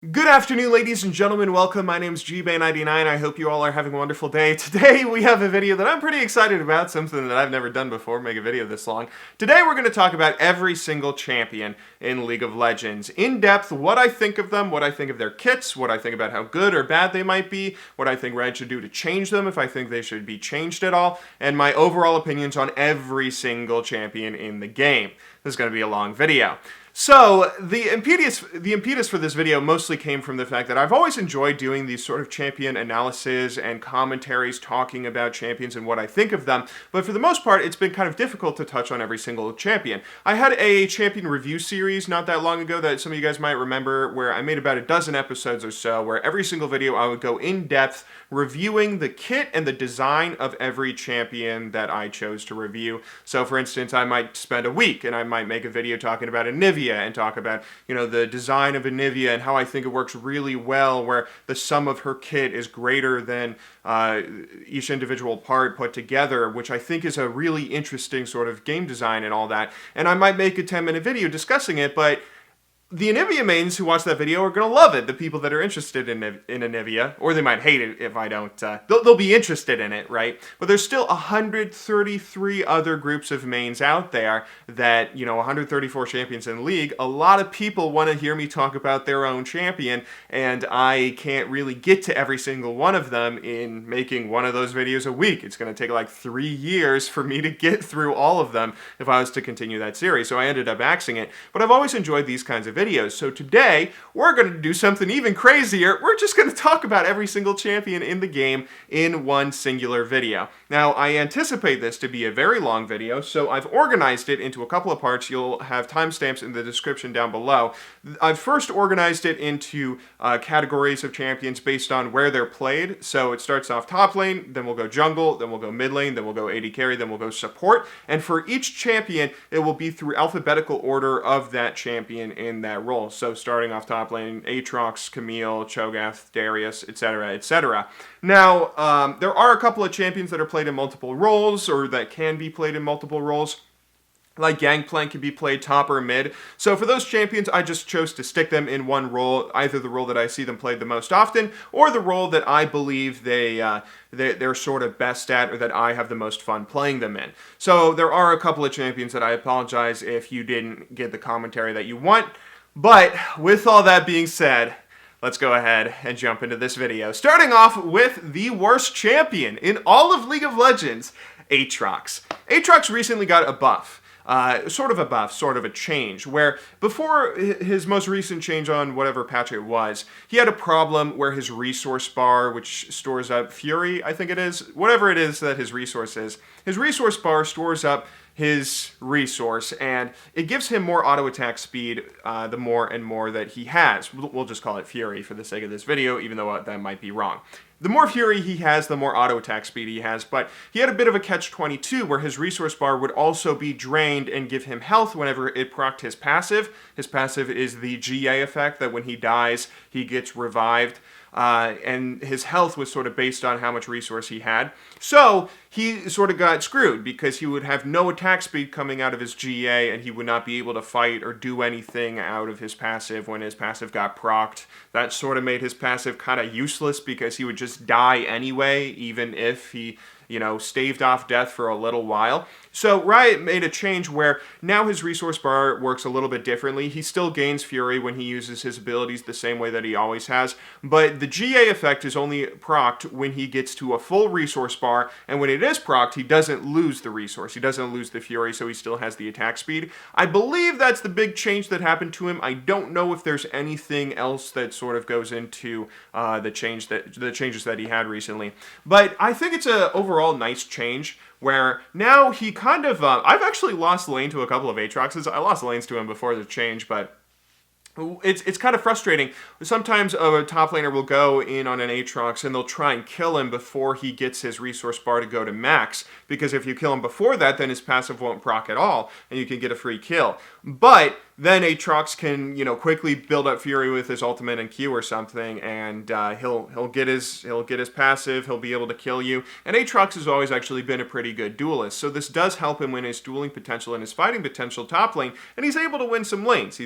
Good afternoon, ladies and gentlemen. Welcome. My name's GBay99. I hope you all are having a wonderful day. Today, we have a video that I'm pretty excited about, something that I've never done before, make a video this long. Today, we're going to talk about every single champion in League of Legends. In depth, what I think of them, what I think of their kits, what I think about how good or bad they might be, what I think Red should do to change them, if I think they should be changed at all, and my overall opinions on every single champion in the game. This is going to be a long video. So, the impetus for this video mostly came from the fact that I've always enjoyed doing these sort of champion analysis and commentaries talking about champions and what I think of them, but for the most part, it's been kind of difficult to touch on every single champion. I had a champion review series not that long ago that some of you guys might remember, where I made about a dozen episodes or so, where every single video I would go in depth reviewing the kit and the design of every champion that I chose to review. So, for instance, I might spend a week and I might make a video talking about Anivia and talk about, the design of Anivia and how I think it works really well, where the sum of her kit is greater than each individual part put together, which I think is a really interesting sort of game design and all that. And I might make a 10-minute video discussing it, but the Anivia mains who watch that video are going to love it. The people that are interested in Anivia, or they might hate it if I don't, they'll be interested in it, right? But there's still 133 other groups of mains out there that, 134 champions in League. A lot of people want to hear me talk about their own champion, and I can't really get to every single one of them in making one of those videos a week. It's going to take like 3 years for me to get through all of them if I was to continue that series, so I ended up axing it. But I've always enjoyed these kinds of videos. So today, we're going to do something even crazier. We're just going to talk about every single champion in the game in one singular video. Now, I anticipate this to be a very long video, so I've organized it into a couple of parts. You'll have timestamps in the description down below. I've first organized it into categories of champions based on where they're played. So it starts off top lane, then we'll go jungle, then we'll go mid lane, then we'll go AD carry, then we'll go support. And for each champion, it will be through alphabetical order of that champion in that role. So starting off top lane, Aatrox, Camille, Cho'Gath, Darius, etc., etc. Now, there are a couple of champions that are played in multiple roles, or that can be played in multiple roles. Like Gangplank can be played top or mid. So for those champions, I just chose to stick them in one role, either the role that I see them played the most often, or the role that I believe they're sort of best at, or that I have the most fun playing them in. So there are a couple of champions that I apologize if you didn't get the commentary that you want. But with all that being said, let's go ahead and jump into this video. Starting off with the worst champion in all of League of Legends, Aatrox. Aatrox recently got a buff. Sort of a buff, sort of a change, where before his most recent change on whatever patch it was, he had a problem where his resource bar, which stores up Fury, I think it is, whatever it is that his resource is, his resource bar stores up his resource, and it gives him more auto attack speed the more and more that he has. We'll just call it Fury for the sake of this video, even though that might be wrong. The more Fury he has, the more auto attack speed he has, but he had a bit of a catch-22 where his resource bar would also be drained and give him health whenever it procced his passive. His passive is the GA effect, that when he dies, he gets revived. And his health was sort of based on how much resource he had. So he sort of got screwed because he would have no attack speed coming out of his GA, and he would not be able to fight or do anything out of his passive when his passive got procced. That sort of made his passive kind of useless because he would just die anyway, even if he staved off death for a little while. So Riot made a change where now his resource bar works a little bit differently. He still gains Fury when he uses his abilities the same way that he always has, but the GA effect is only procced when he gets to a full resource bar, and when it is procced, he doesn't lose the resource. He doesn't lose the Fury, so he still has the attack speed. I believe that's the big change that happened to him. I don't know if there's anything else that sort of goes into the changes that he had recently, but I think it's a overall nice change where now he kind of I've actually lost lane to a couple of Aatroxes. I lost lanes to him before the change, but it's kind of frustrating. Sometimes a top laner will go in on an Aatrox and they'll try and kill him before he gets his resource bar to go to max, because if you kill him before that, then his passive won't proc at all and you can get a free kill. But then Aatrox can, you know, quickly build up Fury with his ultimate and Q or something, and he'll get his passive. He'll be able to kill you. And Aatrox has always actually been a pretty good duelist, so this does help him win his dueling potential and his fighting potential top lane, and he's able to win some lanes.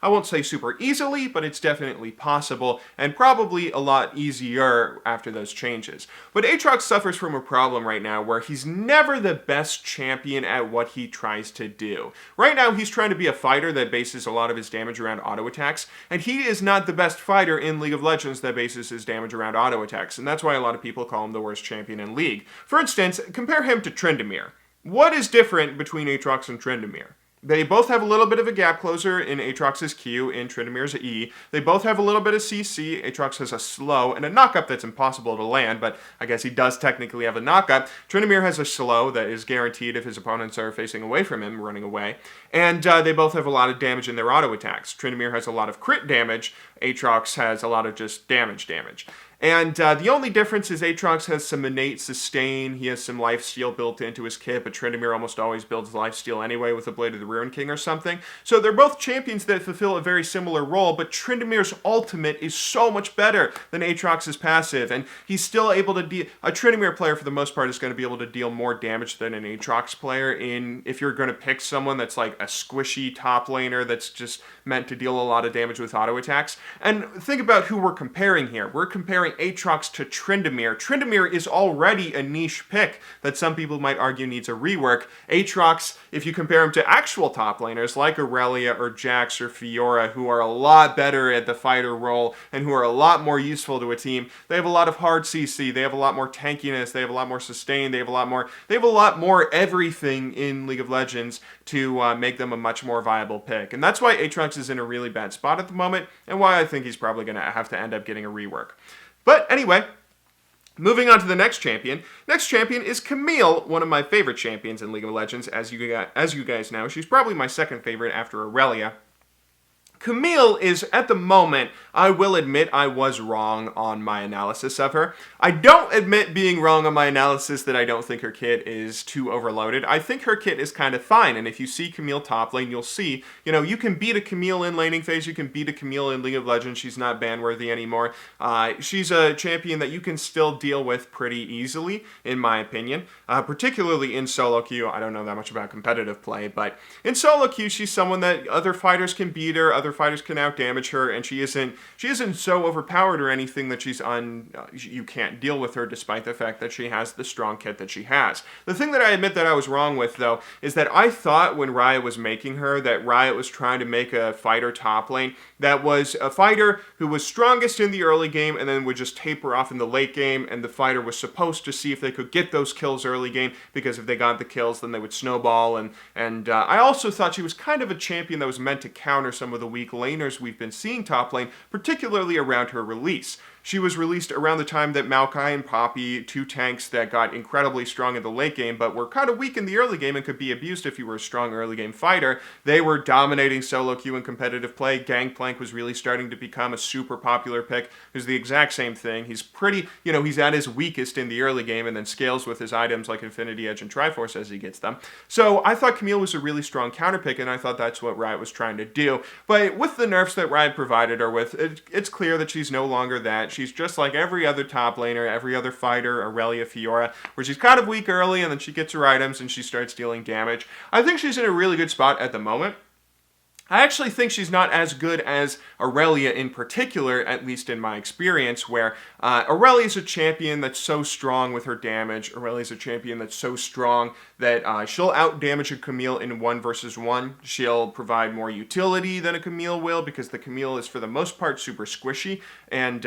I won't say super easily, but it's definitely possible, and probably a lot easier after those changes. But Aatrox suffers from a problem right now where he's never the best champion at what he tries to do. Right now, he's trying to be a fighter that bases a lot of his damage around auto attacks, and he is not the best fighter in League of Legends that bases his damage around auto attacks, and that's why a lot of people call him the worst champion in League. For instance, compare him to Tryndamere. What is different between Aatrox and Tryndamere? They both have a little bit of a gap closer in Aatrox's Q, in Tryndamere's E. They both have a little bit of CC. Aatrox has a slow and a knock-up that's impossible to land, but I guess he does technically have a knock-up. Tryndamere has a slow that is guaranteed if his opponents are facing away from him, running away. And they both have a lot of damage in their auto attacks. Tryndamere has a lot of crit damage. Aatrox has a lot of just damage. And the only difference is Aatrox has some innate sustain. He has some lifesteal built into his kit, but Tryndamere almost always builds lifesteal anyway with a Blade of the Ruin King or something. So they're both champions that fulfill a very similar role, but Tryndamere's ultimate is so much better than Aatrox's passive, and he's still able to deal... A Tryndamere player, for the most part, is going to be able to deal more damage than an Aatrox player if you're going to pick someone that's like a squishy top laner that's just meant to deal a lot of damage with auto attacks. And think about who we're comparing here. We're comparing Aatrox to Tryndamere. Tryndamere is already a niche pick that some people might argue needs a rework. Aatrox, if you compare him to actual top laners like Irelia or Jax or Fiora, who are a lot better at the fighter role and who are a lot more useful to a team, they have a lot of hard CC, they have a lot more tankiness, they have a lot more sustain, they have a lot more everything in League of Legends to make them a much more viable pick. And that's why Aatrox is in a really bad spot at the moment, and why I think he's probably going to have to end up getting a rework. But anyway, moving on to the next champion. Next champion is Camille, one of my favorite champions in League of Legends, as you guys know. She's probably my second favorite after Irelia. Camille is, at the moment, I will admit I was wrong on my analysis of her. I don't admit being wrong on my analysis that I don't think her kit is too overloaded. I think her kit is kind of fine, and if you see Camille top lane, you'll see, you know, you can beat a Camille in laning phase, you can beat a Camille in League of Legends, she's not ban-worthy anymore. She's a champion that you can still deal with pretty easily, in my opinion, particularly in solo queue. I don't know that much about competitive play, but in solo queue, she's someone that other fighters can beat her, other fighters can outdamage her, and she isn't so overpowered or anything that you can't deal with her, despite the fact that she has the strong kit that she has. The thing that I admit that I was wrong with, though, is that I thought when Riot was making her, that Riot was trying to make a fighter top lane that was a fighter who was strongest in the early game and then would just taper off in the late game, and the fighter was supposed to see if they could get those kills early game, because if they got the kills, then they would snowball, and I also thought she was kind of a champion that was meant to counter some of the weak laners we've been seeing top lane, particularly around her release. She was released around the time that Maokai and Poppy, two tanks that got incredibly strong in the late game, but were kind of weak in the early game and could be abused if you were a strong early game fighter. They were dominating solo queue and competitive play. Gangplank was really starting to become a super popular pick. It was the exact same thing. He's pretty, he's at his weakest in the early game and then scales with his items like Infinity Edge and Triforce as he gets them. So I thought Camille was a really strong counter pick, and I thought that's what Riot was trying to do. But with the nerfs that Riot provided her with, it's clear that she's no longer that. She's just like every other top laner, every other fighter, Irelia, Fiora, where she's kind of weak early and then she gets her items and she starts dealing damage. I think she's in a really good spot at the moment. I actually think she's not as good as Irelia in particular, at least in my experience, where Irelia is a champion that's so strong with her damage. Irelia is a champion that's so strong that she'll outdamage a Camille in 1 versus 1. She'll provide more utility than a Camille will, because the Camille is, for the most part, super squishy, and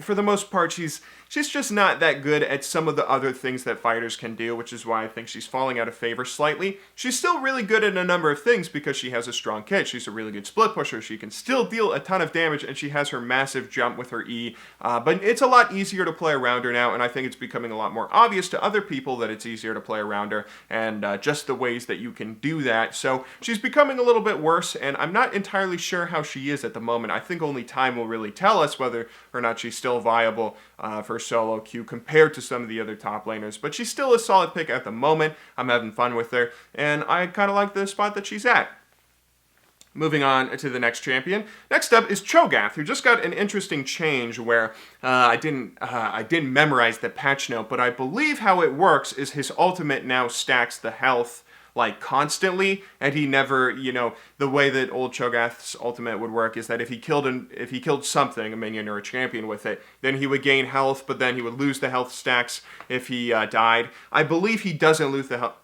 for the most part, she's just not that good at some of the other things that fighters can do, which is why I think she's falling out of favor slightly. She's still really good at a number of things because she has a strong kit. She's a really good split pusher. She can still deal a ton of damage, and she has her massive jump with her E. But it's a lot easier to play around her now, and I think it's becoming a lot more obvious to other people that it's easier to play around her, and just the ways that you can do that. So she's becoming a little bit worse, and I'm not entirely sure how she is at the moment. I think only time will really tell us whether or not she's still viable for solo queue compared to some of the other top laners, but she's still a solid pick at the moment. I'm having fun with her, and I kind of like the spot that she's at. Moving on to the next champion. Next up is Cho'Gath, who just got an interesting change where I didn't memorize the patch note, but I believe how it works is his ultimate now stacks the health like constantly, and he never, the way that old Cho'Gath's ultimate would work is that if he killed something, a minion or a champion with it, then he would gain health, but then he would lose the health stacks if he died. I believe he doesn't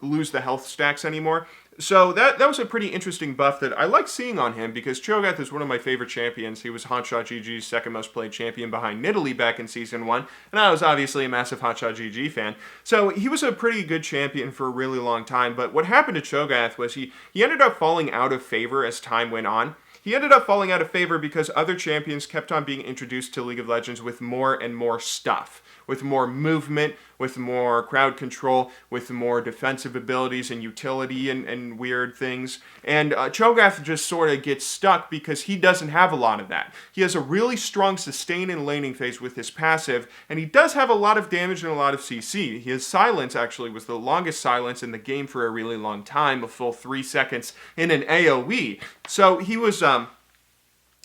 lose the health stacks anymore. So that was a pretty interesting buff that I like seeing on him, because Cho'Gath is one of my favorite champions. He was Hotshot GG's second most played champion behind Nidalee back in Season 1, and I was obviously a massive Hotshot GG fan. So he was a pretty good champion for a really long time, but what happened to Cho'Gath was he ended up falling out of favor as time went on. He ended up falling out of favor because other champions kept on being introduced to League of Legends with more and more stuff, with more movement, with more crowd control, with more defensive abilities and utility and weird things. And Cho'Gath just sort of gets stuck because he doesn't have a lot of that. He has a really strong sustain and laning phase with his passive, and he does have a lot of damage and a lot of CC. His silence actually was the longest silence in the game for a really long time, a full 3 seconds in an AoE. So he was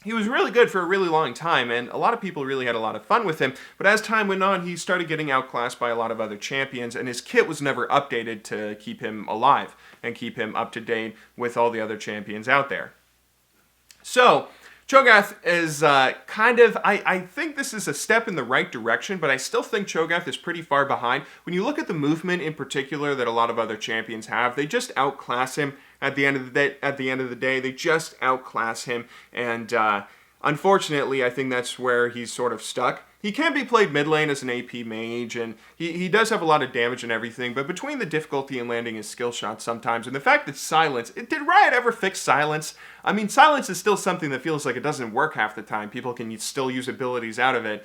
really good for a really long time, and a lot of people really had a lot of fun with him, but as time went on, he started getting outclassed by a lot of other champions, and his kit was never updated to keep him alive and keep him up to date with all the other champions out there. So, Cho'Gath is I think this is a step in the right direction, but I still think Cho'Gath is pretty far behind. When you look at the movement in particular that a lot of other champions have, they just outclass him. At the end of the day, they just outclass him, and unfortunately, I think that's where he's sort of stuck. He can be played mid lane as an AP mage, and he does have a lot of damage and everything, but between the difficulty in landing his skill shots sometimes, and the fact that silence, did Riot ever fix silence? I mean, silence is still something that feels like it doesn't work half the time. People can still use abilities out of it.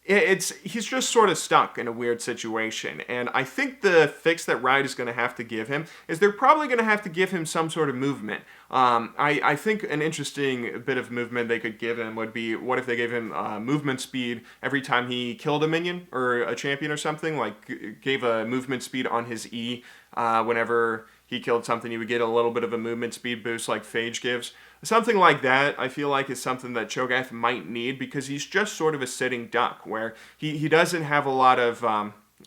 He's just sort of stuck in a weird situation, and I think the fix that Riot is going to have to give him is they're probably going to have to give him some sort of movement. I think an interesting bit of movement they could give him would be, what if they gave him movement speed every time he killed a minion or a champion or something, like gave a movement speed on his E whenever he killed something, he would get a little bit of a movement speed boost like Phage gives. Something like that, I feel like, is something that Cho'Gath might need, because he's just sort of a sitting duck, where he doesn't have a lot of,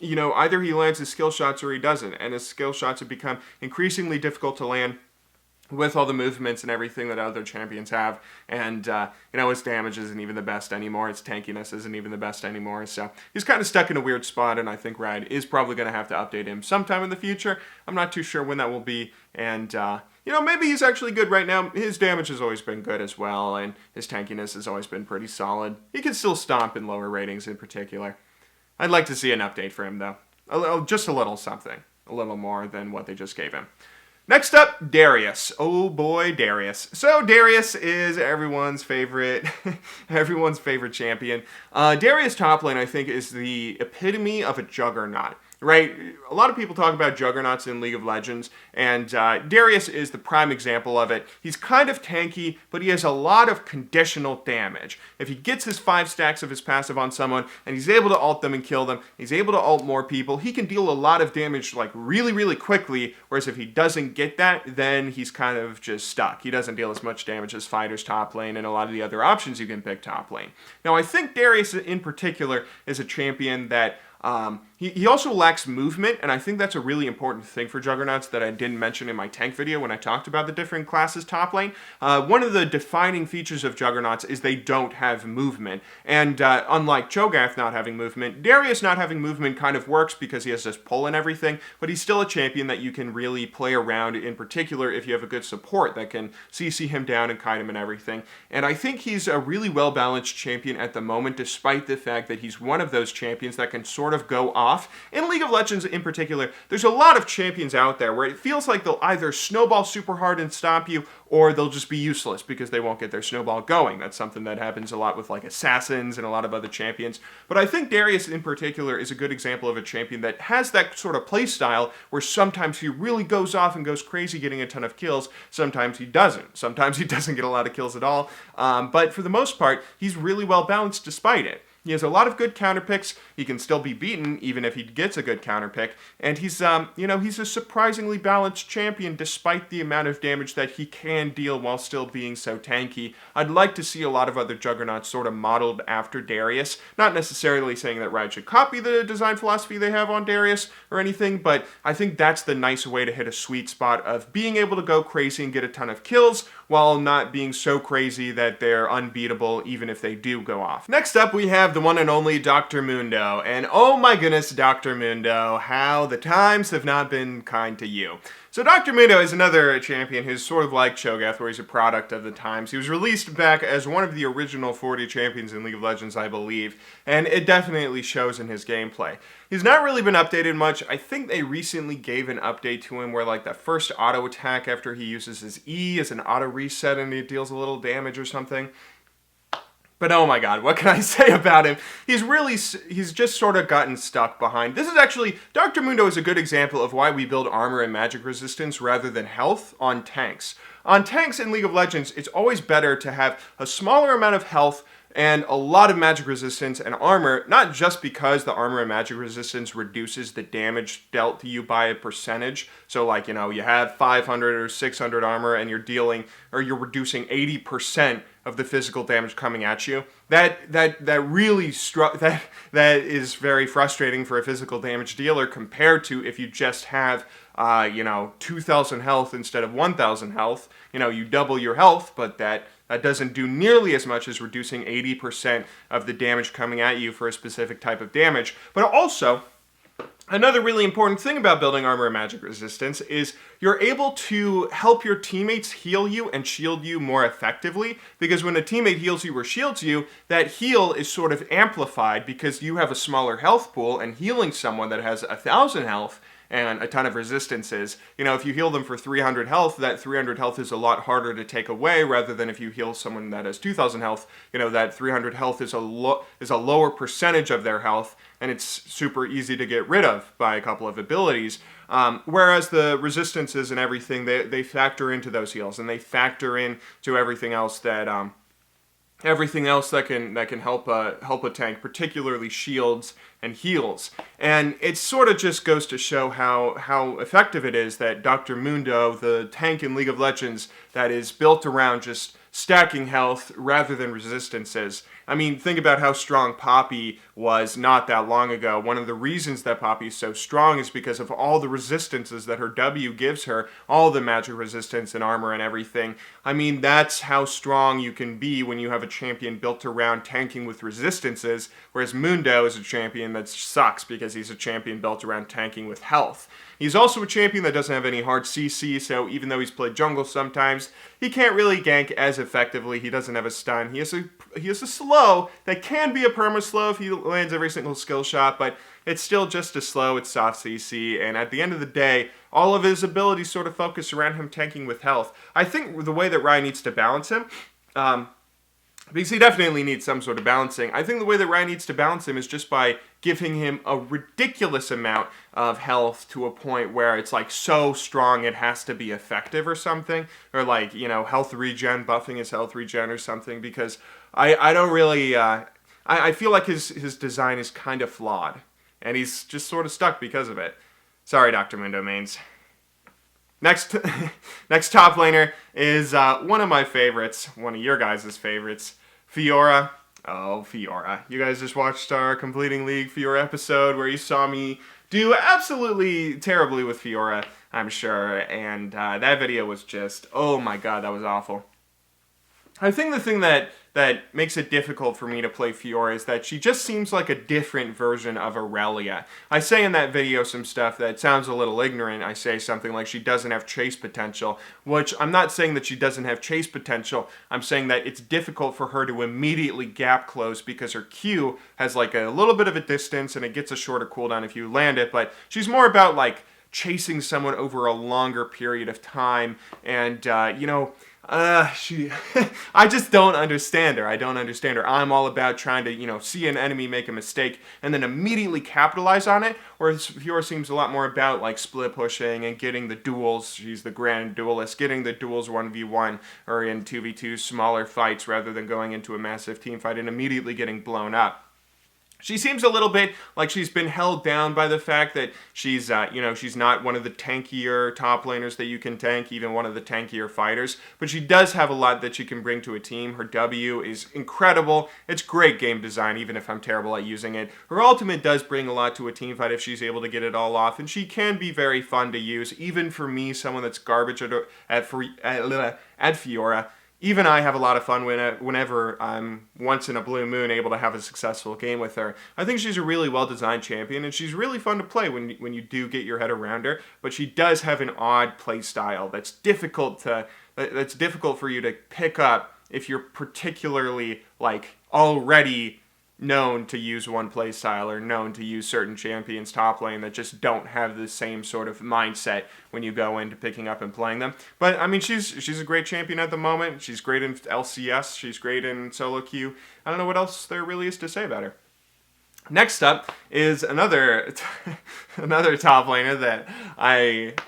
either he lands his skill shots or he doesn't, and his skill shots have become increasingly difficult to land with all the movements and everything that other champions have, and his damage isn't even the best anymore, his tankiness isn't even the best anymore, so he's kind of stuck in a weird spot, and I think Riot is probably going to have to update him sometime in the future. I'm not too sure when that will be, and maybe he's actually good right now. His damage has always been good as well, and his tankiness has always been pretty solid. He can still stomp in lower ratings in particular. I'd like to see an update for him, though. Just a little something. A little more than what they just gave him. Next up, Darius. Oh boy, Darius. So Darius is everyone's favorite champion. Darius top lane, I think, is the epitome of a juggernaut. Right? A lot of people talk about juggernauts in League of Legends, and Darius is the prime example of it. He's kind of tanky, but he has a lot of conditional damage. If he gets his 5 stacks of his passive on someone, and he's able to ult them and kill them, he's able to ult more people, he can deal a lot of damage like really, really quickly, whereas if he doesn't get that, then he's kind of just stuck. He doesn't deal as much damage as fighters top lane and a lot of the other options you can pick top lane. Now, I think Darius in particular is a champion that he also lacks movement, and I think that's a really important thing for Juggernauts that I didn't mention in my tank video when I talked about the different classes top lane. One of the defining features of Juggernauts is they don't have movement, and unlike Cho'Gath not having movement, Darius not having movement kind of works because he has this pull and everything, but he's still a champion that you can really play around, in particular if you have a good support that can CC him down and kite him and everything. And I think he's a really well-balanced champion at the moment, despite the fact that he's one of those champions that can sort of go off. In League of Legends in particular, there's a lot of champions out there where it feels like they'll either snowball super hard and stop you, or they'll just be useless because they won't get their snowball going. That's something that happens a lot with like assassins and a lot of other champions. But I think Darius in particular is a good example of a champion that has that sort of play style where sometimes he really goes off and goes crazy getting a ton of kills, sometimes he doesn't. Sometimes he doesn't get a lot of kills at all. But for the most part, he's really well balanced despite it. He has a lot of good counter picks. He can still be beaten even if he gets a good counter pick. And he's, he's a surprisingly balanced champion despite the amount of damage that he can deal while still being so tanky. I'd like to see a lot of other juggernauts sort of modeled after Darius. Not necessarily saying that Riot should copy the design philosophy they have on Darius or anything, but I think that's the nice way to hit a sweet spot of being able to go crazy and get a ton of kills while not being so crazy that they're unbeatable even if they do go off. Next up, we have the one and only Dr. Mundo. And oh my goodness, Dr. Mundo, how the times have not been kind to you. So Dr. Mundo is another champion who's sort of like Cho'Gath, where he's a product of the times. He was released back as one of the original 40 champions in League of Legends, I believe, and it definitely shows in his gameplay. He's not really been updated much. I think they recently gave an update to him where, like, that first auto attack after he uses his E is an auto reset and he deals a little damage or something. But oh my god, what can I say about him? He's just sort of gotten stuck behind. This is actually, Dr. Mundo is a good example of why we build armor and magic resistance rather than health on tanks. On tanks in League of Legends, it's always better to have a smaller amount of health and a lot of magic resistance and armor, not just because the armor and magic resistance reduces the damage dealt to you by a percentage. So like, you have 500 or 600 armor and you're reducing 80% of the physical damage coming at you. That is very frustrating for a physical damage dealer compared to if you just have 2,000 health instead of 1,000 health. You double your health, but that doesn't do nearly as much as reducing 80% of the damage coming at you for a specific type of damage. But also, another really important thing about building armor and magic resistance is you're able to help your teammates heal you and shield you more effectively, because when a teammate heals you or shields you, that heal is sort of amplified because you have a smaller health pool, and healing someone that has 1,000 health and a ton of resistances, if you heal them for 300 health, that 300 health is a lot harder to take away, rather than if you heal someone that has 2,000 health, that 300 health is a lower percentage of their health, and it's super easy to get rid of by a couple of abilities. Whereas the resistances and everything, they factor into those heals, and they factor into everything else that can help a tank, particularly shields and heals. And it sort of just goes to show how effective it is that Dr. Mundo, the tank in League of Legends that is built around just stacking health rather than resistances. I mean, think about how strong Poppy was not that long ago. One of the reasons that Poppy is so strong is because of all the resistances that her W gives her, all the magic resistance and armor and everything. I mean, that's how strong you can be when you have a champion built around tanking with resistances, whereas Mundo is a champion that sucks because he's a champion built around tanking with health. He's also a champion that doesn't have any hard CC, so even though he's played jungle sometimes, he can't really gank as effectively. He doesn't have a stun. He has a slow that can be a perma-slow if he lands every single skill shot, but it's still just a slow. It's soft CC, and at the end of the day, all of his abilities sort of focus around him tanking with health. I think the way that Riot needs to balance him, because he definitely needs some sort of balancing. I think the way that Riot needs to balance him is just by giving him a ridiculous amount of health to a point where it's like so strong it has to be effective or something. Or like, health regen, buffing his health regen or something. Because I don't really, I feel like his design is kind of flawed. And he's just sort of stuck because of it. Sorry, Dr. Mundo mains. Next top laner is one of my favorites, one of your guys' favorites, Fiora. Oh, Fiora. You guys just watched our Completing League Fiora episode where you saw me do absolutely terribly with Fiora, I'm sure, and that video was just, oh my god, that was awful. I think the thing that makes it difficult for me to play Fiora is that she just seems like a different version of Irelia. I say in that video some stuff that sounds a little ignorant. I say something like she doesn't have chase potential, which I'm not saying that she doesn't have chase potential. I'm saying that it's difficult for her to immediately gap close because her Q has like a little bit of a distance and it gets a shorter cooldown if you land it, but she's more about like chasing someone over a longer period of time, and I just don't understand her. I don't understand her. I'm all about trying to, see an enemy make a mistake and then immediately capitalize on it, whereas Fiora seems a lot more about, like, split pushing and getting the duels. She's the grand duelist, getting the duels 1v1 or in 2v2 smaller fights rather than going into a massive team fight and immediately getting blown up. She seems a little bit like she's been held down by the fact that she's, she's not one of the tankier top laners that you can tank, even one of the tankier fighters. But she does have a lot that she can bring to a team. Her W is incredible. It's great game design, even if I'm terrible at using it. Her ultimate does bring a lot to a team fight if she's able to get it all off. And she can be very fun to use, even for me, someone that's garbage at Fiora. Even I have a lot of fun whenever I'm once in a blue moon able to have a successful game with her. I think she's a really well-designed champion, and she's really fun to play when you do get your head around her. But she does have an odd play style that's difficult for you to pick up if you're particularly already known to use one play style or known to use certain champions top lane that just don't have the same sort of mindset when you go into picking up and playing them. But I mean, she's a great champion at the moment. She's great in LCS. She's great in solo queue. I don't know what else there really is to say about her. Next up is another top laner that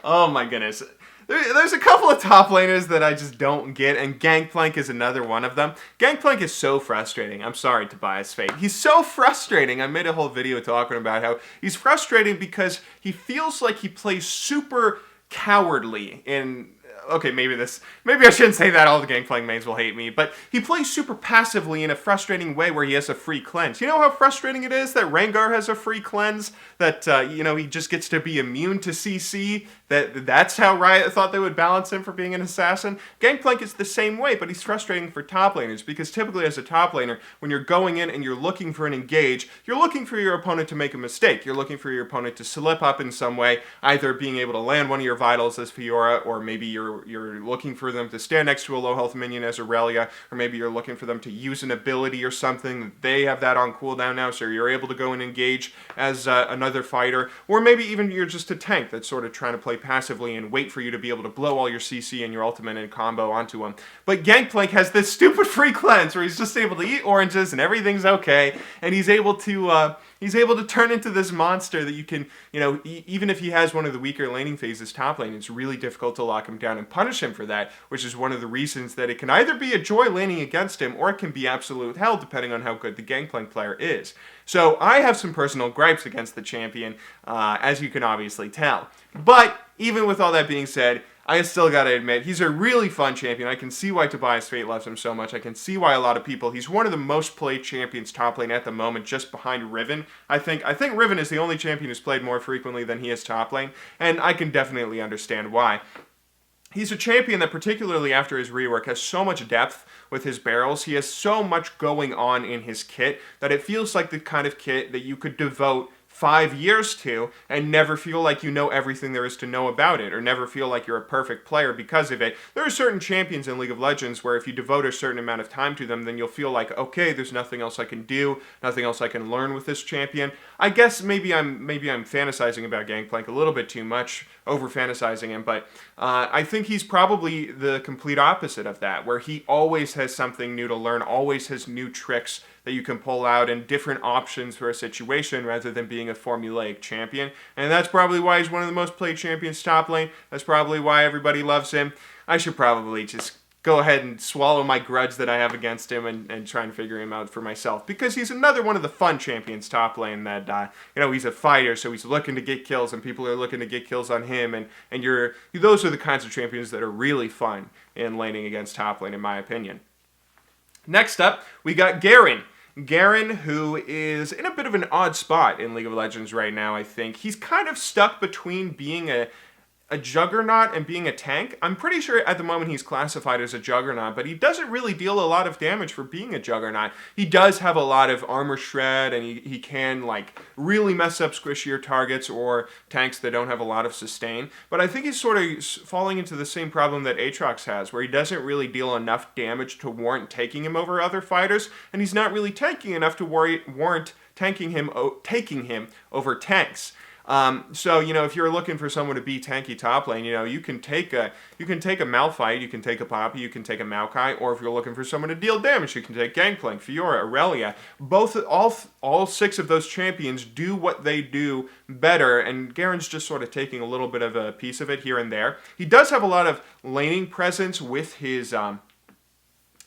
oh my goodness. There's a couple of top laners that I just don't get, and Gangplank is another one of them. Gangplank is so frustrating. I'm sorry, Tobias Fate. He's so frustrating. I made a whole video talking about how he's frustrating because he feels like he plays super cowardly in... Okay, maybe I shouldn't say that, all the Gangplank mains will hate me, but he plays super passively in a frustrating way where he has a free cleanse. You know how frustrating it is that Rengar has a free cleanse? That, he just gets to be immune to CC? That's how Riot thought they would balance him for being an assassin? Gangplank is the same way, but he's frustrating for top laners, because typically as a top laner, when you're going in and you're looking for an engage, you're looking for your opponent to make a mistake. You're looking for your opponent to slip up in some way, either being able to land one of your vitals as Fiora, or maybe you're looking for them to stand next to a low health minion as Irelia, or maybe you're looking for them to use an ability or something. They have that on cooldown now, so you're able to go and engage as another fighter, or maybe even you're just a tank that's sort of trying to play passively and wait for you to be able to blow all your CC and your ultimate and combo onto them. But Gangplank has this stupid free cleanse where he's just able to eat oranges and everything's okay, and he's able to turn into this monster that you can, even if he has one of the weaker laning phases top lane, it's really difficult to lock him down and punish him for that, which is one of the reasons that it can either be a joy laning against him, or it can be absolute hell depending on how good the Gangplank player is. So I have some personal gripes against the champion, as you can obviously tell. But even with all that being said, I still gotta admit, he's a really fun champion. I can see why Tobias Fate loves him so much. I can see why a lot of people... He's one of the most played champions top lane at the moment, just behind Riven. I think Riven is the only champion who's played more frequently than he is top lane, and I can definitely understand why. He's a champion that, particularly after his rework, has so much depth with his barrels. He has so much going on in his kit that it feels like the kind of kit that you could devote 5 years to and never feel like you know everything there is to know about it, or never feel like you're a perfect player because of it. There are certain champions in League of Legends where if you devote a certain amount of time to them, then you'll feel like, okay, there's nothing else I can do, nothing else I can learn with this champion. I guess maybe I'm fantasizing about Gangplank a little bit too much, over-fantasizing him, but I think he's probably the complete opposite of that, where he always has something new to learn, always has new tricks that you can pull out and different options for a situation rather than being a formulaic champion. And that's probably why he's one of the most played champions top lane. That's probably why everybody loves him. I should probably just go ahead and swallow my grudge that I have against him and try and figure him out for myself. Because he's another one of the fun champions top lane that, he's a fighter, so he's looking to get kills, and people are looking to get kills on him. And those are the kinds of champions that are really fun in laning against top lane, in my opinion. Next up, we got Garen. Garen, who is in a bit of an odd spot in League of Legends right now, I think. He's kind of stuck between being a juggernaut and being a tank. I'm pretty sure at the moment he's classified as a juggernaut, but he doesn't really deal a lot of damage for being a juggernaut. He does have a lot of armor shred, and he can really mess up squishier targets or tanks that don't have a lot of sustain. But I think he's sort of falling into the same problem that Aatrox has, where he doesn't really deal enough damage to warrant taking him over other fighters, and he's not really tanking enough to warrant taking him over tanks. So if you're looking for someone to be tanky top lane, you can take a Malphite, you can take a Poppy, you can take a Maokai, or if you're looking for someone to deal damage, you can take Gangplank, Fiora, Irelia. All 6 of those champions do what they do better, and Garen's just sort of taking a little bit of a piece of it here and there. He does have a lot of laning presence with his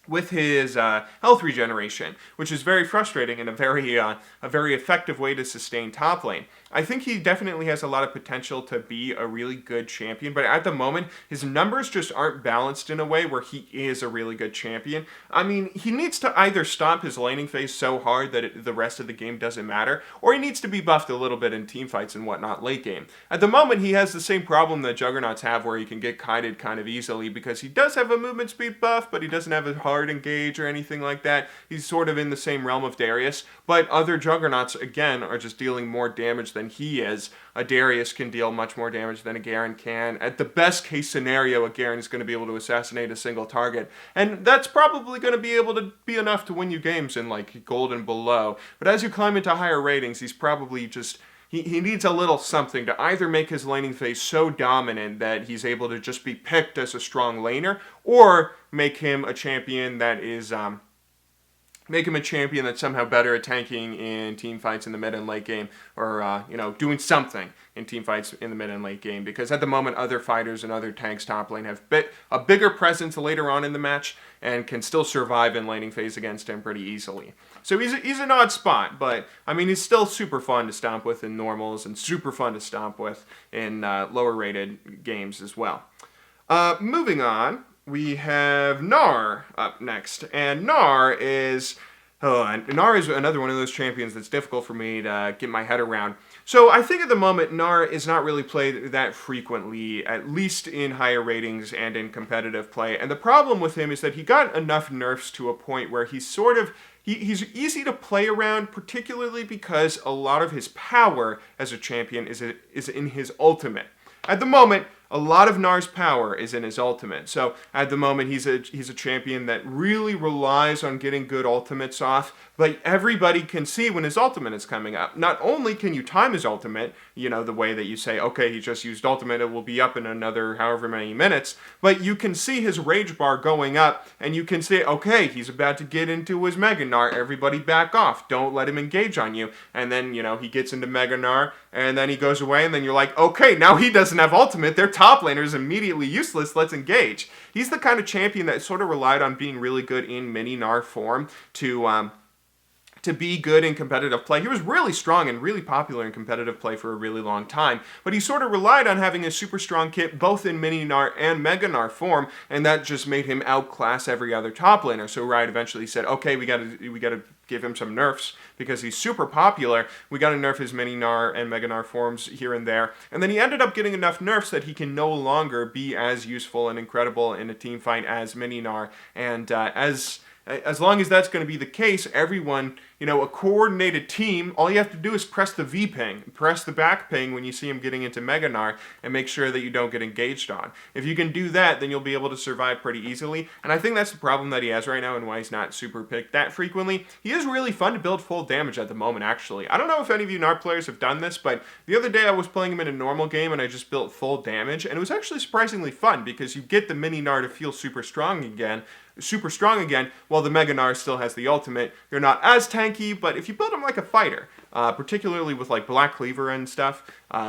with his health regeneration, which is very frustrating and a very effective way to sustain top lane. I think he definitely has a lot of potential to be a really good champion, but at the moment, his numbers just aren't balanced in a way where he is a really good champion. I mean, he needs to either stomp his laning phase so hard that the rest of the game doesn't matter, or he needs to be buffed a little bit in team fights and whatnot late game. At the moment, he has the same problem that Juggernauts have where he can get kited kind of easily because he does have a movement speed buff, but he doesn't have a hard engage or anything like that. He's sort of in the same realm of Darius, but other Juggernauts, again, are just dealing more damage than he is. A Darius can deal much more damage than a Garen can. At the best case scenario, a Garen is going to be able to assassinate a single target, and that's probably going to be able to be enough to win you games in like gold and below. But as you climb into higher ratings, he's probably just He needs a little something to either make his laning phase so dominant that he's able to just be picked as a strong laner, or make him a champion that is make him a champion that's somehow better at tanking in team fights in the mid and late game, or doing something in team fights in the mid and late game. Because at the moment, other fighters and other tanks top lane have a bigger presence later on in the match and can still survive in laning phase against him pretty easily. So he's an odd spot, but I mean he's still super fun to stomp with in normals and super fun to stomp with in lower rated games as well. Moving on. We have Gnar up next, and Gnar is another one of those champions that's difficult for me to get my head around. So I think at the moment Gnar is not really played that frequently, at least in higher ratings and in competitive play. And the problem with him is that he got enough nerfs to a point where he's he's easy to play around, particularly because a lot of his power as a champion is in his ultimate. At the moment, a lot of Gnar's power is in his ultimate. So at the moment, he's a champion that really relies on getting good ultimates off, but everybody can see when his ultimate is coming up. Not only can you time his ultimate, the way that you say, okay, he just used ultimate, it will be up in another however many minutes, but you can see his rage bar going up, and you can say, okay, he's about to get into his Mega Gnar, everybody back off, don't let him engage on you. And then, he gets into Mega Gnar, and then he goes away, and then you're like, okay, now he doesn't have ultimate, their top laner is immediately useless, let's engage. He's the kind of champion that sort of relied on being really good in mini Gnar form to be good in competitive play. He was really strong and really popular in competitive play for a really long time, but he sort of relied on having a super strong kit both in mini Gnar and Mega Gnar form, and that just made him outclass every other top laner. So Riot eventually said, okay, we gotta give him some nerfs because he's super popular. We gotta nerf his mini Gnar and Mega Gnar forms here and there. And then he ended up getting enough nerfs that he can no longer be as useful and incredible in a team fight as mini Gnar. And as long as that's going to be the case, everyone, a coordinated team, all you have to do is press the V ping, press the back ping when you see him getting into Mega Gnar, and make sure that you don't get engaged on. If you can do that, then you'll be able to survive pretty easily, and I think that's the problem that he has right now and why he's not super picked that frequently. He is really fun to build full damage at the moment, actually. I don't know if any of you Gnar players have done this, but the other day I was playing him in a normal game and I just built full damage, and it was actually surprisingly fun because you get the mini Gnar to feel super strong again, while the Mega Gnar still has the ultimate. They're not as tanky, but if you build them like a fighter, particularly with like Black Cleaver and stuff,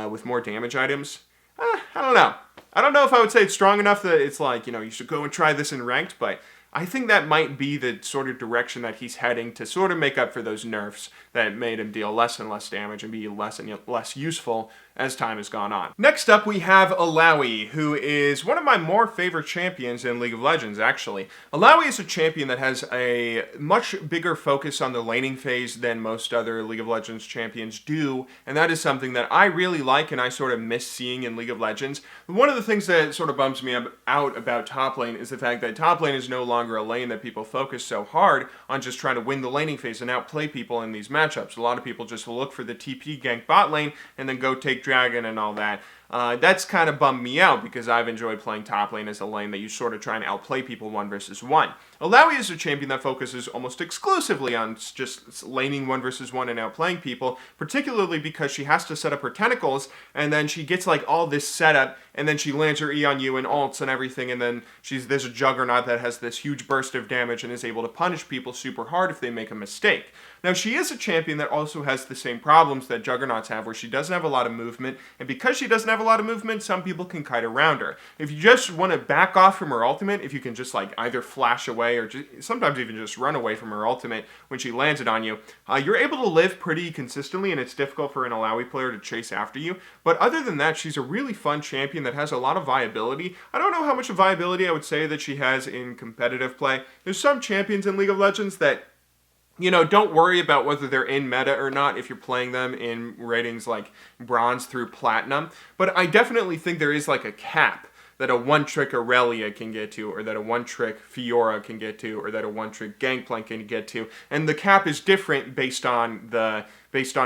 with more damage items, I don't know. I don't know if I would say it's strong enough that it's like, you should go and try this in ranked, but I think that might be the sort of direction that he's heading to sort of make up for those nerfs that made him deal less and less damage and be less and less useful as time has gone on. Next up, we have Illaoi, who is one of my more favorite champions in League of Legends, actually. Illaoi is a champion that has a much bigger focus on the laning phase than most other League of Legends champions do, and that is something that I really like and I sort of miss seeing in League of Legends. One of the things that sort of bums me out about top lane is the fact that top lane is no longer a lane that people focus so hard on just trying to win the laning phase and outplay people in these matchups. A lot of people just look for the TP gank bot lane and then go take dragon and all that. That's kind of bummed me out because I've enjoyed playing top lane as a lane that you sort of try and outplay people 1 versus 1. Illaoi is a champion that focuses almost exclusively on just laning 1 versus 1 and outplaying people, particularly because she has to set up her tentacles, and then she gets like all this setup, and then she lands her E on you and ults and everything, and then there's a Juggernaut that has this huge burst of damage and is able to punish people super hard if they make a mistake. Now, she is a champion that also has the same problems that Juggernauts have, where she doesn't have a lot of movement, and because she doesn't have a lot of movement, some people can kite around her. If you just want to back off from her ultimate, if you can just like either flash away away or sometimes even just run away from her ultimate when she lands it on you, you're able to live pretty consistently, and it's difficult for an Illaoi player to chase after you. But other than that, she's a really fun champion that has a lot of viability. I don't know how much viability I would say that she has in competitive play. There's some champions in League of Legends that, don't worry about whether they're in meta or not if you're playing them in ratings like bronze through platinum. But I definitely think there is like a cap that a one-trick Irelia can get to, or that a one-trick Fiora can get to, or that a one-trick Gangplank can get to. And the cap is different based on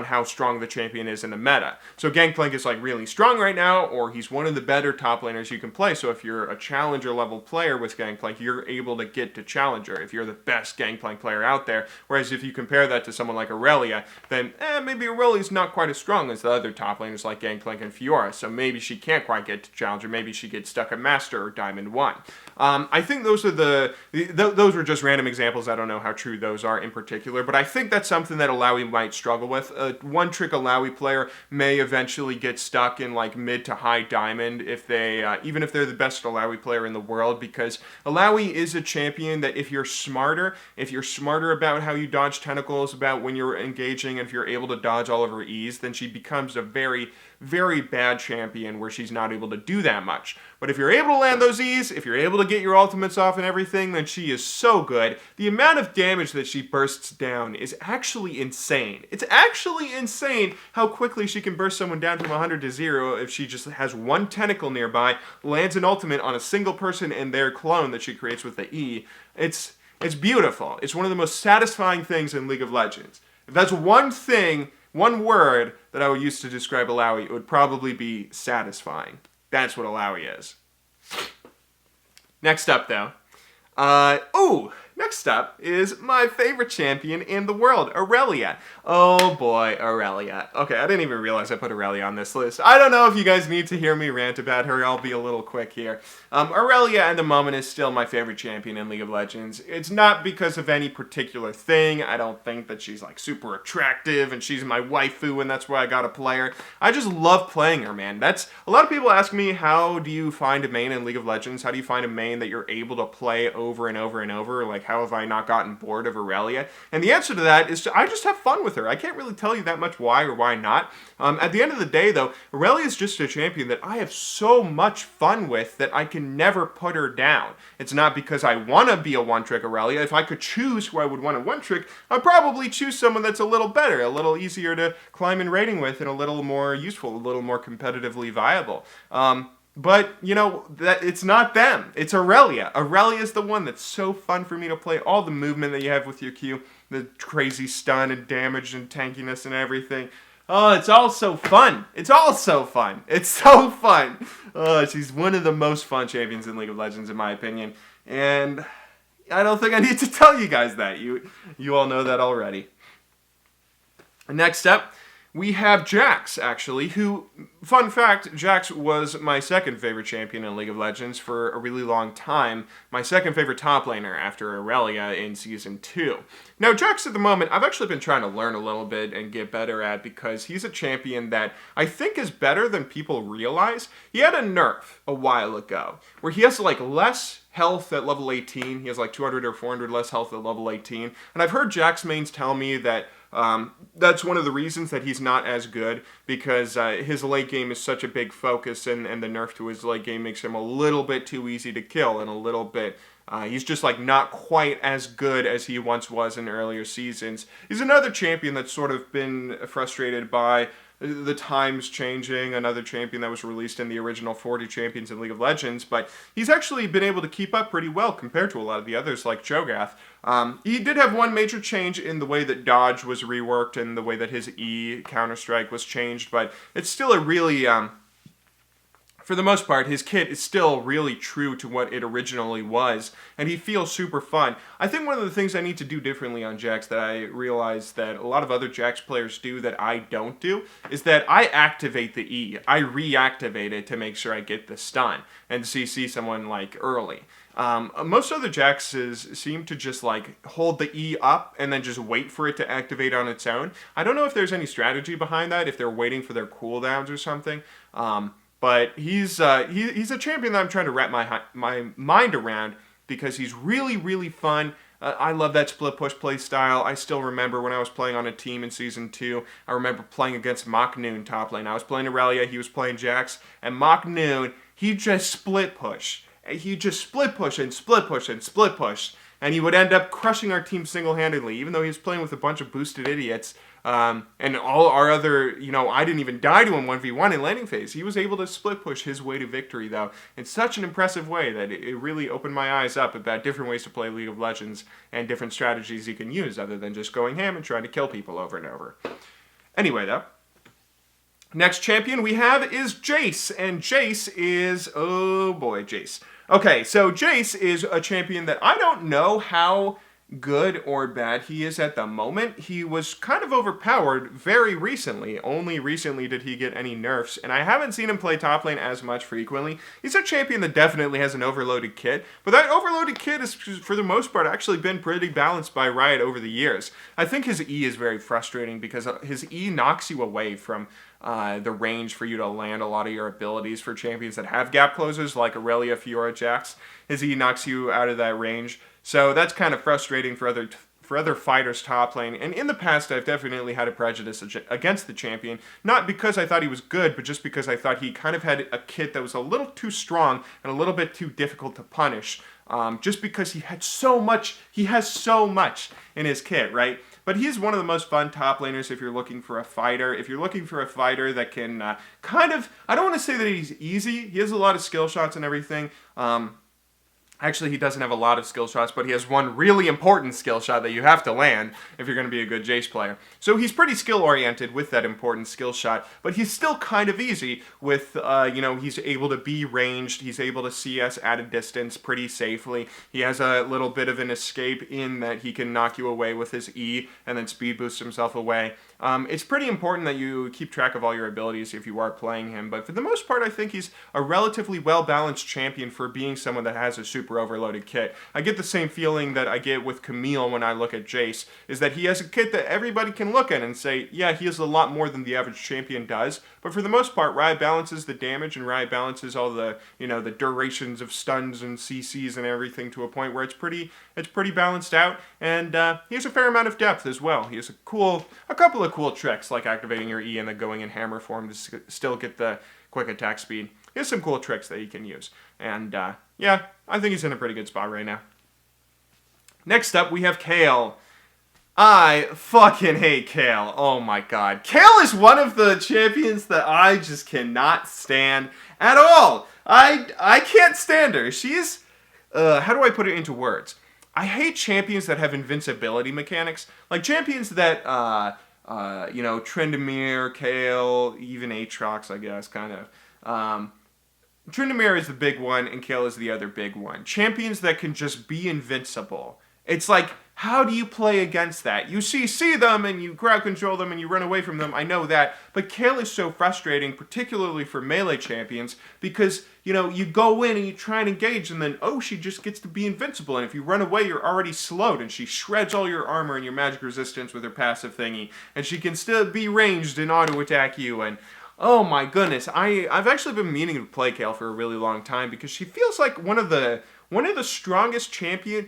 how strong the champion is in the meta. So Gangplank is like really strong right now, or he's one of the better top laners you can play. So if you're a challenger level player with Gangplank, you're able to get to challenger if you're the best Gangplank player out there. Whereas if you compare that to someone like Irelia, then maybe Irelia's not quite as strong as the other top laners like Gangplank and Fiora. So maybe she can't quite get to challenger. Maybe she gets stuck at Master or Diamond 1. I think those are those were just random examples. I don't know how true those are in particular, but I think that's something that Illaoi might struggle with. A one-trick Illaoi player may eventually get stuck in like mid to high diamond if they, even if they're the best Illaoi player in the world, because Illaoi is a champion that if you're smarter about how you dodge tentacles, about when you're engaging, and if you're able to dodge all of her E's, then she becomes a very, very bad champion where she's not able to do that much. But if you're able to land those E's, if you're able to get your ultimates off and everything, then she is so good. The amount of damage that she bursts down is actually insane. It's actually insane how quickly she can burst someone down from 100 to 0 if she just has one tentacle nearby, lands an ultimate on a single person and their clone that she creates with the E. It's beautiful. It's one of the most satisfying things in League of Legends. If that's one thing, one word that I would use to describe Illaoi, it would probably be satisfying. That's what Illaoi is. Next up, though. Next up is my favorite champion in the world, Irelia. Oh boy, Irelia. Okay, I didn't even realize I put Irelia on this list. I don't know if you guys need to hear me rant about her. I'll be a little quick here. Irelia at the moment is still my favorite champion in League of Legends. It's not because of any particular thing. I don't think that she's like super attractive and she's my waifu and that's why I gotta play her. I just love playing her, man. A lot of people ask me, how do you find a main in League of Legends? How do you find a main that you're able to play over and over and over? Like, how have I not gotten bored of Irelia? And the answer to that is I just have fun with her. I can't really tell you that much why or why not. At the end of the day, though, Irelia is just a champion that I have so much fun with that I can never put her down. It's not because I want to be a one-trick Irelia. If I could choose who I would want a one-trick, I'd probably choose someone that's a little better, a little easier to climb in rating with, and a little more useful, a little more competitively viable. But, that it's not them. It's Irelia. Irelia is the one that's so fun for me to play. All the movement that you have with your Q, the crazy stun and damage and tankiness and everything. Oh, it's all so fun. It's all so fun. It's so fun. She's one of the most fun champions in League of Legends, in my opinion. And I don't think I need to tell you guys that. You all know that already. Next up, we have Jayce, actually, who, fun fact, Jayce was my second favorite champion in League of Legends for a really long time. My second favorite top laner after Irelia in Season 2. Now, Jayce at the moment, I've actually been trying to learn a little bit and get better at because he's a champion that I think is better than people realize. He had a nerf a while ago where he has like less health at level 18. He has like 200 or 400 less health at level 18. And I've heard Jayce mains tell me that that's one of the reasons that he's not as good, because his late game is such a big focus, and the nerf to his late game makes him a little bit too easy to kill, and a little bit, he's just like not quite as good as he once was in earlier seasons. He's another champion that's sort of been frustrated by the times changing, another champion that was released in the original 40 champions in League of Legends, but he's actually been able to keep up pretty well compared to a lot of the others like Cho'Gath. He did have one major change in the way that dodge was reworked and the way that his E counter-strike was changed, but it's still a really, for the most part, his kit is still really true to what it originally was, and he feels super fun. I think one of the things I need to do differently on Jayce that I realize that a lot of other Jayce players do that I don't do is that I activate the E. I reactivate it to make sure I get the stun and CC someone like early. Most other Jayces seem to just like hold the E up and then just wait for it to activate on its own. I don't know if there's any strategy behind that, if they're waiting for their cooldowns or something. But he's a champion that I'm trying to wrap my mind around because he's really, really fun. I love that split push play style. I still remember when I was playing on a team in Season 2, I remember playing against Noon top lane. I was playing Irelia, he was playing Jax, and Noon, he just split push. He just split push and split push and split push. And he would end up crushing our team single-handedly, even though he was playing with a bunch of boosted idiots. And all our other, I didn't even die to him 1v1 in landing phase. He was able to split push his way to victory, though, in such an impressive way that it really opened my eyes up about different ways to play League of Legends and different strategies you can use other than just going ham and trying to kill people over and over. Anyway, though, next champion we have is Jayce, and Jayce is, oh boy, Jayce. Okay, so Jayce is a champion that I don't know how good or bad he is at the moment. He was kind of overpowered very recently. Only recently did he get any nerfs, and I haven't seen him play top lane as much frequently. He's a champion that definitely has an overloaded kit, but that overloaded kit has, for the most part, actually been pretty balanced by Riot over the years. I think his E is very frustrating because his E knocks you away from the range for you to land a lot of your abilities for champions that have gap closers like Irelia, Fiora, Jax. His E knocks you out of that range. So that's kind of frustrating for other fighters top lane. And in the past, I've definitely had a prejudice against the champion. Not because I thought he was good, but just because I thought he kind of had a kit that was a little too strong and a little bit too difficult to punish. Just because he has so much in his kit, right? But he's one of the most fun top laners if you're looking for a fighter. If you're looking for a fighter that can I don't want to say that he's easy. He has a lot of skill shots and everything. Actually, he doesn't have a lot of skill shots, but he has one really important skill shot that you have to land if you're going to be a good Jayce player. So he's pretty skill-oriented with that important skill shot, but he's still kind of easy with, he's able to be ranged, he's able to see us at a distance pretty safely. He has a little bit of an escape in that he can knock you away with his E and then speed boost himself away. It's pretty important that you keep track of all your abilities if you are playing him, but for the most part, I think he's a relatively well-balanced champion for being someone that has a super overloaded kit. I get the same feeling that I get with Camille when I look at Jayce, is that he has a kit that everybody can look at and say, yeah, he has a lot more than the average champion does, but for the most part, Riot balances the damage and Riot balances all the, the durations of stuns and CCs and everything to a point where it's pretty balanced out, and he has a fair amount of depth as well. He has a couple of cool tricks, like activating your E and then going in hammer form to still get the quick attack speed. He has some cool tricks that he can use, and yeah, I think he's in a pretty good spot right now. Next up, we have Kayle. I fucking hate Kayle. Oh my god. Kayle is one of the champions that I just cannot stand at all. I can't stand her. She's, how do I put it into words? I hate champions that have invincibility mechanics. Like champions that, Tryndamere, Kayle, even Aatrox, I guess, kind of. Tryndamere is the big one, and Kayle is the other big one. Champions that can just be invincible. It's like, how do you play against that? You CC them, and you crowd control them, and you run away from them, I know that. But Kayle is so frustrating, particularly for melee champions, because, you go in and you try and engage, and then, she just gets to be invincible, and if you run away, you're already slowed, and she shreds all your armor and your magic resistance with her passive thingy, and she can still be ranged and auto-attack you, and oh my goodness, I've actually been meaning to play Kayle for a really long time because she feels like one of the strongest champion.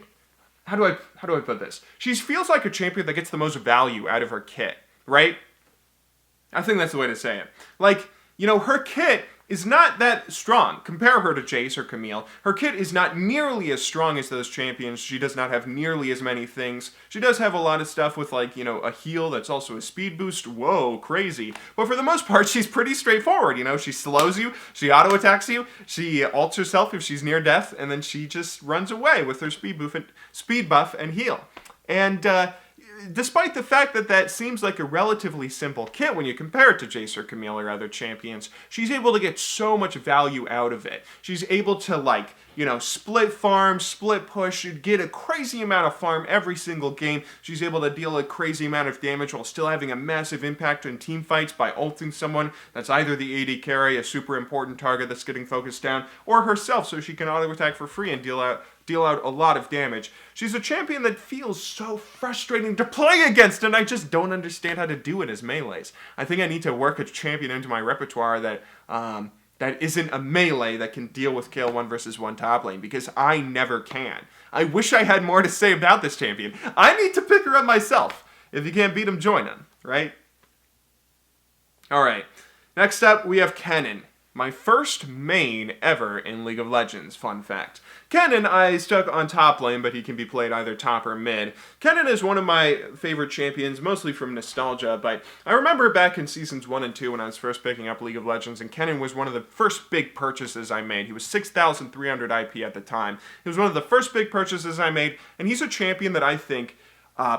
How do I put this? She feels like a champion that gets the most value out of her kit, right? I think that's the way to say it. Like, her kit is not that strong. Compare her to Jayce or Camille. Her kit is not nearly as strong as those champions. She does not have nearly as many things. She does have a lot of stuff with, like, a heal that's also a speed boost. Whoa, crazy. But for the most part, she's pretty straightforward, She slows you, she auto-attacks you, she ults herself if she's near death, and then she just runs away with her speed buff and heal. And, despite the fact that that seems like a relatively simple kit when you compare it to Jayce or Camille or other champions, she's able to get so much value out of it. She's able to, split farm, split push, get a crazy amount of farm every single game. She's able to deal a crazy amount of damage while still having a massive impact on team fights by ulting someone that's either the AD carry, a super important target that's getting focused down, or herself so she can auto-attack for free and deal out a lot of damage. She's a champion that feels so frustrating to play against, and I just don't understand how to do it as melees. I think I need to work a champion into my repertoire that, that isn't a melee that can deal with Kayle 1 versus 1 top lane, because I never can. I wish I had more to say about this champion. I need to pick her up myself. If you can't beat him, join him, right? Alright, next up we have Kennen. My first main ever in League of Legends, fun fact. Kennen I stuck on top lane, but he can be played either top or mid. Kennen is one of my favorite champions, mostly from nostalgia, but I remember back in Seasons 1 and 2 when I was first picking up League of Legends, and Kennen was one of the first big purchases I made. He was 6,300 IP at the time. He was one of the first big purchases I made, and he's a champion that I think,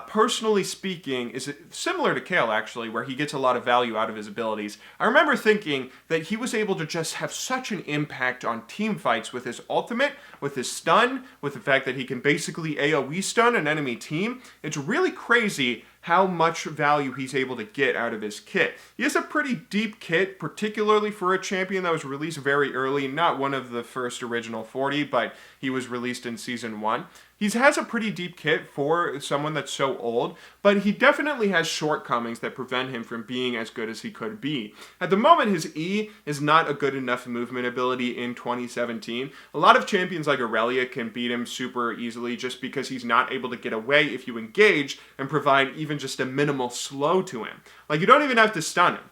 personally speaking, is similar to Kayle, actually, where he gets a lot of value out of his abilities. I remember thinking that he was able to just have such an impact on team fights with his ultimate, with his stun, with the fact that he can basically AoE stun an enemy team. It's really crazy how much value he's able to get out of his kit. He has a pretty deep kit, particularly for a champion that was released very early, not one of the first original 40, but he was released in Season 1. He has a pretty deep kit for someone that's so old, but he definitely has shortcomings that prevent him from being as good as he could be. At the moment, his E is not a good enough movement ability in 2017. A lot of champions like Irelia can beat him super easily just because he's not able to get away if you engage and provide even just a minimal slow to him. Like, you don't even have to stun him.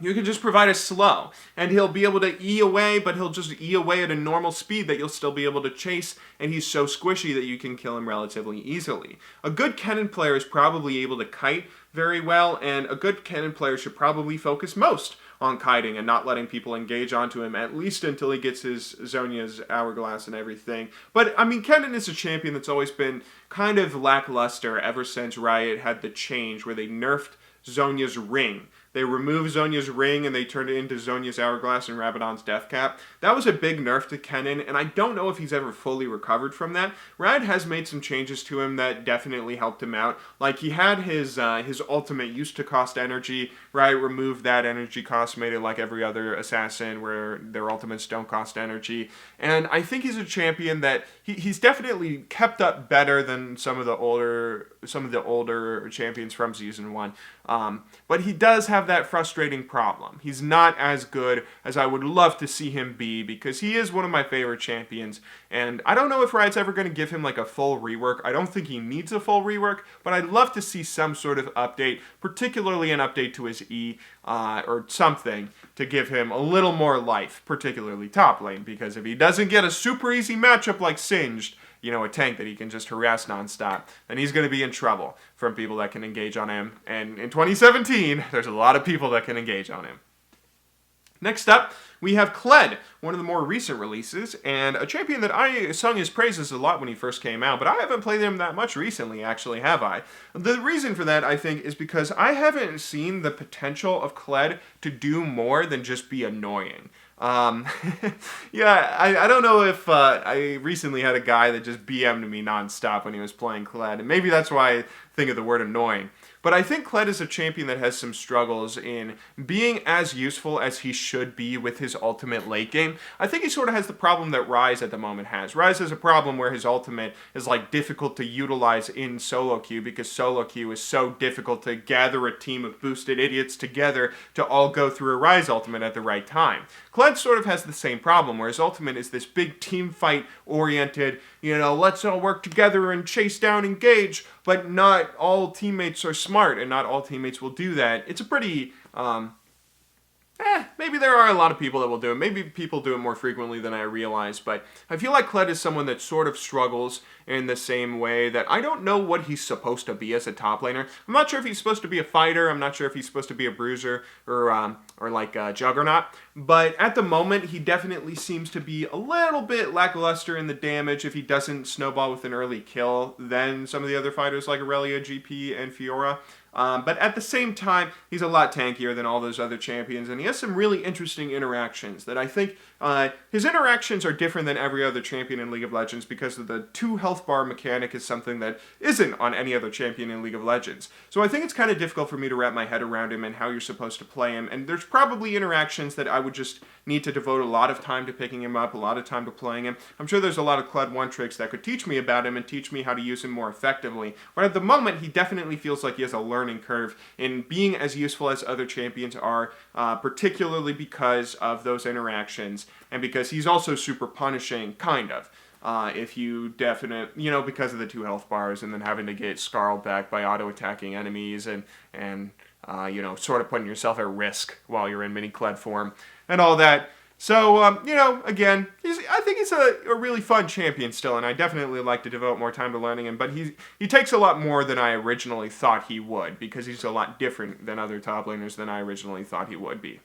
You can just provide a slow, and he'll be able to E away, but he'll just E away at a normal speed that you'll still be able to chase, and he's so squishy that you can kill him relatively easily. A good Kennen player is probably able to kite very well, and a good Kennen player should probably focus most on kiting and not letting people engage onto him, at least until he gets his Zhonya's Hourglass and everything. But, I mean, Kennen is a champion that's always been kind of lackluster ever since Riot had the change where they nerfed Zhonya's Ring. They removed Zhonya's Ring and they turned it into Zhonya's Hourglass and Rabadon's Death Cap. That was a big nerf to Kennen, and I don't know if he's ever fully recovered from that. Riot has made some changes to him that definitely helped him out. Like, he had his ultimate used to cost energy. Riot removed that energy cost, made it like every other assassin where their ultimates don't cost energy. And I think he's a champion that he's definitely kept up better than some of the older champions from Season 1. But he does have that frustrating problem. He's not as good as I would love to see him be, because he is one of my favorite champions, and I don't know if Riot's ever going to give him like a full rework. I don't think he needs a full rework, but I'd love to see some sort of update, particularly an update to his E, or something to give him a little more life, particularly top lane, because if he doesn't get a super easy matchup like Singed, you know, a tank that he can just harass nonstop, then he's going to be in trouble from people that can engage on him. And in 2017, there's a lot of people that can engage on him. Next up, we have Kled, one of the more recent releases, and a champion that I sung his praises a lot when he first came out, but I haven't played him that much recently, actually, have I? The reason for that, I think, is because I haven't seen the potential of Kled to do more than just be annoying. Yeah, I don't know if, I recently had a guy that just BM'd me nonstop when he was playing Kled, and maybe that's why I think of the word annoying. But I think Kled is a champion that has some struggles in being as useful as he should be with his ultimate late game. I think he sort of has the problem that Ryze at the moment has. Ryze has a problem where his ultimate is like difficult to utilize in solo queue, because solo queue is so difficult to gather a team of boosted idiots together to all go through a Ryze ultimate at the right time. Kled sort of has the same problem, where his ultimate is this big team fight oriented, you know, let's all work together and chase down engage, but not all teammates are smart and not all teammates will do that. It's a pretty, maybe there are a lot of people that will do it. Maybe people do it more frequently than I realize, but I feel like Kled is someone that sort of struggles in the same way that I don't know what he's supposed to be as a top laner. I'm not sure if he's supposed to be a fighter. I'm not sure if he's supposed to be a bruiser or like a Juggernaut. But at the moment, he definitely seems to be a little bit lackluster in the damage if he doesn't snowball with an early kill than some of the other fighters like Irelia, GP, and Fiora. But at the same time, he's a lot tankier than all those other champions, and he has some really interesting interactions that I think his interactions are different than every other champion in League of Legends because of the 2 health bar mechanic is something that isn't on any other champion in League of Legends. So I think it's kind of difficult for me to wrap my head around him and how you're supposed to play him, and there's probably interactions that I would just need to devote a lot of time to picking him up, a lot of time to playing him. I'm sure there's a lot of Kled 1 tricks that could teach me about him and teach me how to use him more effectively, but at the moment he definitely feels like he has a learning learning curve in being as useful as other champions are, particularly because of those interactions, and because he's also super punishing, kind of. If you because of the 2 health bars, and then having to get Scarled back by auto-attacking enemies, and sort of putting yourself at risk while you're in mini Kled form, and all that. So, again, I think he's a really fun champion still, and I definitely like to devote more time to learning him, but he takes a lot more than I originally thought he would, because he's a lot different than other top laners than I originally thought he would be.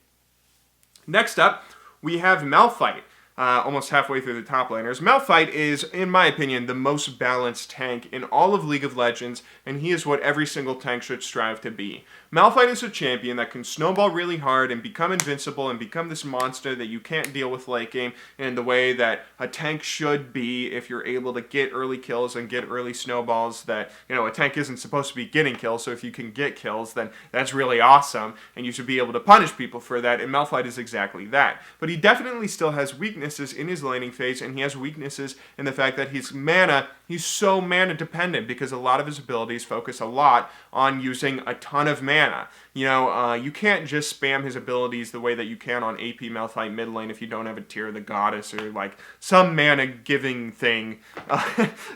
Next up, we have Malphite. Almost halfway through the top laners. Malphite is, in my opinion, the most balanced tank in all of League of Legends, and he is what every single tank should strive to be. Malphite is a champion that can snowball really hard and become invincible and become this monster that you can't deal with late game in the way that a tank should be if you're able to get early kills and get early snowballs that, a tank isn't supposed to be getting kills, so if you can get kills, then that's really awesome, and you should be able to punish people for that, and Malphite is exactly that. But he definitely still has weaknesses in his laning phase, and he has weaknesses in the fact that he's so mana dependent, because a lot of his abilities focus a lot on using a ton of mana. You can't just spam his abilities the way that you can on AP Malphite mid lane if you don't have a Tear of the Goddess or like some mana giving thing,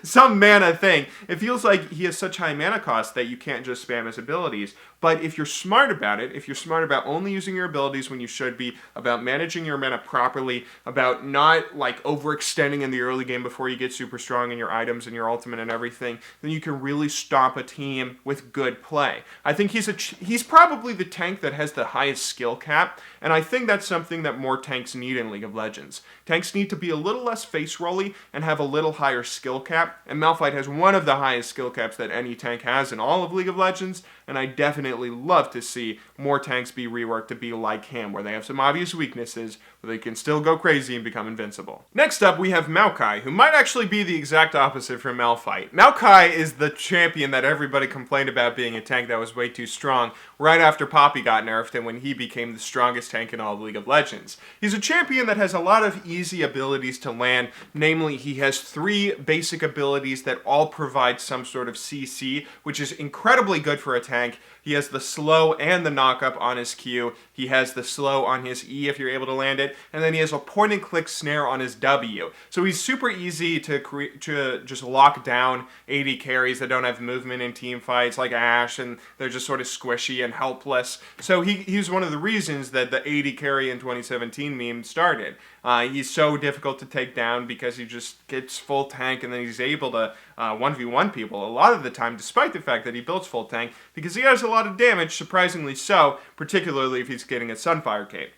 some mana thing. It feels like he has such high mana cost that you can't just spam his abilities. But if you're smart about it, if you're smart about only using your abilities when you should be, about managing your mana properly, about not like overextending in the early game before you get super strong in your items and your ultimate and everything, then you can really stop a team with good play. I think he's probably the tank that has the highest skill cap, and I think that's something that more tanks need in League of Legends. Tanks need to be a little less face rolly and have a little higher skill cap, and Malphite has one of the highest skill caps that any tank has in all of League of Legends, and I definitely love to see more tanks be reworked to be like him, where they have some obvious weaknesses, but they can still go crazy and become invincible. Next up, we have Maokai, who might actually be the exact opposite from Malphite. Maokai is the champion that everybody complained about being a tank that was way too strong right after Poppy got nerfed and when he became the strongest tank in all of League of Legends. He's a champion that has a lot of easy abilities to land, namely he has 3 basic abilities that all provide some sort of CC, which is incredibly good for a tank. He has the slow and the knock-up on his Q. He has the slow on his E if you're able to land it. And then he has a point-and-click snare on his W. So he's super easy to just lock down AD carries that don't have movement in team fights like Ashe, and they're just sort of squishy and helpless. So he's one of the reasons that the AD carry in 2017 meme started. He's so difficult to take down because he just gets full tank, and then he's able to 1v1 people a lot of the time, despite the fact that he builds full tank, because he has a lot of damage, surprisingly so, particularly if he's getting a Sunfire cape.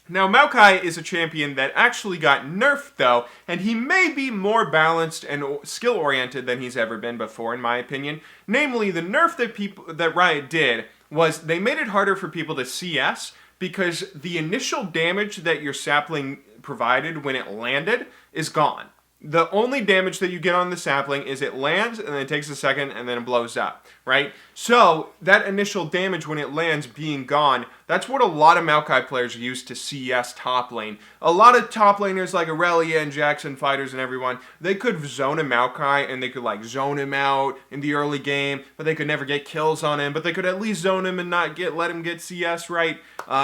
Now, Maokai is a champion that actually got nerfed, though, and he may be more balanced and skill-oriented than he's ever been before, in my opinion. Namely, the nerf that Riot did was they made it harder for people to CS, because the initial damage that your sapling provided when it landed is gone. The only damage that you get on the sapling is it lands, and then it takes a second, and then it blows up, right? So, that initial damage when it lands being gone, that's what a lot of Maokai players use to CS top lane. A lot of top laners like Irelia and Jackson fighters and everyone, they could zone a Maokai, and they could like zone him out in the early game, but they could never get kills on him, but they could at least zone him and not let him get CS right,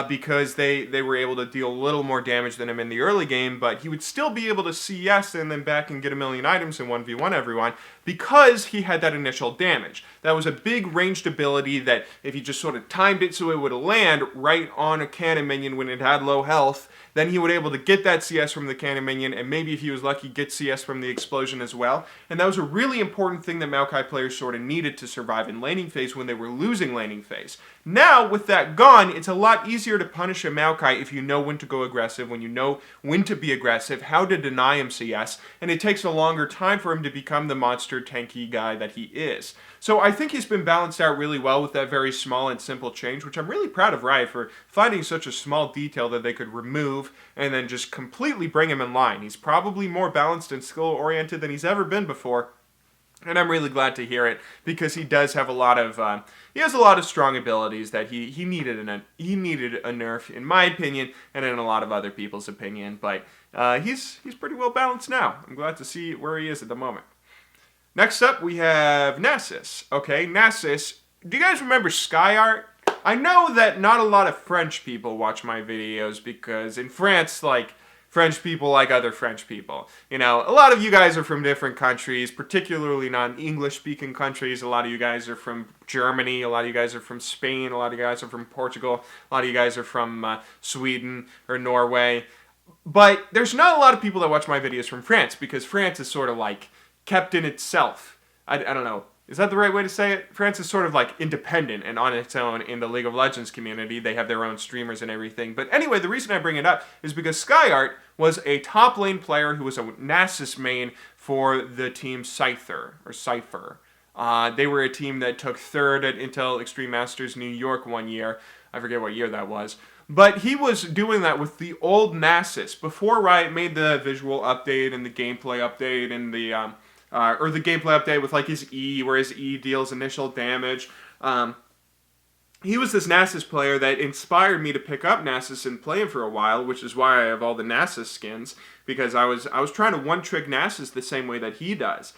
because they were able to deal a little more damage than him in the early game, but he would still be able to CS and then back and get a million items and 1v1 everyone, because he had that initial damage. That was a big ranged ability that if you just sort of timed it so it would land right on a cannon minion when it had low health, then he would be able to get that CS from the cannon minion, and maybe if he was lucky, get CS from the explosion as well. And that was a really important thing that Maokai players sort of needed to survive in laning phase when they were losing laning phase. Now, with that gone, it's a lot easier to punish a Maokai if you know when to go aggressive, when you know when to be aggressive, how to deny him CS, and it takes a longer time for him to become the monster tanky guy that he is. So I think he's been balanced out really well with that very small and simple change, which I'm really proud of Riot for finding such a small detail that they could remove and then just completely bring him in line. He's probably more balanced and skill-oriented than he's ever been before, and I'm really glad to hear it, because he does have a lot of strong abilities that he needed a nerf, in my opinion, and in a lot of other people's opinion. But he's pretty well balanced now. I'm glad to see where he is at the moment. Next up, we have Nasus. Okay, Nasus do you guys remember Sky Art? I know that not a lot of French people watch my videos because in France, like, French people like other French people. You know, a lot of you guys are from different countries, particularly non-English-speaking countries. A lot of you guys are from Germany. A lot of you guys are from Spain. A lot of you guys are from Portugal. A lot of you guys are from Sweden or Norway. But there's not a lot of people that watch my videos from France because France is sort of like kept in itself. I don't know. Is that the right way to say it? France is sort of like independent and on its own in the League of Legends community. They have their own streamers and everything. But anyway, the reason I bring it up is because Skyart was a top lane player who was a Nasus main for the team Cypher. They were a team that took third at Intel Extreme Masters New York one year. I forget what year that was. But he was doing that with the old Nasus before Riot made the visual update and the gameplay update and the gameplay update with like his E, where his E deals initial damage. He was this Nasus player that inspired me to pick up Nasus and play him for a while, which is why I have all the Nasus skins, because I was trying to one-trick Nasus the same way that he does.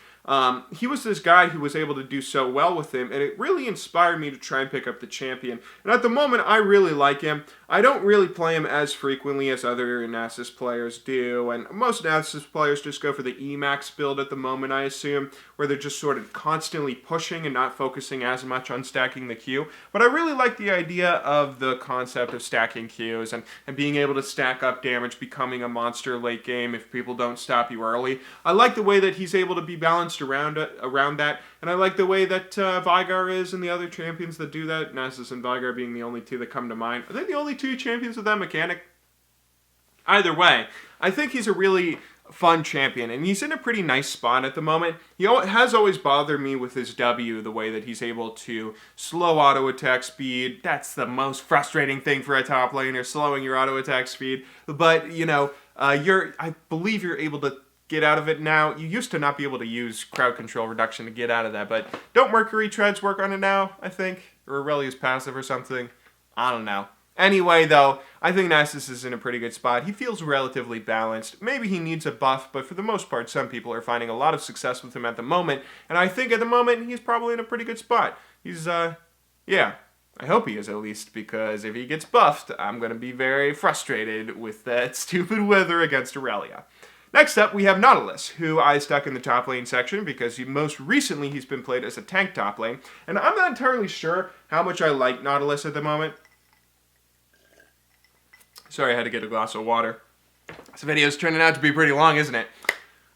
He was this guy who was able to do so well with him, and it really inspired me to try and pick up the champion. And at the moment, I really like him. I don't really play him as frequently as other Nasus players do, and most Nasus players just go for the Emax build at the moment, I assume, where they're just sort of constantly pushing and not focusing as much on stacking the Q. But I really like the idea of the concept of stacking Qs and being able to stack up damage, becoming a monster late game if people don't stop you early. I like the way that he's able to be balanced around that, and I like the way that Veigar is and the other champions that do that, Nasus and Veigar being the only two that come to mind. Are they the only two champions with that mechanic? Either way, I think he's a really fun champion, and he's in a pretty nice spot at the moment. He has always bothered me with his W, the way that he's able to slow auto attack speed. That's the most frustrating thing for a top laner, slowing your auto attack speed. But, you know, I believe you're able to get out of it now. You used to not be able to use crowd control reduction to get out of that, but don't Mercury Treads work on it now, I think? Or Aurelia's passive or something? I don't know. Anyway, though, I think Nasus is in a pretty good spot. He feels relatively balanced. Maybe he needs a buff, but for the most part, some people are finding a lot of success with him at the moment, and I think at the moment, he's probably in a pretty good spot. He's, yeah. I hope he is, at least, because if he gets buffed, I'm going to be very frustrated with that stupid weather against Irelia. Next up, we have Nautilus, who I stuck in the top lane section because most recently he's been played as a tank top lane, and I'm not entirely sure how much I like Nautilus at the moment. Sorry, I had to get a glass of water. This video's turning out to be pretty long, isn't it?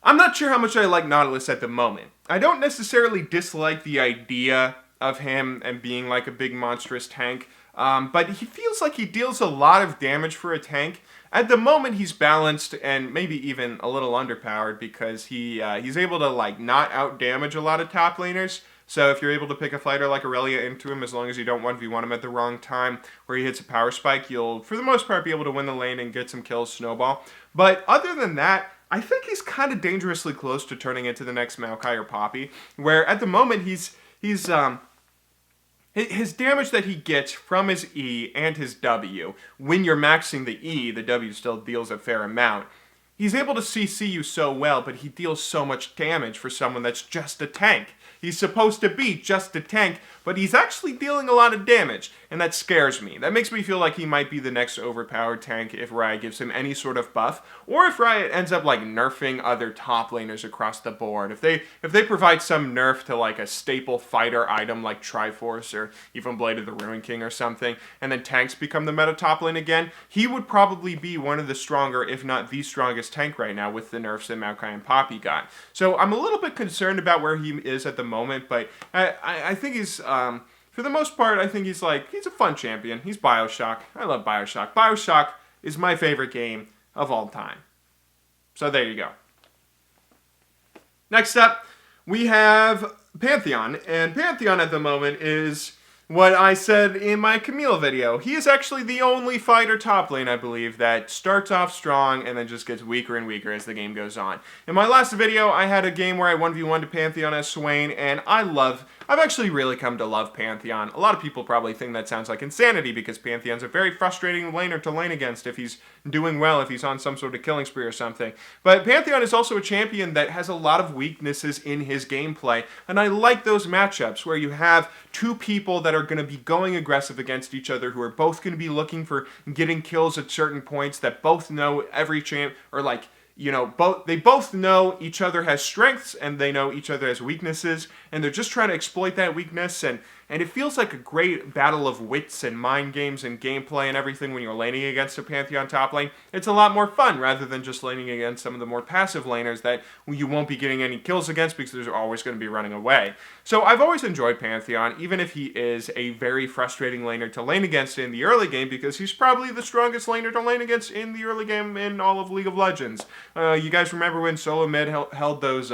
I'm not sure how much I like Nautilus at the moment. I don't necessarily dislike the idea of him and being like a big monstrous tank, but he feels like he deals a lot of damage for a tank. At the moment, he's balanced and maybe even a little underpowered because he's able to like not out damage a lot of top laners. So if you're able to pick a fighter like Irelia into him, as long as you don't 1v1 him at the wrong time where he hits a power spike, you'll, for the most part, be able to win the lane and get some kills snowball. But other than that, I think he's kind of dangerously close to turning into the next Maokai or Poppy, where at the moment his damage that he gets from his E and his W, when you're maxing the E, the W still deals a fair amount. He's able to CC you so well, but he deals so much damage for someone that's just a tank. He's supposed to be just a tank, but he's actually dealing a lot of damage, and that scares me. That makes me feel like he might be the next overpowered tank if Riot gives him any sort of buff, or if Riot ends up like nerfing other top laners across the board. If they provide some nerf to like a staple fighter item like Triforce or even Blade of the Ruin King or something, and then tanks become the meta top lane again, he would probably be one of the stronger, if not the strongest tank right now with the nerfs that Maokai and Poppy got. So I'm a little bit concerned about where he is at the moment, but I think he's, for the most part, I think he's a fun champion. He's Bioshock. I love Bioshock. Bioshock is my favorite game of all time. So there you go. Next up, we have Pantheon, and Pantheon at the moment is what I said in my Camille video. He is actually the only fighter top lane, I believe, that starts off strong and then just gets weaker and weaker as the game goes on. In my last video, I had a game where I 1v1'd Pantheon as Swain, and I love I've actually really come to love Pantheon. A lot of people probably think that sounds like insanity because Pantheon's a very frustrating laner to lane against if he's doing well, if he's on some sort of killing spree or something. But Pantheon is also a champion that has a lot of weaknesses in his gameplay, and I like those matchups where you have two people that are going to be going aggressive against each other, who are both going to be looking for getting kills at certain points, that both know every champ, or like, you know, they both know each other has strengths and they know each other has weaknesses, and they're just trying to exploit that weakness, and it feels like a great battle of wits and mind games and gameplay and everything when you're laning against a Pantheon top lane. It's a lot more fun rather than just laning against some of the more passive laners that you won't be getting any kills against because they're always going to be running away. So I've always enjoyed Pantheon, even if he is a very frustrating laner to lane against in the early game, because he's probably the strongest laner to lane against in the early game in all of League of Legends. You guys remember when solo mid held those,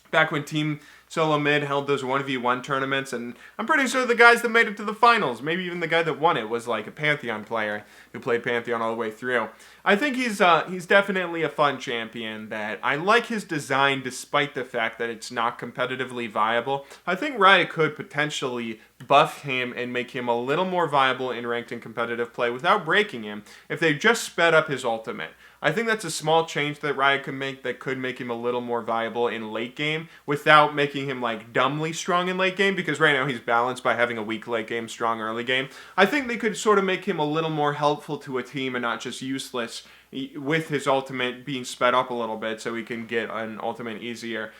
back when Team Solo Mid held those 1v1 tournaments, and I'm pretty sure the guys that made it to the finals, maybe even the guy that won it, was like a Pantheon player who played Pantheon all the way through. I think he's definitely a fun champion that I like his design despite the fact that it's not competitively viable. I think Riot could potentially buff him and make him a little more viable in ranked and competitive play without breaking him if they just sped up his ultimate. I think that's a small change that Riot could make that could make him a little more viable in late game without making him like dumbly strong in late game, because right now he's balanced by having a weak late game, strong early game. I think they could sort of make him a little more helpful to a team and not just useless with his ultimate being sped up a little bit so he can get an ultimate easier.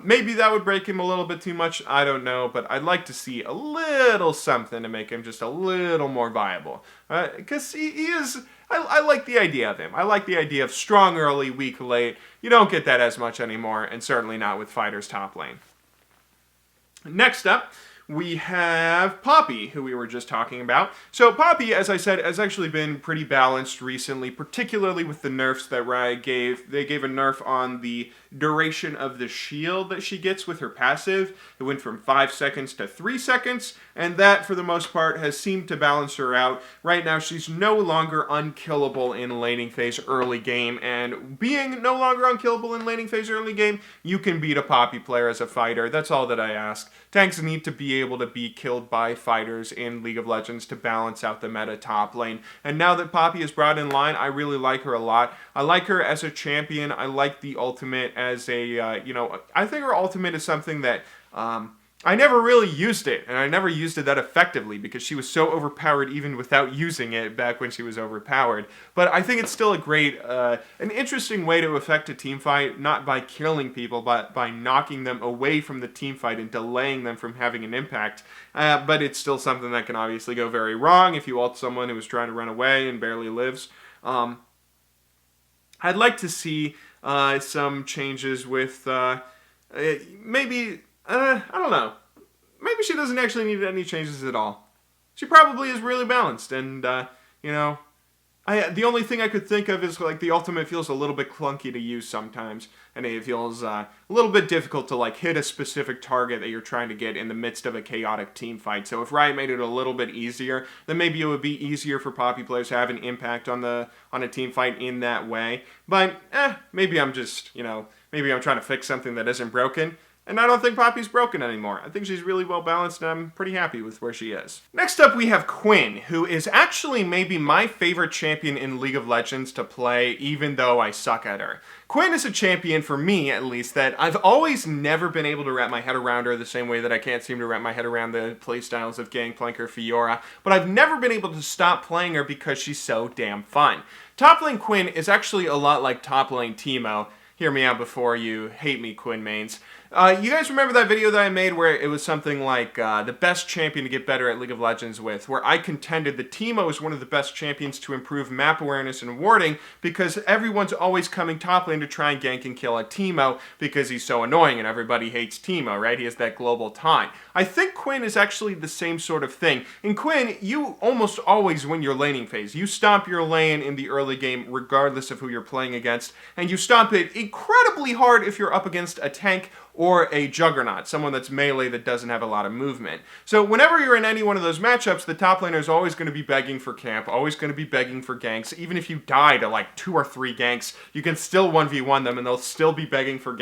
Maybe that would break him a little bit too much, I don't know, but I'd like to see a little something to make him just a little more viable. Because he is... I like the idea of him. I like the idea of strong early, weak late. You don't get that as much anymore, and certainly not with fighters top lane. Next up, we have Poppy, who we were just talking about. So Poppy, as I said, has actually been pretty balanced recently, particularly with the nerfs that Riot gave. They gave a nerf on the duration of the shield that she gets with her passive. It went from 5 seconds to 3 seconds, and that, for the most part, has seemed to balance her out. Right now, she's no longer unkillable in laning phase early game, and being no longer unkillable in laning phase early game, you can beat a Poppy player as a fighter. That's all that I ask. Tanks need to be able to be killed by fighters in League of Legends to balance out the meta top lane. And now that Poppy is brought in line, I really like her a lot. I like her as a champion. I like the ultimate as a, I think her ultimate is something that, I never really used it, and I never used it that effectively because she was so overpowered even without using it back when she was overpowered. But I think it's still a great, an interesting way to affect a team fight, not by killing people, but by knocking them away from the team fight and delaying them from having an impact. But it's still something that can obviously go very wrong if you ult someone who is trying to run away and barely lives. I'd like to see some changes with maybe... I don't know. Maybe she doesn't actually need any changes at all. She probably is really balanced, and, the only thing I could think of is, like, the ultimate feels a little bit clunky to use sometimes, and it feels a little bit difficult to, like, hit a specific target that you're trying to get in the midst of a chaotic team fight. So if Riot made it a little bit easier, then maybe it would be easier for Poppy players to have an impact on a team fight in that way. But, maybe I'm just, maybe I'm trying to fix something that isn't broken. And I don't think Poppy's broken anymore. I think she's really well balanced, and I'm pretty happy with where she is. Next up, we have Quinn, who is actually maybe my favorite champion in League of Legends to play, even though I suck at her. Quinn is a champion, for me at least, that I've always never been able to wrap my head around her the same way that I can't seem to wrap my head around the playstyles of Gangplank or Fiora, but I've never been able to stop playing her because she's so damn fun. Top lane Quinn is actually a lot like top lane Teemo. Hear me out before you hate me, Quinn mains. You guys remember that video that I made where it was something like the best champion to get better at League of Legends with, where I contended that Teemo is one of the best champions to improve map awareness and warding because everyone's always coming top lane to try and gank and kill a Teemo because he's so annoying and everybody hates Teemo, right? He has that global taunt. I think Quinn is actually the same sort of thing. In Quinn, you almost always win your laning phase. You stomp your lane in the early game regardless of who you're playing against, and you stomp it incredibly hard if you're up against a tank or a juggernaut, someone that's melee that doesn't have a lot of movement. So whenever you're in any one of those matchups, the top laner is always going to be begging for camp, always going to be begging for ganks. Even if you die to like 2 or 3 ganks, you can still 1v1 them and they'll still be begging for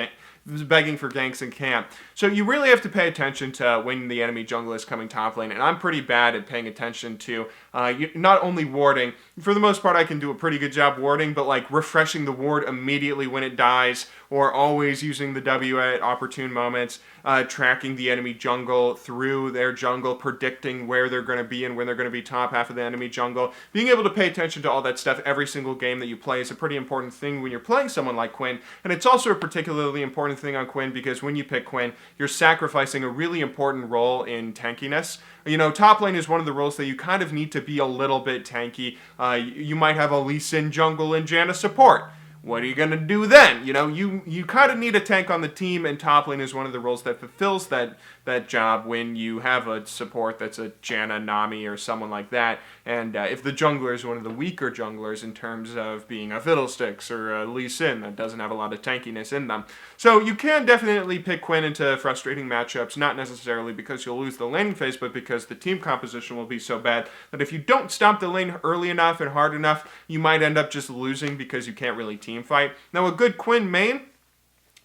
begging for ganks in camp. So you really have to pay attention to when the enemy jungle is coming top lane, and I'm pretty bad at paying attention to not only warding. For the most part, I can do a pretty good job warding, but like refreshing the ward immediately when it dies, or always using the W at opportune moments, tracking the enemy jungle through their jungle, predicting where they're going to be and when they're going to be top half of the enemy jungle. Being able to pay attention to all that stuff every single game that you play is a pretty important thing when you're playing someone like Quinn, and it's also a particularly important thing on Quinn because when you pick Quinn, you're sacrificing a really important role in tankiness. You know, top lane is one of the roles that you kind of need to be a little bit tanky. You might have a Lee Sin jungle and Janna support. What are you going to do then? You know, you kind of need a tank on the team, and top lane is one of the roles that fulfills that job when you have a support that's a Janna, Nami, or someone like that. And if the jungler is one of the weaker junglers in terms of being a Fiddlesticks or a Lee Sin that doesn't have a lot of tankiness in them. So you can definitely pick Quinn into frustrating matchups, not necessarily because you'll lose the laning phase, but because the team composition will be so bad that if you don't stop the lane early enough and hard enough, you might end up just losing because you can't really team fight. Now, a good Quinn main,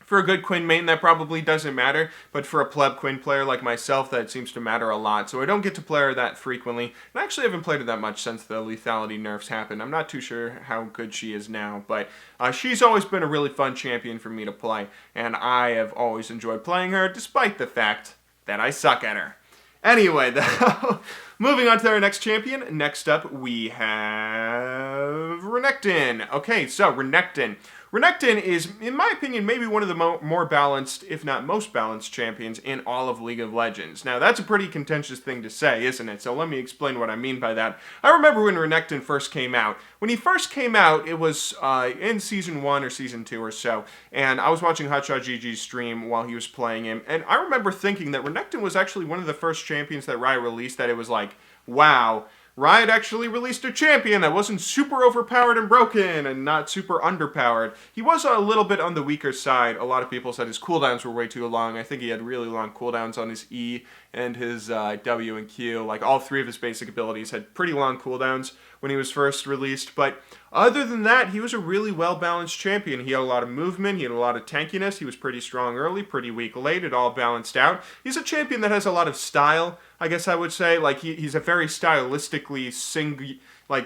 for a good Quinn main, that probably doesn't matter, but for a pleb Quinn player like myself, that seems to matter a lot, so I don't get to play her that frequently, and I actually haven't played her that much since the lethality nerfs happened. I'm not too sure how good she is now, but she's always been a really fun champion for me to play, and I have always enjoyed playing her, despite the fact that I suck at her. Anyway, though, moving on to our next champion. Next up, we have Renekton. Okay, so Renekton. Renekton is, in my opinion, maybe one of the more balanced, if not most balanced champions in all of League of Legends. Now, that's a pretty contentious thing to say, isn't it? So let me explain what I mean by that. I remember when Renekton first came out. When he first came out, it was in Season 1 or Season 2 or so, and I was watching Hotshot GG's stream while he was playing him, and I remember thinking that Renekton was actually one of the first champions that Riot released that it was like, wow, Riot actually released a champion that wasn't super overpowered and broken and not super underpowered. He was a little bit on the weaker side. A lot of people said his cooldowns were way too long. I think he had really long cooldowns on his E and his W and Q. Like, all three of his basic abilities had pretty long cooldowns when he was first released. But other than that, he was a really well-balanced champion. He had a lot of movement. He had a lot of tankiness. He was pretty strong early, pretty weak late. It all balanced out. He's a champion that has a lot of style, I guess I would say. Like, he's a very stylistically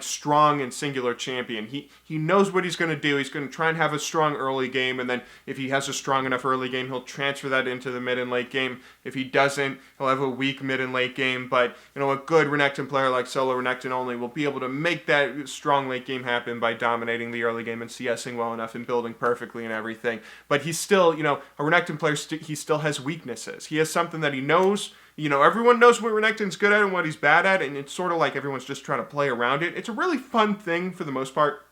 strong and singular champion. He knows what he's going to do. He's going to try and have a strong early game, and then if he has a strong enough early game, he'll transfer that into the mid and late game. If he doesn't, he'll have a weak mid and late game, but you know, a good Renekton player like solo Renekton only will be able to make that strong late game happen by dominating the early game and CSing well enough and building perfectly and everything. But he's still, you know, a Renekton player, he still has weaknesses. He has something that he knows. You know, everyone knows what Renekton's good at and what he's bad at, and it's sort of like everyone's just trying to play around it. It's a really fun thing for the most part.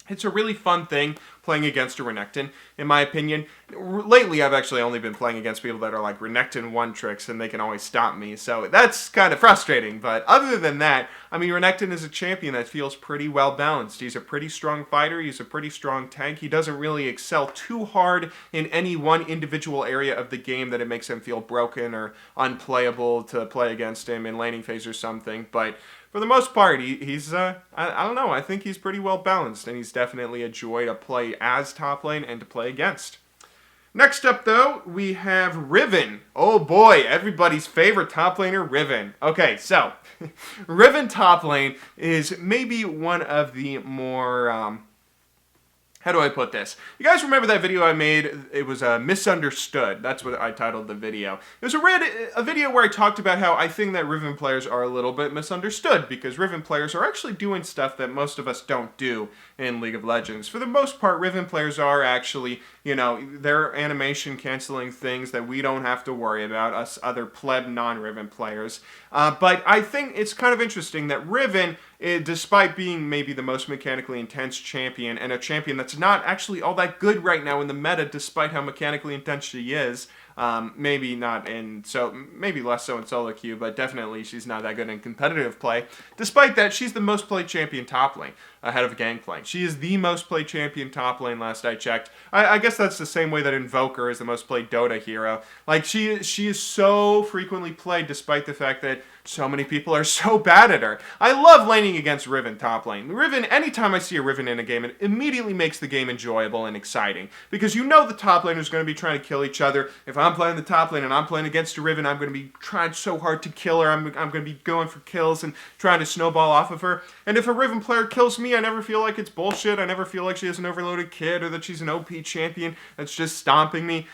It's a really fun thing playing against a Renekton, in my opinion. Lately, I've actually only been playing against people that are like Renekton one-tricks, and they can always stop me, so that's kind of frustrating. But other than that, I mean, Renekton is a champion that feels pretty well-balanced. He's a pretty strong fighter. He's a pretty strong tank. He doesn't really excel too hard in any one individual area of the game that it makes him feel broken or unplayable to play against him in laning phase or something, but for the most part, he's, I don't know, I think he's pretty well balanced, and he's definitely a joy to play as top lane and to play against. Next up, though, we have Riven. Oh boy, everybody's favorite top laner, Riven. Okay, so, Riven top lane is maybe one of the more, how do I put this? You guys remember that video I made? It was Misunderstood. That's what I titled the video. It was a video where I talked about how I think that Riven players are a little bit misunderstood because Riven players are actually doing stuff that most of us don't do in League of Legends. For the most part, Riven players are actually, you know, they're animation canceling things that we don't have to worry about, us other pleb non-Riven players. But I think it's kind of interesting that Riven, despite being maybe the most mechanically intense champion, and a champion that's not actually all that good right now in the meta, despite how mechanically intense she is, maybe not in, so maybe less so in solo queue, but definitely she's not that good in competitive play. Despite that, she's the most played champion top lane, ahead of Gangplank. She is the most played champion top lane last I checked. I guess that's the same way that Invoker is the most played Dota hero. Like, she is so frequently played, despite the fact that so many people are so bad at her. I love laning against Riven top lane. Riven, anytime I see a Riven in a game, it immediately makes the game enjoyable and exciting. Because you know the top laners are going to be trying to kill each other. If I'm playing the top lane and I'm playing against a Riven, I'm going to be trying so hard to kill her. I'm going to be going for kills and trying to snowball off of her. And if a Riven player kills me, I never feel like it's bullshit. I never feel like she has an overloaded kit or that she's an OP champion that's just stomping me.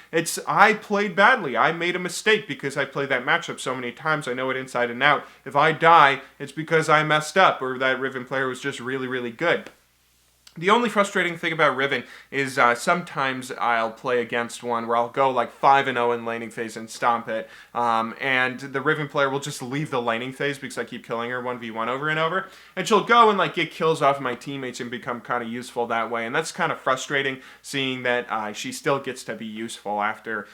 I played badly. I made a mistake because I played that matchup so many times. I know it inside and out. If I die, it's because I messed up or that Riven player was just really, really good. The only frustrating thing about Riven is sometimes I'll play against one where I'll go like 5-0 in laning phase and stomp it, and the Riven player will just leave the laning phase because I keep killing her 1v1 over and over, and she'll go and like get kills off my teammates and become kind of useful that way, and that's kind of frustrating seeing that she still gets to be useful after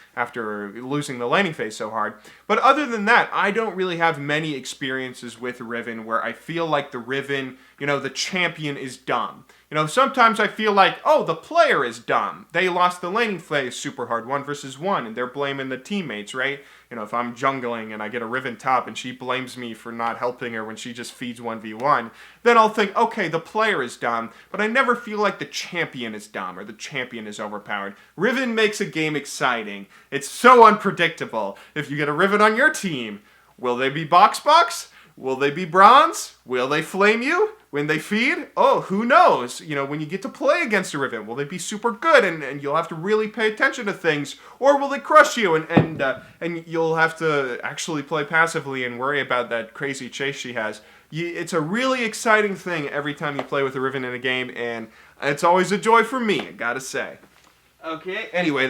losing the laning phase so hard. But other than that, I don't really have many experiences with Riven where I feel like the Riven, the champion is dumb. Sometimes I feel like, oh, the player is dumb. They lost the laning phase super hard, 1v1, and they're blaming the teammates, right? If I'm jungling and I get a Riven top and she blames me for not helping her when she just feeds 1v1, then I'll think, okay, the player is dumb, but I never feel like the champion is dumb or the champion is overpowered. Riven makes a game exciting. It's so unpredictable. If you get a Riven on your team, will they be box? Will they be bronze? Will they flame you? When they feed? Oh, who knows? When you get to play against a Riven, will they be super good and you'll have to really pay attention to things? Or will they crush you and you'll have to actually play passively and worry about that crazy chase she has? It's a really exciting thing every time you play with a Riven in a game, and it's always a joy for me, I gotta say. Okay, anyway,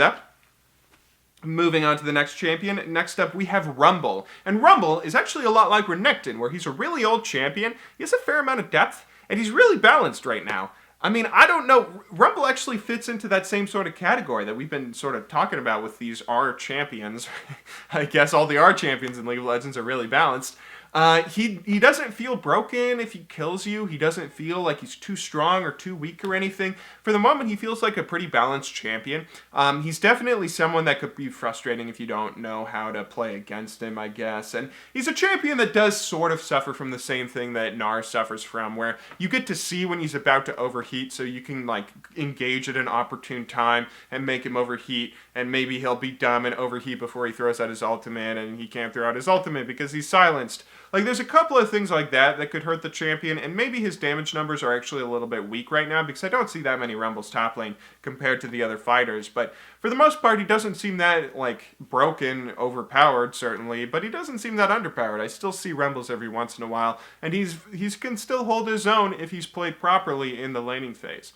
moving on to the next champion. Next up, we have Rumble. And Rumble is actually a lot like Renekton, where he's a really old champion. He has a fair amount of depth, and he's really balanced right now. I mean, I don't know. Rumble actually fits into that same sort of category that we've been sort of talking about with these R champions. I guess all the R champions in League of Legends are really balanced. He doesn't feel broken if he kills you. He doesn't feel like he's too strong or too weak or anything. For the moment, he feels like a pretty balanced champion. He's definitely someone that could be frustrating if you don't know how to play against him, I guess. And he's a champion that does sort of suffer from the same thing that Gnar suffers from, where you get to see when he's about to overheat, so you can like engage at an opportune time and make him overheat, and maybe he'll be dumb and overheat before he throws out his ultimate, and he can't throw out his ultimate because he's silenced. Like, there's a couple of things like that could hurt the champion, and maybe his damage numbers are actually a little bit weak right now, because I don't see that many Rumbles top lane compared to the other fighters, but for the most part, he doesn't seem that, like, broken, overpowered, certainly, but he doesn't seem that underpowered. I still see Rumbles every once in a while, and he can still hold his own if he's played properly in the laning phase.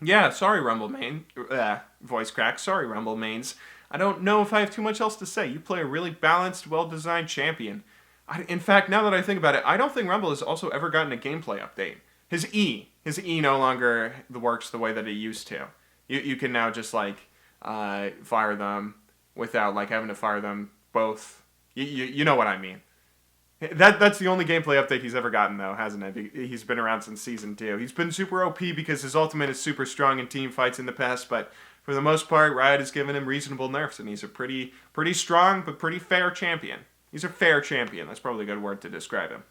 Yeah, sorry, Rumble main. Voice crack. Sorry, Rumble mains. I don't know if I have too much else to say. You play a really balanced, well-designed champion. In fact, now that I think about it, I don't think Rumble has also ever gotten a gameplay update. His E no longer works the way that it used to. You can now just, like, fire them without, like, having to fire them both. You know what I mean. That's the only gameplay update he's ever gotten, though, hasn't it? He's been around since Season 2. He's been super OP because his ultimate is super strong in team fights in the past, but for the most part, Riot has given him reasonable nerfs, and he's a pretty strong but pretty fair champion. He's a fair champion. That's probably a good word to describe him.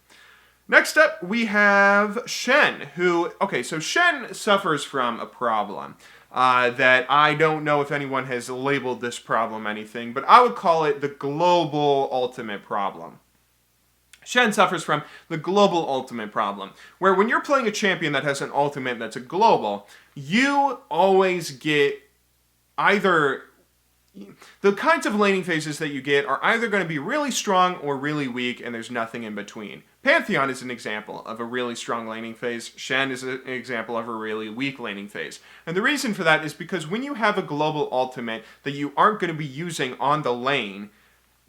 Next up, we have Shen, so Shen suffers from a problem that I don't know if anyone has labeled this problem anything, but I would call it the global ultimate problem. Shen suffers from the global ultimate problem, where when you're playing a champion that has an ultimate that's a global, you always get either... The kinds of laning phases that you get are either going to be really strong or really weak, and there's nothing in between. Pantheon is an example of a really strong laning phase. Shen is an example of a really weak laning phase. And the reason for that is because when you have a global ultimate that you aren't going to be using on the lane,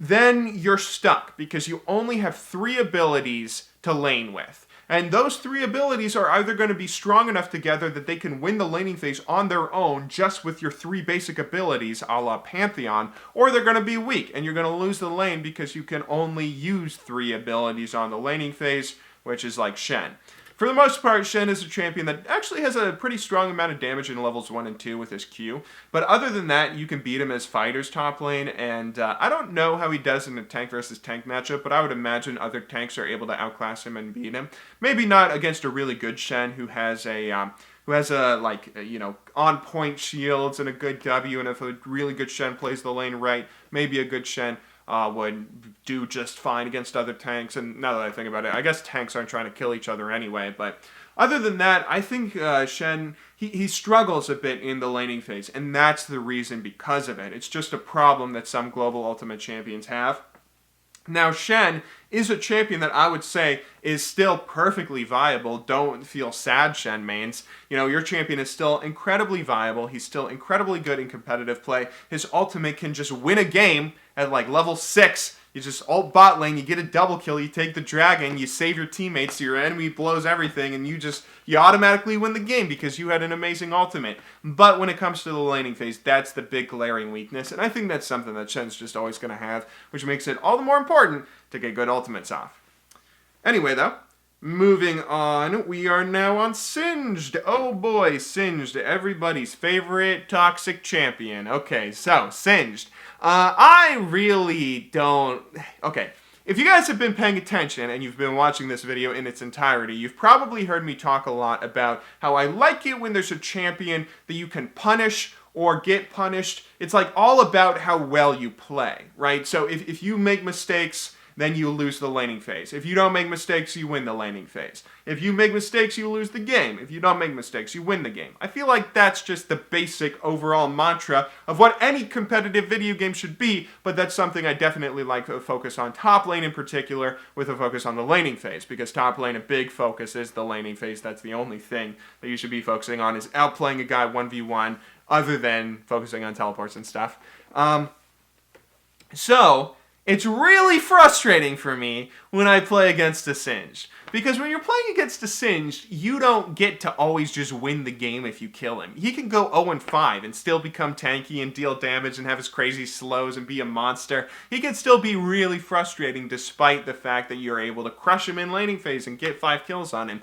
then you're stuck because you only have 3 abilities to lane with. And those 3 abilities are either going to be strong enough together that they can win the laning phase on their own just with your 3 basic abilities a la Pantheon, or they're going to be weak and you're going to lose the lane because you can only use 3 abilities on the laning phase, which is like Shen. For the most part, Shen is a champion that actually has a pretty strong amount of damage in levels 1 and 2 with his Q. But other than that, you can beat him as fighters top lane, and I don't know how he does in a tank versus tank matchup, but I would imagine other tanks are able to outclass him and beat him. Maybe not against a really good Shen who has a on point shields and a good W, and if a really good Shen plays the lane right, maybe a good Shen would do just fine against other tanks. And now that I think about it, I guess tanks aren't trying to kill each other anyway, but other than that, I think Shen, he struggles a bit in the laning phase, and that's the reason because of it. It's just a problem that some global ultimate champions have. Now, Shen is a champion that I would say is still perfectly viable. Don't feel sad, Shen mains. You know, your champion is still incredibly viable. He's still incredibly good in competitive play. His ultimate can just win a game at like level 6. You just ult bot lane, you get a double kill, you take the dragon, you save your teammates, so your enemy blows everything, and you automatically win the game because you had an amazing ultimate. But when it comes to the laning phase, that's the big glaring weakness, and I think that's something that Shen's just always going to have, which makes it all the more important to get good ultimates off. Anyway, though, moving on, we are now on Singed. Oh boy, Singed, everybody's favorite toxic champion. Okay, so, Singed. I really don't... Okay, if you guys have been paying attention and you've been watching this video in its entirety, you've probably heard me talk a lot about how I like it when there's a champion that you can punish or get punished. It's like all about how well you play, right? So if you make mistakes, then you lose the laning phase. If you don't make mistakes, you win the laning phase. If you make mistakes, you lose the game. If you don't make mistakes, you win the game. I feel like that's just the basic overall mantra of what any competitive video game should be, but that's something I definitely like to focus on top lane in particular, with a focus on the laning phase, because top lane, a big focus is the laning phase. That's the only thing that you should be focusing on, is outplaying a guy 1v1, other than focusing on teleports and stuff. So it's really frustrating for me when I play against a Singed. Because when you're playing against a Singed, you don't get to always just win the game if you kill him. He can go 0-5 and still become tanky and deal damage and have his crazy slows and be a monster. He can still be really frustrating despite the fact that you're able to crush him in laning phase and get 5 kills on him.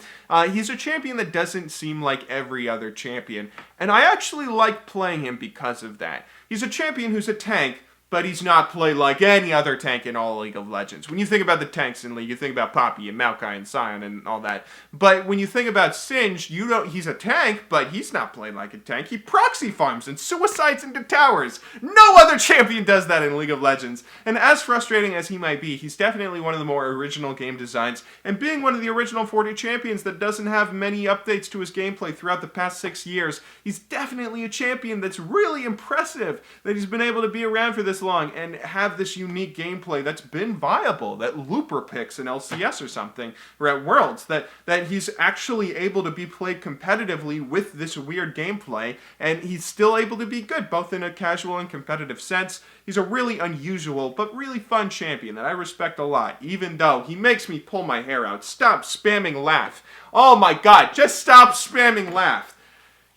He's a champion that doesn't seem like every other champion, and I actually like playing him because of that. He's a champion who's a tank, but he's not played like any other tank in all League of Legends. When you think about the tanks in League, you think about Poppy and Maokai and Sion and all that. But when you think about Singed, he's a tank, but he's not played like a tank. He proxy farms and suicides into towers. No other champion does that in League of Legends. And as frustrating as he might be, he's definitely one of the more original game designs. And being one of the original 40 champions that doesn't have many updates to his gameplay throughout the past 6 years, he's definitely a champion that's really impressive that he's been able to be around for this long and have this unique gameplay that's been viable, that Looper picks in LCS or something, or at Worlds, that he's actually able to be played competitively with this weird gameplay, and he's still able to be good, both in a casual and competitive sense. He's a really unusual, but really fun champion that I respect a lot, even though he makes me pull my hair out. Stop spamming laugh. Oh my god, just stop spamming laugh.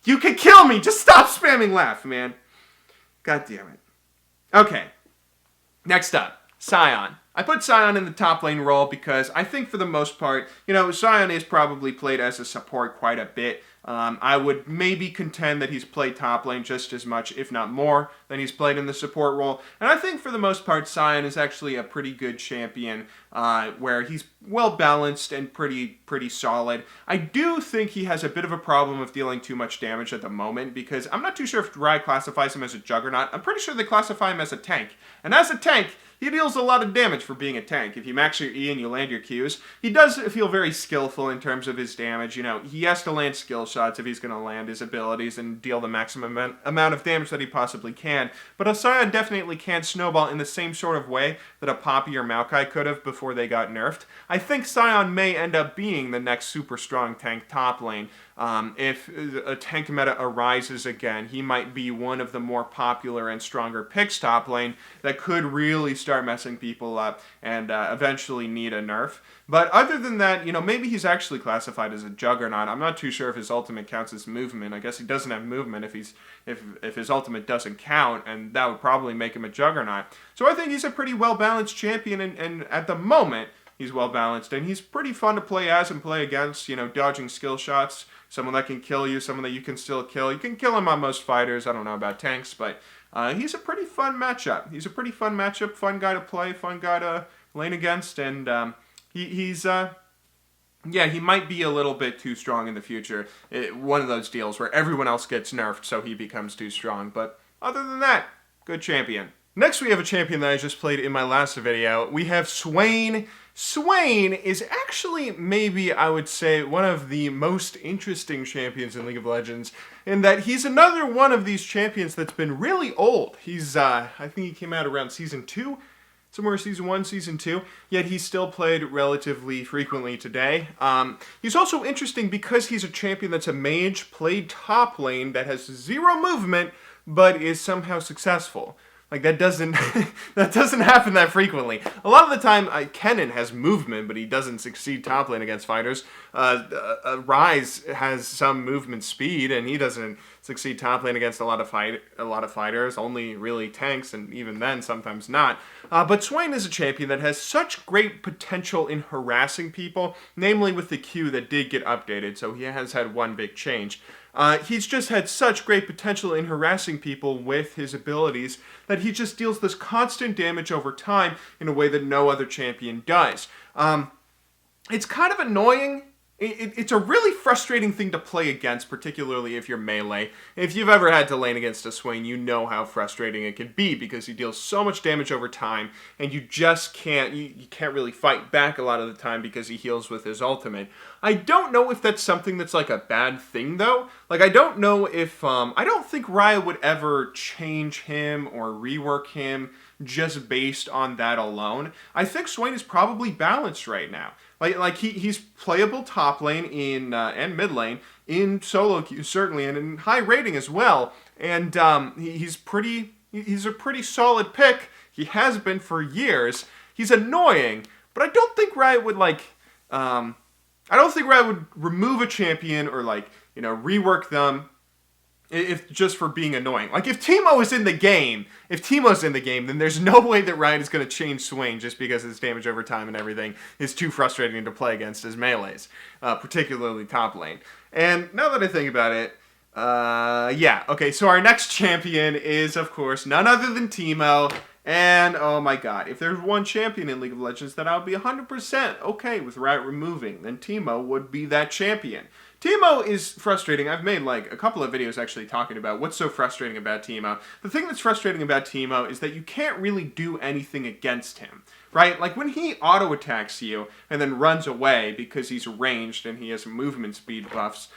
You can kill me, just stop spamming laugh, man. God damn it. Okay, next up, Sion. I put Sion in the top lane role because I think for the most part, Sion is probably played as a support quite a bit. I would maybe contend that he's played top lane just as much, if not more, than he's played in the support role. And I think for the most part, Sion is actually a pretty good champion, where he's well balanced and pretty solid. I do think he has a bit of a problem of dealing too much damage at the moment, because I'm not too sure if Riot classifies him as a juggernaut. I'm pretty sure they classify him as a tank. And as a tank, he deals a lot of damage for being a tank. If you max your E and you land your Qs, he does feel very skillful in terms of his damage. He has to land skill shots if he's going to land his abilities and deal the maximum amount of damage that he possibly can. But a Sion definitely can't snowball in the same sort of way that a Poppy or Maokai could have before they got nerfed. I think Sion may end up being the next super strong tank top lane. If a tank meta arises again, he might be one of the more popular and stronger picks top lane that could really start messing people up and eventually need a nerf. But other than that, maybe he's actually classified as a juggernaut. I'm not too sure if his ultimate counts as movement. I guess he doesn't have movement if his ultimate doesn't count, and that would probably make him a juggernaut. So I think he's a pretty well-balanced champion, and at the moment, He's well balanced, and he's pretty fun to play as and play against, you know, dodging skill shots. Someone that can kill you, someone that you can still kill. You can kill him on most fighters. I don't know about tanks, but he's a pretty fun matchup. He's a pretty fun matchup, fun guy to play, fun guy to lane against, and yeah, he might be a little bit too strong in the future. One of those deals where everyone else gets nerfed, so he becomes too strong. But other than that, good champion. Next, we have a champion that I just played in my last video. We have Swain. Swain is actually, maybe I would say, one of the most interesting champions in League of Legends, in that he's another one of these champions that's been really old. He's, I think he came out around Season 2, somewhere Season 1, Season 2, yet he's still played relatively frequently today. He's also interesting because he's a champion that's a mage, played top lane, that has 0 movement, but is somehow successful. Like, that doesn't that doesn't happen that frequently. A lot of the time, Kennen has movement, but he doesn't succeed top lane against fighters. Ryze has some movement speed, and he doesn't succeed top lane against a lot of fighters. Only really tanks, and even then, sometimes not. But Swain is a champion that has such great potential in harassing people, namely with the Q that did get updated, so he has had one big change. He's just had such great potential in harassing people with his abilities that he just deals this constant damage over time in a way that no other champion does. It's kind of annoying. It's a really frustrating thing to play against, particularly if you're melee. If you've ever had to lane against a Swain, you know how frustrating it can be because he deals so much damage over time, and you just can't, you can't really fight back a lot of the time because he heals with his ultimate. I don't know if that's something that's like a bad thing, though. Like, I don't know if, I don't think Riot would ever change him or rework him just based on that alone. I think Swain is probably balanced right now. Like he's playable top lane in and mid lane in solo queue certainly, and in high rating as well. And he's a pretty solid pick. He has been for years. He's annoying, but I don't think Riot would I don't think Riot would remove a champion or rework them if just for being annoying. Like, if Teemo is in the game, then there's no way that Riot is going to change Swain just because his damage over time and everything is too frustrating to play against as melees, particularly top lane. And now that I think about it, yeah, okay, so our next champion is, of course, none other than Teemo. And, oh my god, if there's one champion in League of Legends that I would be 100% okay with Riot removing, then Teemo would be that champion. Teemo is frustrating. I've made a couple of videos actually talking about what's so frustrating about Teemo. The thing that's frustrating about Teemo is that you can't really do anything against him, right? Like, when he auto-attacks you and then runs away because he's ranged and he has movement speed buffs,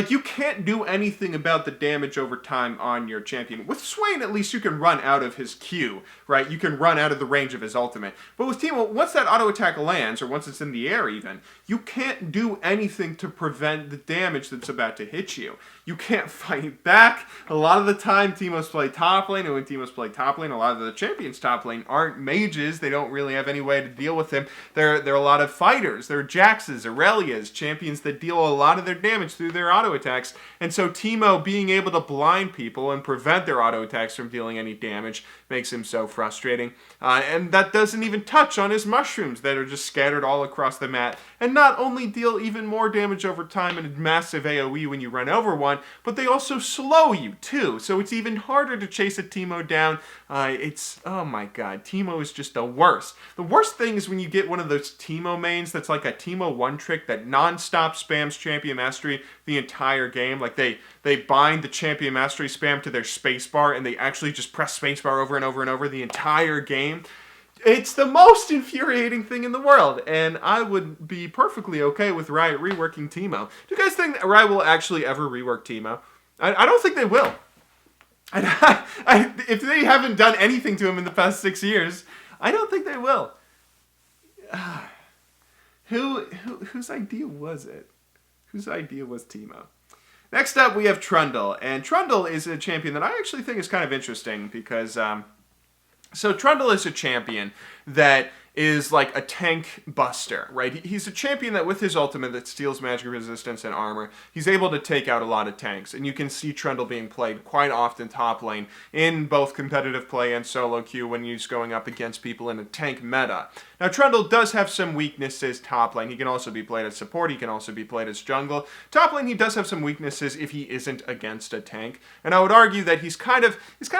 you can't do anything about the damage over time on your champion. With Swain, at least you can run out of his Q, right? You can run out of the range of his ultimate. But with Teemo, once that auto-attack lands, or once it's in the air even, you can't do anything to prevent the damage that's about to hit you. You can't fight back. A lot of the time, Teemos play top lane, and when Teemos play top lane, a lot of the champions top lane aren't mages. They don't really have any way to deal with him. They're a lot of fighters. They're Jaxes, Irelias, champions that deal a lot of their damage through their auto attacks, and so Teemo being able to blind people and prevent their auto attacks from dealing any damage makes him so frustrating. And that doesn't even touch on his mushrooms that are just scattered all across the map, and not only deal even more damage over time and a massive AoE when you run over one, but they also slow you too, so it's even harder to chase a Teemo down. Oh my god, Teemo is just the worst. The worst thing is when you get one of those Teemo mains that's like a Teemo one trick that non-stop spams champion mastery the entire game. Like, they bind the champion mastery spam to their spacebar and they actually just press spacebar over and over and over the entire game. It's the most infuriating thing in the world, and I would be perfectly okay with Riot reworking Teemo. Do you guys think that Riot will actually ever rework Teemo? I don't think they will. If they haven't done anything to him in the past 6 years, I don't think they will. Whose idea was it? Whose idea was Teemo? Next up, we have Trundle, and Trundle is a champion that I actually think is kind of interesting because... So Trundle is a champion that is like a tank buster, right? He's a champion that with his ultimate that steals magic resistance and armor, he's able to take out a lot of tanks. And you can see Trundle being played quite often top lane in both competitive play and solo queue when he's going up against people in a tank meta. Now, Trundle does have some weaknesses top lane. He can also be played as support. He can also be played as jungle. Top lane, he does have some weaknesses if he isn't against a tank. And I would argue that he's kind of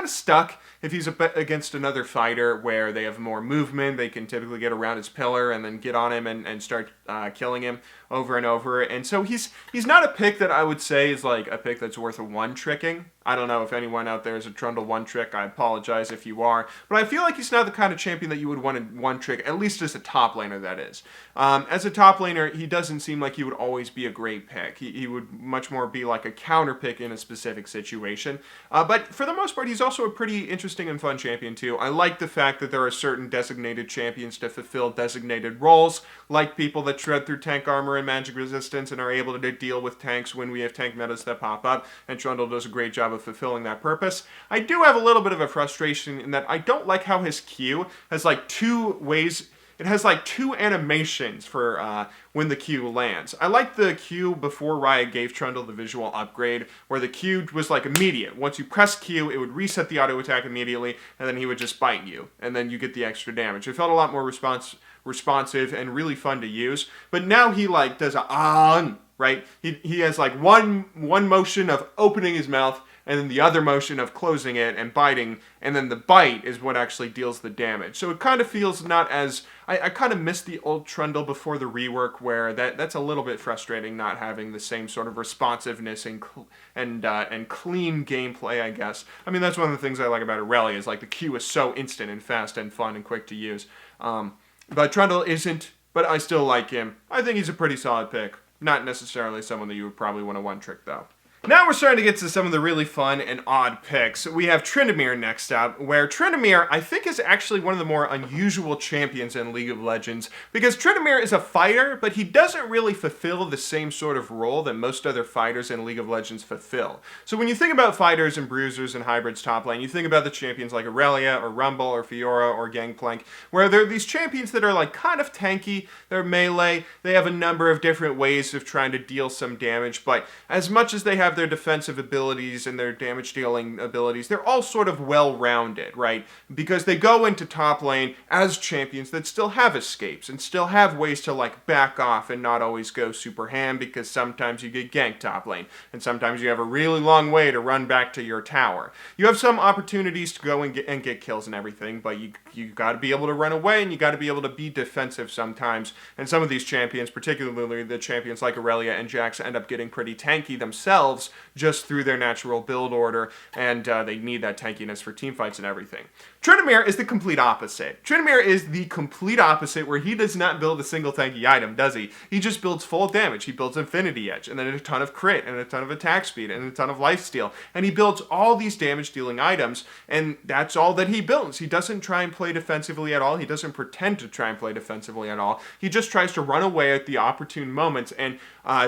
stuck if he's against another fighter where they have more movement. They can typically get around his pillar and then get on him and start killing him over and over. And so he's not a pick that I would say is like a pick that's worth a one-tricking. I don't know if anyone out there is a Trundle one-trick. I apologize if you are. But I feel like he's not the kind of champion that you would want to one-trick, at least as a top laner, that is. As a top laner, he doesn't seem like he would always be a great pick. He would much more be like a counter pick in a specific situation. But for the most part, he's also a pretty interesting and fun champion, too. I like the fact that there are certain designated champions to fulfill designated roles, like people that shred through tank armor and magic resistance and are able to deal with tanks when we have tank metas that pop up, and Trundle does a great job of fulfilling that purpose. I do have a little bit of a frustration in that I don't like how his Q has like two ways. It has like two animations for when the Q lands. I like the Q before Riot gave Trundle the visual upgrade, where the Q was like immediate. Once you press Q, it would reset the auto attack immediately, and then he would just bite you, and then you get the extra damage. It felt a lot more responsive and really fun to use. But now he like does a on, right? He has like one motion of opening his mouth, and then the other motion of closing it and biting, and then the bite is what actually deals the damage. So it kind of feels not as... I kind of miss the old Trundle before the rework, where that's a little bit frustrating, not having the same sort of responsiveness and clean gameplay, I guess. I mean, that's one of the things I like about Irelia, is like the Q is so instant and fast and fun and quick to use. But Trundle isn't, but I still like him. I think he's a pretty solid pick. Not necessarily someone that you would probably want to one-trick, though. Now we're starting to get to some of the really fun and odd picks. We have Tryndamere next up, where Tryndamere, I think, is actually one of the more unusual champions in League of Legends, because Tryndamere is a fighter, but he doesn't really fulfill the same sort of role that most other fighters in League of Legends fulfill. So when you think about fighters and bruisers and hybrids top lane, you think about the champions like Irelia or Rumble or Fiora or Gangplank, where they're these champions that are like kind of tanky, they're melee, they have a number of different ways of trying to deal some damage, but as much as they have their defensive abilities and their damage dealing abilities, they're all sort of well-rounded, right? Because they go into top lane as champions that still have escapes and still have ways to like back off and not always go super ham, because sometimes you get ganked top lane and sometimes you have a really long way to run back to your tower. You have some opportunities to go and get kills and everything, but you got to be able to run away and you got to be able to be defensive sometimes. And some of these champions, particularly the champions like Irelia and Jax, end up getting pretty tanky themselves just through their natural build order, and they need that tankiness for teamfights and everything. Tryndamere is the complete opposite. Tryndamere is the complete opposite, where he does not build a single tanky item, does he? He just builds full damage. He builds Infinity Edge, and then a ton of crit, and a ton of attack speed, and a ton of lifesteal. And he builds all these damage-dealing items, and that's all that he builds. He doesn't try and play defensively at all. He doesn't pretend to try and play defensively at all. He just tries to run away at the opportune moments and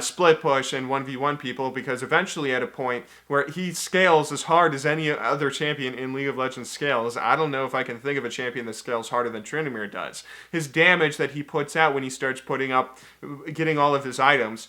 split push and 1v1 people, because eventually at a point where he scales as hard as any other champion in League of Legends scales. I don't know if I can think of a champion that scales harder than Tryndamere does. His damage that he puts out when he starts getting all of his items,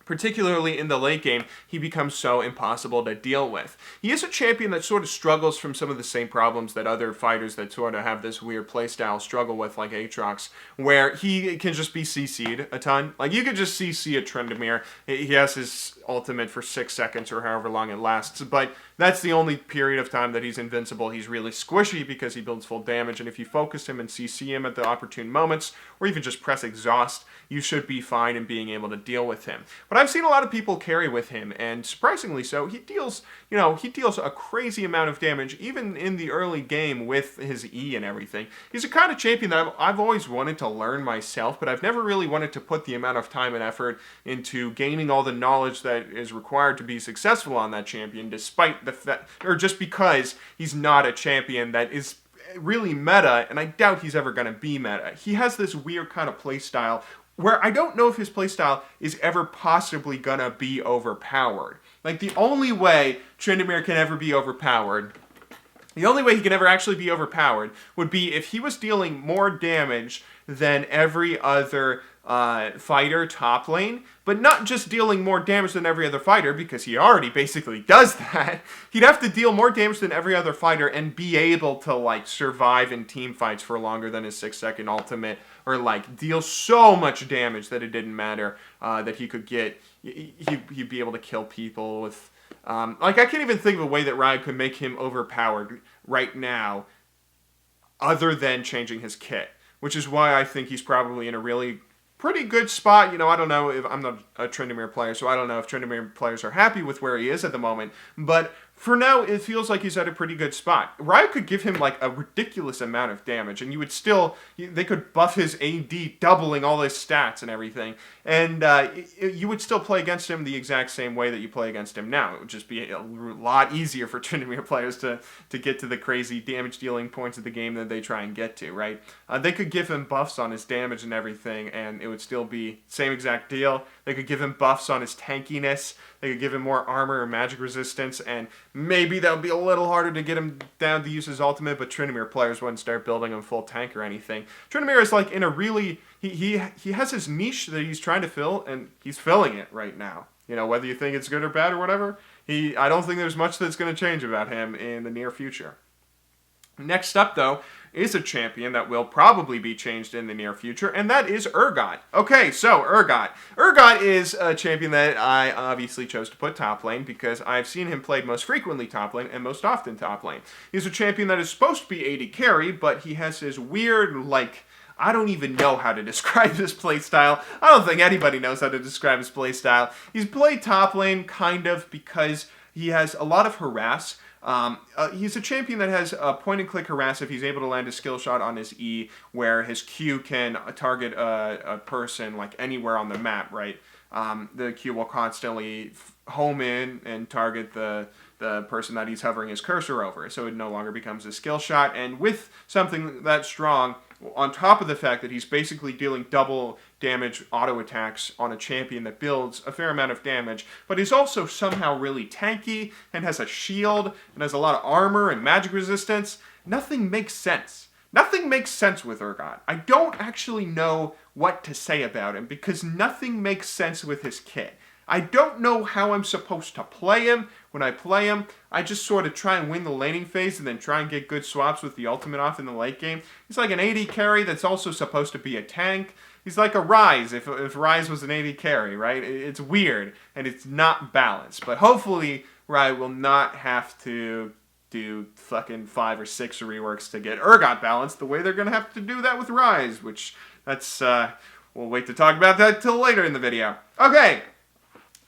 particularly in the late game, he becomes so impossible to deal with. He is a champion that sort of struggles from some of the same problems that other fighters that sort of have this weird playstyle struggle with, like Aatrox, where he can just be CC'd a ton. Like, you could just CC a Tryndamere. He has his ultimate for 6 seconds or however long it lasts, but that's the only period of time that he's invincible. He's really squishy because he builds full damage, and if you focus him and CC him at the opportune moments, or even just press exhaust, you should be fine in being able to deal with him. But I've seen a lot of people carry with him, and surprisingly so, he deals a crazy amount of damage, even in the early game with his E and everything. He's a kind of champion that I've always wanted to learn myself, but I've never really wanted to put the amount of time and effort into gaining all the knowledge that is required to be successful on that champion, despite the fact, or just because he's not a champion that is really meta, and I doubt he's ever going to be meta. He has this weird kind of playstyle where I don't know if his playstyle is ever possibly gonna be overpowered. Like, the only way Tryndamere can ever be overpowered The only way he can ever actually be overpowered would be if he was dealing more damage than every other fighter top lane, but not just dealing more damage than every other fighter, because he already basically does that. He'd have to deal more damage than every other fighter and be able to, like, survive in team fights for longer than his 6-second ultimate, or, like, deal so much damage that it didn't matter, that he could get, he'd be able to kill people with... like, I can't even think of a way that Riot could make him overpowered right now other than changing his kit, which is why I think he's probably in a really pretty good spot. You know, I don't know if... I'm not a Tryndamere player, so I don't know if Tryndamere players are happy with where he is at the moment, but for now, it feels like he's at a pretty good spot. Riot could give him, like, a ridiculous amount of damage, and you would still... They could buff his AD, doubling all his stats and everything, and you would still play against him the exact same way that you play against him now. It would just be a lot easier for Tryndamere players to get to the crazy damage-dealing points of the game that they try and get to, right? They could give him buffs on his damage and everything, and it would still be same exact deal. They could give him buffs on his tankiness. They could give him more armor and magic resistance, and maybe that would be a little harder to get him down to use his ultimate, but Tryndamere players wouldn't start building him full tank or anything. Tryndamere is, like, in a really... He has his niche that he's trying to fill, and he's filling it right now. You know, whether you think it's good or bad or whatever, I don't think there's much that's going to change about him in the near future. Next up, though, is a champion that will probably be changed in the near future, and that is Urgot. Okay, so Urgot. Urgot is a champion that I obviously chose to put top lane because I've seen him played most frequently top lane and most often top lane. He's a champion that is supposed to be AD carry, but he has his weird, like... I don't even know how to describe his playstyle. I don't think anybody knows how to describe his playstyle. He's played top lane, kind of, because he has a lot of harass. He's a champion that has a point-and-click harass if he's able to land a skill shot on his E, where his Q can target a person, like, anywhere on the map, right? The Q will constantly home in and target the person that he's hovering his cursor over, so it no longer becomes a skill shot. And with something that strong, on top of the fact that he's basically dealing double damage auto attacks on a champion that builds a fair amount of damage, but he's also somehow really tanky and has a shield and has a lot of armor and magic resistance, nothing makes sense. Nothing makes sense with Urgot. I don't actually know what to say about him because nothing makes sense with his kit. I don't know how I'm supposed to play him. When I play him, I just sort of try and win the laning phase and then try and get good swaps with the ultimate off in the late game. He's like an AD carry that's also supposed to be a tank. He's like a Ryze if Ryze was an AD carry, right? It's weird and it's not balanced. But hopefully Riot will not have to do fucking 5 or 6 reworks to get Urgot balanced the way they're going to have to do that with Ryze, which that's, we'll wait to talk about that till later in the video. Okay.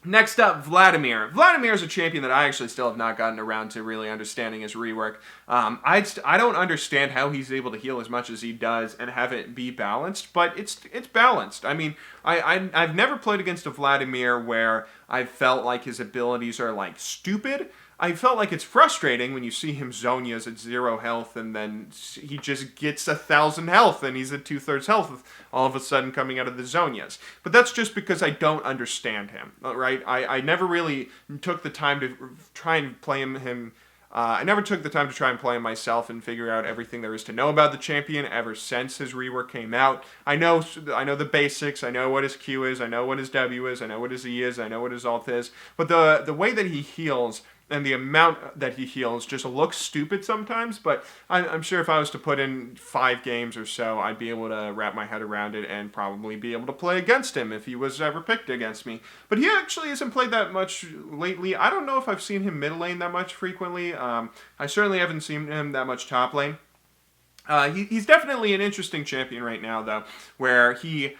Next up, Vladimir. Vladimir is a champion that I actually still have not gotten around to really understanding his rework. I don't understand how he's able to heal as much as he does and have it be balanced, but it's balanced. I mean, I've never played against a Vladimir where I felt like his abilities are, like, stupid. I felt like it's frustrating when you see him Zhonya's at 0 health and then he just gets 1,000 health and he's at 2/3 health all of a sudden coming out of the Zhonyas. But that's just because I don't understand him, right? I never really took the time to try and play him. I never took the time to try and play him myself and figure out everything there is to know about the champion ever since his rework came out. I know the basics. I know what his Q is. I know what his W is. I know what his E is. I know what his ult is. But the way that he heals and the amount that he heals just looks stupid sometimes, but I'm sure if I was to put in 5 games or so, I'd be able to wrap my head around it and probably be able to play against him if he was ever picked against me. But he actually hasn't played that much lately. I don't know if I've seen him mid lane that much frequently. I certainly haven't seen him that much top lane. He's definitely an interesting champion right now, though, where he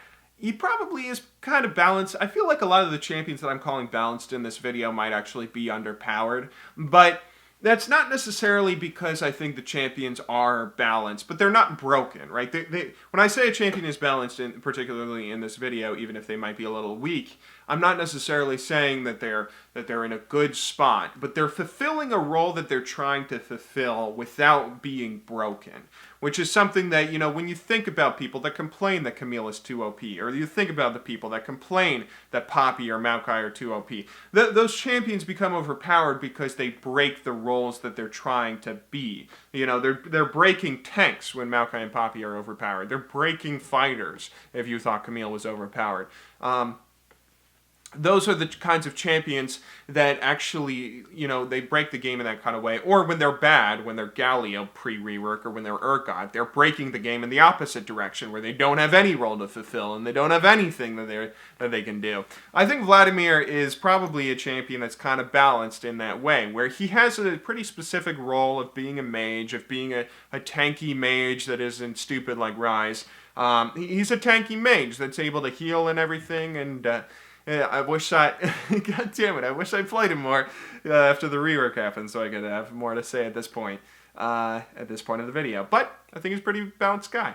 probably is kind of balanced. I feel like a lot of the champions that I'm calling balanced in this video might actually be underpowered, but that's not necessarily because I think the champions are balanced, but they're not broken, right? When I say a champion is balanced, particularly in this video, even if they might be a little weak, I'm not necessarily saying that they're in a good spot, but they're fulfilling a role that they're trying to fulfill without being broken. which is something that, you know, when you think about people that complain that Camille is too OP, or you think about the people that complain that Poppy or Maokai are too OP, those champions become overpowered because they break the roles that they're trying to be. You know, they're breaking tanks when Maokai and Poppy are overpowered. They're breaking fighters if you thought Camille was overpowered. Those are the kinds of champions that actually, you know, they break the game in that kind of way. Or when they're bad, when they're Galio pre-rework, or when they're Urgot, they're breaking the game in the opposite direction, where they don't have any role to fulfill, and they don't have anything that they can do. I think Vladimir is probably a champion that's kind of balanced in that way, where he has a pretty specific role of being a mage, of being a tanky mage that isn't stupid like Ryze. He's a tanky mage that's able to heal and everything, and yeah, I wish God damn it, I wish I played him more after the rework happened, so I could have more to say at this point of the video. But I think he's a pretty balanced guy.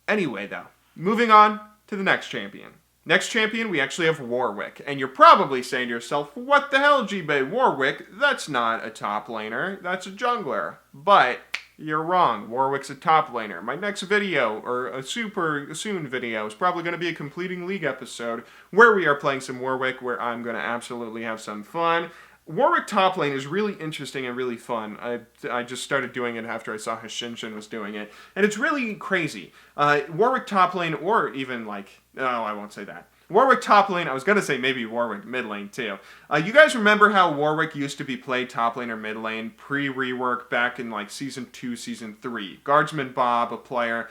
Anyway, though, moving on to the next champion. Next champion, we actually have Warwick. And you're probably saying to yourself, what the hell, G-Bay? Warwick? That's not a top laner. That's a jungler. But you're wrong. Warwick's a top laner. My next video, or a super soon video, is probably going to be a completing League episode where we are playing some Warwick, where I'm going to absolutely have some fun. Warwick top lane is really interesting and really fun. I just started doing it after I saw how Shen was doing it. And it's really crazy. Warwick top lane, or even like, no, I won't say that. Warwick top lane, I was going to say maybe Warwick mid lane too. You guys remember how Warwick used to be played top lane or mid lane pre-rework back in like Season 2, Season 3? Guardsman Bob, a player,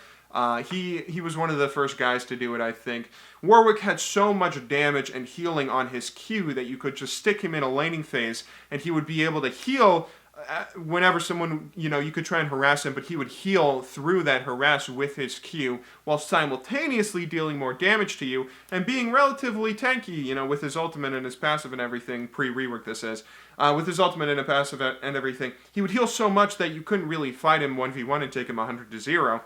he was one of the first guys to do it, I think. Warwick had so much damage and healing on his Q that you could just stick him in a laning phase and he would be able to heal whenever someone, you know, you could try and harass him, but he would heal through that harass with his Q while simultaneously dealing more damage to you and being relatively tanky, you know, with his ultimate and his passive and everything, pre-rework this is, with his ultimate and a passive and everything. He would heal so much that you couldn't really fight him 1v1 and take him 100-0.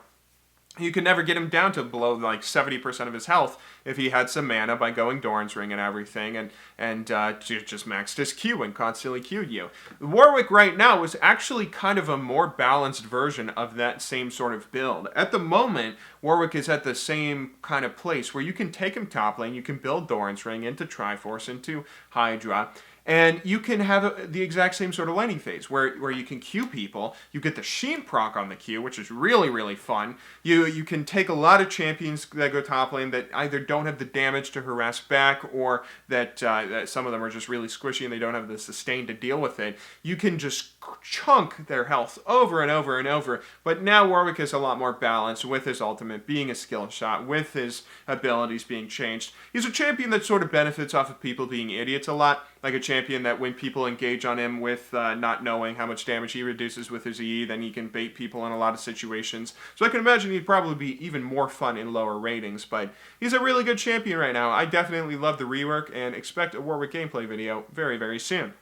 You could never get him down to below like 70% of his health if he had some mana by going Doran's Ring and everything and just maxed his Q and constantly Q'd you. Warwick right now is actually kind of a more balanced version of that same sort of build. At the moment, Warwick is at the same kind of place where you can take him top lane, you can build Doran's Ring into Triforce, into Hydra, and you can have the exact same sort of laning phase where you can Q people. You get the Sheen proc on the Q, which is really, really fun. You can take a lot of champions that go top lane that either don't have the damage to harass back or that some of them are just really squishy and they don't have the sustain to deal with it. You can just chunk their health over and over and over. But now Warwick is a lot more balanced with his ultimate being a skill shot, with his abilities being changed. He's a champion that sort of benefits off of people being idiots a lot. Like a champion that when people engage on him with not knowing how much damage he reduces with his E, then he can bait people in a lot of situations. So I can imagine he'd probably be even more fun in lower ratings, but he's a really good champion right now. I definitely love the rework and expect a Warwick gameplay video very, very soon.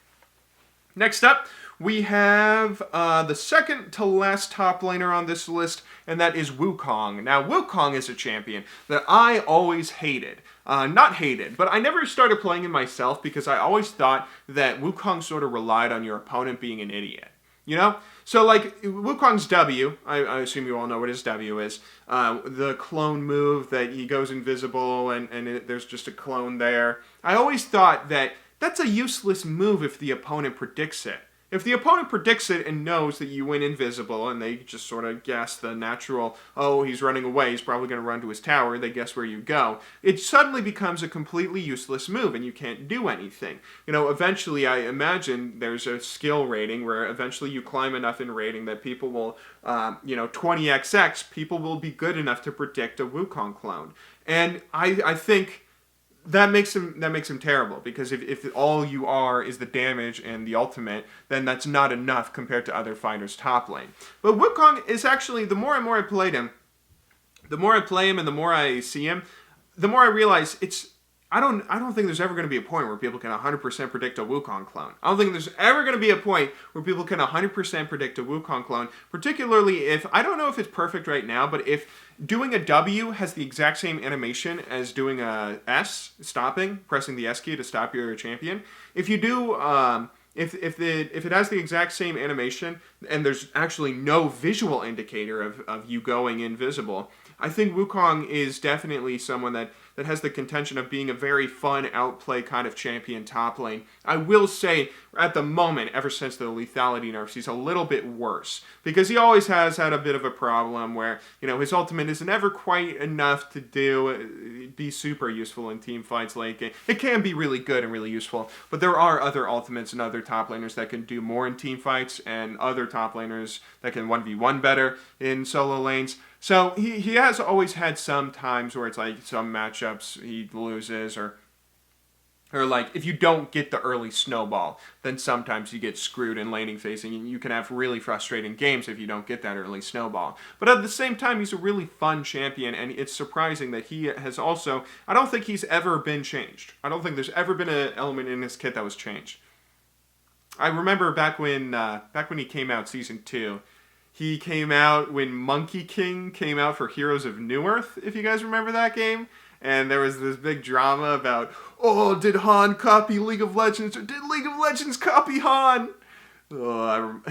Next up, we have the second to last top laner on this list, and that is Wukong. Now, Wukong is a champion that I always hated. Not hated, but I never started playing him myself because I always thought that Wukong sort of relied on your opponent being an idiot. You know? So, like, Wukong's W, I assume you all know what his W is, the clone move that he goes invisible and there's just a clone there. I always thought that that's a useless move if the opponent predicts it. If the opponent predicts it and knows that you went invisible and they just sort of guess the natural, oh, he's running away, he's probably going to run to his tower, they guess where you go, it suddenly becomes a completely useless move and you can't do anything. You know, eventually I imagine there's a skill rating where eventually you climb enough in rating that people will, 20xx, people will be good enough to predict a Wukong clone. And I think that makes him terrible, because if all you are is the damage and the ultimate, then that's not enough compared to other fighters top lane. But Wukong is actually, the more and more I played him, the more I play him and the more I see him, the more I realize I don't think there's ever going to be a point where people can 100% predict a Wukong clone. I don't think there's ever going to be a point where people can 100% predict a Wukong clone, particularly if, I don't know if it's perfect right now, but if doing a W has the exact same animation as doing a S, stopping, pressing the S key to stop your champion. If you do if it has the exact same animation and there's actually no visual indicator of you going invisible, I think Wukong is definitely someone that has the contention of being a very fun outplay kind of champion top lane. I will say, at the moment, ever since the lethality nerfs, he's a little bit worse. Because he always has had a bit of a problem where, his ultimate isn't ever quite enough to be super useful in team fights late game. It can be really good and really useful, but there are other ultimates and other top laners that can do more in team fights, and other top laners that can 1v1 better in solo lanes. So he has always had some times where it's like some matchups he loses, or like if you don't get the early snowball, then sometimes you get screwed in laning phasing, and you can have really frustrating games if you don't get that early snowball. But at the same time, he's a really fun champion, and it's surprising that he has also, I don't think he's ever been changed. I don't think there's ever been an element in his kit that was changed. I remember back when he came out Season 2, he came out when Monkey King came out for Heroes of Newerth, if you guys remember that game. And there was this big drama about, did Han copy League of Legends, or did League of Legends copy Han? Do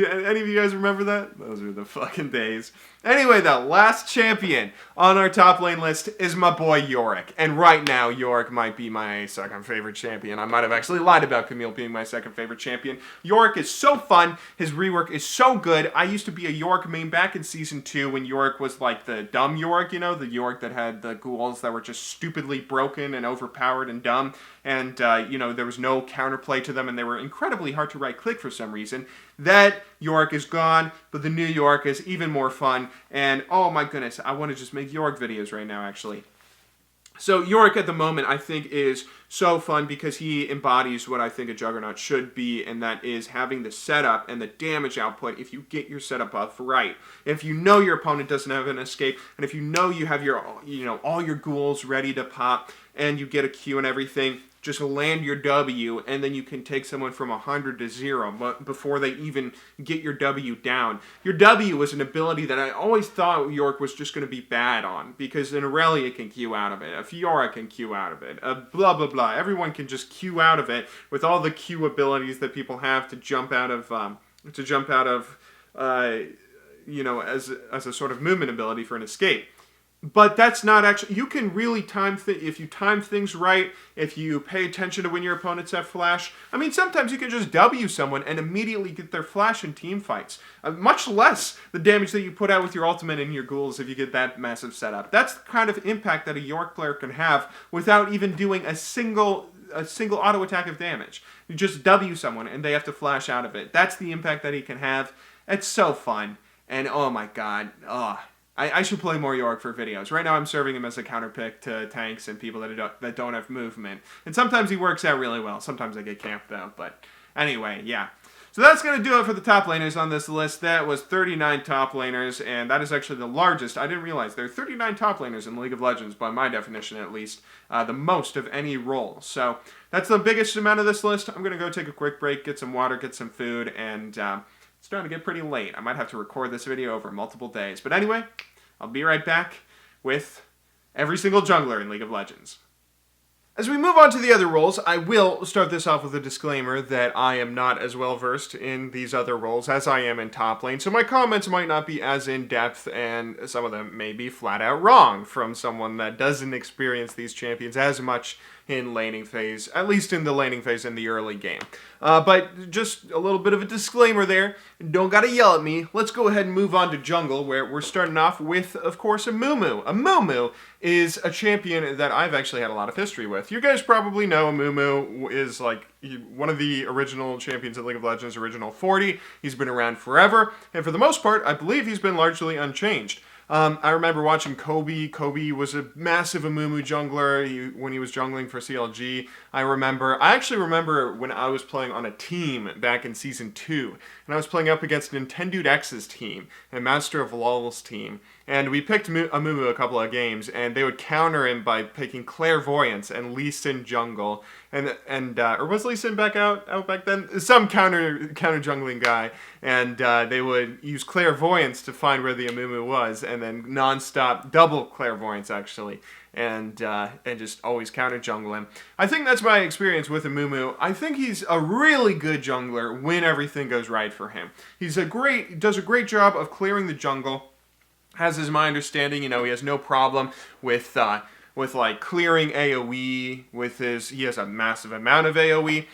any of you guys remember that? Those were the fucking days. Anyway, the last champion on our top lane list is my boy Yorick. And right now, Yorick might be my second favorite champion. I might have actually lied about Camille being my second favorite champion. Yorick is so fun. His rework is so good. I used to be a Yorick main back in Season 2 when Yorick was like the dumb Yorick, the Yorick that had the ghouls that were just stupidly broken and overpowered and dumb. And, there was no counterplay to them, and they were incredibly hard to right-click for some reason. That Yorick is gone, but the new Yorick is even more fun. And, oh my goodness, I want to just make Yorick videos right now, actually. So Yorick at the moment, I think, is so fun because he embodies what I think a Juggernaut should be, and that is having the setup and the damage output if you get your setup up right. If you know your opponent doesn't have an escape, and if you know you have your, all your ghouls ready to pop, and you get a Q and everything, just land your W, and then you can take someone from 100 to 0 before they even get your W down. Your W was an ability that I always thought Yorick was just going to be bad on, because an Irelia can Q out of it, a Fiora can Q out of it, a blah blah blah. Everyone can just Q out of it with all the Q abilities that people have to jump out of, as a sort of movement ability for an escape. But that's not actually, you can really if you time things right, if you pay attention to when your opponents have flash. I mean, sometimes you can just W someone and immediately get their flash in team fights. Much less the damage that you put out with your ultimate and your ghouls if you get that massive setup. That's the kind of impact that a Yorick player can have without even doing a single auto attack of damage. You just W someone and they have to flash out of it. That's the impact that he can have. It's so fun. And oh my god, I should play more Yorick for videos. Right now I'm serving him as a counterpick to tanks and people that don't have movement. And sometimes he works out really well. Sometimes I get camped though. But anyway, yeah. So that's going to do it for the top laners on this list. That was 39 top laners, and that is actually the largest. I didn't realize there are 39 top laners in League of Legends, by my definition at least. The most of any role. So that's the biggest amount of this list. I'm going to go take a quick break, get some water, get some food, and it's starting to get pretty late. I might have to record this video over multiple days. But anyway, I'll be right back with every single jungler in League of Legends. As we move on to the other roles, I will start this off with a disclaimer that I am not as well versed in these other roles as I am in top lane, so my comments might not be as in-depth, and some of them may be flat out wrong from someone that doesn't experience these champions as much in laning phase, at least in the laning phase in the early game. But just a little bit of a disclaimer there. Don't gotta yell at me. Let's go ahead and move on to jungle, where we're starting off with, of course, Amumu. Amumu is a champion that I've actually had a lot of history with. You guys probably know Amumu is like one of the original champions of League of Legends, original 40. He's been around forever, and for the most part, I believe he's been largely unchanged. I remember watching Kobe. Kobe was a massive Amumu jungler when he was jungling for CLG. I actually remember when I was playing on a team back in Season 2, and I was playing up against Nintendude X's team, and Master of Lul's team, and we picked Amumu a couple of games, and they would counter him by picking Clairvoyance and Lee Sin jungle, or was Lee Sin back out back then? Some counter jungling guy, and they would use Clairvoyance to find where the Amumu was, and then non-stop double Clairvoyance actually. and just always counter jungle him. I think that's my experience with Amumu. I think he's a really good jungler when everything goes right for him. Does a great job of clearing the jungle. As is my understanding, he has no problem with like clearing AoE he has a massive amount of AoE.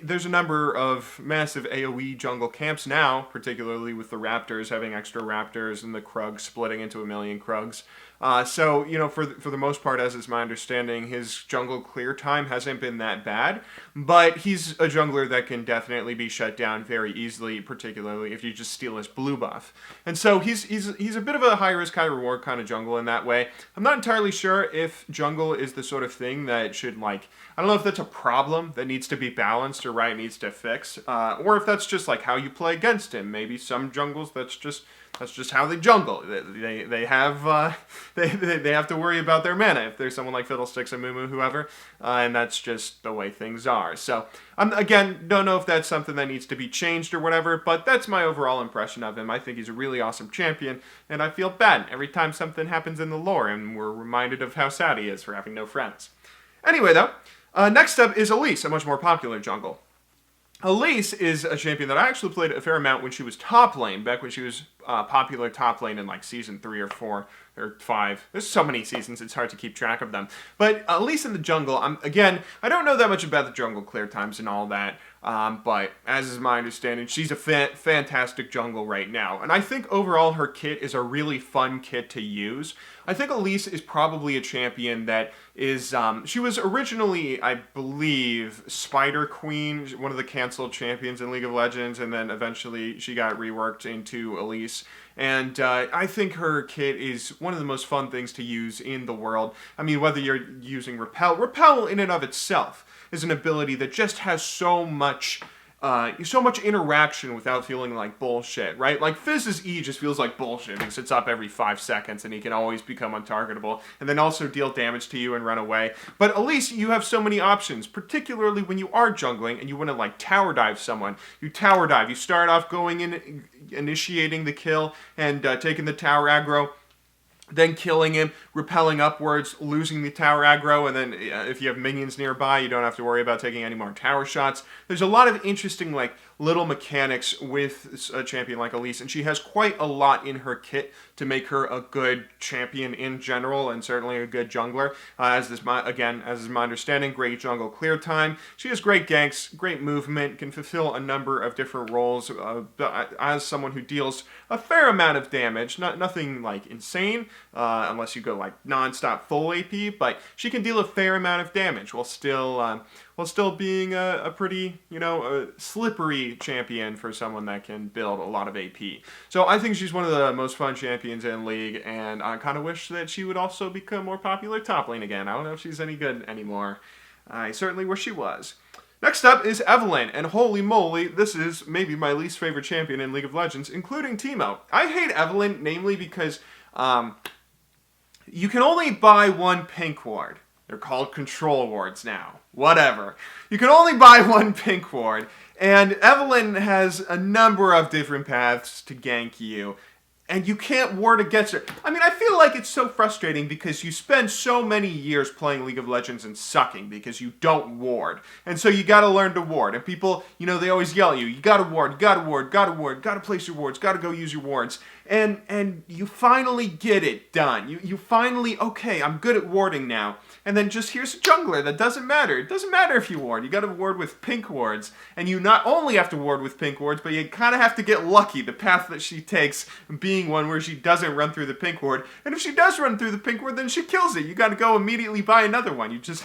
There's a number of massive AoE jungle camps now, particularly with the Raptors having extra Raptors and the Krugs splitting into a million Krugs. So, for the most part, as is my understanding, his jungle clear time hasn't been that bad, but he's a jungler that can definitely be shut down very easily, particularly if you just steal his blue buff. And so he's a bit of a high risk, high reward kind of jungle in that way. I'm not entirely sure if jungle is the sort of thing that should, I don't know if that's a problem that needs to be balanced or Riot needs to fix, or if that's just how you play against him. Maybe some jungles that's just how they jungle. They have to worry about their mana if there's someone like Fiddlesticks and Mumu, whoever, and that's just the way things are. So, again, don't know if that's something that needs to be changed or whatever, but that's my overall impression of him. I think he's a really awesome champion, and I feel bad every time something happens in the lore, and we're reminded of how sad he is for having no friends. Anyway, though, next up is Elise, a much more popular jungle. Elise is a champion that I actually played a fair amount when she was top lane, back when she was popular top lane in season 3 or 4 or 5. There's so many seasons, it's hard to keep track of them. But Elise in the jungle, I don't know that much about the jungle clear times and all that, but as is my understanding, she's a fantastic jungle right now. And I think overall her kit is a really fun kit to use. I think Elise is probably a champion that is, she was originally, I believe, Spider Queen, one of the canceled champions in League of Legends, and then eventually she got reworked into Elise. And I think her kit is one of the most fun things to use in the world. I mean, whether you're using Repel in and of itself is an ability that just has so much interaction without feeling like bullshit, right? Fizz's E just feels like bullshit because it's up every 5 seconds and he can always become untargetable and then also deal damage to you and run away. But at least you have so many options, particularly when you are jungling and you want to tower dive someone. You tower dive, you start off going in, initiating the kill and taking the tower aggro, then killing him, repelling upwards, losing the tower aggro, and then if you have minions nearby, you don't have to worry about taking any more tower shots. There's a lot of interesting, little mechanics with a champion like Elise, and she has quite a lot in her kit to make her a good champion in general, and certainly a good jungler. As is my understanding, great jungle clear time. She has great ganks, great movement, can fulfill a number of different roles as someone who deals a fair amount of damage. Nothing insane, unless you go non-stop full AP, but she can deal a fair amount of damage while still being a pretty, slippery champion for someone that can build a lot of AP. So I think she's one of the most fun champions in League, and I kind of wish that she would also become more popular top lane again. I don't know if she's any good anymore. I certainly wish she was. Next up is Evelynn, and holy moly, this is maybe my least favorite champion in League of Legends, including Teemo. I hate Evelynn, namely because you can only buy one pink ward. They're called control wards now. Whatever. You can only buy one pink ward, and Evelynn has a number of different paths to gank you, and you can't ward against her. I feel like it's so frustrating because you spend so many years playing League of Legends and sucking because you don't ward. And so you gotta learn to ward. And people, they always yell at you, you gotta ward, gotta place your wards, gotta go use your wards. And you finally get it done. You finally, okay, I'm good at warding now. And then just here's a jungler that doesn't matter. It doesn't matter if you ward. You got to ward with pink wards. And you not only have to ward with pink wards, but you kind of have to get lucky. The path that she takes being one where she doesn't run through the pink ward. And if she does run through the pink ward, then she kills it. You got to go immediately buy another one. Against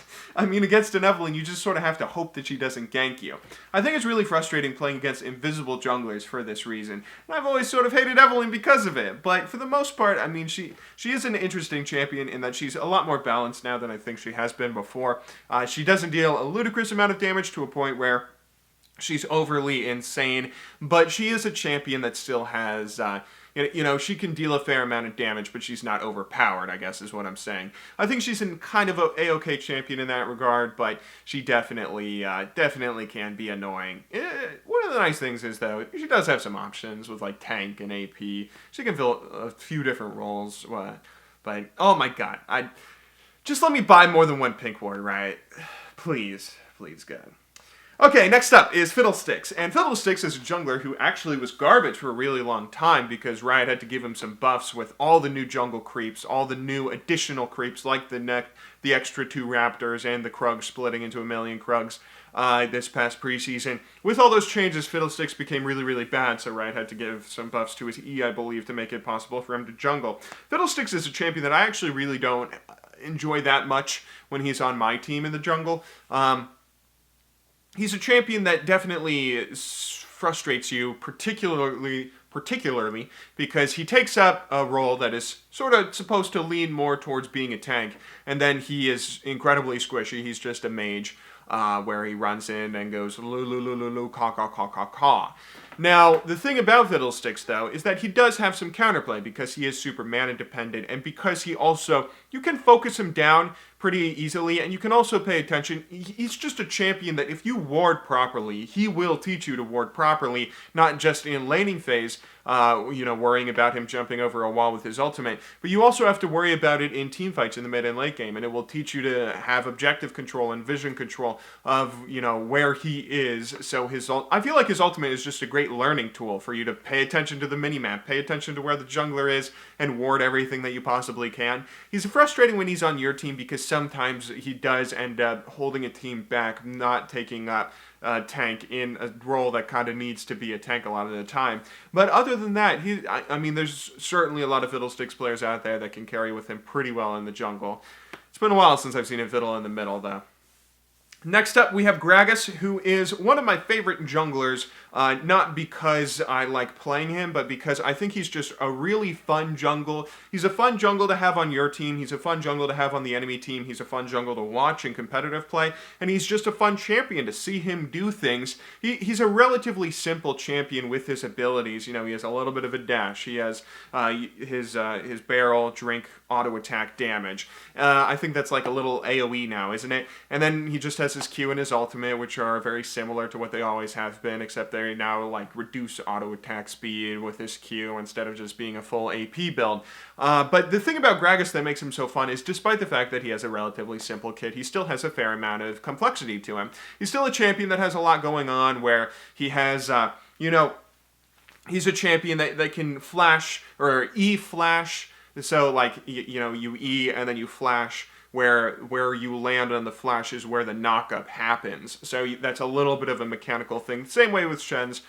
an Evelynn, you just sort of have to hope that she doesn't gank you. I think it's really frustrating playing against invisible junglers for this reason. And I've always sort of hated Evelynn because of it. But for the most part, she is an interesting champion in that she's a lot more balanced now than I think she has been before. She doesn't deal a ludicrous amount of damage to a point where she's overly insane, but she is a champion that still has, she can deal a fair amount of damage, but she's not overpowered, I guess is what I'm saying. I think she's in kind of a A-okay champion in that regard, but she definitely can be annoying. One of the nice things is, though, she does have some options with, tank and AP. She can fill a few different roles, but, oh my god, Just let me buy more than one pink ward, right? Please. Please, God. Okay, next up is Fiddlesticks. And Fiddlesticks is a jungler who actually was garbage for a really long time because Riot had to give him some buffs with all the new jungle creeps, all the new additional creeps like the extra 2 raptors and the Krug splitting into 1 million Krugs this past preseason. With all those changes, Fiddlesticks became really, really bad, so Riot had to give some buffs to his E, I believe, to make it possible for him to jungle. Fiddlesticks is a champion that I actually really don't enjoy that much when he's on my team in the jungle. He's a champion that definitely frustrates you, particularly because he takes up a role that is sort of supposed to lean more towards being a tank, and then he is incredibly squishy. He's just a mage, where he runs in and goes lu caw caw caw caw caw. Now, the thing about Fiddlesticks, though, is that he does have some counterplay because he is super mana dependent, and because he also, you can focus him down pretty easily, and you can also pay attention. He's just a champion that if you ward properly, he will teach you to ward properly, not just in laning phase, worrying about him jumping over a wall with his ultimate, but you also have to worry about it in team fights in the mid and late game, and it will teach you to have objective control and vision control of, where he is. So I feel like his ultimate is just a great learning tool for you to pay attention to the minimap, pay attention to where the jungler is, and ward everything that you possibly can. He's frustrating when he's on your team because sometimes he does end up holding a team back, not taking up tank in a role that kind of needs to be a tank a lot of the time. But other than that, there's certainly a lot of Fiddlesticks players out there that can carry with him pretty well in the jungle. It's been a while since I've seen him fiddle in the middle, though. Next up, we have Gragas, who is one of my favorite junglers, not because I like playing him, but because I think he's just a really fun jungle. He's a fun jungle to have on your team, he's a fun jungle to have on the enemy team, he's a fun jungle to watch in competitive play, and he's just a fun champion to see him do things. He's a relatively simple champion with his abilities. He has a little bit of a dash, he has his barrel, drink, auto attack damage. I think that's like a little AoE now, isn't it? And then he just has his Q and his ultimate, which are very similar to what they always have been, except they now reduce auto attack speed with his Q instead of just being a full AP build. But the thing about Gragas that makes him so fun is, despite the fact that he has a relatively simple kit, he still has a fair amount of complexity to him. He's still a champion that has a lot going on, where he has, he's a champion that can flash, or E-flash, so you E and then you flash, where you land on the flash is where the knock-up happens. So that's a little bit of a mechanical thing. Same way with Shen's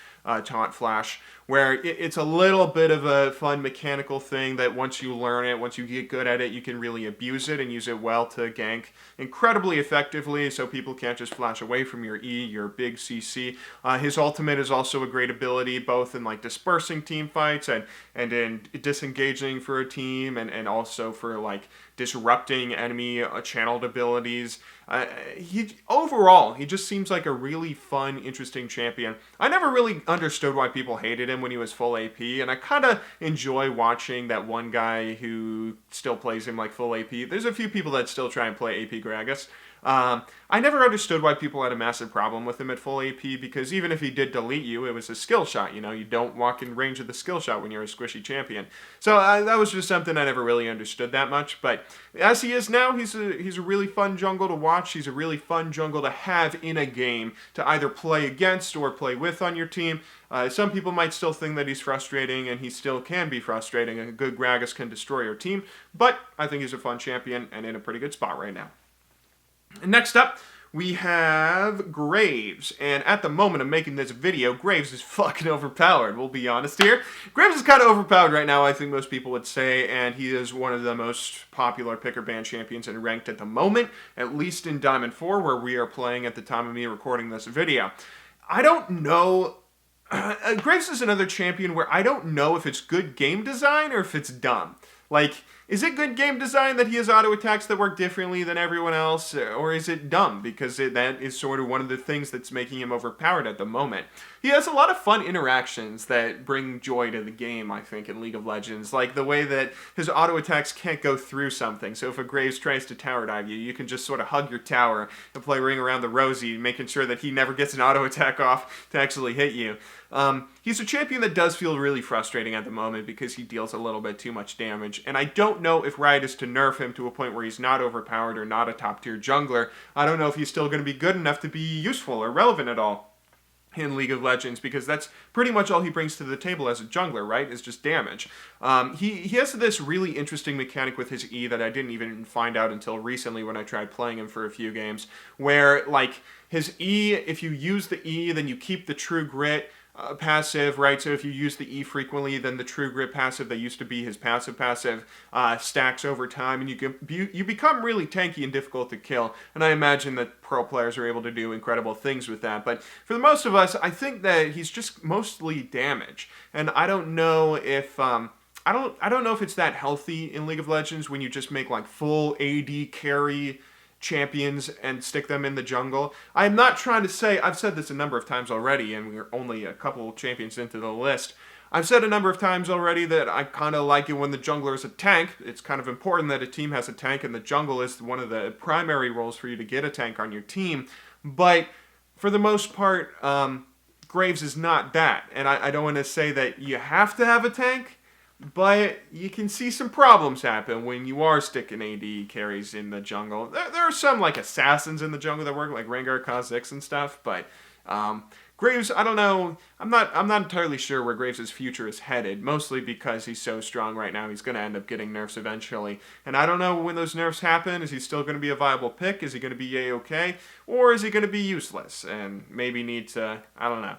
taunt flash, where it's a little bit of a fun mechanical thing that once you learn it, once you get good at it, you can really abuse it and use it well to gank incredibly effectively, so people can't just flash away from your E, your big CC. His ultimate is also a great ability, both in dispersing team fights and in disengaging for a team, and also for disrupting enemy channeled abilities. Overall, he just seems like a really fun, interesting champion. I never really understood why people hated him when he was full AP, and I kind of enjoy watching that one guy who still plays him like full AP. There's a few people that still try and play AP Gragas. I never understood why people had a massive problem with him at full AP, because even if he did delete you, it was a skill shot. You don't walk in range of the skill shot when you're a squishy champion. So that was just something I never really understood that much. But as he is now, he's a really fun jungle to watch. He's a really fun jungle to have in a game, to either play against or play with on your team. Some people might still think that he's frustrating, and he still can be frustrating. A good Gragas can destroy your team, but I think he's a fun champion and in a pretty good spot right now. Next up, we have Graves, and at the moment of making this video, Graves is fucking overpowered, we'll be honest here. Graves is kind of overpowered right now, I think most people would say, and he is one of the most popular picker ban champions in ranked at the moment, at least in Diamond 4, where we are playing at the time of me recording this video. I don't know... Graves is another champion where I don't know if it's good game design or if it's dumb. Is it good game design that he has auto attacks that work differently than everyone else, or is it dumb? Because that is sort of one of the things that's making him overpowered at the moment. He has a lot of fun interactions that bring joy to the game, I think, in League of Legends. Like the way that his auto attacks can't go through something. So if a Graves tries to tower dive you, you can just sort of hug your tower and play Ring Around the Rosie, making sure that he never gets an auto attack off to actually hit you. He's a champion that does feel really frustrating at the moment because he deals a little bit too much damage, and I don't know if Riot is to nerf him to a point where he's not overpowered or not a top-tier jungler. I don't know if he's still going to be good enough to be useful or relevant at all in League of Legends, because that's pretty much all he brings to the table as a jungler, right, is just damage. He has this really interesting mechanic with his E that I didn't even find out until recently when I tried playing him for a few games, where, like, his E, if you use the E, then you keep the True Grit passive, right? So if you use the E frequently, then the True Grit passive that used to be his passive stacks over time, and you become really tanky and difficult to kill. And I imagine that pro players are able to do incredible things with that. But for the most of us, I think that he's just mostly damage, and I don't know if I don't know if it's that healthy in League of Legends when you just make like full AD carry champions and stick them in the jungle. I'm not trying to say, I've said this a number of times already, and we're only a couple champions into the list. I've said a number of times already that I kind of like it when the jungler is a tank. It's kind of important that a team has a tank, and the jungle is one of the primary roles for you to get a tank on your team. But for the most part, Graves is not that. And I don't want to say that you have to have a tank, but you can see some problems happen when you are sticking AD carries in the jungle. There are some, like, assassins in the jungle that work, like Rengar, Kha'Zix and stuff, but Graves, I don't know. I'm not entirely sure where Graves' future is headed, mostly because he's so strong right now. He's going to end up getting nerfs eventually. And I don't know when those nerfs happen. Is he still going to be a viable pick? Is he going to be A-okay? Or is he going to be useless and maybe need to, I don't know.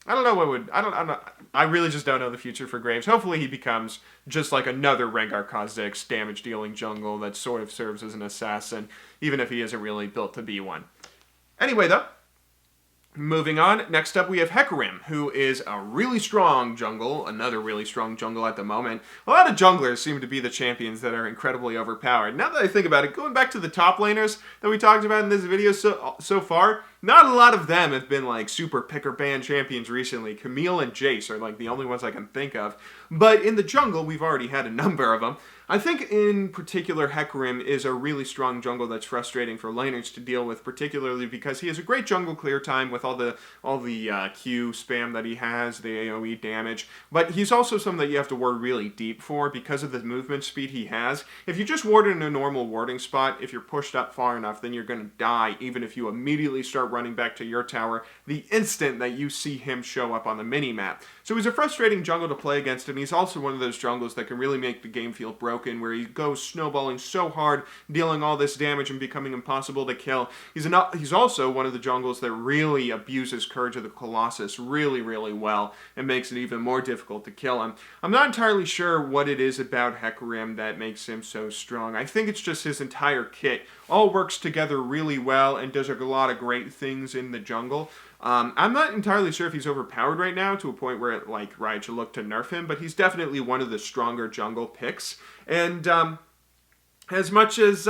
I really just don't know the future for Graves. Hopefully he becomes just like another Rengar Kha'Zix damage-dealing jungle that sort of serves as an assassin, even if he isn't really built to be one. Anyway, though, moving on, next up we have Hecarim, who is a really strong jungle, another really strong jungle at the moment. A lot of junglers seem to be the champions that are incredibly overpowered. Now that I think about it, going back to the top laners that we talked about in this video so far, not a lot of them have been like super pick or ban champions recently. Camille and Jayce are like the only ones I can think of. But in the jungle, we've already had a number of them. I think in particular Hecarim is a really strong jungle that's frustrating for laners to deal with, particularly because he has a great jungle clear time with all the Q spam that he has, the AoE damage. But he's also something that you have to ward really deep for because of the movement speed he has. If you just ward in a normal warding spot, if you're pushed up far enough, then you're going to die, even if you immediately start running back to your tower the instant that you see him show up on the mini-map. So he's a frustrating jungle to play against, and he's also one of those jungles that can really make the game feel broken, where he goes snowballing so hard, dealing all this damage and becoming impossible to kill. He's also one of the jungles that really abuses Courage of the Colossus really, really well, and makes it even more difficult to kill him. I'm not entirely sure what it is about Hecarim that makes him so strong. I think it's just his entire kit all works together really well and does a lot of great things in the jungle. I'm not entirely sure if he's overpowered right now to a point where like Riot should look to nerf him, but he's definitely one of the stronger jungle picks. And as much as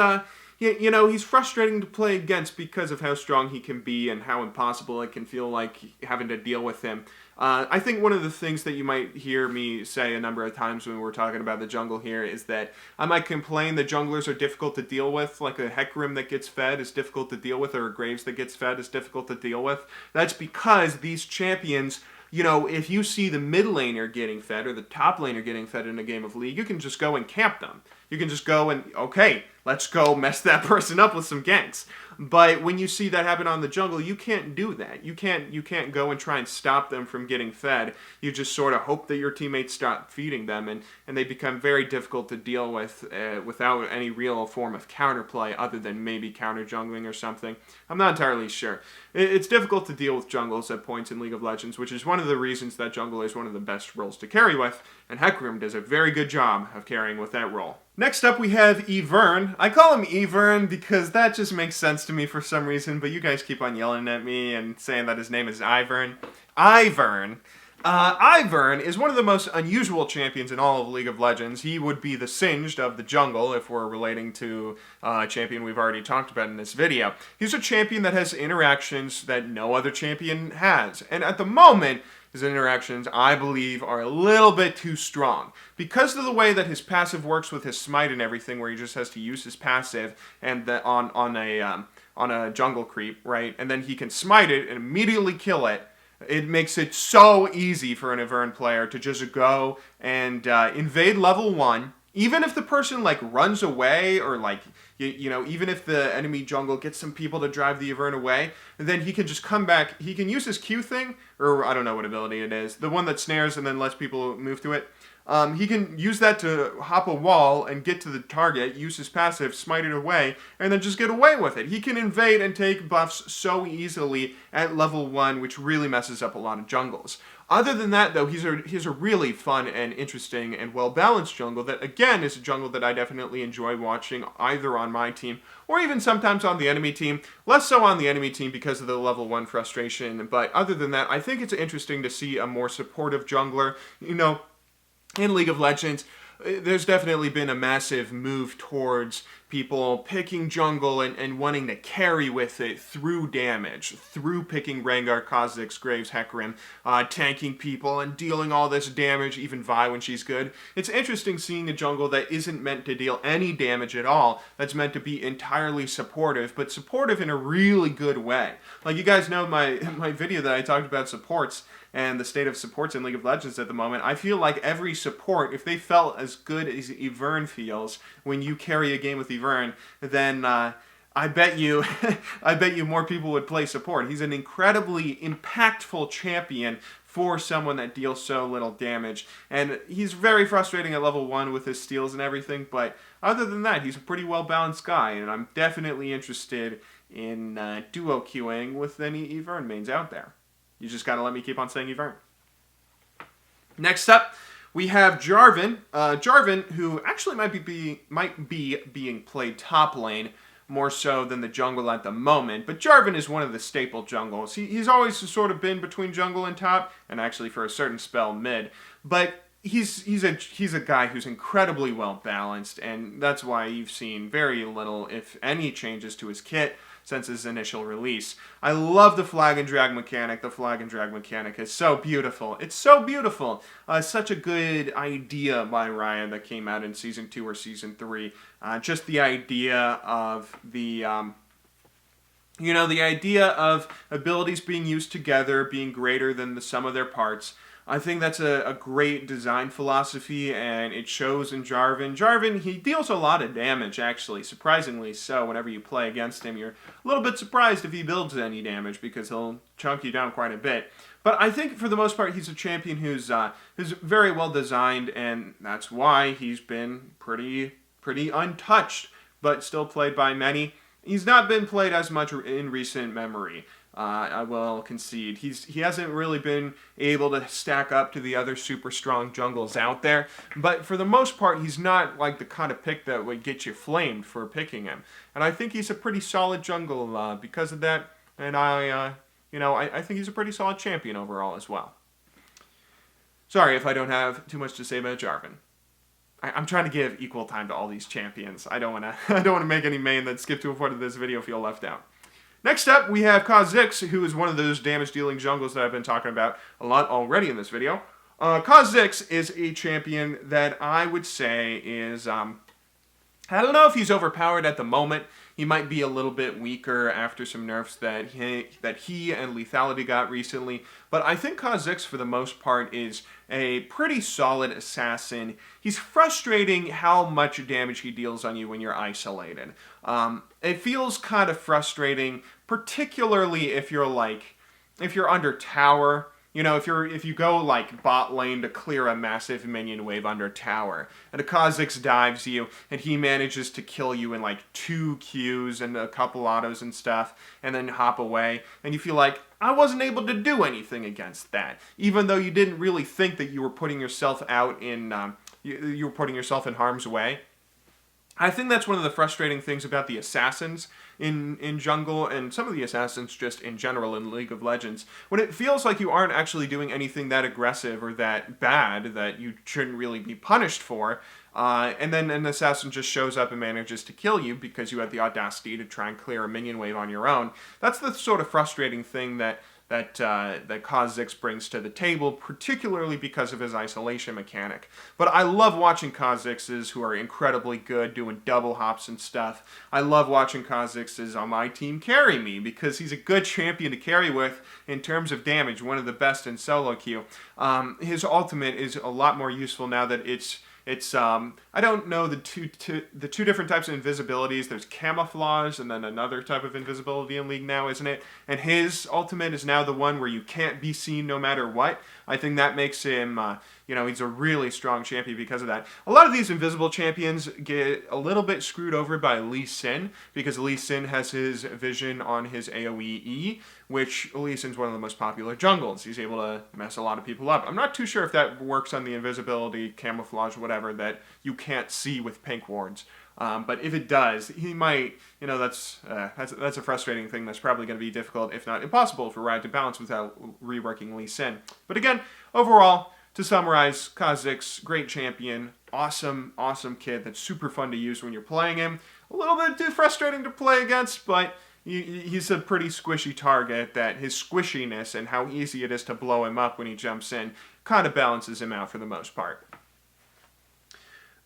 he's frustrating to play against because of how strong he can be and how impossible it can feel like having to deal with him. I think one of the things that you might hear me say a number of times when we're talking about the jungle here is that I might complain that junglers are difficult to deal with, like a Hecarim that gets fed is difficult to deal with, or a Graves that gets fed is difficult to deal with. That's because these champions, if you see the mid laner getting fed or the top laner getting fed in a game of League, you can just go and camp them. You can just go and, okay, let's go mess that person up with some ganks. But when you see that happen on the jungle, you can't do that. You can't go and try and stop them from getting fed. You just sort of hope that your teammates stop feeding them, and they become very difficult to deal with without any real form of counterplay other than maybe counter jungling or something. I'm not entirely sure. It's difficult to deal with jungles at points in League of Legends, which is one of the reasons that jungle is one of the best roles to carry with, and Hecarim does a very good job of carrying with that role. Next up we have Ivern. I call him Ivern because that just makes sense to me for some reason, but you guys keep on yelling at me and saying that his name is Ivern. Ivern is one of the most unusual champions in all of League of Legends. He would be the Singed of the jungle if we're relating to a champion we've already talked about in this video. He's a champion that has interactions that no other champion has, and at the moment, his interactions, I believe, are a little bit too strong. Because of the way that his passive works with his smite and everything, where he just has to use his passive and on a jungle creep, right? And then he can smite it and immediately kill it. It makes it so easy for an Ivern player to just go and invade level 1. Even if the person, like, runs away or, like, you know, even if the enemy jungle gets some people to drive the Ivern away, then he can just come back. He can use his Q thing, or I don't know what ability it is. The one that snares and then lets people move to it. He can use that to hop a wall and get to the target, use his passive, smite it away, and then just get away with it. He can invade and take buffs so easily at level 1, which really messes up a lot of jungles. Other than that, though, he's a really fun and interesting and well-balanced jungle that, again, is a jungle that I definitely enjoy watching either on my team or even sometimes on the enemy team. Less so on the enemy team because of the level 1 frustration, but other than that, I think it's interesting to see a more supportive jungler. You know, in League of Legends, there's definitely been a massive move towards people picking jungle and wanting to carry with it through damage, through picking Rengar, Kha'Zix, Graves, Hecarim, tanking people and dealing all this damage, even Vi when she's good. It's interesting seeing a jungle that isn't meant to deal any damage at all, that's meant to be entirely supportive, but supportive in a really good way. Like, you guys know my video that I talked about supports and the state of supports in League of Legends at the moment. I feel like every support, if they felt as good as Ivern feels when you carry a game with Ivern, then I bet you I bet you more people would play support. He's an incredibly impactful champion for someone that deals so little damage. And he's very frustrating at level 1 with his steals and everything, but other than that, he's a pretty well-balanced guy, and I'm definitely interested in duo queuing with any Ivern mains out there. You just gotta let me keep on saying Ivern. Next up, we have Jarvan. Jarvan, who actually might be being played top lane more so than the jungle at the moment, but Jarvan is one of the staple jungles. He's always sort of been between jungle and top, and actually for a certain spell mid. But he's a guy who's incredibly well balanced, and that's why you've seen very little, if any, changes to his kit since his initial release. I love the flag and drag mechanic. The flag and drag mechanic is so beautiful. It's so beautiful. Such a good idea by Ryan that came out in Season 2 or Season 3. Just the idea of the idea of abilities being used together, being greater than the sum of their parts. I think that's a great design philosophy, and it shows in Jarvan. Jarvan, he deals a lot of damage, actually, surprisingly so. Whenever you play against him, you're a little bit surprised if he builds any damage, because he'll chunk you down quite a bit. But I think, for the most part, he's a champion who's very well designed, and that's why he's been pretty untouched, but still played by many. He's not been played as much in recent memory. I will concede. He hasn't really been able to stack up to the other super strong jungles out there, but for the most part, he's not like the kind of pick that would get you flamed for picking him. And I think he's a pretty solid jungle because of that, and I think he's a pretty solid champion overall as well. Sorry if I don't have too much to say about Jarvan. I'm trying to give equal time to all these champions. I don't want to make any main that skip to a part of this video feel left out. Next up, we have Kha'Zix, who is one of those damage-dealing jungles that I've been talking about a lot already in this video. Kha'Zix is a champion that I would say is, I don't know if he's overpowered at the moment. He might be a little bit weaker after some nerfs that he and Lethality got recently. But I think Kha'Zix, for the most part, is a pretty solid assassin. He's frustrating how much damage he deals on you when you're isolated. It feels kind of frustrating, particularly if you're under tower. You know, if you go like bot lane to clear a massive minion wave under tower, and a Kha'Zix dives you, and he manages to kill you in like 2 Qs and a couple autos and stuff, and then hop away, and you feel like, I wasn't able to do anything against that, even though you didn't really think that you were putting yourself out in, you were putting yourself in harm's way. I think that's one of the frustrating things about the assassins in jungle, and some of the assassins just in general in League of Legends, when it feels like you aren't actually doing anything that aggressive or that bad that you shouldn't really be punished for, and then an assassin just shows up and manages to kill you because you had the audacity to try and clear a minion wave on your own. That's the sort of frustrating thing that that Kha'Zix brings to the table, particularly because of his isolation mechanic. But I love watching Kha'Zixes who are incredibly good, doing double hops and stuff. I love watching Kha'Zixes on my team carry me, because he's a good champion to carry with in terms of damage, one of the best in solo queue. His ultimate is a lot more useful now that it's I don't know the two different types of invisibilities. There's camouflage and then another type of invisibility in League now, isn't it? And his ultimate is now the one where you can't be seen no matter what. I think that makes him, he's a really strong champion because of that. A lot of these invisible champions get a little bit screwed over by Lee Sin, because Lee Sin has his vision on his AoE E, which Lee Sin's one of the most popular jungles. He's able to mess a lot of people up. I'm not too sure if that works on the invisibility, camouflage, whatever, that you can't see with pink wards. But if it does, he might, that's a frustrating thing that's probably going to be difficult, if not impossible, for Riot to balance without reworking Lee Sin. But again, overall, to summarize, Kha'Zix, great champion, awesome kid that's super fun to use when you're playing him. A little bit too frustrating to play against, but he's a pretty squishy target that his squishiness and how easy it is to blow him up when he jumps in kind of balances him out for the most part.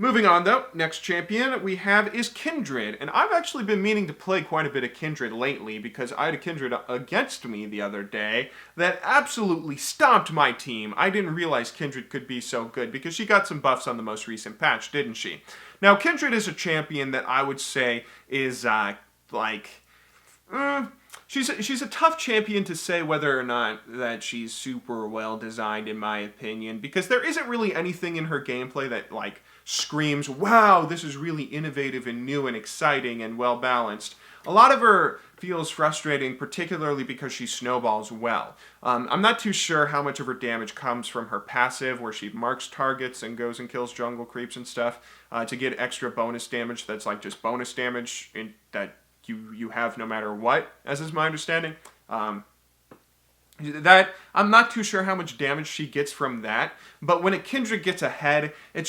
Moving on, though, next champion we have is Kindred, and I've actually been meaning to play quite a bit of Kindred lately because I had a Kindred against me the other day that absolutely stomped my team. I didn't realize Kindred could be so good because she got some buffs on the most recent patch, didn't she? Now, Kindred is a champion that I would say is, she's a tough champion to say whether or not that she's super well designed, in my opinion, because there isn't really anything in her gameplay that, screams, wow, this is really innovative and new and exciting and well balanced. A lot of her feels frustrating, particularly because she snowballs well. I'm not too sure how much of her damage comes from her passive, where she marks targets and goes and kills jungle creeps and stuff, to get extra bonus damage that's just bonus damage that you have no matter what, as is my understanding. That I'm not too sure how much damage she gets from that, but when a Kindred gets ahead, it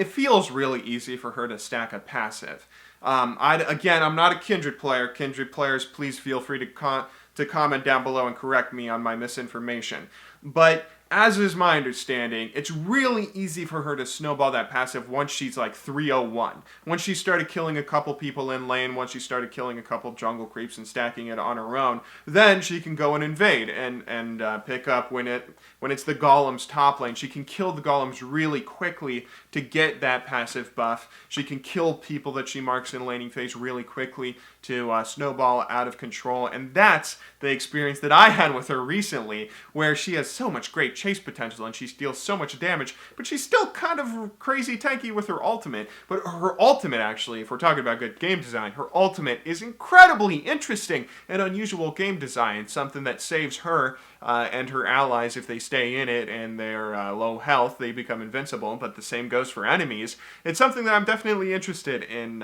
feels really easy for her to stack a passive. I'm not a Kindred player. Kindred players, please feel free to comment down below and correct me on my misinformation. But as is my understanding, it's really easy for her to snowball that passive once she's 301. Once she started killing a couple people in lane, once she started killing a couple jungle creeps and stacking it on her own, then she can go and invade and pick up when it's the golem's top lane. She can kill the golems really quickly to get that passive buff. She can kill people that she marks in laning phase really quickly to snowball out of control, and that's the experience that I had with her recently, where she has so much great chase potential and she deals so much damage, but she's still kind of crazy tanky with her ultimate. But her ultimate, actually, if we're talking about good game design, her ultimate is incredibly interesting and unusual game design, something that saves her and her allies if they stay in it and they're low health, they become invincible, but the same goes for enemies. It's something that I'm definitely interested in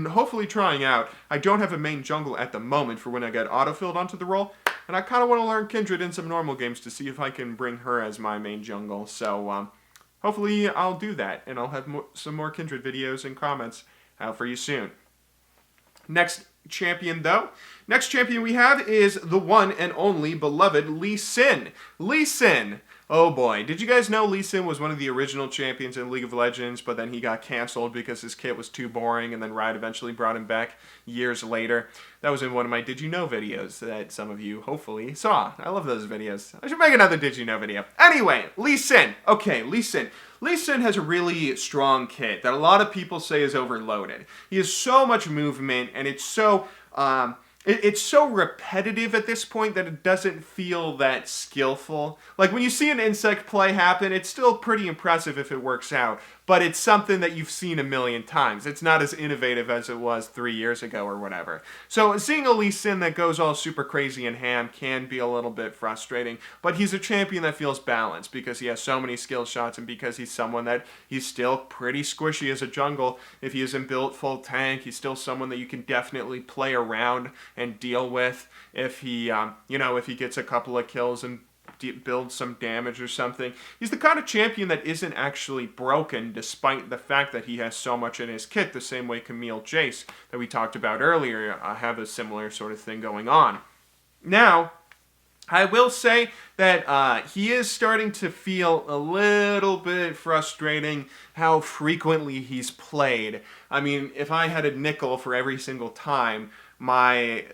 hopefully trying out. I don't have a main jungle at the moment for when I get autofilled onto the role, and I kind of want to learn Kindred in some normal games to see if I can bring her as my main jungle. So hopefully I'll do that, and I'll have some more Kindred videos and comments out for you soon. Next champion we have is the one and only beloved Lee Sin. Lee Sin. Oh boy, did you guys know Lee Sin was one of the original champions in League of Legends, but then he got canceled because his kit was too boring, and then Riot eventually brought him back years later. That was in one of my Did You Know videos that some of you hopefully saw. I love those videos. I should make another Did You Know video. Anyway, Lee Sin. Okay, Lee Sin. Lee Sin has a really strong kit that a lot of people say is overloaded. He has so much movement, and it's so repetitive at this point that it doesn't feel that skillful. Like, when you see an insect play happen, it's still pretty impressive if it works out, but it's something that you've seen a million times. It's not as innovative as it was 3 years ago or whatever. So seeing a Lee Sin that goes all super crazy and ham can be a little bit frustrating, but he's a champion that feels balanced because he has so many skill shots and because he's someone that he's still pretty squishy as a jungle. If he isn't built full tank, he's still someone that you can definitely play around and deal with if he, if he gets a couple of kills and builds some damage or something. He's the kind of champion that isn't actually broken despite the fact that he has so much in his kit, the same way Camille Jayce that we talked about earlier have a similar sort of thing going on. Now, I will say that he is starting to feel a little bit frustrating how frequently he's played. I mean, if I had a nickel for every single time my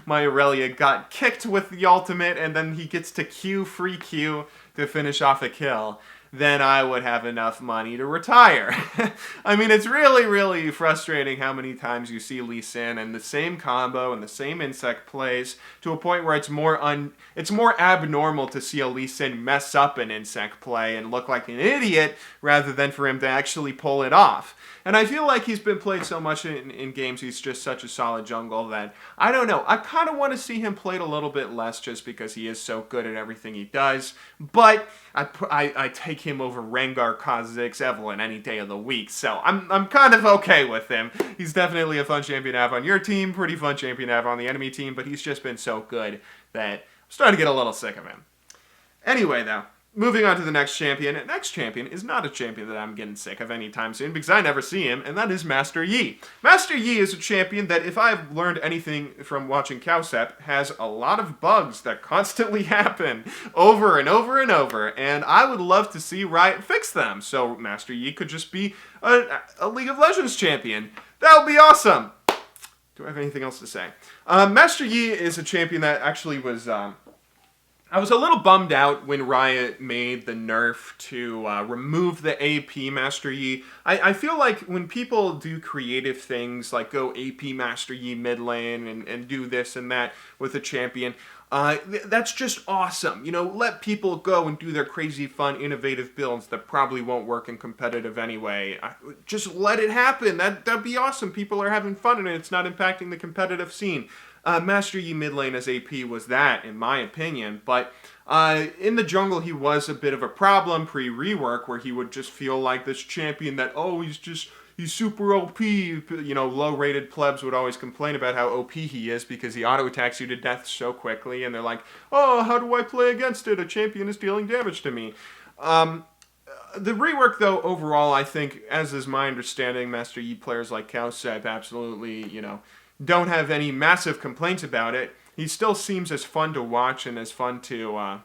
my Irelia got kicked with the ultimate and then he gets to free Q to finish off a kill, then I would have enough money to retire. I mean, it's really, really frustrating how many times you see Lee Sin and the same combo and the same insect plays to a point where it's more abnormal to see a Lee Sin mess up an insect play and look like an idiot rather than for him to actually pull it off. And I feel like he's been played so much in games, he's just such a solid jungle that, I don't know, I kind of want to see him played a little bit less just because he is so good at everything he does. But I take him over Rengar, Kha'Zix, Evelynn any day of the week, so I'm kind of okay with him. He's definitely a fun champion to have on your team, pretty fun champion to have on the enemy team, but he's just been so good that I'm starting to get a little sick of him. Anyway, though, moving on to the next champion. The next champion is not a champion that I'm getting sick of anytime soon because I never see him, and that is Master Yi. Master Yi is a champion that, if I've learned anything from watching Cowsep, has a lot of bugs that constantly happen over and over and over, and I would love to see Riot fix them. So Master Yi could just be a League of Legends champion. That would be awesome. Do I have anything else to say? Master Yi is a champion that actually was... I was a little bummed out when Riot made the nerf to remove the AP Master Yi. I feel like when people do creative things like go AP Master Yi mid lane and do this and that with a champion, that's just awesome. You know, let people go and do their crazy, fun, innovative builds that probably won't work in competitive anyway. Just let it happen. That'd be awesome. People are having fun and it's not impacting the competitive scene. Master Yi mid lane as AP was that, in my opinion, but in the jungle he was a bit of a problem pre-rework, where he would just feel like this champion that, oh, he's super OP. You know, low-rated plebs would always complain about how OP he is because he auto-attacks you to death so quickly, and they're like, oh, how do I play against it? A champion is dealing damage to me. The rework, though, overall, I think, as is my understanding, Master Yi players like Cowsep absolutely, you know, don't have any massive complaints about it. He still seems as fun to watch and as fun to...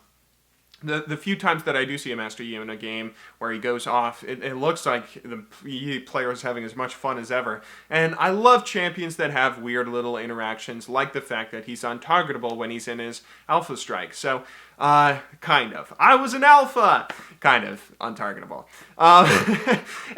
The few times that I do see a Master Yi in a game where he goes off, it looks like the Yi player is having as much fun as ever. And I love champions that have weird little interactions, like the fact that he's untargetable when he's in his Alpha Strike. So, kind of. I was an Alpha! Kind of untargetable.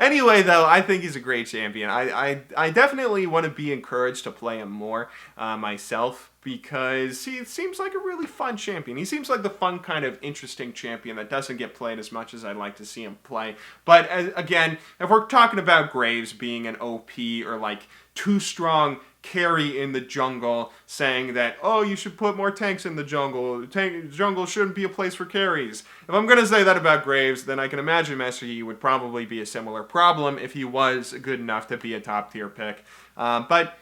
Anyway, though, I think he's a great champion. I definitely want to be encouraged to play him more myself, because he seems like a really fun champion. He seems like the fun kind of interesting champion that doesn't get played as much as I'd like to see him play. But again, if we're talking about Graves being an OP or like too strong carry in the jungle, saying that, oh, you should put more tanks in the jungle. Jungle shouldn't be a place for carries. If I'm going to say that about Graves, then I can imagine Master Yi would probably be a similar problem if he was good enough to be a top tier pick. But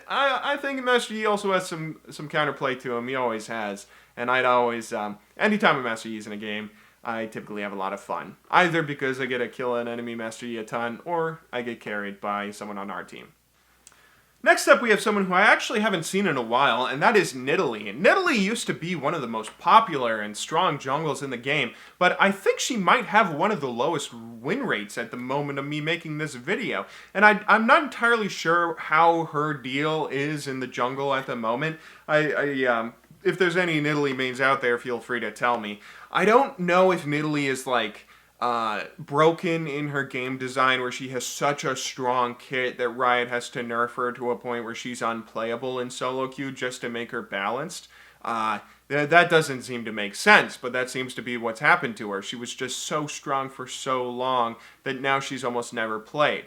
I think Master Yi also has some counterplay to him. He always has. And I'd always, anytime a Master Yi is in a game, I typically have a lot of fun. Either because I get to kill an enemy Master Yi a ton, or I get carried by someone on our team. Next up, we have someone who I actually haven't seen in a while, and that is Nidalee. Nidalee used to be one of the most popular and strong jungles in the game, but I think she might have one of the lowest win rates at the moment of me making this video. And I'm not entirely sure how her deal is in the jungle at the moment. If there's any Nidalee mains out there, feel free to tell me. I don't know if Nidalee is like broken in her game design, where she has such a strong kit that Riot has to nerf her to a point where she's unplayable in solo queue just to make her balanced. That doesn't seem to make sense, but that seems to be what's happened to her. She was just so strong for so long that now she's almost never played.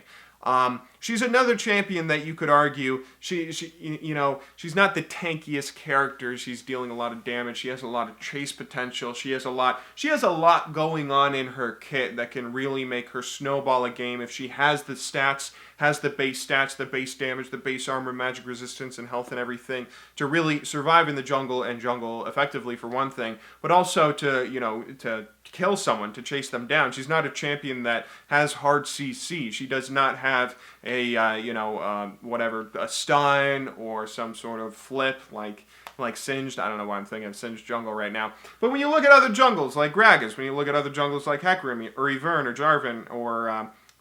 She's another champion that you could argue she's not the tankiest character. She's dealing a lot of damage. She has a lot of chase potential. She has a lot going on in her kit that can really make her snowball a game if she has the stats, has the base stats, the base damage, the base armor, magic resistance, and health and everything to really survive in the jungle and jungle effectively, for one thing, but also to kill someone, to chase them down. She's not a champion that has hard CC. She does not have whatever, a stun or some sort of flip like Singed. I don't know why I'm thinking of Singed jungle right now. But when you look at other jungles like Gragas, when you look at other jungles like Hecarim or Ivern or Jarvan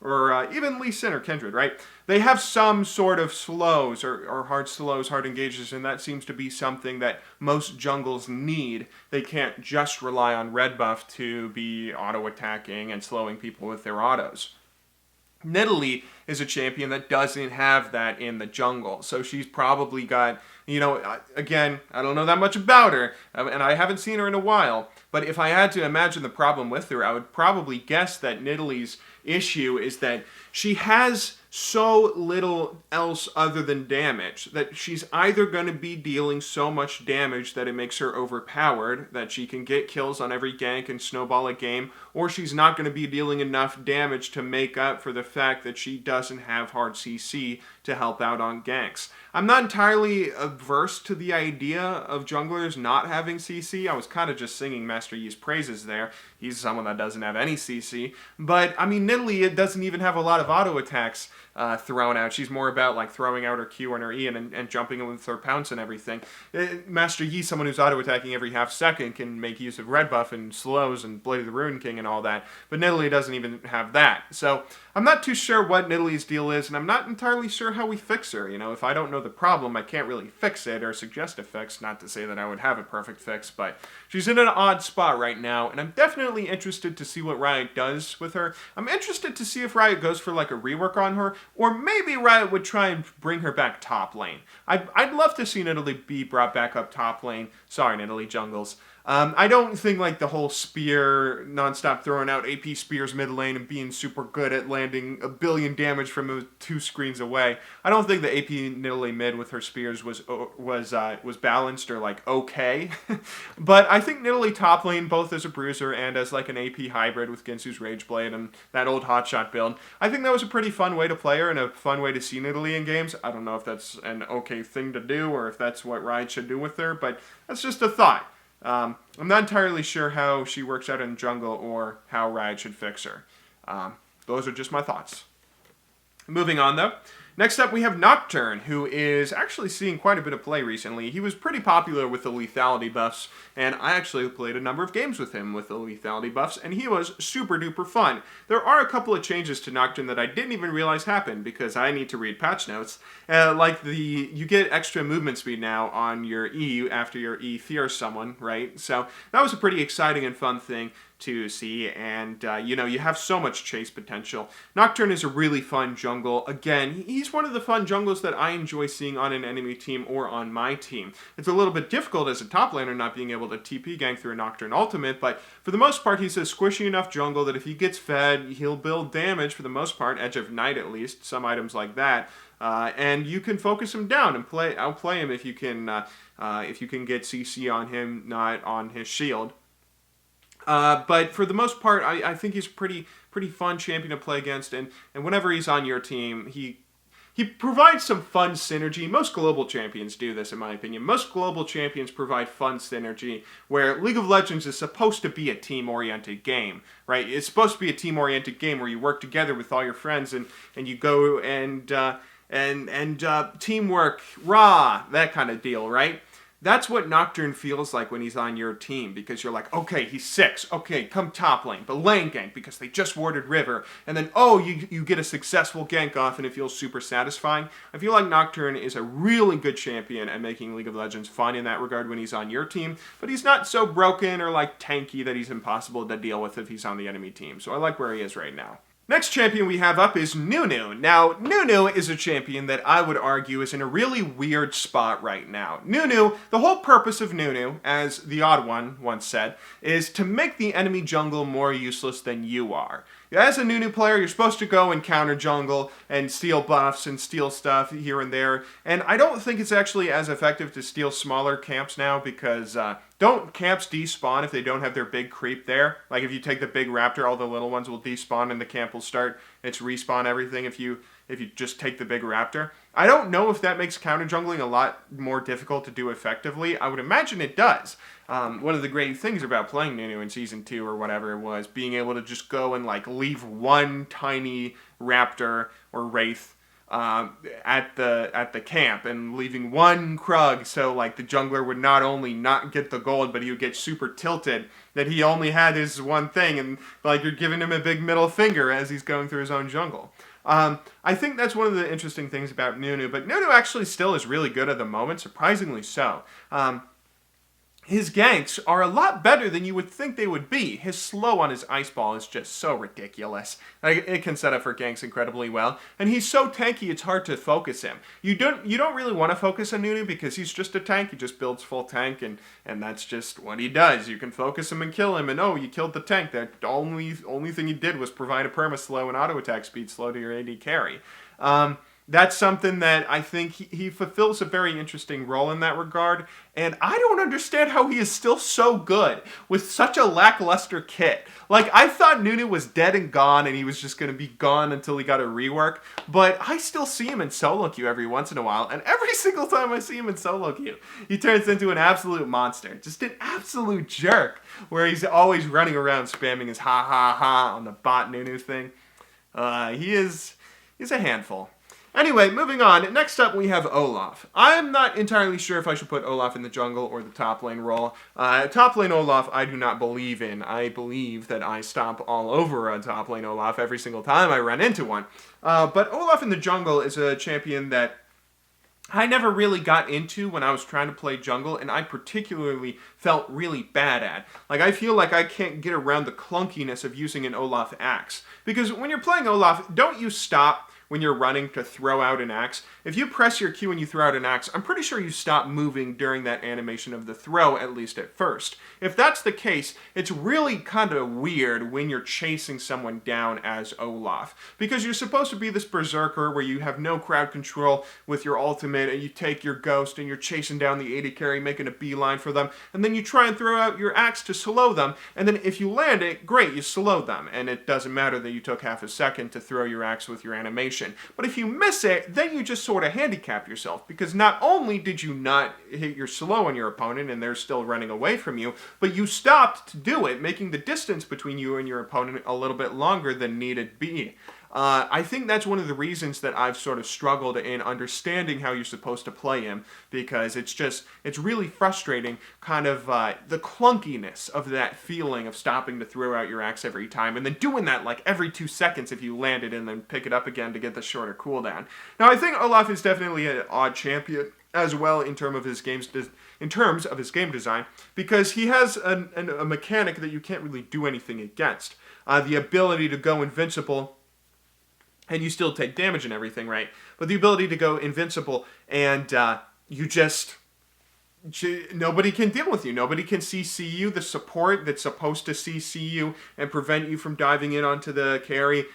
or even Lee Sin or Kindred, right? They have some sort of slows or hard slows, hard engages, and that seems to be something that most jungles need. They can't just rely on red buff to be auto-attacking and slowing people with their autos. Nidalee is a champion that doesn't have that in the jungle, so she's probably got, again, I don't know that much about her, and I haven't seen her in a while, but if I had to imagine the problem with her, I would probably guess that Nidalee's issue is that she has so little else other than damage, that she's either going to be dealing so much damage that it makes her overpowered, that she can get kills on every gank and snowball a game, or she's not going to be dealing enough damage to make up for the fact that she doesn't have hard CC to help out on ganks. I'm not entirely averse to the idea of junglers not having CC. I was kind of just singing Master Yi's praises there. He's someone that doesn't have any CC. But, I mean, Nidalee doesn't even have a lot of auto attacks thrown out. She's more about like throwing out her Q and her E and jumping with her pounce and everything. Master Yi, someone who's auto attacking every half second, can make use of red buff and slows and Blade of the Rune King and all that. But Nidalee doesn't even have that. So I'm not too sure what Nidalee's deal is, and I'm not entirely sure how we fix her. If I don't know the problem, I can't really fix it or suggest a fix. Not to say that I would have a perfect fix, but she's in an odd spot right now, and I'm definitely interested to see what Riot does with her. I'm interested to see if Riot goes for like a rework on her, or maybe Riot would try and bring her back top lane. I'd love to see Nidalee be brought back up top lane. Sorry, Nidalee jungles. I don't think like the whole spear, non-stop throwing out AP spears mid lane and being super good at landing a billion damage from 2 screens away. I don't think the AP Nidalee mid with her spears was balanced or like okay. But I think Nidalee top lane, both as a bruiser and as like an AP hybrid with Ginsu's Rageblade and that old hotshot build, I think that was a pretty fun way to play her and a fun way to see Nidalee in games. I don't know if that's an okay thing to do or if that's what Riot should do with her, but that's just a thought. I'm not entirely sure how she works out in jungle or how Riot should fix her. Those are just my thoughts. Moving on, though. Next up, we have Nocturne, who is actually seeing quite a bit of play recently. He was pretty popular with the lethality buffs, and I actually played a number of games with him with the lethality buffs, and he was super duper fun. There are a couple of changes to Nocturne that I didn't even realize happened, because I need to read patch notes. You get extra movement speed now on your E after your E fears someone, right? So that was a pretty exciting and fun thing to see, and you have so much chase potential. Nocturne is a really fun jungle. Again, he's one of the fun jungles that I enjoy seeing on an enemy team or on my team. It's a little bit difficult as a top laner not being able to TP gank through a Nocturne ultimate, but for the most part he's a squishy enough jungle that if he gets fed, he'll build damage for the most part, Edge of Night at least, some items like that. And you can focus him down and outplay him if you can get CC on him, not on his shield. But for the most part, I think he's a pretty fun champion to play against, and whenever he's on your team, he provides some fun synergy. Most global champions do this, in my opinion. Most global champions provide fun synergy, where League of Legends is supposed to be a team-oriented game, right? It's supposed to be a team-oriented game where you work together with all your friends, and you go and teamwork, rah, that kind of deal, right? That's what Nocturne feels like when he's on your team, because you're like, okay, he's 6, okay, come top lane, but lane gank, because they just warded River, and then, you get a successful gank off, and it feels super satisfying. I feel like Nocturne is a really good champion at making League of Legends fun in that regard when he's on your team, but he's not so broken or like tanky that he's impossible to deal with if he's on the enemy team, so I like where he is right now. Next champion we have up is Nunu. Now, Nunu is a champion that I would argue is in a really weird spot right now. Nunu, the whole purpose of Nunu, as the Odd One once said, is to make the enemy jungle more useless than you are. As a Nunu player, you're supposed to go and counter jungle and steal buffs and steal stuff here and there, and I don't think it's actually as effective to steal smaller camps now, because don't camps despawn if they don't have their big creep there? Like if you take the big raptor, all the little ones will despawn and the camp will start its respawn everything if you just take the big raptor. I don't know if that makes counter jungling a lot more difficult to do effectively. I would imagine it does. One of the great things about playing Nunu in Season 2 or whatever it was, being able to just go and like leave one tiny raptor or wraith at the camp and leaving one Krug so like the jungler would not only not get the gold but he would get super tilted that he only had his one thing and like you're giving him a big middle finger as he's going through his own jungle. I think that's one of the interesting things about Nunu, but Nunu actually still is really good at the moment, surprisingly so. His ganks are a lot better than you would think they would be. His slow on his ice ball is just so ridiculous. Like, it can set up for ganks incredibly well. And he's so tanky it's hard to focus him. You don't really want to focus on Nunu because he's just a tank. He just builds full tank and that's just what he does. You can focus him and kill him and oh, you killed the tank. The only thing you did was provide a perma slow and auto attack speed slow to your AD carry. That's something that I think he fulfills a very interesting role in that regard. And I don't understand how he is still so good with such a lackluster kit. Like, I thought Nunu was dead and gone and he was just going to be gone until he got a rework. But I still see him in solo queue every once in a while. And every single time I see him in solo queue, he turns into an absolute monster. Just an absolute jerk. Where he's always running around spamming his ha ha ha on the bot Nunu thing. He's a handful. Anyway, moving on. Next up, we have Olaf. I'm not entirely sure if I should put Olaf in the jungle or the top lane role. Top lane Olaf, I do not believe in. I believe that I stomp all over a top lane Olaf every single time I run into one. But Olaf in the jungle is a champion that I never really got into when I was trying to play jungle, and I particularly felt really bad at. Like, I feel like I can't get around the clunkiness of using an Olaf axe. Because when you're playing Olaf, don't you stop when you're running to throw out an axe. If you press your Q and you throw out an axe, I'm pretty sure you stop moving during that animation of the throw, at least at first. If that's the case, it's really kind of weird when you're chasing someone down as Olaf. Because you're supposed to be this berserker where you have no crowd control with your ultimate, and you take your ghost and you're chasing down the AD carry, making a beeline for them, and then you try and throw out your axe to slow them, and then if you land it, great, you slow them, and it doesn't matter that you took half a second to throw your axe with your animation. But if you miss it, then you just sort of handicap yourself, because not only did you not hit your slow on your opponent and they're still running away from you, but you stopped to do it, making the distance between you and your opponent a little bit longer than needed be. I think that's one of the reasons that I've sort of struggled in understanding how you're supposed to play him, because it's really frustrating, kind of the clunkiness of that feeling of stopping to throw out your axe every time, and then doing that like every 2 seconds if you land it and then pick it up again to get the shorter cooldown. Now, I think Olaf is definitely an odd champion as well in terms of his game design, because he has a mechanic that you can't really do anything against. The ability to go invincible, and you still take damage and everything, right? But the ability to go invincible and nobody can deal with you. Nobody can CC you. The support that's supposed to CC you and prevent you from diving in onto the carry,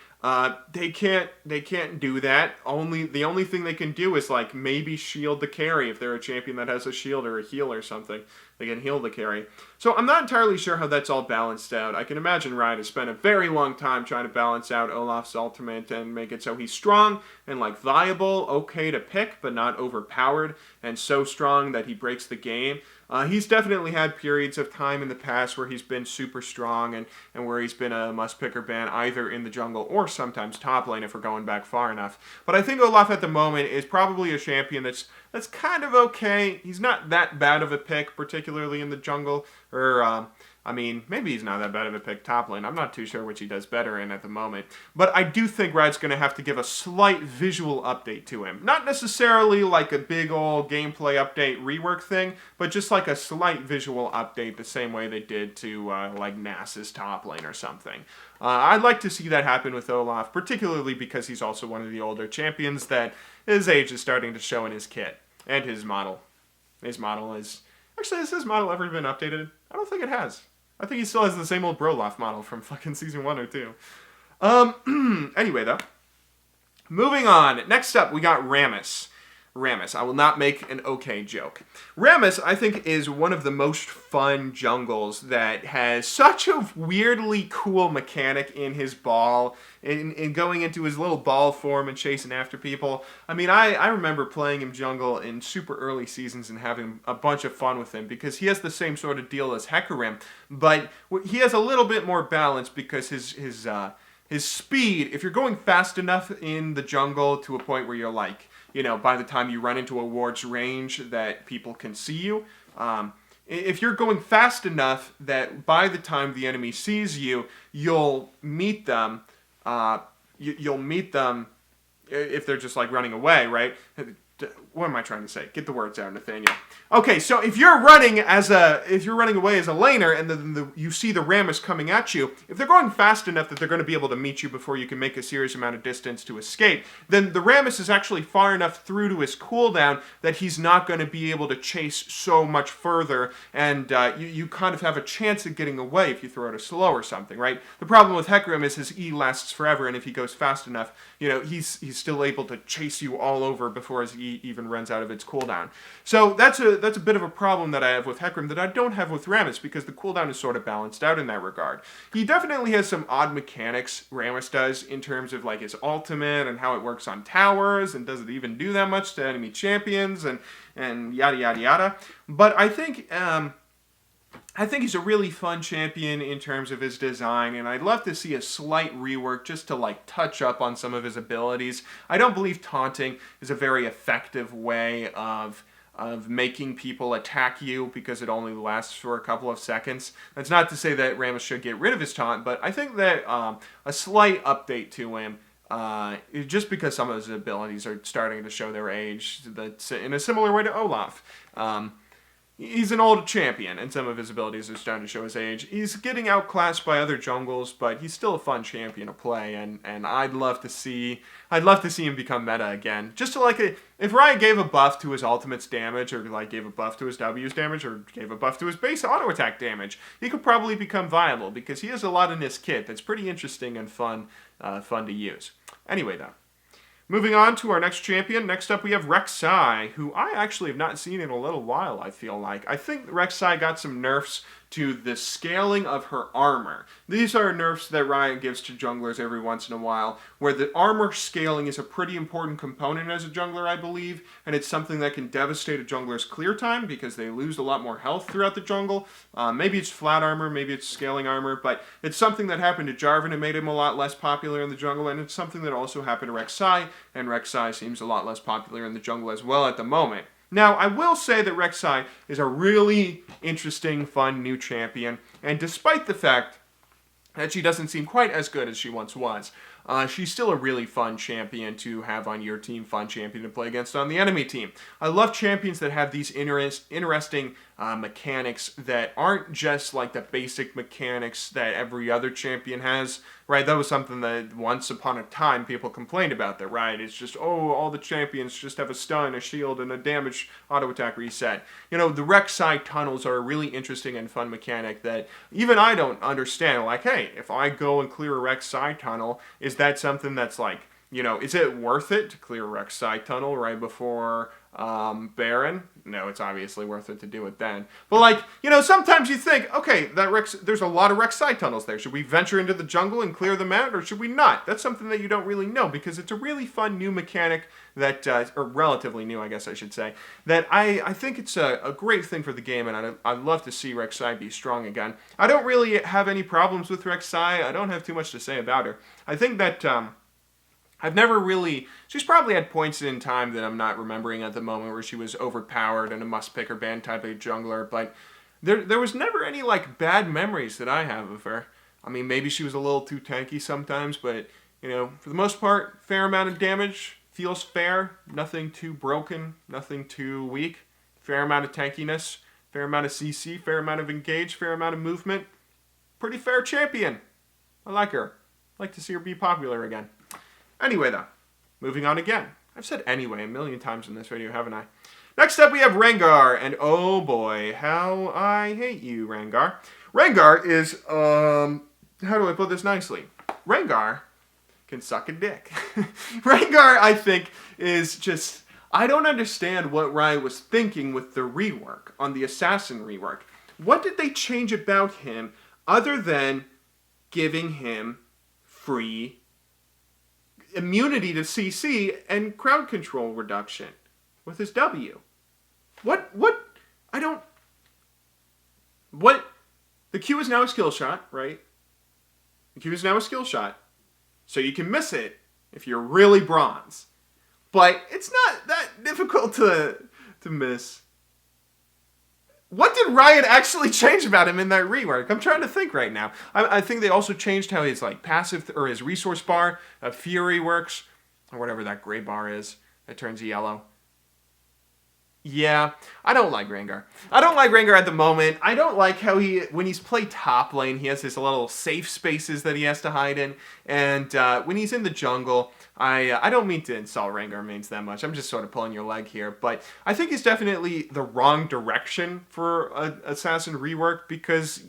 they can't do that. The only thing they can do is like maybe shield the carry if they're a champion that has a shield or a heal or something. They can heal the carry. So I'm not entirely sure how that's all balanced out. I can imagine Riot has spent a very long time trying to balance out Olaf's ultimate and make it so he's strong and like viable, okay to pick, but not overpowered, and so strong that he breaks the game. He's definitely had periods of time in the past where he's been super strong and where he's been a must-pick or ban either in the jungle or sometimes top lane if we're going back far enough. But I think Olaf at the moment is probably a champion that's kind of okay. He's not that bad of a pick, particularly in the jungle, or maybe he's not that bad of a pick top lane. I'm not too sure which he does better in at the moment. But I do think Riot's going to have to give a slight visual update to him. Not necessarily like a big old gameplay update rework thing, but just like a slight visual update the same way they did to like Nasus top lane or something. I'd like to see that happen with Olaf, particularly because he's also one of the older champions that his age is starting to show in his kit. And his model. His model is... Actually, has his model ever been updated? I don't think it has. I think he still has the same old Broloff model from fucking Season 1 or 2. Anyway, though. Moving on. Next up, we got Rammus. Rammus. I will not make an okay joke. Rammus, I think, is one of the most fun jungles that has such a weirdly cool mechanic in his ball, in going into his little ball form and chasing after people. I mean, I remember playing him jungle in super early seasons and having a bunch of fun with him because he has the same sort of deal as Hecarim, but he has a little bit more balance because his his speed, if you're going fast enough in the jungle to a point where you're like, by the time you run into a ward's range that people can see you, if you're going fast enough that by the time the enemy sees you, you'll meet them, you'll meet them if they're just like running away, right? What am I trying to say? Get the words out, Nathaniel. Okay, so if you're running away as a laner, and then you see the Rammus coming at you, if they're going fast enough that they're going to be able to meet you before you can make a serious amount of distance to escape, then the Rammus is actually far enough through to his cooldown that he's not going to be able to chase so much further, and you kind of have a chance of getting away if you throw it a slow or something, right? The problem with Hecarim is his E lasts forever, and if he goes fast enough, he's still able to chase you all over before his E even runs out of its cooldown. So that's a bit of a problem that I have with Hecarim that I don't have with Rammus, because the cooldown is sort of balanced out in that regard. He definitely has some odd mechanics, Rammus does, in terms of like his ultimate and how it works on towers, and does it even do that much to enemy champions, and yada yada yada. But I think he's a really fun champion in terms of his design, and I'd love to see a slight rework just to like touch up on some of his abilities. I don't believe taunting is a very effective way of making people attack you, because it only lasts for a couple of seconds. That's not to say that Rammus should get rid of his taunt, but I think that a slight update to him, just because some of his abilities are starting to show their age, that's in a similar way to Olaf. He's an old champion, and some of his abilities are starting to show his age. He's getting outclassed by other jungles, but he's still a fun champion to play, and I'd love to see him become meta again. Just to if Riot gave a buff to his ultimate's damage, or like gave a buff to his W's damage, or gave a buff to his base auto attack damage, he could probably become viable, because he has a lot in his kit that's pretty interesting and fun to use. Anyway, though. Moving on to our next champion. Next up we have Rek'Sai, who I actually have not seen in a little while, I feel like. I think Rek'Sai got some nerfs to the scaling of her armor. These are nerfs that Riot gives to junglers every once in a while, where the armor scaling is a pretty important component as a jungler, I believe, and it's something that can devastate a jungler's clear time, because they lose a lot more health throughout the jungle. Maybe it's flat armor, maybe it's scaling armor, but it's something that happened to Jarvan and made him a lot less popular in the jungle, and it's something that also happened to Rek'Sai, and Rek'Sai seems a lot less popular in the jungle as well at the moment. Now, I will say that Rek'Sai is a really interesting, fun new champion, and despite the fact that she doesn't seem quite as good as she once was, she's still a really fun champion to have on your team, fun champion to play against on the enemy team. I love champions that have these interesting mechanics that aren't just like the basic mechanics that every other champion has, right? That was something that once upon a time people complained about, that, right? It's just, all the champions just have a stun, a shield, and a damage auto attack reset. The Rek'Sai tunnels are a really interesting and fun mechanic that even I don't understand. Like, hey, if I go and clear a Rek'Sai tunnel, is that something that's like, is it worth it to clear a Rek'Sai tunnel right before Baron? No, it's obviously worth it to do it then. But sometimes you think, okay, there's a lot of Rek'Sai tunnels there. Should we venture into the jungle and clear them out, or should we not? That's something that you don't really know, because it's a really fun new mechanic that, or relatively new, I guess I should say, that I think it's a great thing for the game, and I'd love to see Rek'Sai be strong again. I don't really have any problems with Rek'Sai. I don't have too much to say about her. I think that she's probably had points in time that I'm not remembering at the moment where she was overpowered and a must-pick-her ban type of jungler, but there was never any, bad memories that I have of her. I mean, maybe she was a little too tanky sometimes, but, for the most part, fair amount of damage, feels fair, nothing too broken, nothing too weak, fair amount of tankiness, fair amount of CC, fair amount of engage, fair amount of movement. Pretty fair champion. I like her. I'd like to see her be popular again. Anyway, though, moving on again. I've said anyway a million times in this video, haven't I? Next up, we have Rengar, and oh boy, how I hate you, Rengar. Rengar is, how do I put this nicely? Rengar can suck a dick. Rengar, I think, is just, I don't understand what Riot was thinking with the rework, on the Assassin rework. What did they change about him other than giving him free immunity to CC and crowd control reduction with his W? What? The Q is now a skill shot, right? The Q is now a skill shot. So you can miss it if you're really bronze. But it's not that difficult to miss. What did Riot actually change about him in that rework? I'm trying to think right now. I think they also changed how his like passive or his resource bar of Fury works, or whatever that gray bar is that turns yellow. Yeah, I don't like Rengar. I don't like Rengar at the moment. I don't like how when he's played top lane, he has his little safe spaces that he has to hide in. And when he's in the jungle, I don't mean to insult Rengar mains that much. I'm just sort of pulling your leg here. But I think it's definitely the wrong direction for an Assassin rework because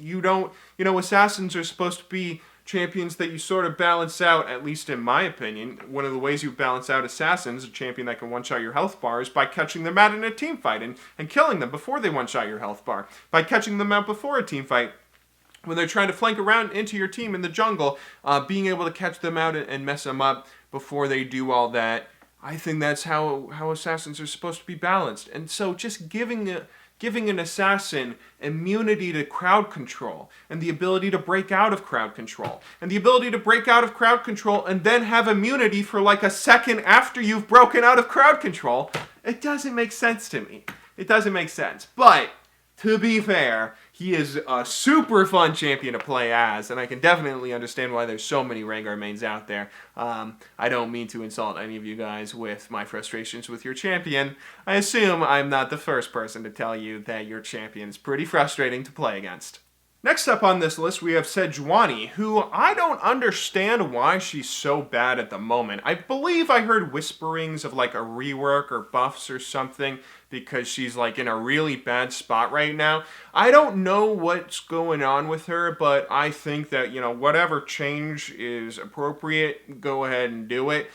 Assassins are supposed to be champions that you sort of balance out, at least in my opinion. One of the ways you balance out Assassins, a champion that can one-shot your health bar, is by catching them out in a team fight and killing them before they one-shot your health bar. By catching them out before a team fight, when they're trying to flank around into your team in the jungle, being able to catch them out and mess them up before they do all that. I think that's how Assassins are supposed to be balanced. And so just giving an assassin immunity to crowd control and the ability to break out of crowd control and the ability to break out of crowd control and then have immunity for like a second after you've broken out of crowd control, it doesn't make sense to me. It doesn't make sense. But to be fair, he is a super fun champion to play as, and I can definitely understand why there's so many Rengar mains out there. I don't mean to insult any of you guys with my frustrations with your champion. I assume I'm not the first person to tell you that your champion is pretty frustrating to play against. Next up on this list, we have Sejuani, who I don't understand why she's so bad at the moment. I believe I heard whisperings of like a rework or buffs or something because she's like in a really bad spot right now. I don't know what's going on with her, but I think that, whatever change is appropriate, go ahead and do it.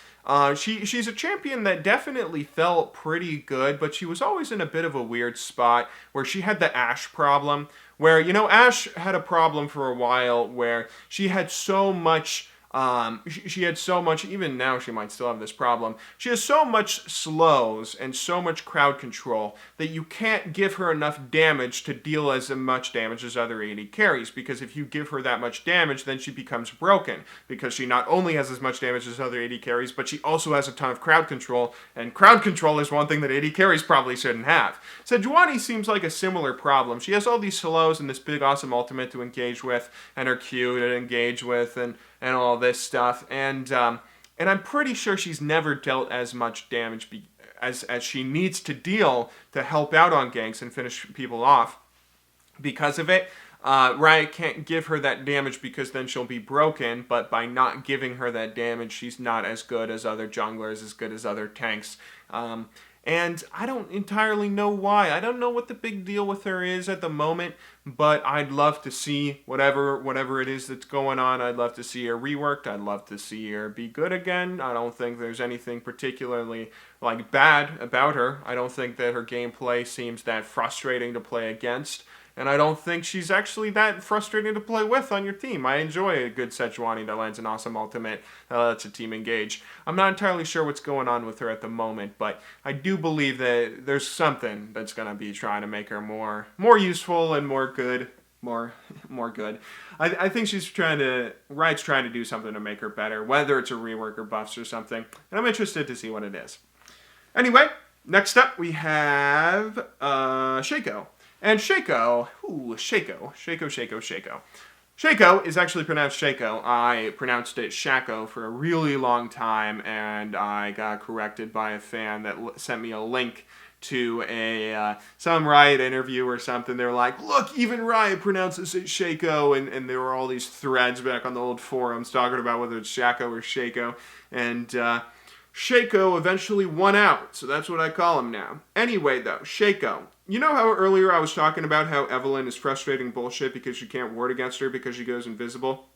She's a champion that definitely felt pretty good, but she was always in a bit of a weird spot where she had the Ashe problem, where, Ashe had a problem for a while where she had so much, even now she might still have this problem, she has so much slows and so much crowd control that you can't give her enough damage to deal as much damage as other AD carries, because if you give her that much damage, then she becomes broken, because she not only has as much damage as other AD carries, but she also has a ton of crowd control, and crowd control is one thing that AD carries probably shouldn't have. Sejuani seems like a similar problem. She has all these slows and this big awesome ultimate to engage with, and her Q to engage with, and all this stuff, and I'm pretty sure she's never dealt as much damage as she needs to deal to help out on ganks and finish people off. Because of it, Riot can't give her that damage because then she'll be broken, but by not giving her that damage, she's not as good as other junglers, as good as other tanks. And I don't entirely know why. I don't know what the big deal with her is at the moment, but I'd love to see whatever it is that's going on. I'd love to see her reworked. I'd love to see her be good again. I don't think there's anything particularly bad about her. I don't think that her gameplay seems that frustrating to play against. And I don't think she's actually that frustrating to play with on your team. I enjoy a good Sejuani that lands an awesome ultimate that lets a team engage. I'm not entirely sure what's going on with her at the moment, but I do believe that there's something that's going to be trying to make her more useful and more good. More good. I think Riot's trying to do something to make her better, whether it's a rework or buffs or something. And I'm interested to see what it is. Anyway, next up we have Shaco. And Shaco is actually pronounced Shaco. I pronounced it Shaco for a really long time, and I got corrected by a fan that sent me a link to some Riot interview or something. They're like, look, even Riot pronounces it Shaco, and there were all these threads back on the old forums talking about whether it's Shaco or Shaco, and Shaco eventually won out, so that's what I call him now. Anyway, though, Shaco. You know how earlier I was talking about how Evelynn is frustrating bullshit because you can't ward against her because she goes invisible?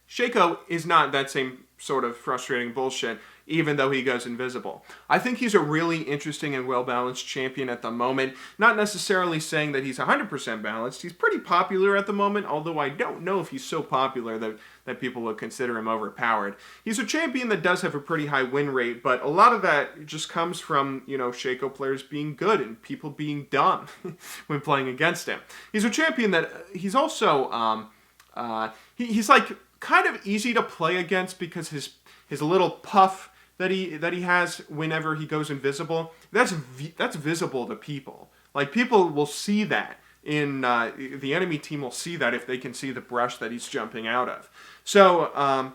Shaco is not that same sort of frustrating bullshit, even though he goes invisible. I think he's a really interesting and well-balanced champion at the moment. Not necessarily saying that he's 100% balanced. He's pretty popular at the moment, although I don't know if he's so popular that people would consider him overpowered. He's a champion that does have a pretty high win rate, but a lot of that just comes from, Shaco players being good and people being dumb when playing against him. He's a champion that he's also, he's like kind of easy to play against because his little puff that he has whenever he goes invisible, that's visible to people. Like, people will see that. The enemy team will see that if they can see the brush that he's jumping out of. So,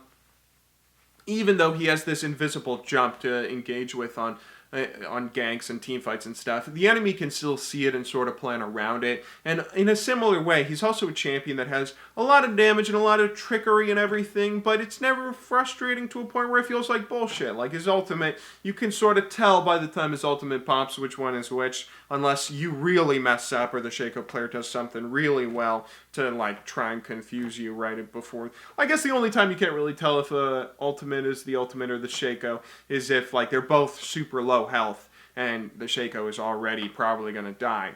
even though he has this invisible jump to engage with on ganks and team fights and stuff, the enemy can still see it and sort of plan around it. And in a similar way, he's also a champion that has a lot of damage and a lot of trickery and everything, but it's never frustrating to a point where it feels like bullshit. Like his ultimate, you can sort of tell by the time his ultimate pops which one is which, unless you really mess up or the Shaco player does something really well to like try and confuse you right before. I guess the only time you can't really tell if the ultimate is the ultimate or the Shaco is if like they're both super low health and the Shaco is already probably going to die.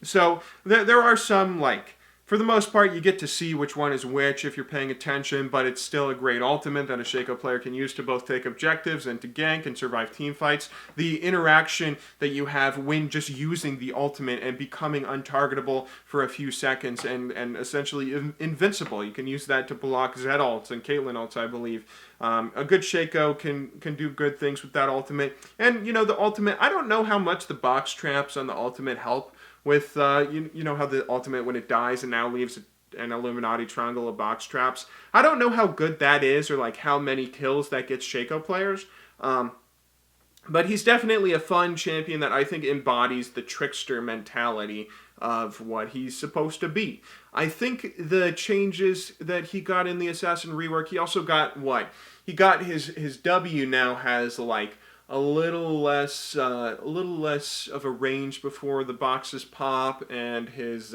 So there are some, like, for the most part, you get to see which one is which if you're paying attention, but it's still a great ultimate that a Shaco player can use to both take objectives and to gank and survive team fights. The interaction that you have when just using the ultimate and becoming untargetable for a few seconds and essentially invincible. You can use that to block Zed ults and Caitlyn ults, I believe. A good Shaco can do good things with that ultimate. And, you know, the ultimate, I don't know how much the box traps on the ultimate help with, you know how the ultimate, when it dies and now leaves an Illuminati triangle of box traps. I don't know how good that is or like how many kills that gets Shaco players. But he's definitely a fun champion that I think embodies the trickster mentality of what he's supposed to be. I think the changes that he got in the Assassin rework, he also got what? He got his W now has like a little less of a range before the boxes pop, and his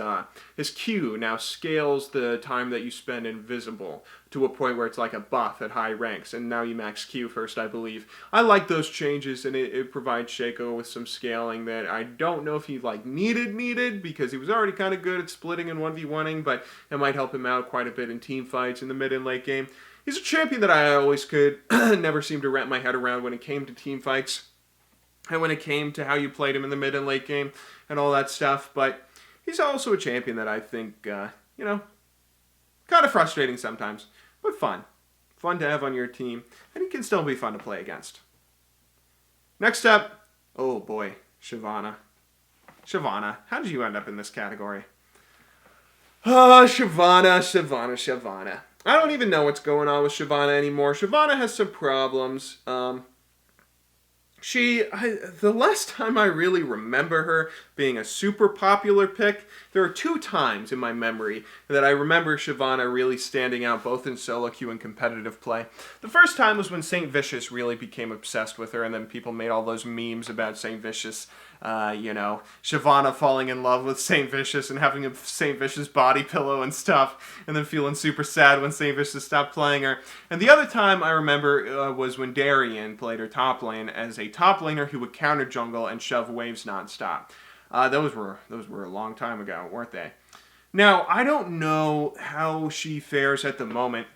Q now scales the time that you spend invisible to a point where it's like a buff at high ranks, and now you max Q first, I believe. I like those changes, and it provides Shaco with some scaling that I don't know if he like needed because he was already kind of good at splitting and 1v1ing, but it might help him out quite a bit in team fights in the mid and late game. He's a champion that I always could never seem to wrap my head around when it came to team fights and when it came to how you played him in the mid and late game and all that stuff. But he's also a champion that I think, you know, kind of frustrating sometimes, but fun. Fun to have on your team, and he can still be fun to play against. Next up, oh boy, Shyvana. Shyvana, how did you end up in this category? Oh, Shyvana. I don't even know what's going on with Shyvana anymore. Shyvana has some problems. The last time I really remember her being a super popular pick, there are 2 times in my memory that I remember Shyvana really standing out both in solo queue and competitive play. The first time was when St. Vicious really became obsessed with her, and then people made all those memes about St. Vicious. You know, Shyvana falling in love with St. Vicious and having a St. Vicious body pillow and stuff, and then feeling super sad when St. Vicious stopped playing her. And the other time I remember was when Darius played her top lane as a top laner who would counter jungle and shove waves nonstop. Those were a long time ago, weren't they? Now, I don't know how she fares at the moment.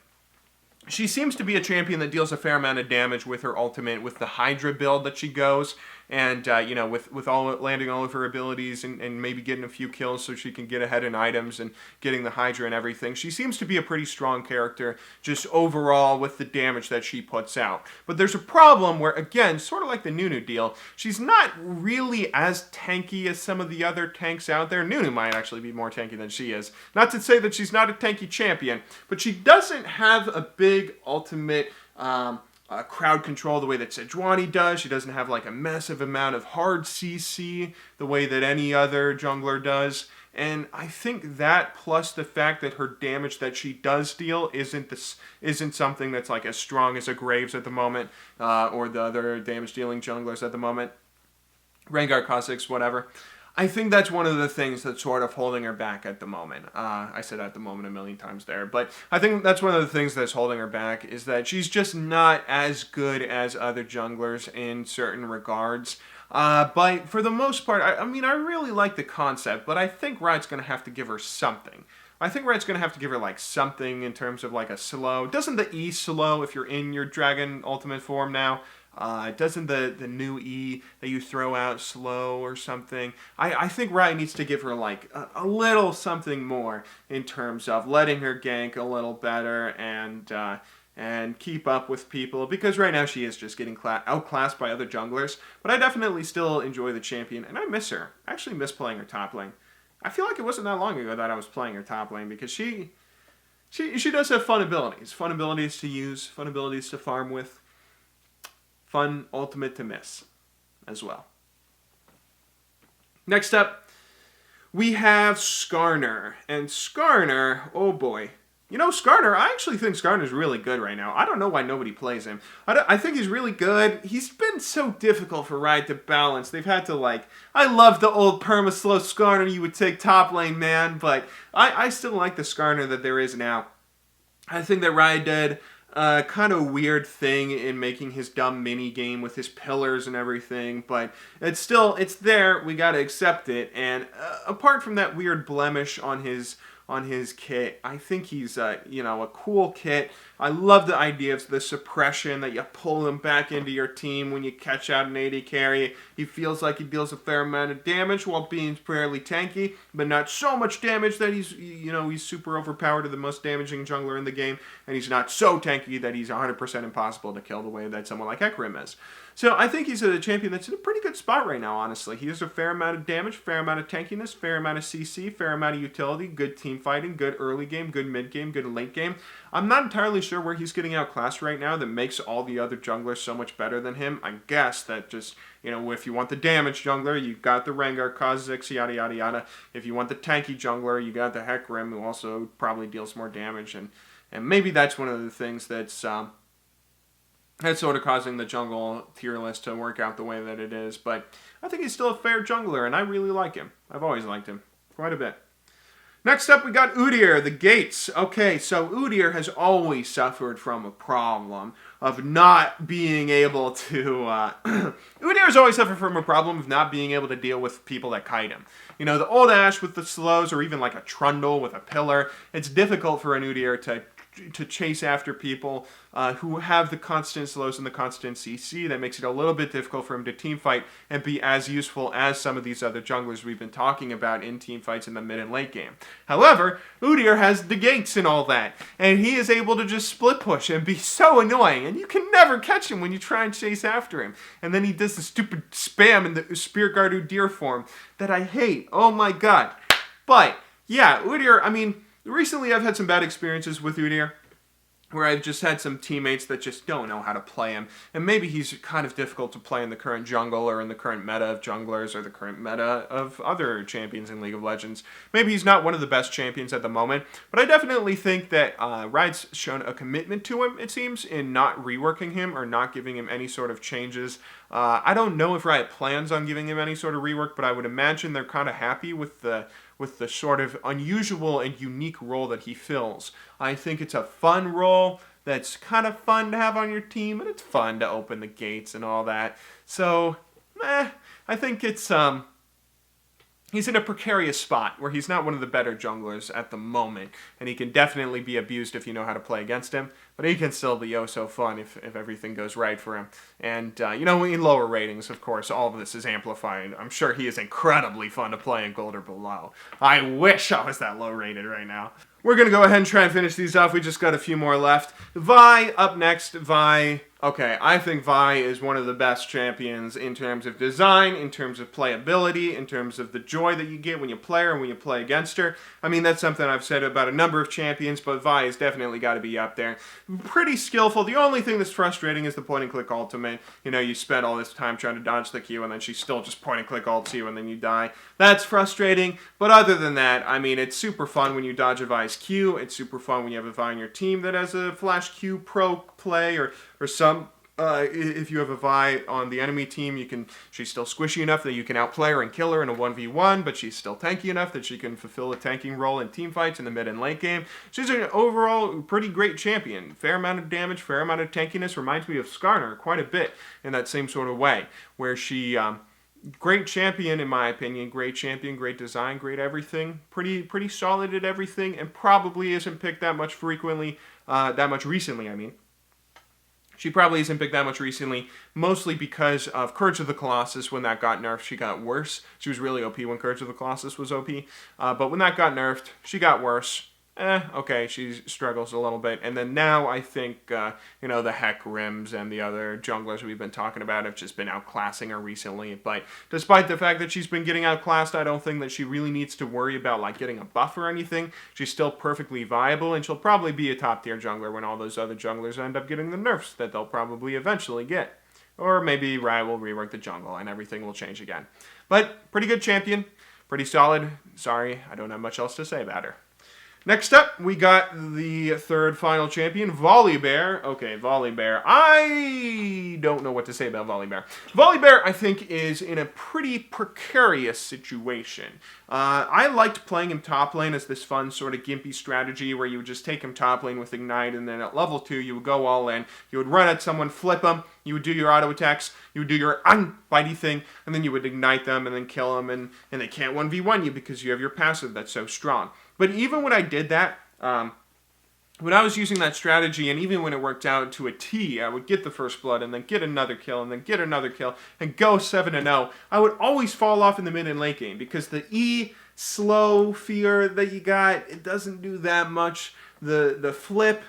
She seems to be a champion that deals a fair amount of damage with her ultimate, with the Hydra build that she goes, and, you know, with landing all of her abilities and maybe getting a few kills so she can get ahead in items and getting the Hydra and everything. She seems to be a pretty strong character, just overall with the damage that she puts out. But there's a problem where, again, sort of like the Nunu deal, she's not really as tanky as some of the other tanks out there. Nunu might actually be more tanky than she is. Not to say that she's not a tanky champion, but she doesn't have a big ultimate crowd control the way that Sejuani does. She doesn't have like a massive amount of hard CC the way that any other jungler does. And I think that, plus the fact that her damage that she does deal isn't something that's like as strong as a Graves at the moment, or the other damage dealing junglers at the moment, Rengar, Kha'Zix, whatever. I think that's one of the things that's sort of holding her back at the moment. I said at the moment a million times there, but I think that's one of the things that's holding her back is that she's just not as good as other junglers in certain regards. But for the most part, I mean, I really like the concept, but I think Riot's going to have to give her something. I think Riot's going to have to give her like something in terms of like a slow. Doesn't the E slow if you're in your Dragon Ultimate form now? Doesn't the new E that you throw out slow or something? I think Riot needs to give her like a little something more in terms of letting her gank a little better and keep up with people, because right now she is just getting outclassed by other junglers. But I definitely still enjoy the champion, and I miss her. I actually miss playing her top lane. I feel like it wasn't that long ago that I was playing her top lane, because she does have fun abilities to use, fun abilities to farm with, fun ultimate to miss as well. Next up, we have Skarner. And Skarner, oh boy. You know, Skarner, I actually think Skarner's really good right now. I don't know why nobody plays him. I think he's really good. He's been so difficult for Riot to balance. They've had to, like... I love the old perma-slow Skarner you would take top lane, man, but I still like the Skarner that there is now. I think that Riot did a kind of weird thing in making his dumb mini-game with his pillars and everything, but it's there. We gotta accept it, and apart from that weird blemish on his kit, I think he's a cool kit. I love the idea of the suppression, that you pull him back into your team when you catch out an AD carry. He feels like he deals a fair amount of damage while being fairly tanky, but not so much damage that he's super overpowered to the most damaging jungler in the game, and he's not so tanky that he's 100% impossible to kill the way that someone like Hecarim is. So I think he's a champion that's in a pretty good spot right now, honestly. He has a fair amount of damage, fair amount of tankiness, fair amount of CC, fair amount of utility, good team fighting, good early game, good mid game, good late game. I'm not entirely sure where he's getting outclassed right now that makes all the other junglers so much better than him. I guess that just, if you want the damage jungler, you've got the Rengar, Kha'Zix, yada, yada, yada. If you want the tanky jungler, you got the Hecarim, who also probably deals more damage. And maybe that's one of the things that's sort of causing the jungle tier list to work out the way that it is. But I think he's still a fair jungler, and I really like him. I've always liked him quite a bit. Next up, we got Udyr, the Gates. Okay, so Udyr has always suffered from a problem of not being able to... Udyr has always suffered from a problem of not being able to deal with people that kite him. The old Ashe with the slows, or even like a Trundle with a pillar. It's difficult for an Udyr to chase after people who have the constant slows and the constant CC. That makes it a little bit difficult for him to teamfight and be as useful as some of these other junglers we've been talking about in teamfights in the mid and late game. However, Udyr has the gates and all that, and he is able to just split push and be so annoying, and you can never catch him when you try and chase after him. And then he does the stupid spam in the Spear Guard Udyr form that I hate. Oh my god. But, yeah, Udyr, recently I've had some bad experiences with Udyr, where I've just had some teammates that just don't know how to play him. And maybe he's kind of difficult to play in the current jungle, or in the current meta of junglers, or the current meta of other champions in League of Legends. Maybe he's not one of the best champions at the moment, but I definitely think that Riot's shown a commitment to him, it seems, in not reworking him or not giving him any sort of changes. I don't know if Riot plans on giving him any sort of rework, but I would imagine they're kind of happy with the sort of unusual and unique role that he fills. I think it's a fun role that's kind of fun to have on your team, and it's fun to open the gates and all that. So, I think it's, he's in a precarious spot where he's not one of the better junglers at the moment, and he can definitely be abused if you know how to play against him, but he can still be so fun if everything goes right for him. And, in lower ratings, of course, all of this is amplified. I'm sure he is incredibly fun to play in gold or below. I wish I was that low rated right now. We're going to go ahead and try and finish these off. We just got a few more left. Vi up next. Vi, okay, I think Vi is one of the best champions in terms of design, in terms of playability, in terms of the joy that you get when you play her and when you play against her. That's something I've said about a number of champions, but Vi has definitely got to be up there. Pretty skillful. The only thing that's frustrating is the point-and-click ultimate. You spend all this time trying to dodge the Q, and then she still just point-and-click ults you, and then you die. That's frustrating, but other than that, it's super fun when you dodge a Vi's Q. It's super fun when you have a Vi on your team that has a flash Q pro play, or some... if you have a Vi on the enemy team, she's still squishy enough that you can outplay her and kill her in a 1v1, but she's still tanky enough that she can fulfill a tanking role in team fights in the mid and late game. She's an overall pretty great champion. Fair amount of damage, fair amount of tankiness. Reminds me of Skarner quite a bit in that same sort of way, where she... great champion, in my opinion. Great champion, great design, great everything. Pretty solid at everything, and probably isn't picked that much recently, She probably hasn't picked that much recently, mostly because of Courage of the Colossus. When that got nerfed, she got worse. She was really OP when Courage of the Colossus was OP. But when that got nerfed, she got worse. Okay, she struggles a little bit. And then now I think, the Heck Rims and the other junglers we've been talking about have just been outclassing her recently. But despite the fact that she's been getting outclassed, I don't think that she really needs to worry about, like, getting a buff or anything. She's still perfectly viable, and she'll probably be a top-tier jungler when all those other junglers end up getting the nerfs that they'll probably eventually get. Or maybe Riot will rework the jungle, and everything will change again. But, pretty good champion. Pretty solid. Sorry, I don't have much else to say about her. Next up, we got the third final champion, Volibear. Okay, Volibear. I don't know what to say about Volibear. Volibear, I think, is in a pretty precarious situation. I liked playing him top lane as this fun sort of gimpy strategy where you would just take him top lane with Ignite, and then at level 2, you would go all in. You would run at someone, flip them, you would do your auto attacks, you would do your bitey thing, and then you would ignite them and then kill them, and they can't 1v1 you because you have your passive that's so strong. But even when I did that, when I was using that strategy, and even when it worked out to a T, I would get the first blood, and then get another kill, and then get another kill, and go 7-0. I would always fall off in the mid and late game, because the E slow fear that you got, it doesn't do that much. The flip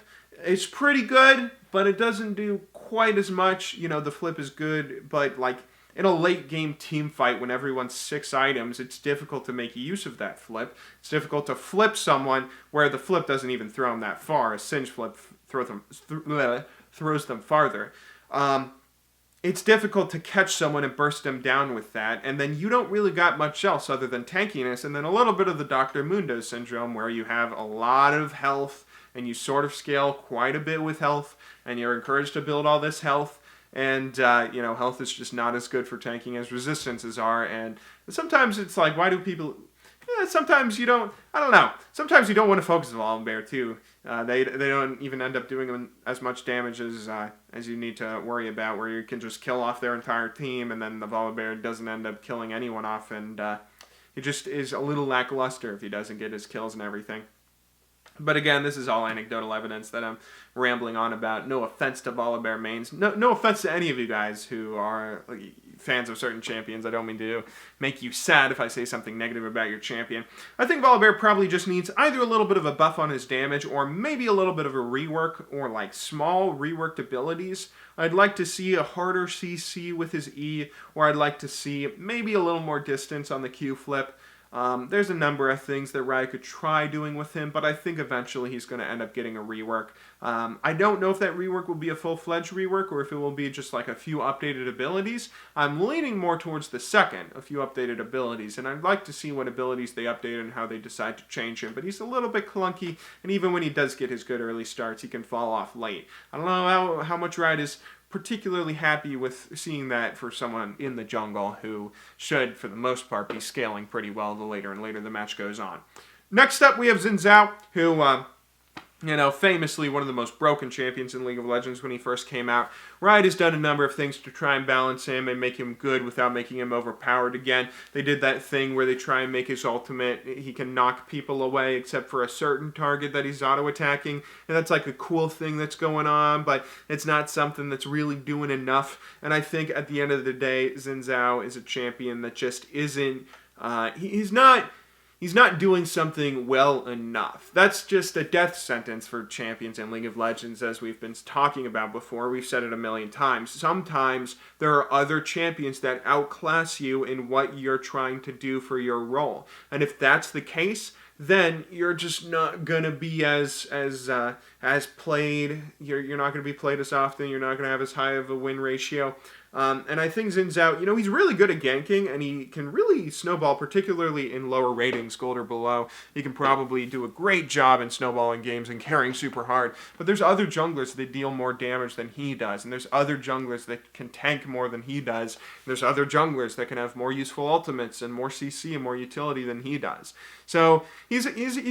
is pretty good, but it doesn't do quite as much. The flip is good, but like, in a late game team fight when everyone's 6 items, it's difficult to make use of that flip. It's difficult to flip someone where the flip doesn't even throw them that far. A Singe flip throws them farther. It's difficult to catch someone and burst them down with that, and then you don't really got much else other than tankiness, and then a little bit of the Dr. Mundo syndrome where you have a lot of health, and you sort of scale quite a bit with health, and you're encouraged to build all this health. And, health is just not as good for tanking as resistances are. And sometimes it's like, why do people... sometimes you don't... I don't know. Sometimes you don't want to focus on Volibear, too. They don't even end up doing as much damage as you need to worry about, where you can just kill off their entire team, and then the Volibear doesn't end up killing anyone off. And it just is a little lackluster if he doesn't get his kills and everything. But again, this is all anecdotal evidence that I'm rambling on about. No offense to Volibear mains. No offense to any of you guys who are fans of certain champions. I don't mean to make you sad if I say something negative about your champion. I think Volibear probably just needs either a little bit of a buff on his damage, or maybe a little bit of a rework, or like small reworked abilities. I'd like to see a harder CC with his E, or I'd like to see maybe a little more distance on the Q flip. There's a number of things that Riot could try doing with him, but I think eventually he's going to end up getting a rework. I don't know if that rework will be a full-fledged rework, or if it will be just like a few updated abilities. I'm leaning more towards the second, a few updated abilities, and I'd like to see what abilities they update and how they decide to change him. But he's a little bit clunky, and even when he does get his good early starts, he can fall off late. I don't know how much Riot is particularly happy with seeing that for someone in the jungle who should, for the most part, be scaling pretty well the later and later the match goes on. Next up, we have Xin Zhao, who famously one of the most broken champions in League of Legends when he first came out. Riot has done a number of things to try and balance him and make him good without making him overpowered again. They did that thing where they try and make his ultimate, he can knock people away except for a certain target that he's auto-attacking, and that's like a cool thing that's going on, but it's not something that's really doing enough. And I think at the end of the day, Xin Zhao is a champion that just isn't, He's not doing something well enough. That's just a death sentence for champions in League of Legends, as we've been talking about before. We've said it a million times. Sometimes there are other champions that outclass you in what you're trying to do for your role. And if that's the case, then you're just not going to be as played. You're not going to be played as often. You're not going to have as high of a win ratio. And I think Xin Zhao, he's really good at ganking, and he can really snowball, particularly in lower ratings, gold or below. He can probably do a great job in snowballing games and carrying super hard. But there's other junglers that deal more damage than he does, and there's other junglers that can tank more than he does. And there's other junglers that can have more useful ultimates and more CC and more utility than he does. So he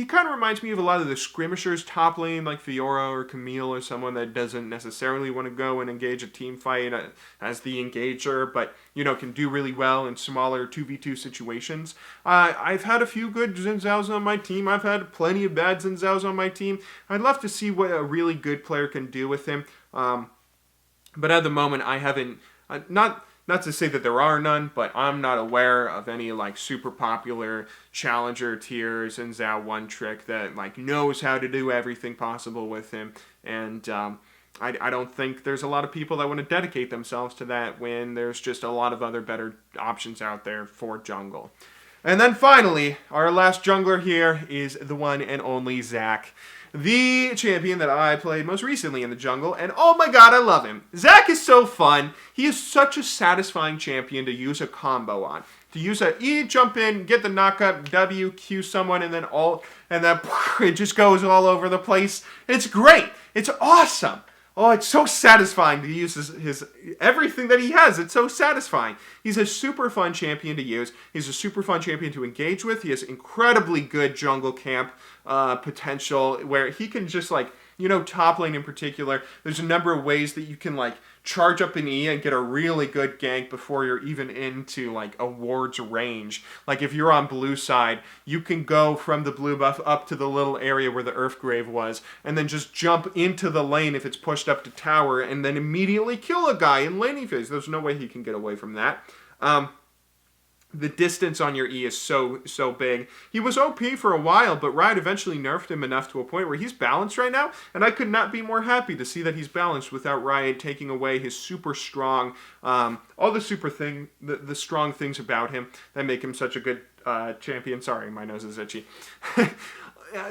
kind of reminds me of a lot of the skirmishers top lane, like Fiora or Camille, or someone that doesn't necessarily want to go and engage a team fight as the engager, but can do really well in smaller 2v2 situations. I've had a few good Xin Zhaos on my team. I've had plenty of bad Xin Zhaos on my team. I'd love to see what a really good player can do with him. But at the moment, I haven't, not to say that there are none, but I'm not aware of any like super popular challenger tiers and Zao one trick that like knows how to do everything possible with him. And I don't think there's a lot of people that want to dedicate themselves to that when there's just a lot of other better options out there for jungle. And then finally, our last jungler here is the one and only Zac, the champion that I played most recently in the jungle, and oh my god, I love him. Zac is so fun. He is such a satisfying champion to use a combo on. To use a E, jump in, get the knockup, W, Q someone, and then ult, and then it just goes all over the place. It's great. It's awesome. Oh, it's so satisfying to use his everything that he has. It's so satisfying. He's a super fun champion to use. He's a super fun champion to engage with. He has incredibly good jungle camp potential where he can just like, you know, top lane in particular. There's a number of ways that you can like charge up an E and get a really good gank before you're even into like a ward's range. Like if you're on blue side, you can go from the blue buff up to the little area where the Earthgrave was and then just jump into the lane if it's pushed up to tower and then immediately kill a guy in laning phase. There's no way he can get away from that. The distance on your E is so big. He was OP for a while, but Riot eventually nerfed him enough to a point where he's balanced right now, and I could not be more happy to see that he's balanced without Riot taking away his super strong, all the the strong things about him that make him such a good champion. Sorry, my nose is itchy.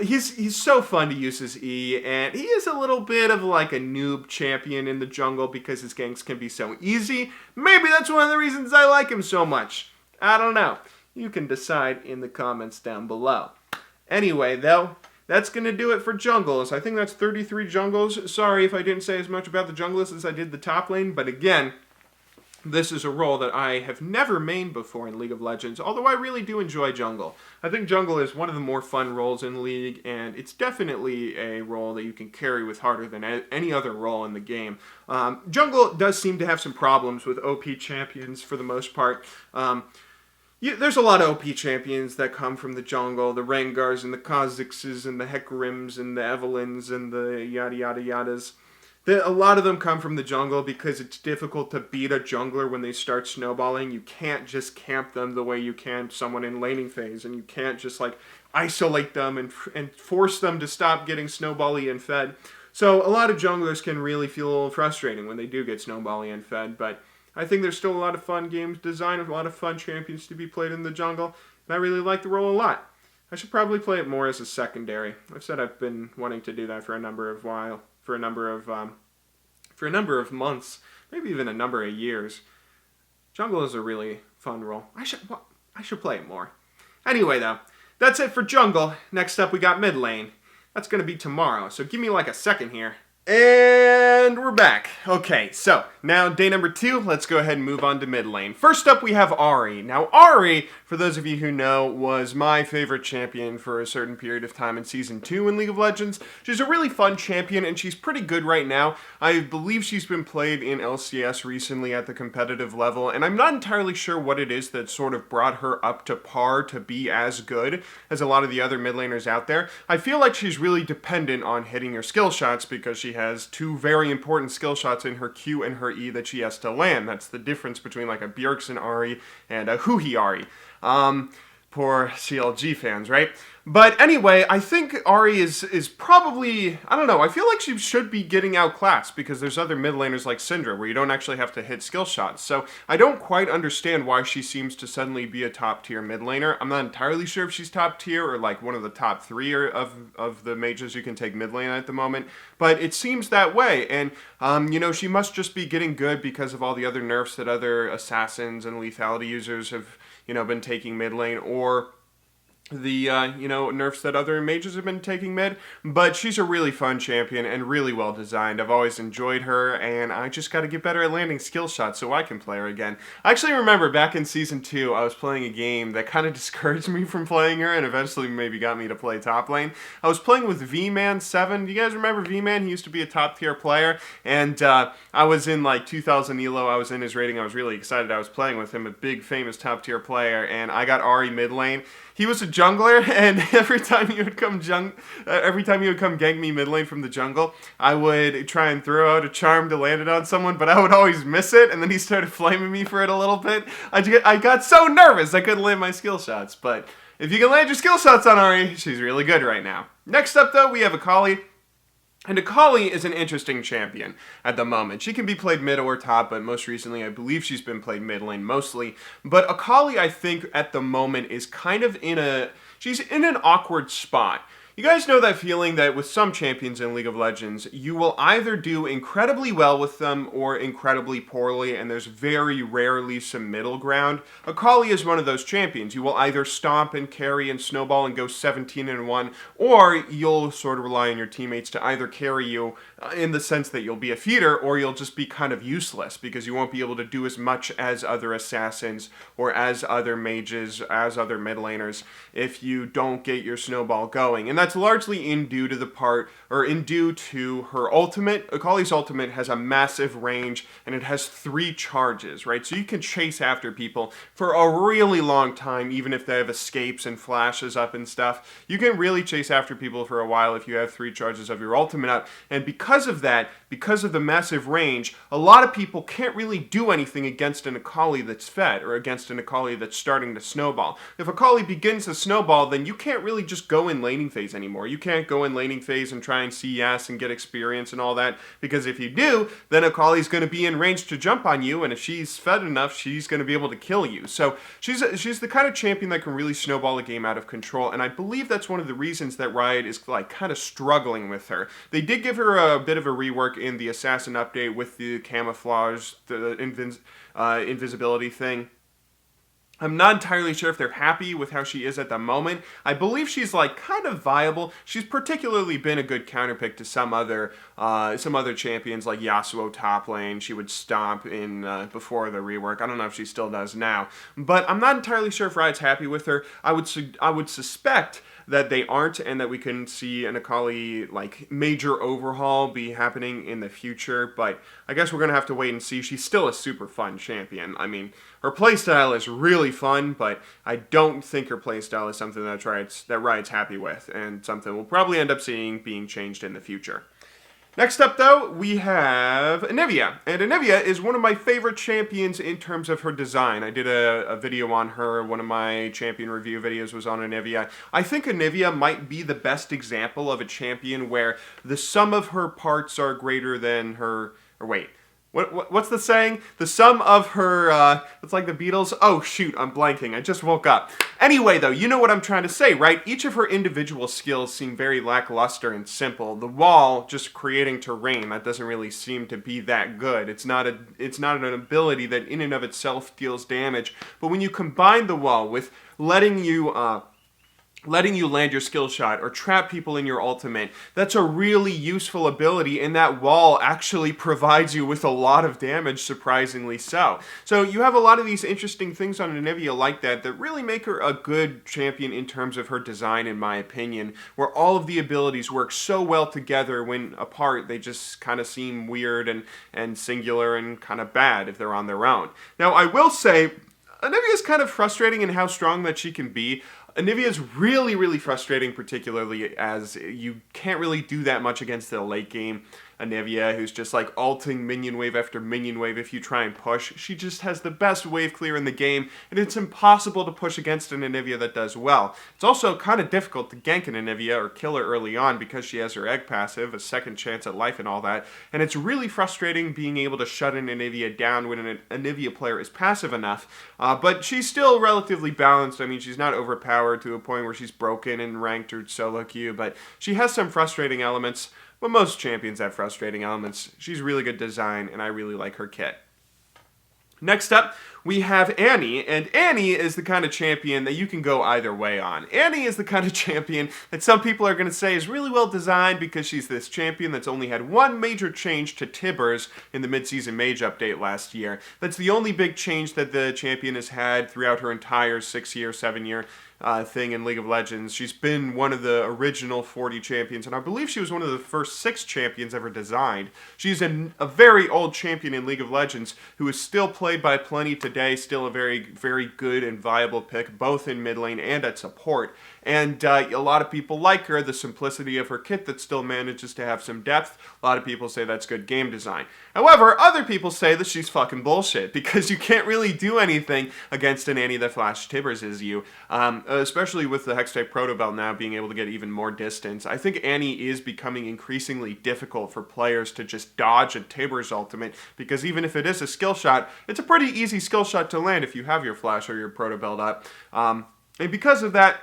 He's so fun to use his E, and he is a little bit of like a noob champion in the jungle because his ganks can be so easy. Maybe that's one of the reasons I like him so much. I don't know. You can decide in the comments down below. Anyway, though, that's going to do it for jungles. I think that's 33 jungles. Sorry if I didn't say as much about the jungles as I did the top lane, but again, this is a role that I have never mained before in League of Legends, although I really do enjoy jungle. I think jungle is one of the more fun roles in League, and it's definitely a role that you can carry with harder than any other role in the game. Jungle does seem to have some problems with OP champions for the most part. There's a lot of OP champions that come from the jungle, the Rengars and the Kha'Zixes and the Hekarims and the Evelyns and the yada yada yadas. A lot of them come from the jungle because it's difficult to beat a jungler when they start snowballing. You can't just camp them the way you can someone in laning phase, and you can't just like isolate them and force them to stop getting snowbally and fed. So a lot of junglers can really feel a little frustrating when they do get snowbally and fed, but I think there's still a lot of fun games designed, a lot of fun champions to be played in the jungle, and I really like the role a lot. I should probably play it more as a secondary. I've said I've been wanting to do that for a number of months, maybe even a number of years. Jungle is a really fun role. I should play it more. Anyway, though, that's it for jungle. Next up, we got mid lane. That's going to be tomorrow, so give me like a second here. And we're back. Okay, so now day number 2, let's go ahead and move on to mid lane. First up, we have Ahri. Now, Ahri, for those of you who know, was my favorite champion for a certain period of time in Season 2 in League of Legends. She's a really fun champion, and she's pretty good right now. I believe she's been played in LCS recently at the competitive level, and I'm not entirely sure what it is that sort of brought her up to par to be as good as a lot of the other mid laners out there. I feel like she's really dependent on hitting her skill shots because she has 2 very important skill shots in her Q and her E that she has to land. That's the difference between like a Bjergsen Ahri and a Huhi Ahri. Poor CLG fans, right? But anyway, I think Ahri is probably, I don't know, I feel like she should be getting outclassed because there's other mid laners like Syndra where you don't actually have to hit skill shots. So I don't quite understand why she seems to suddenly be a top tier mid laner. I'm not entirely sure if she's top tier or like one of the top 3 of the mages you can take mid lane at the moment, but it seems that way. And, you know, she must just be getting good because of all the other nerfs that other assassins and lethality users have, you know, been taking mid lane, or the, you know, nerfs that other mages have been taking mid. But she's a really fun champion and really well designed. I've always enjoyed her, and I just got to get better at landing skill shots so I can play her again. I actually remember back in Season 2, I was playing a game that kind of discouraged me from playing her and eventually maybe got me to play top lane. I was playing with V-Man7. Do you guys remember V-Man? He used to be a top tier player, and I was in like 2000 Elo. I was in his rating. I was really excited. I was playing with him, a big famous top tier player, and I got Ahri mid lane. he was a jungler, and every time he would come gank me mid lane from the jungle, I would try and throw out a charm to land it on someone, but I would always miss it, and then he started flaming me for it a little bit. I got so nervous I couldn't land my skill shots, but if you can land your skill shots on Ahri, she's really good right now. Next up, though, we have Akali. And Akali is an interesting champion at the moment. She can be played mid or top, but most recently I believe she's been played mid lane mostly. But Akali, I think, at the moment is kind of she's in an awkward spot. You guys know that feeling that with some champions in League of Legends, you will either do incredibly well with them or incredibly poorly, and there's very rarely some middle ground. Akali is one of those champions. You will either stomp and carry and snowball and go 17-1, or you'll sort of rely on your teammates to either carry you in the sense that you'll be a feeder, or you'll just be kind of useless because you won't be able to do as much as other assassins or as other mages, as other mid laners if you don't get your snowball going. And that's largely due to her ultimate. Akali's ultimate has a massive range, and it has 3 charges, right? So you can chase after people for a really long time, even if they have escapes and flashes up and stuff. You can really chase after people for a while if you have 3 charges of your ultimate up, and because of that, because of the massive range, a lot of people can't really do anything against an Akali that's fed, or against an Akali that's starting to snowball. If Akali begins to snowball, then you can't really just go in laning phase anymore. You can't go in laning phase and try and CS and get experience and all that, because if you do, then Akali's going to be in range to jump on you, and if she's fed enough, she's going to be able to kill you. So she's the kind of champion that can really snowball a game out of control, and I believe that's one of the reasons that Riot is like kind of struggling with her. They did give her a bit of a rework in the Assassin update with the camouflage, the invisibility thing. I'm not entirely sure if they're happy with how she is at the moment. I believe she's like kind of viable. She's particularly been a good counterpick to some other champions like Yasuo top lane. She would stomp in before the rework. I don't know if she still does now, but I'm not entirely sure if Riot's happy with her. I would suspect that they aren't, and that we can see an Akali like major overhaul be happening in the future, but I guess we're gonna have to wait and see. She's still a super fun champion. I mean, her playstyle is really fun, but I don't think her playstyle is something that Riot's happy with, and something we'll probably end up seeing being changed in the future. Next up, though, we have Anivia. And Anivia is one of my favorite champions in terms of her design. I did a video on her. One of my champion review videos was on Anivia. I think Anivia might be the best example of a champion where the sum of her parts are greater than her... Or wait. What's the saying? The sum of her, it's like the Beatles. Oh, shoot, I'm blanking. I just woke up. Anyway, though, you know what I'm trying to say, right? Each of her individual skills seem very lackluster and simple. The wall, just creating terrain, that doesn't really seem to be that good. It's not an ability that in and of itself deals damage. But when you combine the wall with letting you land your skill shot or trap people in your ultimate, that's a really useful ability, and that wall actually provides you with a lot of damage, surprisingly so. So you have a lot of these interesting things on Anivia like that really make her a good champion in terms of her design, in my opinion, where all of the abilities work so well together. When apart, they just kind of seem weird and singular and kind of bad if they're on their own. Now, I will say, Anivia is kind of frustrating in how strong that she can be. Anivia is really, really frustrating, particularly as you can't really do that much against the late game Anivia, who's just like ulting minion wave after minion wave if you try and push. She just has the best wave clear in the game, and it's impossible to push against an Anivia that does well. It's also kind of difficult to gank an Anivia or kill her early on because she has her egg passive, a second chance at life and all that, and it's really frustrating being able to shut an Anivia down when an Anivia player is passive enough, but she's still relatively balanced. I mean, she's not overpowered to a point where she's broken in ranked or solo queue, but she has some frustrating elements. But most champions have frustrating elements. She's really good design, and I really like her kit. Next up, we have Annie, and Annie is the kind of champion that you can go either way on. Annie is the kind of champion that some people are going to say is really well designed because she's this champion that's only had one major change to Tibbers in the mid-season mage update last year. That's the only big change that the champion has had throughout her entire 6-year, 7-year thing in League of Legends. She's been one of the original 40 champions, and I believe she was one of the first 6 champions ever designed. She's a very old champion in League of Legends who is still played by plenty today. day, still a very, very good and viable pick, both in mid lane and at support. And a lot of people like her, the simplicity of her kit that still manages to have some depth. A lot of people say that's good game design. However, other people say that she's fucking bullshit, because you can't really do anything against an Annie that flash tibbers is you, especially with the Hex-type Protobelt now being able to get even more distance. I think Annie is becoming increasingly difficult for players to just dodge a Tibbers ultimate, because even if it is a skill shot, it's a pretty easy skill shot to land if you have your flash or your Protobelt up. And because of that,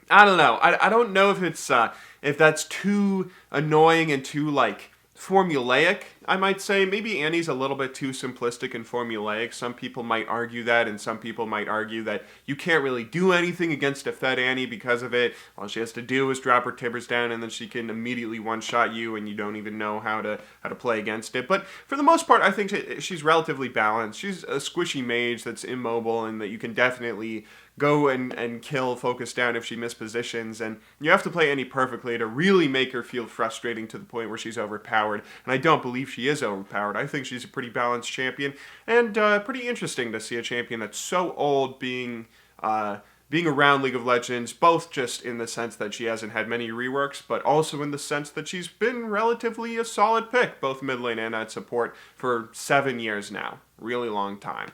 I don't know. I don't know if that's too annoying and too, like, formulaic, I might say. Maybe Annie's a little bit too simplistic and formulaic. Some people might argue that, and some people might argue that you can't really do anything against a fed Annie because of it. All she has to do is drop her Tibbers down, and then she can immediately one-shot you, and you don't even know how to play against it. But for the most part, I think she's relatively balanced. She's a squishy mage that's immobile, and that you can definitely go and kill, focus down if she mispositions, and you have to play Annie perfectly to really make her feel frustrating to the point where she's overpowered, and I don't believe she is overpowered. I think she's a pretty balanced champion, and pretty interesting to see a champion that's so old being around League of Legends, both just in the sense that she hasn't had many reworks, but also in the sense that she's been relatively a solid pick, both mid lane and at support, for 7 years now. Really long time.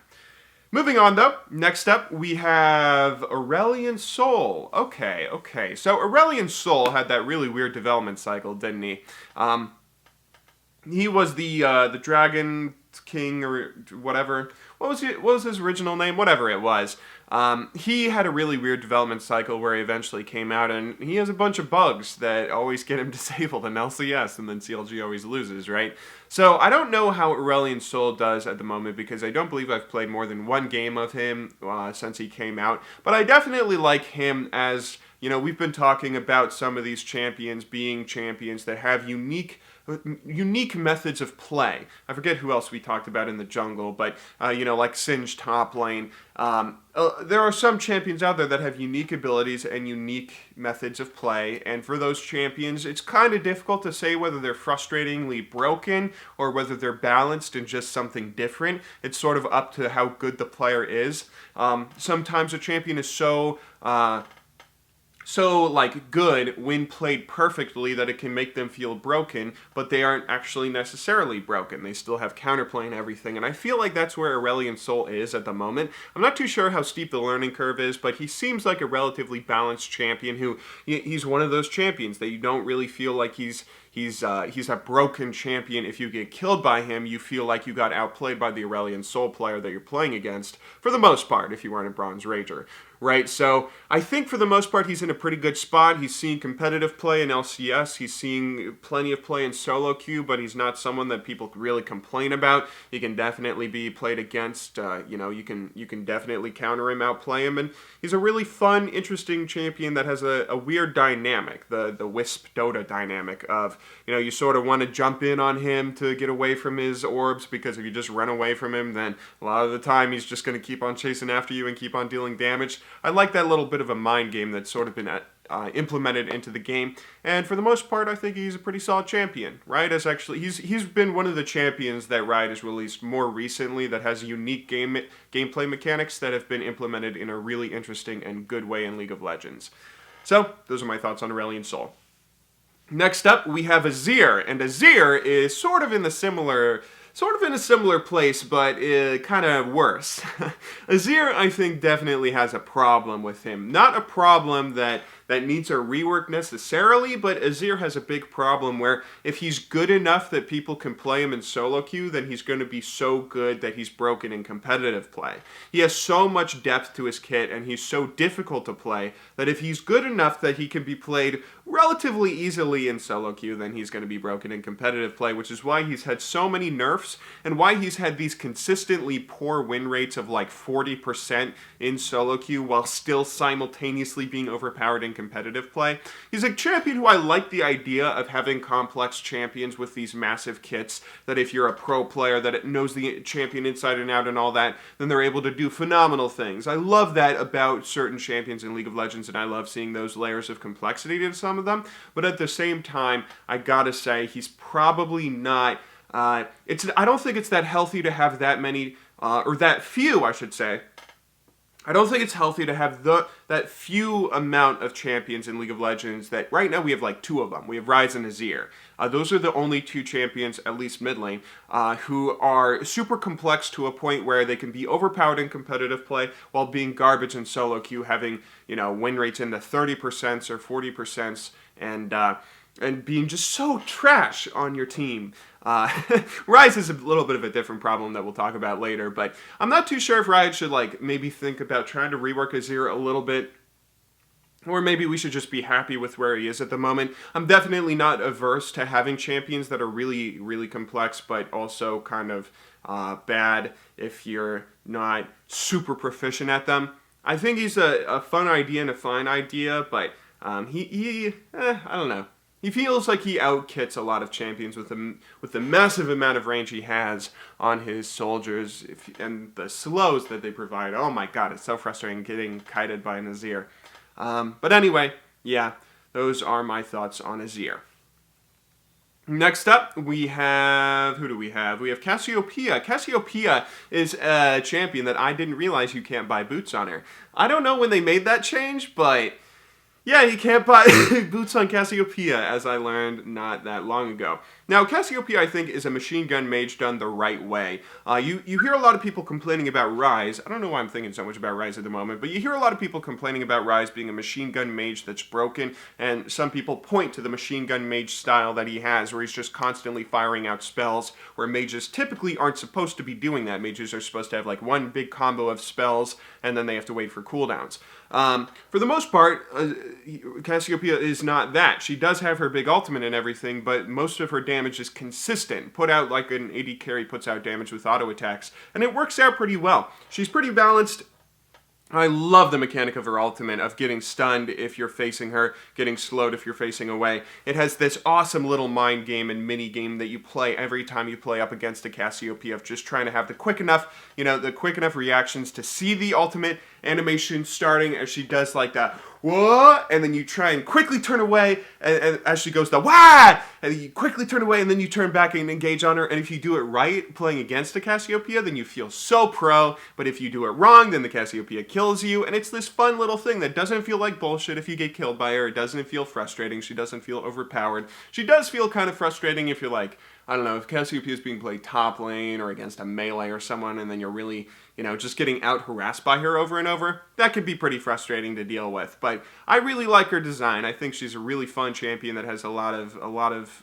Moving on, though, next up we have Aurelion Sol. Okay. So Aurelion Sol had that really weird development cycle, didn't he? He was the Dragon King or whatever. What was his original name? Whatever it was. He had a really weird development cycle where he eventually came out, and he has a bunch of bugs that always get him disabled in LCS, and then CLG always loses, right? So I don't know how Aurelion Sol does at the moment, because I don't believe I've played more than one game of him since he came out, but I definitely like him as, you know, we've been talking about some of these champions being champions that have unique methods of play. I forget who else we talked about in the jungle, but, like Singe top lane. There are some champions out there that have unique abilities and unique methods of play, and for those champions, it's kind of difficult to say whether they're frustratingly broken or whether they're balanced and just something different. It's sort of up to how good the player is. Sometimes a champion is so good when played perfectly that it can make them feel broken, but they aren't actually necessarily broken. They still have counterplay and everything, and I feel like that's where Aurelion Sol is at the moment. I'm not too sure how steep the learning curve is, but he seems like a relatively balanced champion who, he's one of those champions that you don't really feel like he's a broken champion. If you get killed by him, you feel like you got outplayed by the Aurelion Sol player that you're playing against, for the most part, if you weren't a Bronze Rager. Right, so I think for the most part he's in a pretty good spot. He's seeing competitive play in LCS. He's seeing plenty of play in solo queue, but he's not someone that people really complain about. He can definitely be played against. You can definitely counter him, outplay him, and he's a really fun, interesting champion that has a weird dynamic, the Wisp Dota dynamic of, you sort of want to jump in on him to get away from his orbs, because if you just run away from him, then a lot of the time he's just going to keep on chasing after you and keep on dealing damage. I like that little bit of a mind game that's sort of been implemented into the game, and for the most part, I think he's a pretty solid champion. Riot has actually, he's been one of the champions that Riot has released more recently that has unique gameplay mechanics that have been implemented in a really interesting and good way in League of Legends. So, those are my thoughts on Aurelion Sol. Next up, we have Azir, and Azir is sort of in a similar place, but kind of worse. Azir, I think, definitely has a problem with him. Not a problem that needs a rework necessarily, but Azir has a big problem where if he's good enough that people can play him in solo queue, then he's going to be so good that he's broken in competitive play. He has so much depth to his kit, and he's so difficult to play, that if he's good enough that he can be played relatively easily in solo queue, then he's going to be broken in competitive play, which is why he's had so many nerfs, and why he's had these consistently poor win rates of like 40% in solo queue, while still simultaneously being overpowered in competitive play. He's a champion who I like the idea of having complex champions with these massive kits, that if you're a pro player that knows the champion inside and out and all that, then they're able to do phenomenal things. I love that about certain champions in League of Legends, and I love seeing those layers of complexity to some of them, but at the same time, I gotta say, he's probably not I don't think it's that healthy to have that many or that few, I should say. I don't think it's healthy to have that few amount of champions in League of Legends that right now we have like 2 of them. We have Ryze and Azir. Those are the only 2 champions, at least mid lane, who are super complex to a point where they can be overpowered in competitive play while being garbage in solo queue, having, win rates in the 30% or 40%, and being just so trash on your team. Ryze is a little bit of a different problem that we'll talk about later, but I'm not too sure if Riot should maybe think about trying to rework Azir a little bit, or maybe we should just be happy with where he is at the moment. I'm definitely not averse to having champions that are really, really complex, but also kind of bad if you're not super proficient at them. I think he's a fun idea and a fine idea, but I don't know. He feels like he outkits a lot of champions with the massive amount of range he has on his soldiers and the slows that they provide. Oh my god, it's so frustrating getting kited by an Azir. But anyway, yeah, those are my thoughts on Azir. Next up, we have... who do we have? We have Cassiopeia. Cassiopeia is a champion that I didn't realize you can't buy boots on her. I don't know when they made that change, but... yeah, you can't buy boots on Cassiopeia, as I learned not that long ago. Now, Cassiopeia, I think, is a machine gun mage done the right way. You hear a lot of people complaining about Ryze. I don't know why I'm thinking so much about Ryze at the moment, but you hear a lot of people complaining about Ryze being a machine gun mage that's broken, and some people point to the machine gun mage style that he has, where he's just constantly firing out spells, where mages typically aren't supposed to be doing that. Mages are supposed to have like one big combo of spells, and then they have to wait for cooldowns. For the most part, Cassiopeia is not that. She does have her big ultimate and everything, but most of her damage is consistent. Put out like an AD carry puts out damage with auto attacks, and it works out pretty well. She's pretty balanced. I love the mechanic of her ultimate, of getting stunned if you're facing her, getting slowed if you're facing away. It has this awesome little mind game and mini game that you play every time you play up against a Cassiopeia, of just trying to have the quick enough reactions to see the ultimate animation starting as she does like that, whoa, and then you try and quickly turn away, and as she goes the wah, and you quickly turn away, and then you turn back and engage on her, and if you do it right, playing against a Cassiopeia, then you feel so pro, but if you do it wrong, then the Cassiopeia kills you, and it's this fun little thing that doesn't feel like bullshit if you get killed by her. It doesn't feel frustrating. She doesn't feel overpowered. She does feel kind of frustrating if you're like, I don't know, if Cassiopeia is being played top lane or against a melee or someone, and then you're really, just getting out-harassed by her over and over, that could be pretty frustrating to deal with. But I really like her design. I think she's a really fun champion that has a lot of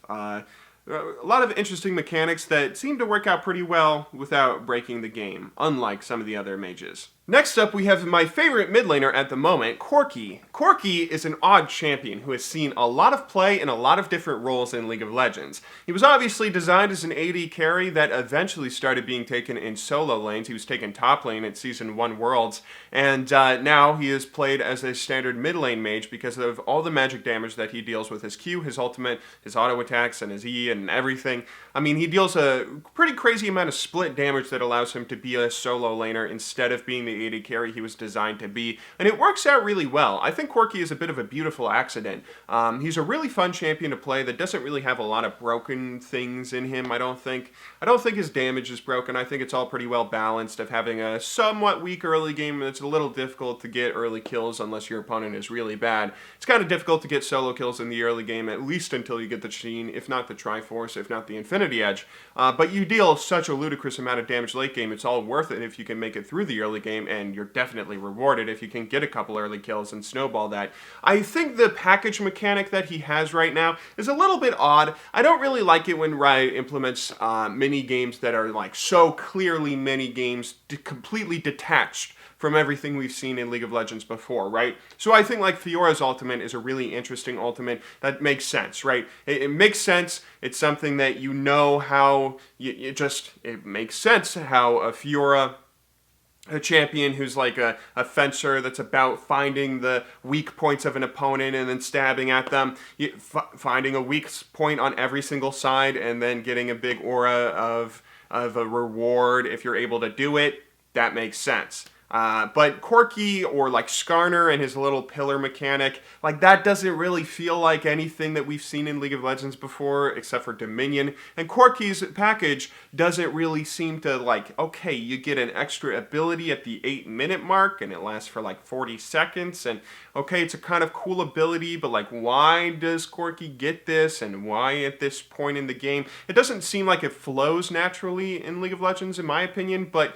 interesting mechanics that seem to work out pretty well without breaking the game, unlike some of the other mages. Next up, we have my favorite mid laner at the moment, Corki. Corki is an odd champion who has seen a lot of play in a lot of different roles in League of Legends. He was obviously designed as an AD carry that eventually started being taken in solo lanes. He was taken top lane at Season 1 Worlds, and now he is played as a standard mid lane mage because of all the magic damage that he deals with his Q, his ultimate, his auto attacks, and his E, and everything. I mean, he deals a pretty crazy amount of split damage that allows him to be a solo laner instead of being the AD carry he was designed to be, and it works out really well. I think Corki is a bit of a beautiful accident. He's a really fun champion to play that doesn't really have a lot of broken things in him, I don't think. I don't think his damage is broken. I think it's all pretty well balanced, of having a somewhat weak early game that's a little difficult to get early kills unless your opponent is really bad. It's kind of difficult to get solo kills in the early game, at least until you get the Sheen, if not the Triforce, if not the Infinity Edge. But you deal such a ludicrous amount of damage late game, it's all worth it if you can make it through the early game, and you're definitely rewarded if you can get a couple early kills and snowball that. I think the package mechanic that he has right now is a little bit odd. I don't really like it when Riot implements mini games that are like so clearly mini games, completely detached from everything we've seen in League of Legends before, right? So I think like Fiora's ultimate is a really interesting ultimate that makes sense, right? It makes sense. It's something that how it makes sense how a Fiora, a champion who's like a fencer that's about finding the weak points of an opponent and then stabbing at them, finding a weak point on every single side and then getting a big aura of a reward if you're able to do it. That makes sense. But Corki or like Skarner and his little pillar mechanic, like that doesn't really feel like anything that we've seen in League of Legends before, except for Dominion. And Corki's package doesn't really seem to like, okay, you get an extra ability at the 8-minute mark and it lasts for like 40 seconds. And okay, it's a kind of cool ability, but like why does Corki get this and why at this point in the game? It doesn't seem like it flows naturally in League of Legends in my opinion, but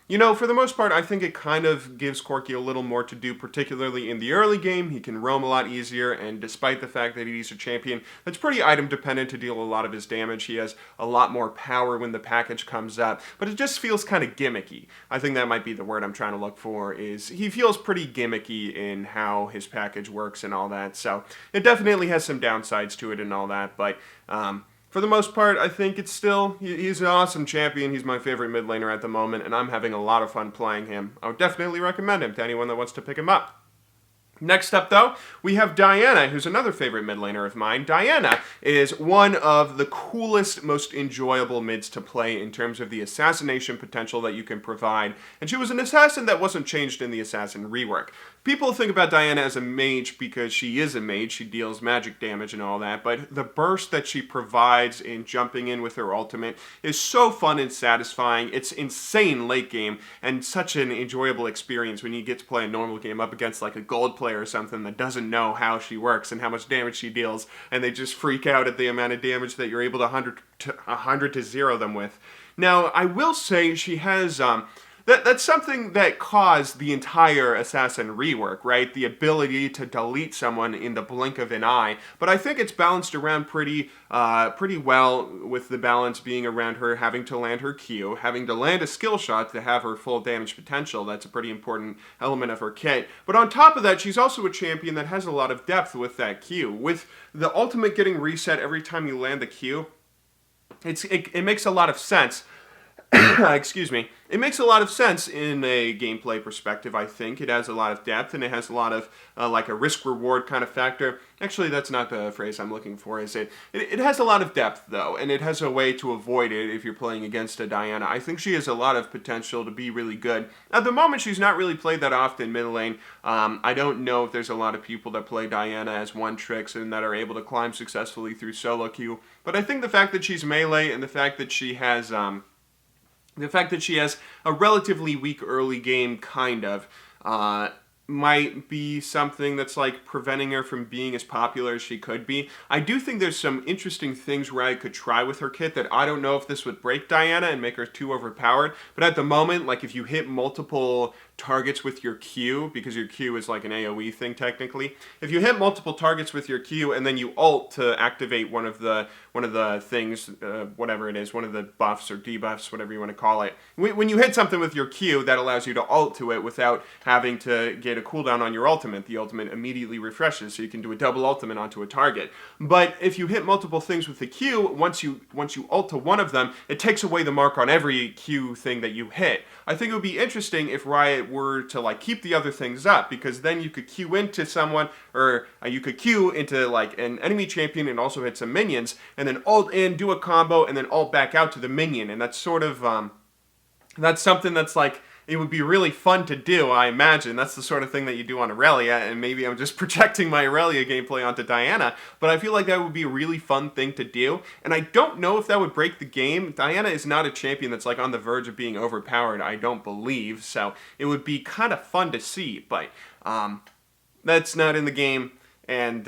you know, for the most part, I think it kind of gives Corki a little more to do, particularly in the early game. He can roam a lot easier, and despite the fact that he's a champion that's pretty item dependent to deal a lot of his damage, he has a lot more power when the package comes up, but it just feels kind of gimmicky. I think that might be the word I'm trying to look for, is he feels pretty gimmicky in how his package works and all that, so it definitely has some downsides to it and all that, but for the most part, I think it's still, he's an awesome champion. He's my favorite mid laner at the moment, and I'm having a lot of fun playing him. I would definitely recommend him to anyone that wants to pick him up. Next up, though, we have Diana, who's another favorite mid laner of mine. Diana is one of the coolest, most enjoyable mids to play in terms of the assassination potential that you can provide, and she was an assassin that wasn't changed in the assassin rework. People think about Diana as a mage because she is a mage, she deals magic damage and all that, but the burst that she provides in jumping in with her ultimate is so fun and satisfying. It's insane late game, and such an enjoyable experience when you get to play a normal game up against like a gold player or something that doesn't know how she works and how much damage she deals, and they just freak out at the amount of damage that you're able to 100 to 0 them with. Now, I will say she has that's something that caused the entire Assassin rework, right? The ability to delete someone in the blink of an eye. But I think it's balanced around pretty well, with the balance being around her having to land her Q, having to land a skill shot to have her full damage potential. That's a pretty important element of her kit. But on top of that, she's also a champion that has a lot of depth with that Q. With the ultimate getting reset every time you land the Q, it makes a lot of sense. Excuse me. It makes a lot of sense in a gameplay perspective, I think. It has a lot of depth, and it has a lot of, like a risk-reward kind of factor. Actually, that's not the phrase I'm looking for, is it? It has a lot of depth, though, and it has a way to avoid it if you're playing against a Diana. I think she has a lot of potential to be really good. At the moment, she's not really played that often mid lane. I don't know if there's a lot of people that play Diana as one-tricks and that are able to climb successfully through solo queue. But I think the fact that she's melee and the fact that she has a relatively weak early game, kind of, might be something that's like preventing her from being as popular as she could be. I do think there's some interesting things where I could try with her kit that I don't know if this would break Diana and make her too overpowered, but at the moment, like if you hit multiple targets with your Q, because your Q is like an AoE thing technically, if you hit multiple targets with your Q and then you ult to activate one of the things, whatever it is, one of the buffs or debuffs, whatever you want to call it, when you hit something with your Q, that allows you to ult to it without having to get a cooldown on your ultimate. The ultimate immediately refreshes, so you can do a double ultimate onto a target. But if you hit multiple things with the Q, once you ult to one of them, it takes away the mark on every Q thing that you hit. I think it would be interesting if Riot were to like keep the other things up, because then you could Q into someone, or you could Q into like an enemy champion and also hit some minions, and then ult in, do a combo, and then ult back out to the minion. And that's sort of that's something that's like, it would be really fun to do, I imagine. That's the sort of thing that you do on Irelia, and maybe I'm just projecting my Irelia gameplay onto Diana, but I feel like that would be a really fun thing to do, and I don't know if that would break the game. Diana is not a champion that's like on the verge of being overpowered, I don't believe, so it would be kind of fun to see, but that's not in the game, and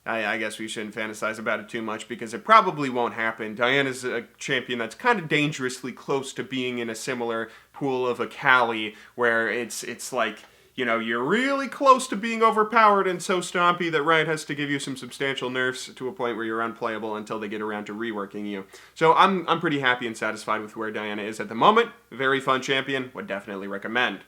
I guess we shouldn't fantasize about it too much because it probably won't happen. Diana's a champion that's kind of dangerously close to being in a similar pool of a Kayle, where it's like, you know, you're really close to being overpowered and so stompy that Riot has to give you some substantial nerfs to a point where you're unplayable until they get around to reworking you. So I'm pretty happy and satisfied with where Diana is at the moment. Very fun champion, would definitely recommend.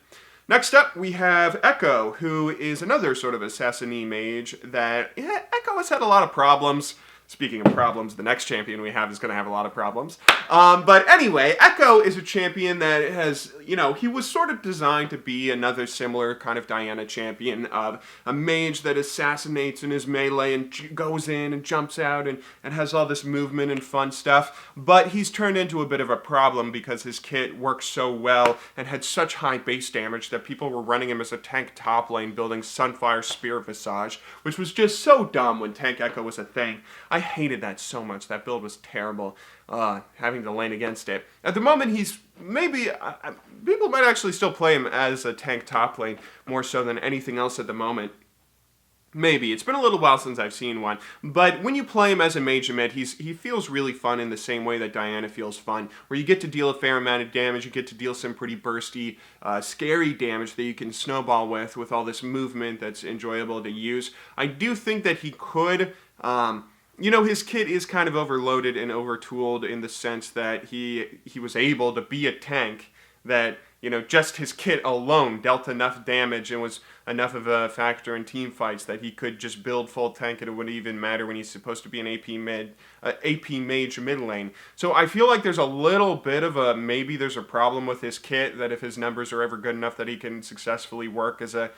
Next up, we have Echo, who is another sort of assassin-y mage that, Echo has had a lot of problems. Speaking of problems, the next champion we have is going to have a lot of problems. But anyway, Echo is a champion that has, you know, he was sort of designed to be another similar kind of Diana champion of a mage that assassinates in his melee and goes in and jumps out and has all this movement and fun stuff. But he's turned into a bit of a problem because his kit works so well and had such high base damage that people were running him as a tank top lane building Sunfire Spear Visage, which was just so dumb when Tank Echo was a thing. I hated that so much. That build was terrible, having to lane against it. At the moment, he's maybe... people might actually still play him as a tank top lane more so than anything else at the moment. Maybe. It's been a little while since I've seen one. But when you play him as a mage mid, he feels really fun in the same way that Diana feels fun, where you get to deal a fair amount of damage, you get to deal some pretty bursty, scary damage that you can snowball with all this movement that's enjoyable to use. I do think that he could... you know, his kit is kind of overloaded and overtooled in the sense that he was able to be a tank that, you know, just his kit alone dealt enough damage and was enough of a factor in team fights that he could just build full tank and it wouldn't even matter when he's supposed to be an AP mage mid lane. So I feel like there's a little bit of a, maybe there's a problem with his kit, that if his numbers are ever good enough that he can successfully work as a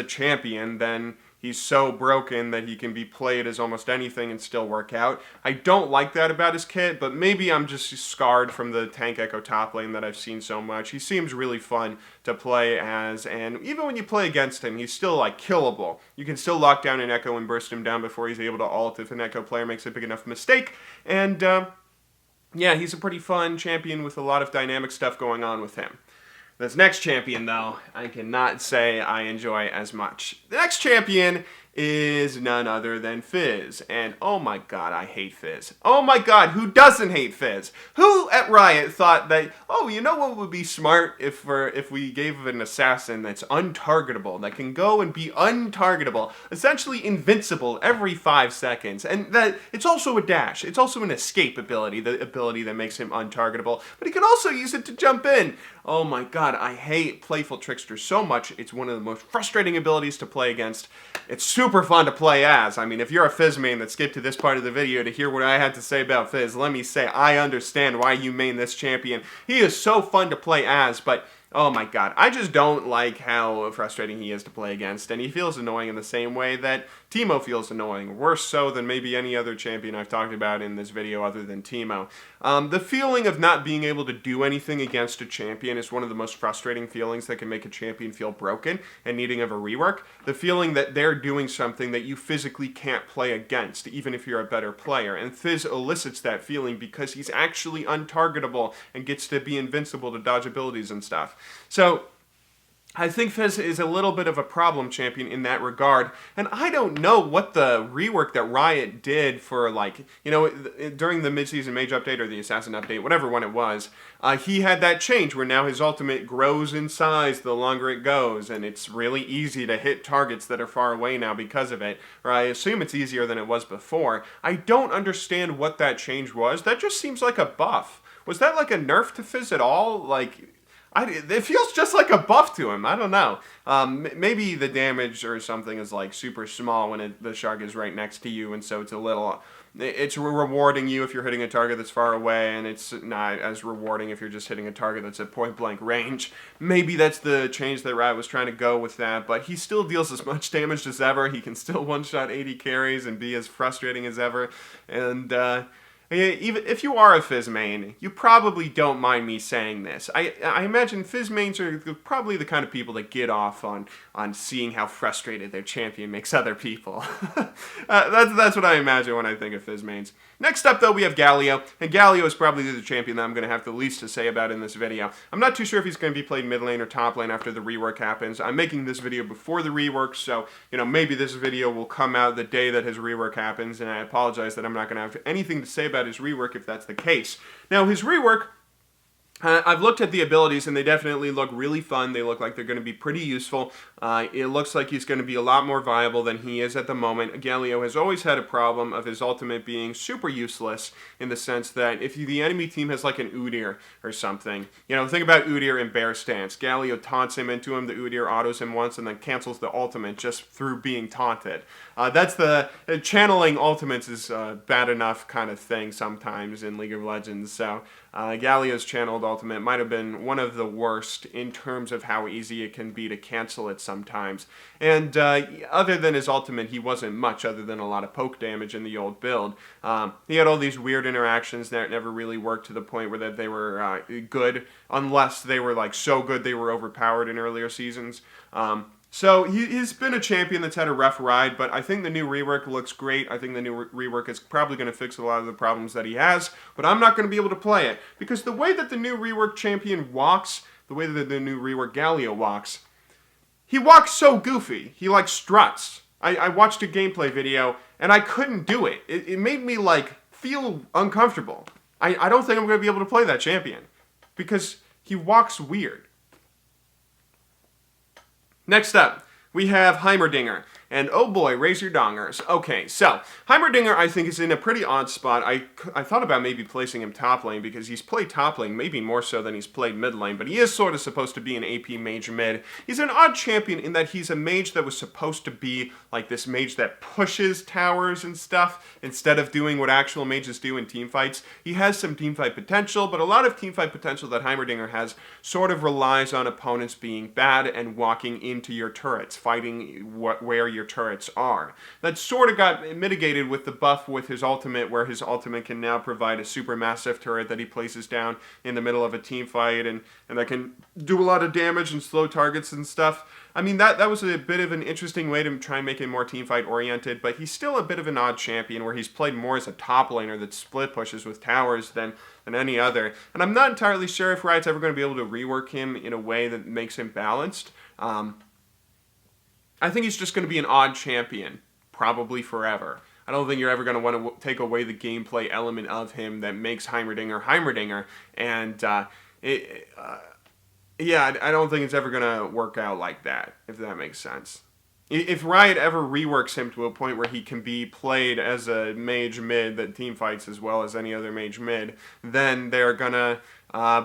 champion, then he's so broken that he can be played as almost anything and still work out. I don't like that about his kit, but maybe I'm just scarred from the Tank Echo top lane that I've seen so much. He seems really fun to play as, and even when you play against him, he's still, like, killable. You can still lock down an Echo and burst him down before he's able to ult if an Echo player makes a big enough mistake, and, yeah, he's a pretty fun champion with a lot of dynamic stuff going on with him. This next champion, though, I cannot say I enjoy as much. The next champion is none other than Fizz. And oh my god, I hate Fizz. Oh my god, who doesn't hate Fizz? Who at Riot thought that, oh, you know what would be smart if we gave an assassin that's untargetable, that can go and be untargetable, essentially invincible every 5 seconds, and that it's also a dash. It's also an escape ability, the ability that makes him untargetable, but he can also use it to jump in. Oh my god, I hate Playful Trickster so much. It's one of the most frustrating abilities to play against. It's super fun to play as. I mean, if you're a Fizz main that skipped to this part of the video to hear what I had to say about Fizz, let me say I understand why you main this champion. He is so fun to play as, but oh my god, I just don't like how frustrating he is to play against, and he feels annoying in the same way that Teemo feels annoying, worse so than maybe any other champion I've talked about in this video other than Teemo. The feeling of not being able to do anything against a champion is one of the most frustrating feelings that can make a champion feel broken and needing of a rework. The feeling that they're doing something that you physically can't play against, even if you're a better player, and Fizz elicits that feeling because he's actually untargetable and gets to be invincible to dodge abilities and stuff. So I think Fizz is a little bit of a problem champion in that regard, and I don't know what the rework that Riot did for, like, you know, during the mid-season mage update or the assassin update, whatever one it was, he had that change where now his ultimate grows in size the longer it goes, and it's really easy to hit targets that are far away now because of it, or I assume it's easier than it was before. I don't understand what that change was. That just seems like a buff. Was that like a nerf to Fizz at all? Like, it feels just like a buff to him. I don't know. Maybe the damage or something is like super small when the shark is right next to you, and so it's a little... It's rewarding you if you're hitting a target that's far away, and it's not as rewarding if you're just hitting a target that's at point-blank range. Maybe that's the change that Riot was trying to go with that, but he still deals as much damage as ever. He can still one-shot 80 carries and be as frustrating as ever, and... even if you are a Fizz main, you probably don't mind me saying this. I imagine Fizz mains are probably the kind of people that get off on seeing how frustrated their champion makes other people. That's what I imagine when I think of Fizz mains. Next up, though, we have Galio, and Galio is probably the champion that I'm going to have the least to say about in this video. I'm not too sure if he's going to be played mid lane or top lane after the rework happens. I'm making this video before the rework, so, you know, maybe this video will come out the day that his rework happens, and I apologize that I'm not going to have anything to say about his rework if that's the case. Now, his rework I've looked at the abilities, and they definitely look really fun. They look like they're going to be pretty useful. It looks like he's going to be a lot more viable than he is at the moment. Galio has always had a problem of his ultimate being super useless, in the sense that if the enemy team has like an Udyr or something, think about Udyr in Bear Stance. Galio taunts him into him, the Udyr autos him once, and then cancels the ultimate just through being taunted. That's the channeling ultimates is bad enough kind of thing sometimes in League of Legends. So Galio's channeled ultimate might have been one of the worst in terms of how easy it can be to cancel it sometimes. And other than his ultimate, he wasn't much other than a lot of poke damage in the old build. He had all these weird interactions that never really worked to the point where they were good, unless they were like so good they were overpowered in earlier seasons. So he's been a champion that's had a rough ride, but I think the new rework looks great. I think the new rework is probably going to fix a lot of the problems that he has, but I'm not going to be able to play it, because the way that the new rework champion walks, the way that the new rework Galio walks, he walks so goofy. He like struts. I watched a gameplay video, and I couldn't do it. It made me like feel uncomfortable. I don't think I'm going to be able to play that champion, because he walks weird. Next up, we have Heimerdinger. And oh boy, raise your dongers. Okay, so Heimerdinger I think is in a pretty odd spot. I thought about maybe placing him top lane, because he's played top lane maybe more so than he's played mid lane, but he is sort of supposed to be an AP mage mid. He's an odd champion in that he's a mage that was supposed to be like this mage that pushes towers and stuff instead of doing what actual mages do in teamfights. He has some teamfight potential, but a lot of teamfight potential that Heimerdinger has sort of relies on opponents being bad and walking into your turrets, fighting where your turrets are. That sort of got mitigated with the buff with his ultimate, where his ultimate can now provide a super massive turret that he places down in the middle of a team fight, and that can do a lot of damage and slow targets and stuff. I mean, that was a bit of an interesting way to try and make him more teamfight oriented, but he's still a bit of an odd champion, where he's played more as a top laner that split pushes with towers than any other. And I'm not entirely sure if Riot's ever going to be able to rework him in a way that makes him balanced. I think he's just going to be an odd champion, probably forever. I don't think you're ever going to want to take away the gameplay element of him that makes Heimerdinger. And yeah, I don't think it's ever going to work out like that, if that makes sense. If Riot ever reworks him to a point where he can be played as a mage mid that team fights as well as any other mage mid, then they're going to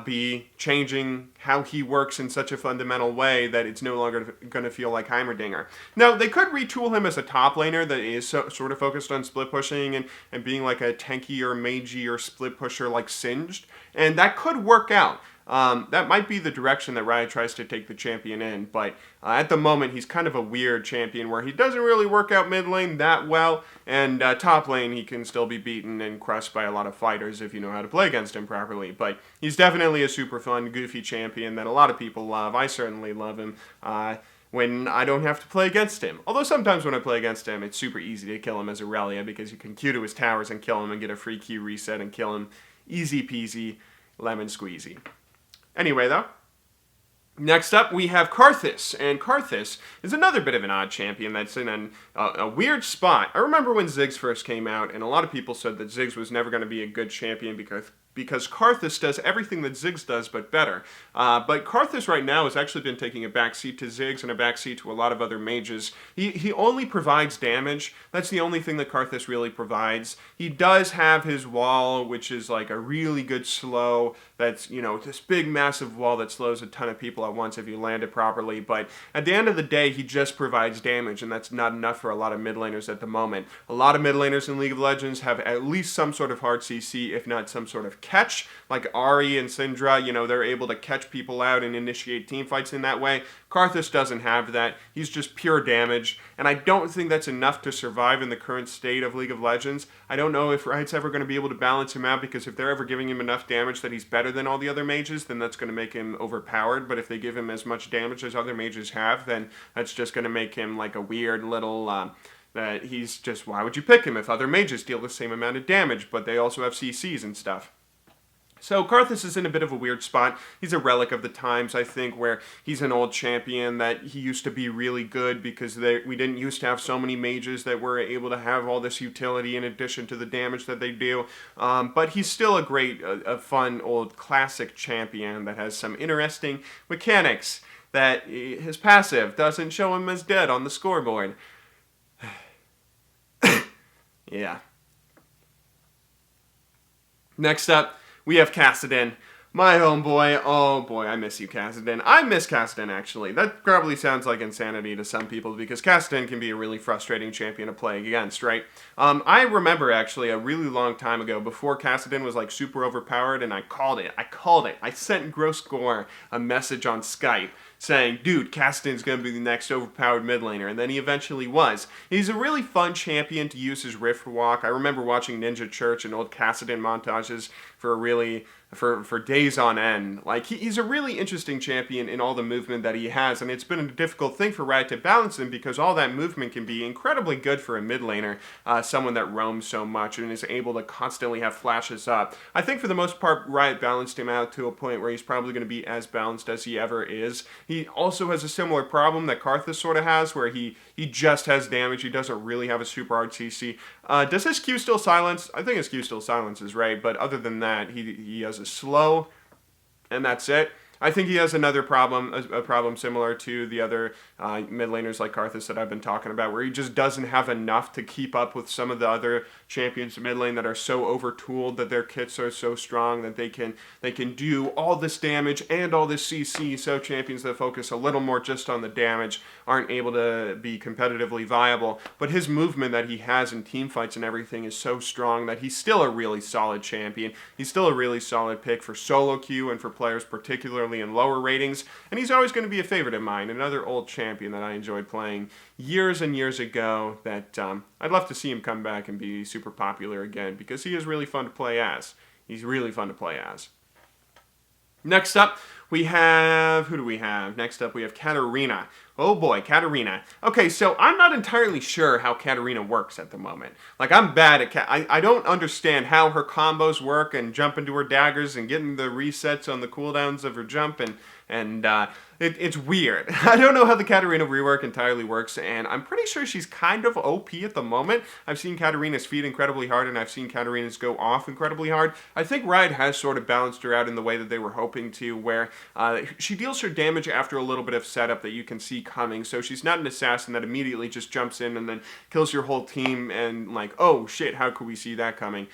be changing how he works in such a fundamental way that it's no longer going to feel like Heimerdinger. Now, they could retool him as a top laner that is sort of focused on split pushing and being like a tanky or magey or split pusher like Singed, and that could work out. That might be the direction that Riot tries to take the champion in, but at the moment he's kind of a weird champion where he doesn't really work out mid lane that well, and top lane he can still be beaten and crushed by a lot of fighters if you know how to play against him properly. But he's definitely a super fun, goofy champion that a lot of people love. I certainly love him when I don't have to play against him. Although sometimes when I play against him, it's super easy to kill him as Irelia, because you can Q to his towers and kill him and get a free Q reset and kill him. Easy peasy, lemon squeezy. Anyway, though, next up we have Kha'Zix, and Kha'Zix is another bit of an odd champion that's in a weird spot. I remember when Ziggs first came out, and a lot of people said that Ziggs was never going to be a good champion because Kha'Zix does everything that Ziggs does, but better. But Kha'Zix right now has actually been taking a backseat to Ziggs and a backseat to a lot of other mages. He only provides damage. That's the only thing that Kha'Zix really provides. He does have his wall, which is like a really good slow. That's, this big massive wall that slows a ton of people at once if you land it properly. But at the end of the day, he just provides damage, and that's not enough for a lot of mid laners at the moment. A lot of mid laners in League of Legends have at least some sort of hard CC, if not some sort of catch, like Ahri and Syndra. They're able to catch people out and initiate team fights in that way. Kha'Zix doesn't have that. He's just pure damage, and I don't think that's enough to survive in the current state of League of Legends. I don't know if Riot's ever going to be able to balance him out, because if they're ever giving him enough damage that he's better than all the other mages, then that's going to make him overpowered. But if they give him as much damage as other mages have, then that's just going to make him like a weird little that he's just, why would you pick him if other mages deal the same amount of damage, but they also have CCs and stuff? So Kha'Zix is in a bit of a weird spot. He's a relic of the times, I think, where he's an old champion that he used to be really good because we didn't used to have so many mages that were able to have all this utility in addition to the damage that they do. But he's still a fun old classic champion that has some interesting mechanics that his passive doesn't show him as dead on the scoreboard. Yeah. Next up, we have Kassadin. My homeboy. Oh boy, I miss you, Kassadin. I miss Kassadin, actually. That probably sounds like insanity to some people because Kassadin can be a really frustrating champion to play against, right? I remember, actually, a really long time ago, before Kassadin was, like, super overpowered, and I called it. I sent Gross Gore a message on Skype saying, dude, Kassadin's going to be the next overpowered mid laner, and then he eventually was. He's a really fun champion to use his Rift Walk. I remember watching Ninja Church and old Kassadin montages for days on end. Like, he's a really interesting champion in all the movement that he has, and it's been a difficult thing for Riot to balance him because all that movement can be incredibly good for a mid laner, someone that roams so much and is able to constantly have flashes up. I think for the most part, Riot balanced him out to a point where he's probably going to be as balanced as he ever is. He also has a similar problem that Kha'Zix sort of has, where he just has damage. He doesn't really have a super hard CC. Does his Q still silence? I think his Q still silences, right? But other than that, he has a slow, and that's it. I think he has another problem, a problem similar to the other mid laners like Kha'Zix that I've been talking about, where he just doesn't have enough to keep up with some of the other champions mid lane that are so overtooled that their kits are so strong that they can do all this damage and all this CC. So champions that focus a little more just on the damage aren't able to be competitively viable. But his movement that he has in team fights and everything is so strong that he's still a really solid champion. He's still a really solid pick for solo queue and for players particularly in lower ratings, and he's always going to be a favorite of mine. Another old champion that I enjoyed playing years and years ago that I'd love to see him come back and be super popular again because he is really fun to play as. He's really fun to play as. Next up, we have... Who do we have? Next up, we have Katarina. Oh boy, Katarina. Okay, so I'm not entirely sure how Katarina works at the moment. Like, I'm bad at I don't understand how her combos work and jump into her daggers and getting the resets on the cooldowns of her jump, and it's weird. I don't know how the Katarina rework entirely works, and I'm pretty sure she's kind of OP at the moment. I've seen Katarina's feed incredibly hard, and I've seen Katarina's go off incredibly hard. I think Riot has sort of balanced her out in the way that they were hoping to, where she deals her damage after a little bit of setup that you can see coming, so she's not an assassin that immediately just jumps in and then kills your whole team and like, oh shit, how could we see that coming?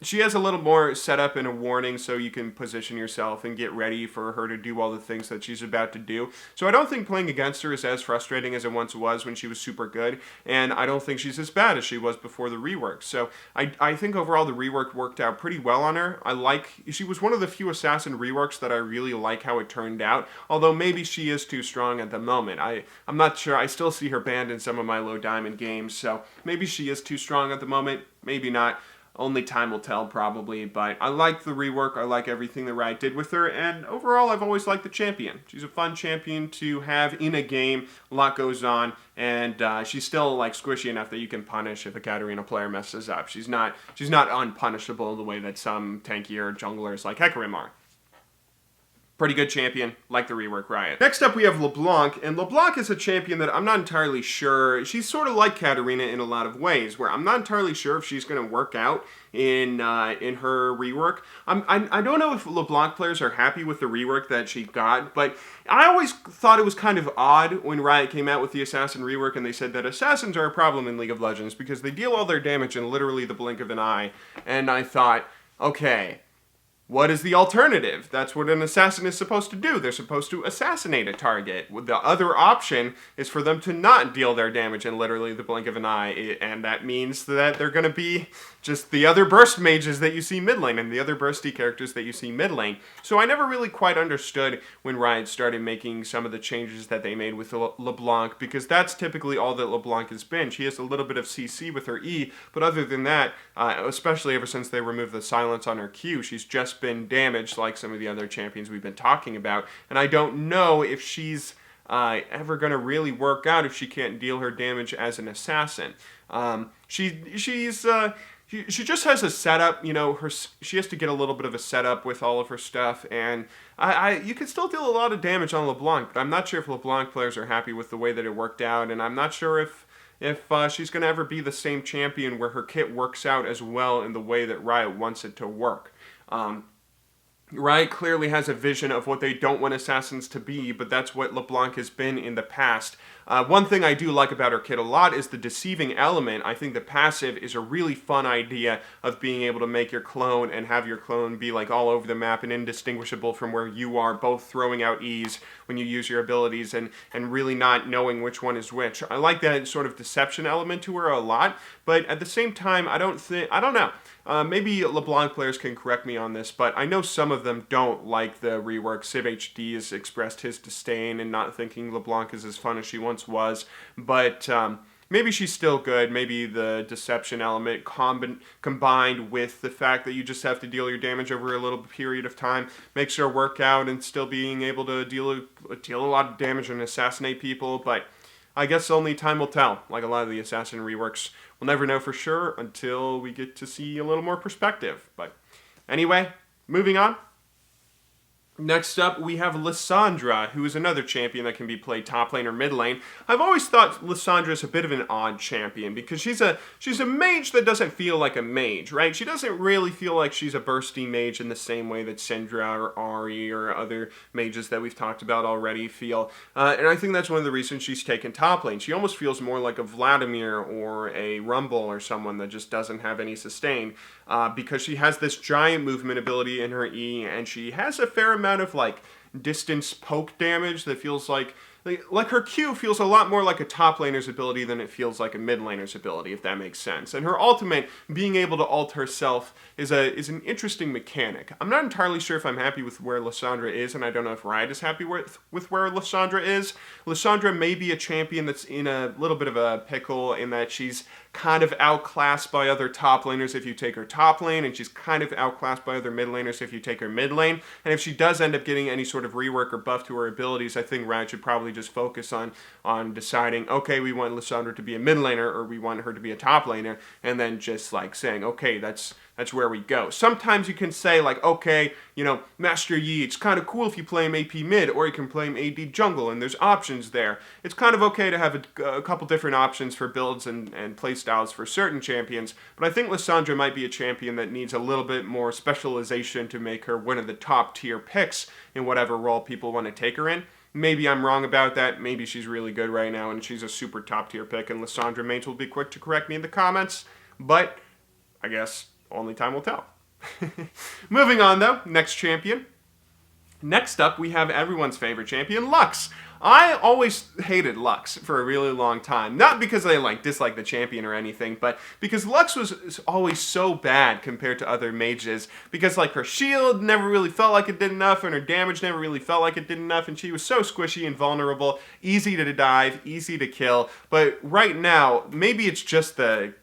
She has a little more setup and a warning so you can position yourself and get ready for her to do all the things that she's about to do. So I don't think playing against her is as frustrating as it once was when she was super good, and I don't think she's as bad as she was before the rework. So I think overall the rework worked out pretty well on her. She was one of the few assassin reworks that I really like how it turned out, although maybe she is too strong at the moment. I'm not sure. I still see her banned in some of my low diamond games, so maybe she is too strong at the moment, maybe not. Only time will tell, probably, but I like the rework. I like everything that Riot did with her, and overall, I've always liked the champion. She's a fun champion to have in a game. A lot goes on, and she's still like squishy enough that you can punish if a Katarina player messes up. She's not unpunishable the way that some tankier junglers like Hecarim are. Pretty good champion, like the rework Riot. Next up we have LeBlanc, and LeBlanc is a champion that I'm not entirely sure. She's sort of like Katarina in a lot of ways, where I'm not entirely sure if she's going to work out in her rework. I don't know if LeBlanc players are happy with the rework that she got, but I always thought it was kind of odd when Riot came out with the Assassin rework and they said that Assassins are a problem in League of Legends because they deal all their damage in literally the blink of an eye, and I thought, okay, what is the alternative? That's what an assassin is supposed to do. They're supposed to assassinate a target. The other option is for them to not deal their damage in literally the blink of an eye, and that means that they're going to be just the other burst mages that you see mid lane and the other bursty characters that you see mid lane. So I never really quite understood when Riot started making some of the changes that they made with LeBlanc, because that's typically all that LeBlanc has been. She has a little bit of CC with her E, but other than that, especially ever since they removed the silence on her Q, she's just been damaged like some of the other champions we've been talking about, and I don't know if she's ever going to really work out if she can't deal her damage as an assassin. She's she just has a setup, you know, she has to get a little bit of a setup with all of her stuff, and you can still deal a lot of damage on LeBlanc, but I'm not sure if LeBlanc players are happy with the way that it worked out, and I'm not sure if she's going to ever be the same champion where her kit works out as well in the way that Riot wants it to work. Riot clearly has a vision of what they don't want assassins to be, but that's what LeBlanc has been in the past. One thing I do like about her kit a lot is the deceiving element. I think the passive is a really fun idea of being able to make your clone and have your clone be like all over the map and indistinguishable from where you are, both throwing out E's when you use your abilities and really not knowing which one is which. I like that sort of deception element to her a lot, but at the same time, I don't know. Maybe LeBlanc players can correct me on this, but I know some of them don't like the rework. CivHD has expressed his disdain and not thinking LeBlanc is as fun as she once was, but maybe she's still good. Maybe the deception element combined with the fact that you just have to deal your damage over a little period of time makes her work out and still being able to deal a lot of damage and assassinate people, but I guess only time will tell. Like a lot of the assassin reworks, we'll never know for sure until we get to see a little more perspective. But anyway, moving on. Next up, we have Lissandra, who is another champion that can be played top lane or mid lane. I've always thought Lissandra is a bit of an odd champion because she's a mage that doesn't feel like a mage, right? She doesn't really feel like she's a bursty mage in the same way that Syndra or Ahri or other mages that we've talked about already feel. And I think that's one of the reasons she's taken top lane. She almost feels more like a Vladimir or a Rumble or someone that just doesn't have any sustain. Because she has this giant movement ability in her E, and she has a fair amount of like distance poke damage that feels like her Q feels a lot more like a top laner's ability than it feels like a mid laner's ability, if that makes sense. And her ultimate, being able to ult herself, is an interesting mechanic. I'm not entirely sure if I'm happy with where Lissandra is, and I don't know if Riot is happy with where Lissandra is. Lissandra may be a champion that's in a little bit of a pickle in that she's kind of outclassed by other top laners if you take her top lane, and she's kind of outclassed by other mid laners if you take her mid lane. And if she does end up getting any sort of rework or buff to her abilities, I think Riot should probably just focus on deciding, okay, we want Lissandra to be a mid laner or we want her to be a top laner, and then just like saying, okay, that's where we go. Sometimes you can say like, okay, you know, Master Yi, it's kind of cool if you play him AP mid, or you can play him AD jungle, and there's options there. It's kind of okay to have a couple different options for builds and playstyles for certain champions, but I think Lissandra might be a champion that needs a little bit more specialization to make her one of the top tier picks in whatever role people want to take her in. Maybe I'm wrong about that. Maybe she's really good right now and she's a super top tier pick, and Lissandra mates will be quick to correct me in the comments, but I guess only time will tell. Moving on though, next champion. Next up, we have everyone's favorite champion, Lux. I always hated Lux for a really long time. Not because I dislike the champion or anything, but because Lux was always so bad compared to other mages. Because her shield never really felt like it did enough, and her damage never really felt like it did enough, and she was so squishy and vulnerable, easy to dive, easy to kill. But right now, maybe it's just the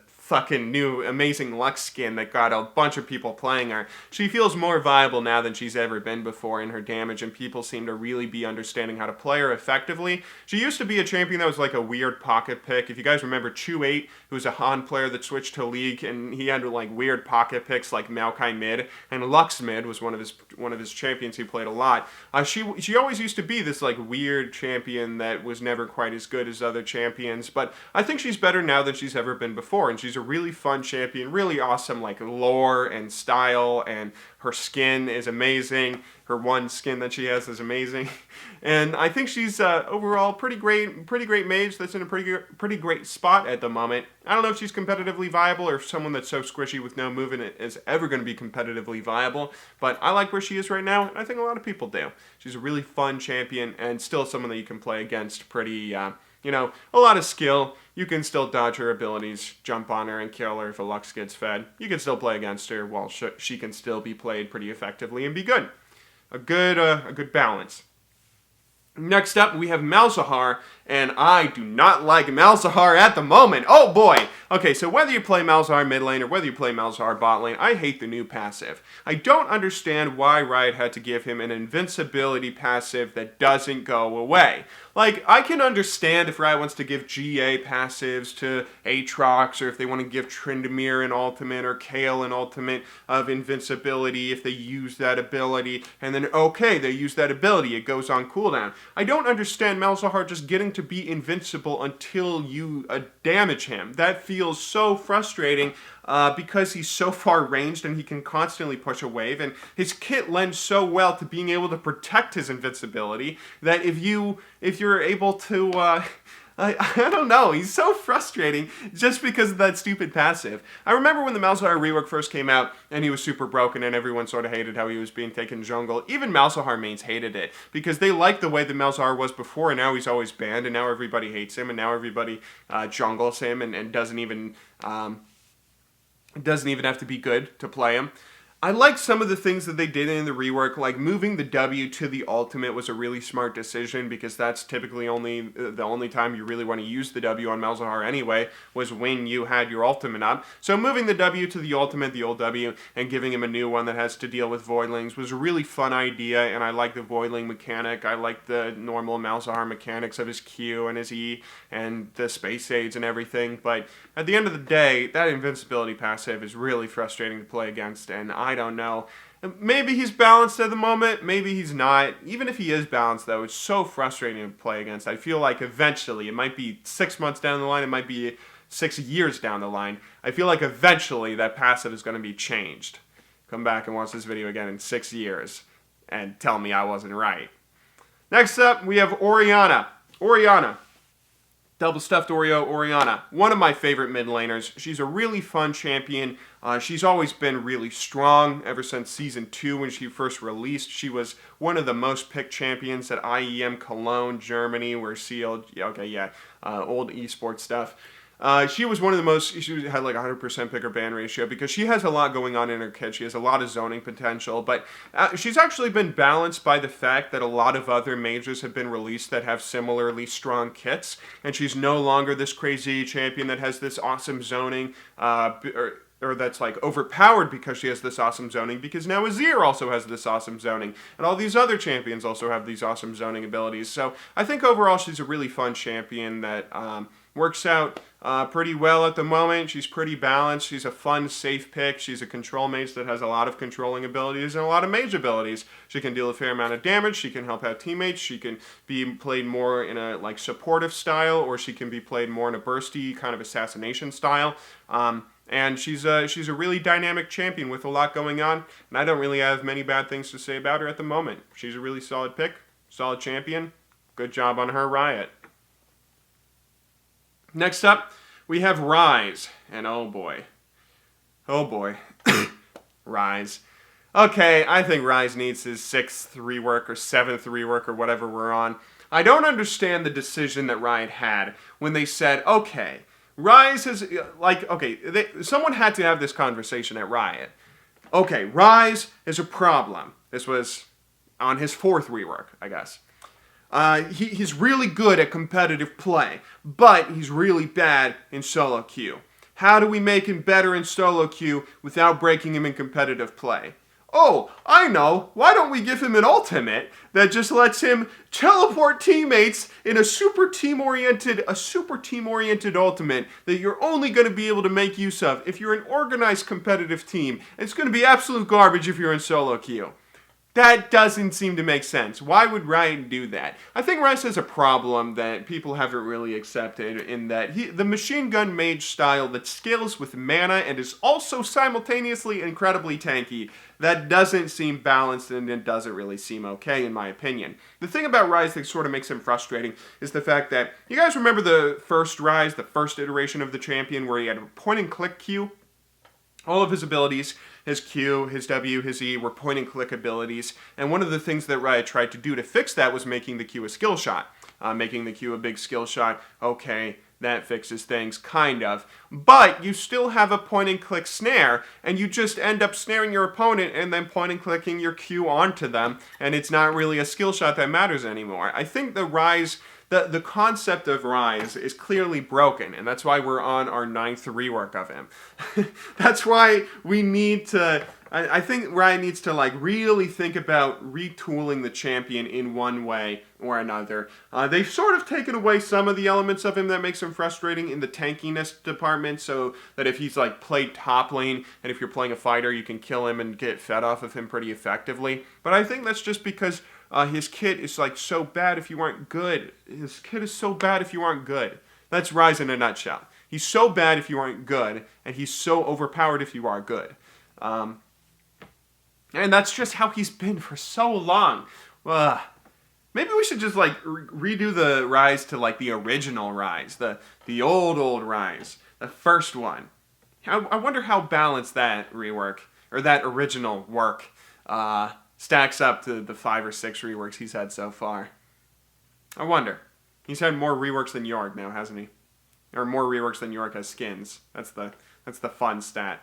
fucking new amazing Lux skin that got a bunch of people playing her. She feels more viable now than she's ever been before in her damage, and people seem to really be understanding how to play her effectively. She used to be a champion that was like a weird pocket pick. If you guys remember Cho'Gath, who was a Han player that switched to League, and he had like weird pocket picks like Maokai mid, and Lux mid was one of his champions he played a lot. She always used to be this like weird champion that was never quite as good as other champions, but I think she's better now than she's ever been before, and she's a really fun champion, really awesome like lore and style, and her skin is amazing. Her one skin that she has is amazing, and I think she's overall pretty great mage that's in a pretty great spot at the moment. I don't know if she's competitively viable or if someone that's so squishy with no movement is ever going to be competitively viable, but I like where she is right now, and I think a lot of people do. She's a really fun champion and still someone that you can play against pretty, a lot of skill. You can still dodge her abilities, jump on her, and kill her if a Lux gets fed. You can still play against her while she can still be played pretty effectively and be good. A good balance. Next up, we have Malzahar, and I do not like Malzahar at the moment. Oh boy! Okay, so whether you play Malzahar mid lane or whether you play Malzahar bot lane, I hate the new passive. I don't understand why Riot had to give him an invincibility passive that doesn't go away. Like, I can understand if Riot wants to give GA passives to Aatrox, or if they want to give Tryndamere an ultimate, or Kayle an ultimate of invincibility, if they use that ability, and then, okay, they use that ability, it goes on cooldown. I don't understand Malzahar just getting to be invincible until you damage him. That feels so frustrating. Because he's so far ranged and he can constantly push a wave, and his kit lends so well to being able to protect his invincibility that if you're able to, I don't know, he's so frustrating just because of that stupid passive. I remember when the Malzahar rework first came out and he was super broken and everyone sort of hated how he was being taken jungle. Even Malzahar mains hated it because they liked the way that Malzahar was before, and now he's always banned, and now everybody hates him, and now everybody jungles him and doesn't even have to be good to play him. I like some of the things that they did in the rework, like moving the W to the ultimate was a really smart decision, because that's typically the only time you really want to use the W on Malzahar anyway, was when you had your ultimate up. So moving the W to the ultimate, the old W, and giving him a new one that has to deal with Voidlings was a really fun idea, and I like the Voidling mechanic. I like the normal Malzahar mechanics of his Q and his E and the space aids and everything, but at the end of the day, that invincibility passive is really frustrating to play against, and I don't know. Maybe he's balanced at the moment, maybe he's not. Even if he is balanced, though, it's so frustrating to play against. I feel like eventually, it might be 6 months down the line, it might be 6 years down the line, I feel like eventually that passive is going to be changed. Come back and watch this video again in 6 years and tell me I wasn't right. Next up, we have Orianna. Double Stuffed Orianna, one of my favorite mid laners. She's a really fun champion. She's always been really strong ever since Season 2 when she first released. She was one of the most picked champions at IEM Cologne, Germany, where sealed, old esports stuff. She was one of the most, she had like 100% pick or ban ratio because she has a lot going on in her kit. She has a lot of zoning potential, but she's actually been balanced by the fact that a lot of other majors have been released that have similarly strong kits, and she's no longer this crazy champion that has this awesome zoning, or that's like overpowered because she has this awesome zoning, because now Azir also has this awesome zoning, and all these other champions also have these awesome zoning abilities. So I think overall she's a really fun champion that works out pretty well at the moment. She's pretty balanced. She's a fun, safe pick. She's a control mage that has a lot of controlling abilities and a lot of mage abilities. She can deal a fair amount of damage. She can help out teammates. She can be played more in a like supportive style, or she can be played more in a bursty kind of assassination style. And she's a really dynamic champion with a lot going on, and I don't really have many bad things to say about her at the moment. She's a really solid pick, solid champion. Good job on her, Riot. Next up, we have Ryze, and oh boy, Ryze. Okay, I think Ryze needs his 6th rework or 7th rework or whatever we're on. I don't understand the decision that Riot had when they said, okay, Ryze is, someone had to have this conversation at Riot. Okay, Ryze is a problem. This was on his 4th rework, I guess. He's really good at competitive play, but he's really bad in solo queue. How do we make him better in solo queue without breaking him in competitive play? Oh, I know. Why don't we give him an ultimate that just lets him teleport teammates in a super team-oriented ultimate that you're only going to be able to make use of if you're an organized competitive team. It's going to be absolute garbage if you're in solo queue. That doesn't seem to make sense. Why would Riot do that? I think Riot has a problem that people haven't really accepted, in that the machine gun mage style that scales with mana and is also simultaneously incredibly tanky, that doesn't seem balanced, and it doesn't really seem okay in my opinion. The thing about Ryze that sort of makes him frustrating is the fact that, you guys remember the first Ryze, the first iteration of the champion, where he had a point and click Q? All of his abilities, his Q, his W, his E, were point and click abilities, and one of the things that Riot tried to do to fix that was making the Q a skill shot. Making the Q a big skill shot, okay, that fixes things, kind of. But you still have a point and click snare, and you just end up snaring your opponent and then point and clicking your Q onto them, and it's not really a skill shot that matters anymore. I think the Ryze the concept of Rise is clearly broken, and that's why we're on our 9th rework of him. That's why we need to... I think Ryan needs to like really think about retooling the champion in one way or another. They've sort of taken away some of the elements of him that makes him frustrating in the tankiness department, so that if he's like played top lane and if you're playing a fighter, you can kill him and get fed off of him pretty effectively. But I think that's just because his kit is like so bad if you aren't good. His kit is so bad if you aren't good. That's Rise in a nutshell. He's so bad if you aren't good, and he's so overpowered if you are good. And that's just how he's been for so long. Maybe we should just like redo the Rise to like the original Rise, the old Rise, the first one. I wonder how balanced that rework or that original work stacks up to the 5 or 6 reworks he's had so far. I wonder. He's had more reworks than York now, hasn't he? Or more reworks than York has skins. That's the fun stat.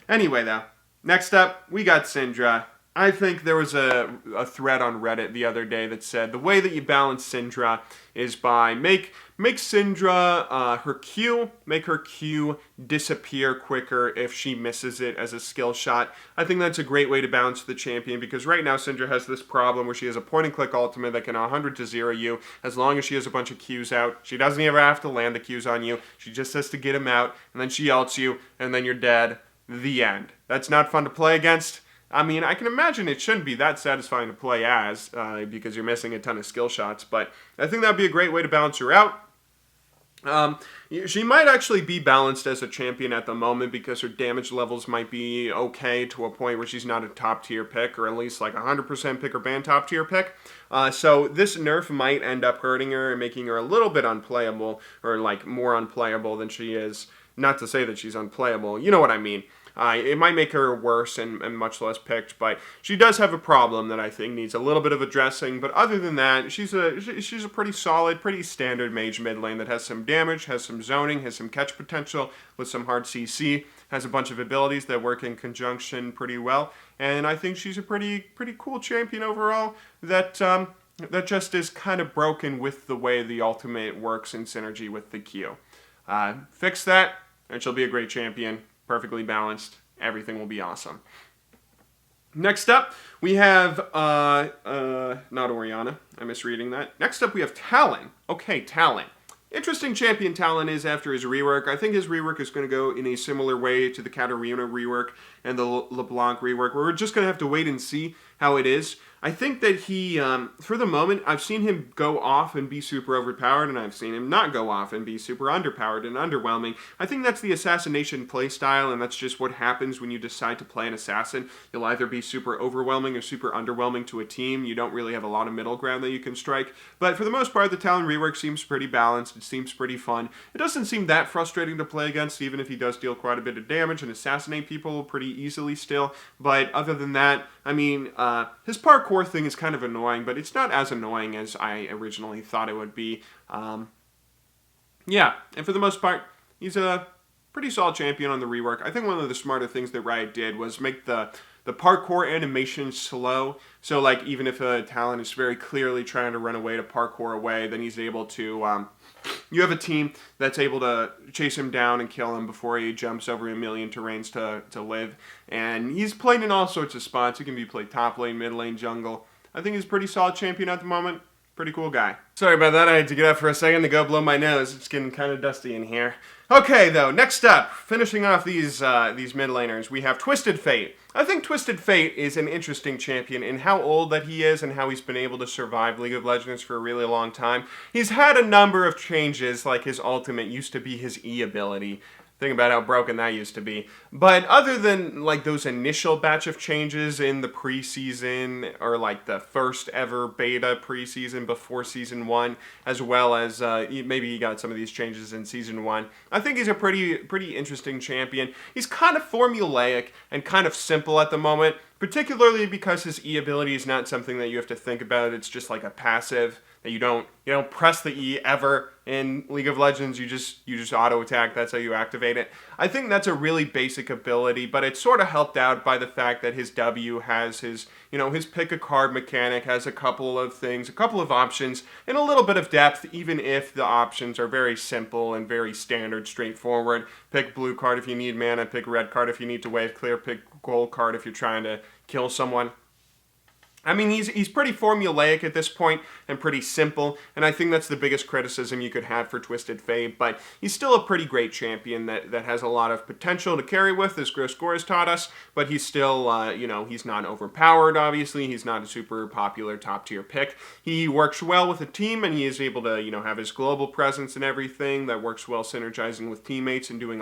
Anyway, though. Next up, we got Syndra. I think there was a thread on Reddit the other day that said the way that you balance Syndra is by make Syndra her Q, make her Q disappear quicker if she misses it as a skill shot. I think that's a great way to balance the champion, because right now Syndra has this problem where she has a point and click ultimate that can 100 to 0 you as long as she has a bunch of Qs out. She doesn't ever have to land the Qs on you. She just has to get them out, and then she ults you, and then you're dead. The end. That's not fun to play against. I mean, I can imagine it shouldn't be that satisfying to play as, because you're missing a ton of skill shots, but I think that'd be a great way to balance her out. She might actually be balanced as a champion at the moment because her damage levels might be okay to a point where she's not a top tier pick, or at least like 100% pick or ban top tier pick. So this nerf might end up hurting her and making her a little bit unplayable, or like more unplayable than she is. Not to say that she's unplayable, you know what I mean. It might make her worse and much less picked, but she does have a problem that I think needs a little bit of addressing. But other than that, she's a pretty solid, pretty standard mage mid lane that has some damage, has some zoning, has some catch potential with some hard CC, has a bunch of abilities that work in conjunction pretty well, and I think she's a pretty cool champion overall that just is kind of broken with the way the ultimate works in synergy with the Q. Fix that, and she'll be a great champion. Perfectly balanced. Everything will be awesome. Next up, we have, not Orianna. I'm misreading that. Next up, we have Talon. Okay, Talon. Interesting champion Talon is after his rework. I think his rework is going to go in a similar way to the Katarina rework and the LeBlanc rework, where we're just going to have to wait and see how it is. I think that he, for the moment, I've seen him go off and be super overpowered, and I've seen him not go off and be super underpowered and underwhelming. I think that's the assassination playstyle, and that's just what happens when you decide to play an assassin. You'll either be super overwhelming or super underwhelming to a team. You don't really have a lot of middle ground that you can strike. But for the most part, the Talon rework seems pretty balanced. It seems pretty fun. It doesn't seem that frustrating to play against, even if he does deal quite a bit of damage and assassinate people pretty easily still. But other than that, I mean, his parkour thing is kind of annoying, but it's not as annoying as I originally thought it would be. Yeah, and for the most part, he's a pretty solid champion on the rework. I think one of the smarter things that Riot did was make the parkour animation slow. So, like, even if a Talon is very clearly trying to run away to parkour away, then he's able to... you have a team that's able to chase him down and kill him before he jumps over a million terrains to live. And he's played in all sorts of spots. He can be played top lane, mid lane, jungle. I think he's a pretty solid champion at the moment. Pretty cool guy. Sorry about that. I had to get up for a second to go blow my nose. It's getting kind of dusty in here. Okay, though, next up, finishing off these mid laners, we have Twisted Fate. I think Twisted Fate is an interesting champion in how old that he is and how he's been able to survive League of Legends for a really long time. He's had a number of changes, like his ultimate used to be his E ability. Think about how broken that used to be. But other than like those initial batch of changes in the preseason, or like the first ever beta preseason before season 1, as well as maybe he got some of these changes in season 1, I think he's a pretty interesting champion. He's kind of formulaic and kind of simple at the moment, particularly because his E ability is not something that you have to think about. It's just like a passive that you don't press the E ever In League of Legends, you just auto attack. That's how you activate it. I think that's a really basic ability, but it's sort of helped out by the fact that his W has his pick a card mechanic, has a couple of things, a couple of options, and a little bit of depth, even if the options are very simple and very standard, straightforward. Pick blue card if you need mana, pick red card if you need to wave clear, pick gold card if you're trying to kill someone. I mean, he's pretty formulaic at this point and pretty simple, and I think that's the biggest criticism you could have for Twisted Fate, but he's still a pretty great champion that has a lot of potential to carry with, as Gross Gore has taught us, but he's still, he's not overpowered, obviously. He's not a super popular top-tier pick. He works well with a team, and he is able to, have his global presence and everything that works well synergizing with teammates and doing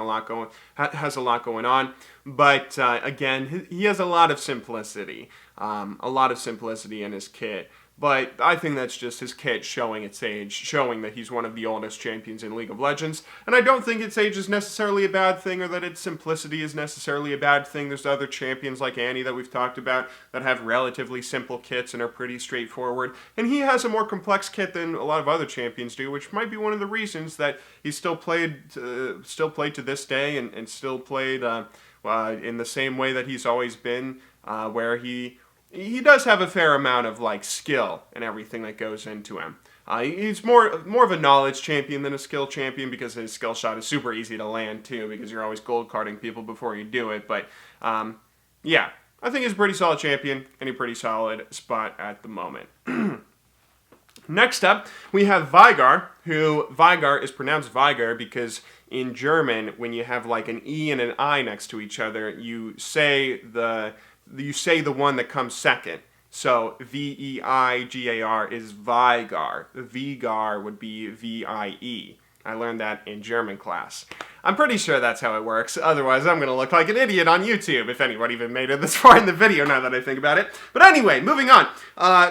has a lot going on, but, again, he has a lot of simplicity. In his kit, but I think that's just his kit showing its age, showing that he's one of the oldest champions in League of Legends, and I don't think its age is necessarily a bad thing, or that its simplicity is necessarily a bad thing. There's other champions like Annie that we've talked about that have relatively simple kits and are pretty straightforward, and he has a more complex kit than a lot of other champions do, which might be one of the reasons that he's still played to this day, and still played in the same way that he's always been, where he does have a fair amount of skill and everything that goes into him. He's more of a knowledge champion than a skill champion, because his skill shot is super easy to land too, because you're always gold carding people before you do it. But yeah, I think he's a pretty solid champion and a pretty solid spot at the moment. Next up, we have Veigar, who Veigar is pronounced Veigar because in German, when you have an E and an I next to each other, you say the one that comes second. So Veigar is Veigar. Vigar would be Vie. I learned that in German class. I'm pretty sure that's how it works. Otherwise, I'm going to look like an idiot on YouTube, if anyone even made it this far in the video, now that I think about it. But anyway, moving on.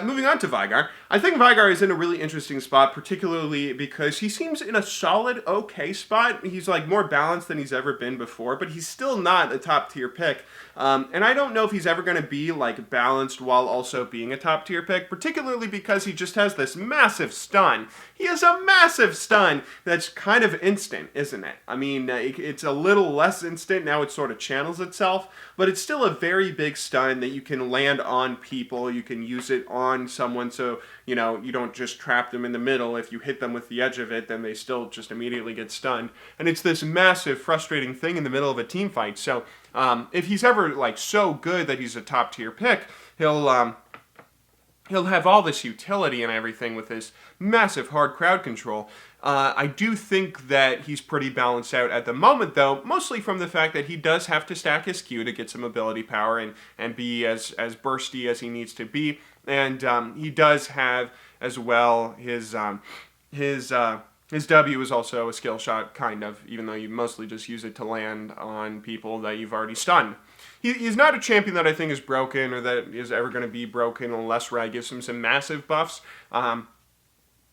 Moving on to Veigar. I think Veigar is in a really interesting spot, particularly because he seems in a solid, okay spot. He's more balanced than he's ever been before, but he's still not a top-tier pick. And I don't know if he's ever going to be balanced while also being a top-tier pick, particularly because he just has this massive stun. He has a massive stun that's kind of instant, isn't it? I mean, it's a little less instant. Now it sort of channels itself, but it's still a very big stun that you can land on people. You can use it on someone, so you don't just trap them in the middle. If you hit them with the edge of it, then they still just immediately get stunned. And it's this massive, frustrating thing in the middle of a team fight. So if he's ever so good that he's a top tier pick, he'll have all this utility and everything with his massive hard crowd control. I do think that he's pretty balanced out at the moment, though, mostly from the fact that he does have to stack his Q to get some ability power and be as bursty as he needs to be. And he does have, as well, his W is also a skill shot, kind of, even though you mostly just use it to land on people that you've already stunned. He's not a champion that I think is broken or that is ever going to be broken unless Rai gives him some massive buffs.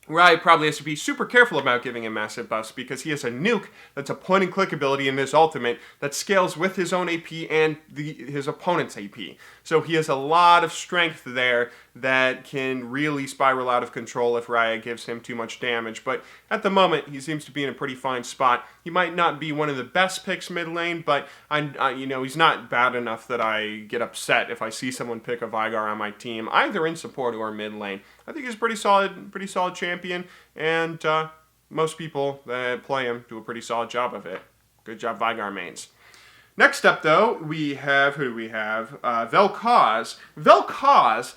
Rai probably has to be super careful about giving him massive buffs because he has a nuke that's a point-and-click ability in his ultimate that scales with his own AP and his opponent's AP. So he has a lot of strength there that can really spiral out of control if Raya gives him too much damage. But at the moment, he seems to be in a pretty fine spot. He might not be one of the best picks mid lane, but he's not bad enough that I get upset if I see someone pick a Veigar on my team, either in support or mid lane. I think he's a pretty solid champion, and most people that play him do a pretty solid job of it. Good job, Veigar mains. Next up, though, we have, who do we have? Vel'Koz. Vel'Koz,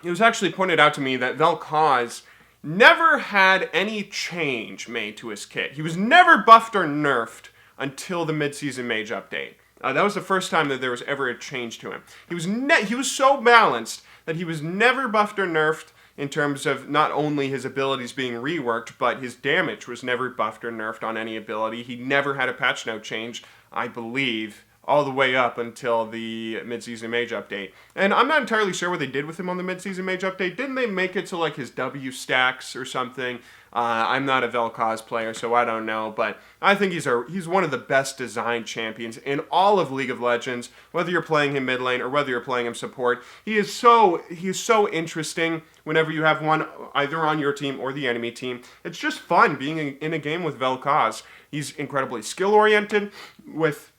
it was actually pointed out to me that Vel'Koz never had any change made to his kit. He was never buffed or nerfed until the mid-season mage update. That was the first time that there was ever a change to him. He was so balanced that he was never buffed or nerfed in terms of not only his abilities being reworked, but his damage was never buffed or nerfed on any ability. He never had a patch note change, I believe, all the way up until the mid-season mage update. And I'm not entirely sure what they did with him on the mid-season mage update. Didn't they make it to like his W stacks or something? I'm not a Vel'Koz player, so I don't know, but I think he's one of the best designed champions in all of League of Legends, whether you're playing him mid lane or whether you're playing him support. He's so interesting whenever you have one either on your team or the enemy team. It's just fun being in a game with Vel'Koz. He's incredibly skill-oriented with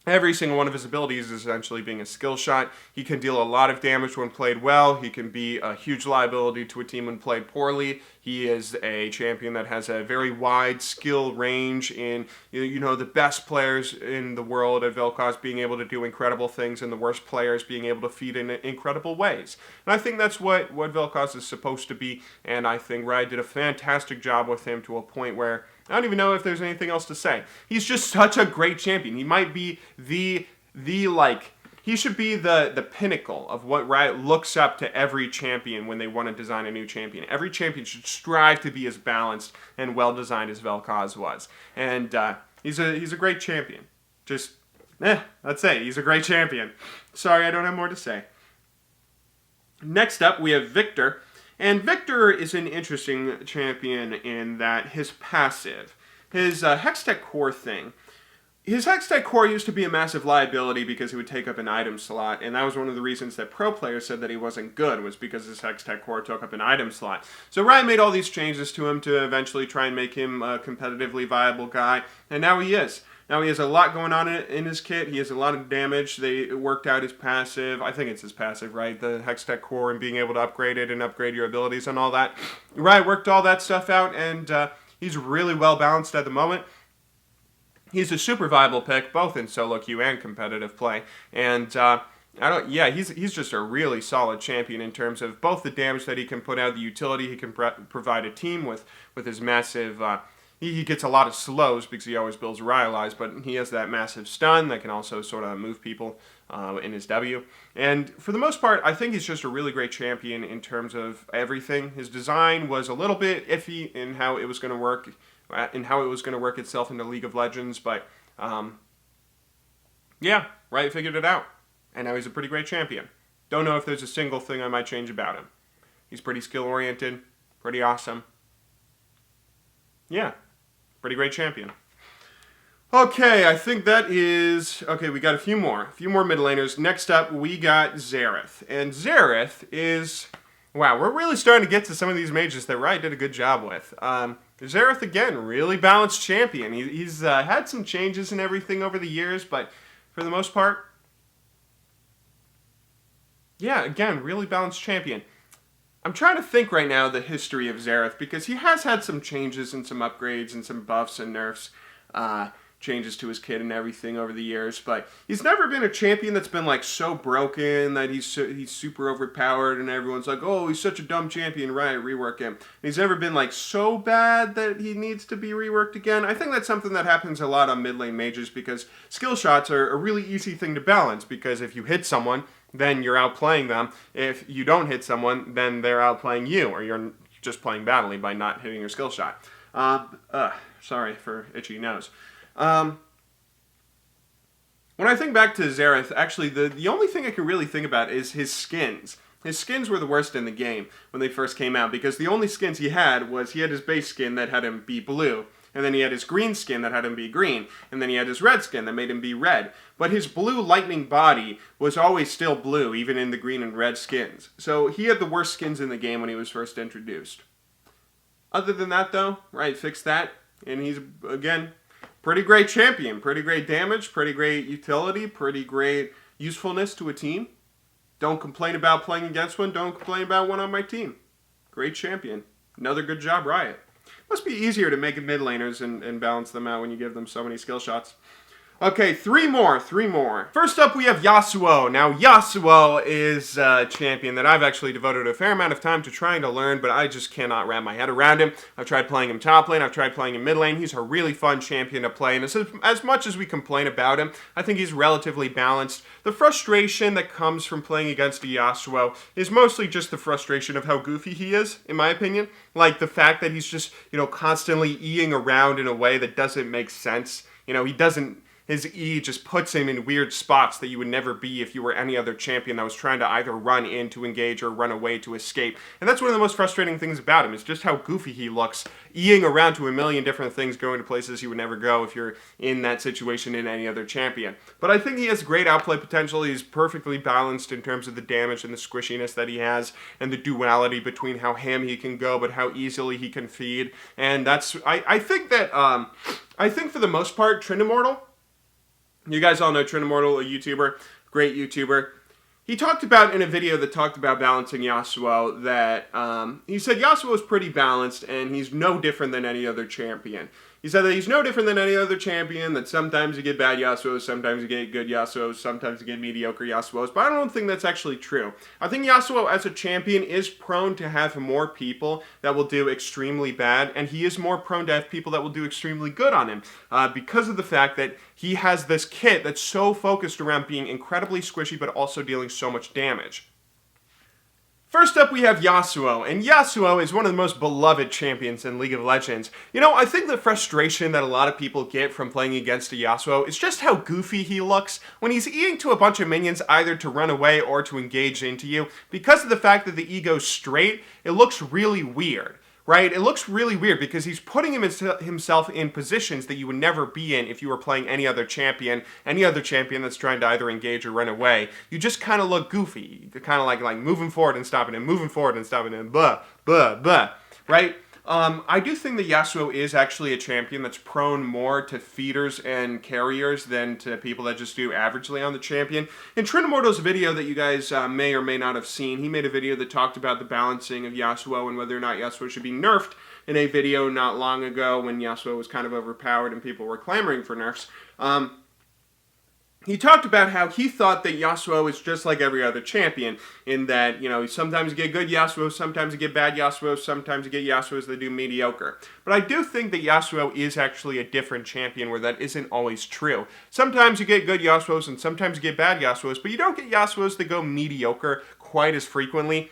every single one of his abilities is essentially being a skill shot. He can deal a lot of damage when played well. He can be a huge liability to a team when played poorly. He is a champion that has a very wide skill range in, the best players in the world at Vel'Koz being able to do incredible things and the worst players being able to feed in incredible ways. And I think that's what Vel'Koz is supposed to be, and I think Riot did a fantastic job with him to a point where I don't even know if there's anything else to say. He's just such a great champion. He might be he should be the pinnacle of what Riot looks up to every champion when they want to design a new champion. Every champion should strive to be as balanced and well-designed as Vel'Koz was. And he's a great champion. That's it. He's a great champion. Sorry, I don't have more to say. Next up, we have Viktor. And Viktor is an interesting champion in that his passive, his Hextech Core thing, his Hextech Core used to be a massive liability because he would take up an item slot, and that was one of the reasons that pro players said that he wasn't good, was because his Hextech Core took up an item slot. So Riot made all these changes to him to eventually try and make him a competitively viable guy, and now he is. Now he has a lot going on in his kit. He has a lot of damage. They worked out his passive. I think it's his passive, right? The Hextech Core and being able to upgrade it and upgrade your abilities and all that. Riot worked all that stuff out, and he's really well balanced at the moment. He's a super viable pick, both in solo queue and competitive play. And he's just a really solid champion in terms of both the damage that he can put out, the utility he can provide a team with his massive. He gets a lot of slows because he always builds Rylai's, but he has that massive stun that can also sort of move people in his W. And for the most part, I think he's just a really great champion in terms of everything. His design was a little bit iffy in how it was going to work, itself into League of Legends, but Riot figured it out, and now he's a pretty great champion. Don't know if there's a single thing I might change about him. He's pretty skill-oriented, pretty awesome. Yeah. Pretty great champion. Okay, I think that is... Okay, we got a few more mid laners. Next up, we got Xerath. And Xerath is... Wow, we're really starting to get to some of these mages that Riot did a good job with. Xerath, again, really balanced champion. He's had some changes and everything over the years, but for the most part... Yeah, again, really balanced champion. I'm trying to think right now the history of Xerath, because he has had some changes and some upgrades and some buffs and nerfs, changes to his kit and everything over the years, but he's never been a champion that's been like so broken that he's super overpowered and everyone's like, oh, he's such a dumb champion, right, rework him. He's never been like so bad that he needs to be reworked again. I think that's something that happens a lot on mid lane mages, because skill shots are a really easy thing to balance, because if you hit someone, then you're outplaying them. If you don't hit someone, then they're outplaying you, or you're just playing badly by not hitting your skill shot. Sorry for itchy nose. When I think back to Xerath, actually, the only thing I can really think about is his skins. His skins were the worst in the game when they first came out, because the only skins he had his base skin that had him be blue, and then he had his green skin that had him be green, and then he had his red skin that made him be red. But his blue lightning body was always still blue, even in the green and red skins. So he had the worst skins in the game when he was first introduced. Other than that, though, Riot fixed that, and he's, again, pretty great champion. Pretty great damage, pretty great utility, pretty great usefulness to a team. Don't complain about playing against one, don't complain about one on my team. Great champion. Another good job, Riot. Must be easier to make mid laners and balance them out when you give them so many skill shots. Okay, three more. First up, we have Yasuo. Now, Yasuo is a champion that I've actually devoted a fair amount of time to trying to learn, but I just cannot wrap my head around him. I've tried playing him top lane, I've tried playing him mid lane. He's a really fun champion to play, and as much as we complain about him, I think he's relatively balanced. The frustration that comes from playing against a Yasuo is mostly just the frustration of how goofy he is, in my opinion. Like, the fact that he's just, constantly E-ing around in a way that doesn't make sense. He doesn't his E just puts him in weird spots that you would never be if you were any other champion that was trying to either run in to engage or run away to escape. And that's one of the most frustrating things about him, is just how goofy he looks, Eing around to a million different things, going to places he would never go if you're in that situation in any other champion. But I think he has great outplay potential. He's perfectly balanced in terms of the damage and the squishiness that he has, and the duality between how ham he can go but how easily he can feed. And that's, I think for the most part, Trindamortal, you guys all know Trindamortal, a YouTuber, great YouTuber. He talked about in a video that talked about balancing Yasuo that he said Yasuo is pretty balanced and he's no different than any other champion. He said that he's no different than any other champion, that sometimes you get bad Yasuos, sometimes you get good Yasuos, sometimes you get mediocre Yasuos, but I don't think that's actually true. I think Yasuo as a champion is prone to have more people that will do extremely bad, and he is more prone to have people that will do extremely good on him, because of the fact that he has this kit that's so focused around being incredibly squishy but also dealing so much damage. First up, we have Yasuo, and Yasuo is one of the most beloved champions in League of Legends. You know, I think the frustration that a lot of people get from playing against a Yasuo is just how goofy he looks when he's eating to a bunch of minions either to run away or to engage into you. Because of the fact that the E goes straight, it looks really weird. Right? It looks really weird because he's putting himself in positions that you would never be in if you were playing any other champion that's trying to either engage or run away. You just kind of look goofy. You're kind of like moving forward and stopping him, moving forward and stopping him, right? I do think that Yasuo is actually a champion that's prone more to feeders and carriers than to people that just do averagely on the champion. In Trindamortal's video that you guys may or may not have seen, he made a video that talked about the balancing of Yasuo and whether or not Yasuo should be nerfed in a video not long ago when Yasuo was kind of overpowered and people were clamoring for nerfs. He talked about how he thought that Yasuo is just like every other champion, in that, you know, sometimes you get good Yasuo, sometimes you get bad Yasuo, sometimes you get Yasuos that do mediocre. But I do think that Yasuo is actually a different champion where that isn't always true. Sometimes you get good Yasuos and sometimes you get bad Yasuos, but you don't get Yasuos that go mediocre quite as frequently.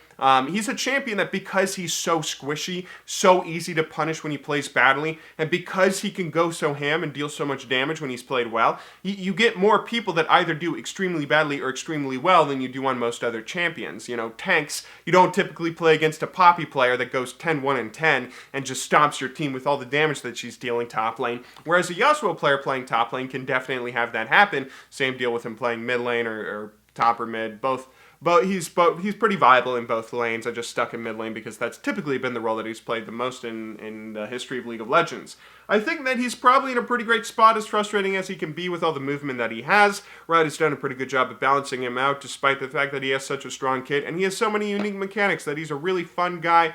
He's a champion that, because he's so squishy, so easy to punish when he plays badly, and because he can go so ham and deal so much damage when he's played well, you get more people that either do extremely badly or extremely well than you do on most other champions. You know, tanks, you don't typically play against a Poppy player that goes 10-1 and 10 and just stomps your team with all the damage that she's dealing top lane, whereas a Yasuo player playing top lane can definitely have that happen. Same deal with him playing mid lane or top or mid, both. But he's pretty viable in both lanes. I just stuck in mid lane because that's typically been the role that he's played the most in the history of League of Legends. I think that he's probably in a pretty great spot, as frustrating as he can be with all the movement that he has. Riot has done a pretty good job of balancing him out, despite the fact that he has such a strong kit, and he has so many unique mechanics that he's a really fun guy,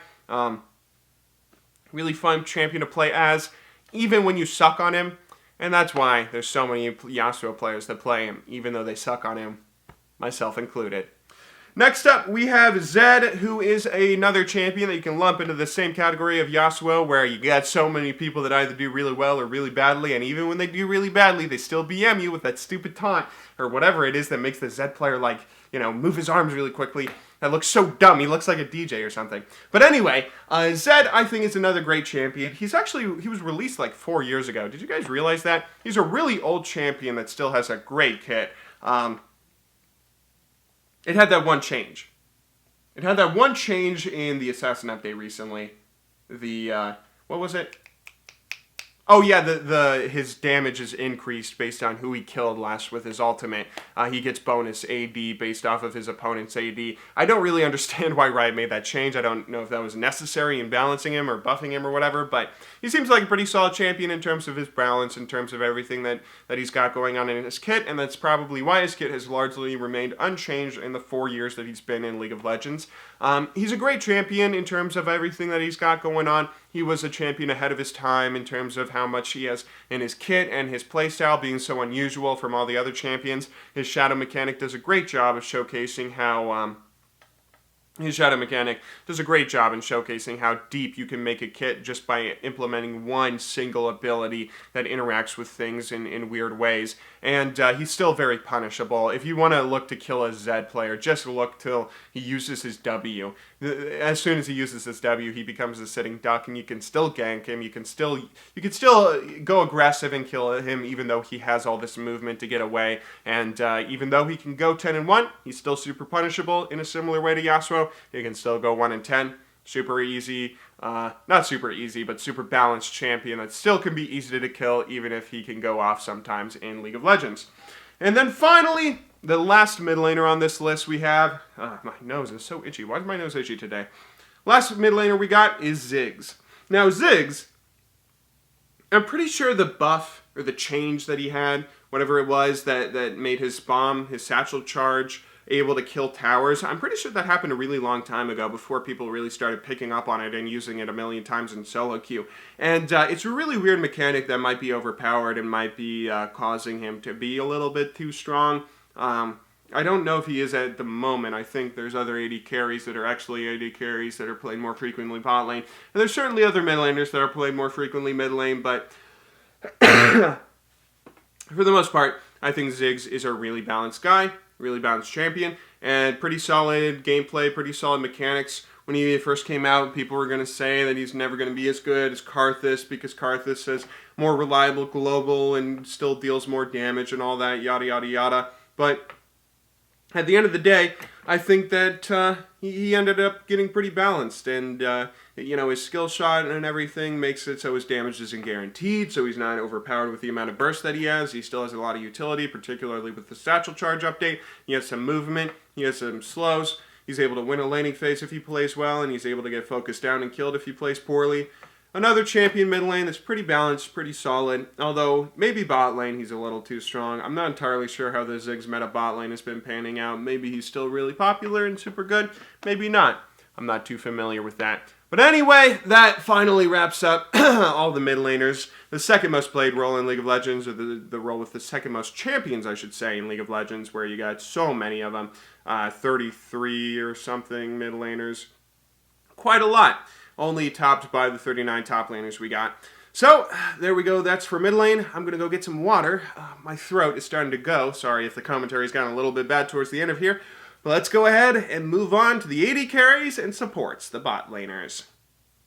really fun champion to play as, even when you suck on him. And that's why there's so many Yasuo players that play him, even though they suck on him, myself included. Next up, we have Zed, who is another champion that you can lump into the same category of Yasuo, where you got so many people that either do really well or really badly, and even when they do really badly, they still BM you with that stupid taunt, or whatever it is that makes the Zed player, like, you know, move his arms really quickly. That looks so dumb. He looks like a DJ or something. But anyway, Zed, I think, is another great champion. He was released like 4 years ago. Did you guys realize that? He's a really old champion that still has a great kit. It had that one change. It had that one change in the Assassin update recently. What was it? Oh yeah, his damage is increased based on who he killed last with his ultimate. He gets bonus AD based off of his opponent's AD. I don't really understand why Riot made that change. I don't know if that was necessary in balancing him or buffing him or whatever, but he seems like a pretty solid champion in terms of his balance, in terms of everything that he's got going on in his kit, and that's probably why his kit has largely remained unchanged in the 4 years that he's been in League of Legends. He's a great champion in terms of everything that he's got going on. He was a champion ahead of his time in terms of how much he has in his kit and his playstyle being so unusual from all the other champions. His shadow mechanic does a great job of showcasing how His shadow mechanic does a great job in showcasing how deep you can make a kit just by implementing one single ability that interacts with things in weird ways. And he's still very punishable. If you want to look to kill a Zed player, just look till he uses his W. As soon as he uses his W, he becomes a sitting duck, and you can still gank him. You can still go aggressive and kill him, even though he has all this movement to get away. And even though he can go 10-1, he's still super punishable in a similar way to Yasuo. He can still go 1-10. Super easy, not super easy, but super balanced champion that still can be easy to kill, even if he can go off sometimes in League of Legends. And then finally, the last mid laner on this list we have, my nose is so itchy. Why is my nose itchy today? Last mid laner we got is Ziggs. Now Ziggs, I'm pretty sure the buff or the change that he had, whatever it was that made his bomb, his satchel charge, able to kill towers. I'm pretty sure that happened a really long time ago before people really started picking up on it and using it a million times in solo queue. And it's a really weird mechanic that might be overpowered and might be causing him to be a little bit too strong. I don't know if he is at the moment. I think there's other AD carries that are actually AD carries that are played more frequently bot lane. And there's certainly other mid laners that are played more frequently mid lane, but for the most part, I think Ziggs is a really balanced guy. Really balanced champion, and pretty solid gameplay, pretty solid mechanics. When he first came out, people were going to say that he's never going to be as good as Karthus because Karthus is more reliable global and still deals more damage and all that, yada, yada, yada. But at the end of the day, I think that he ended up getting pretty balanced, and his skill shot and everything makes it so his damage isn't guaranteed, so he's not overpowered with the amount of burst that he has. He still has a lot of utility, particularly with the satchel charge update. He has some movement, he has some slows. He's able to win a laning phase if he plays well, and he's able to get focused down and killed if he plays poorly. Another champion mid lane that's pretty balanced, pretty solid, although maybe bot lane he's a little too strong. I'm not entirely sure how the Ziggs meta bot lane has been panning out. Maybe he's still really popular and super good, maybe not. I'm not too familiar with that. But anyway, that finally wraps up all the mid laners. The second most played role in League of Legends, or the role with the second most champions, I should say, in League of Legends, where you got so many of them, 33 or something mid laners. Quite a lot. Only topped by the 39 top laners we got. So, there we go. That's for mid lane. I'm going to go get some water. My throat is starting to go. Sorry if the commentary's gotten a little bit bad towards the end of here. But let's go ahead and move on to the AD carries and supports, the bot laners.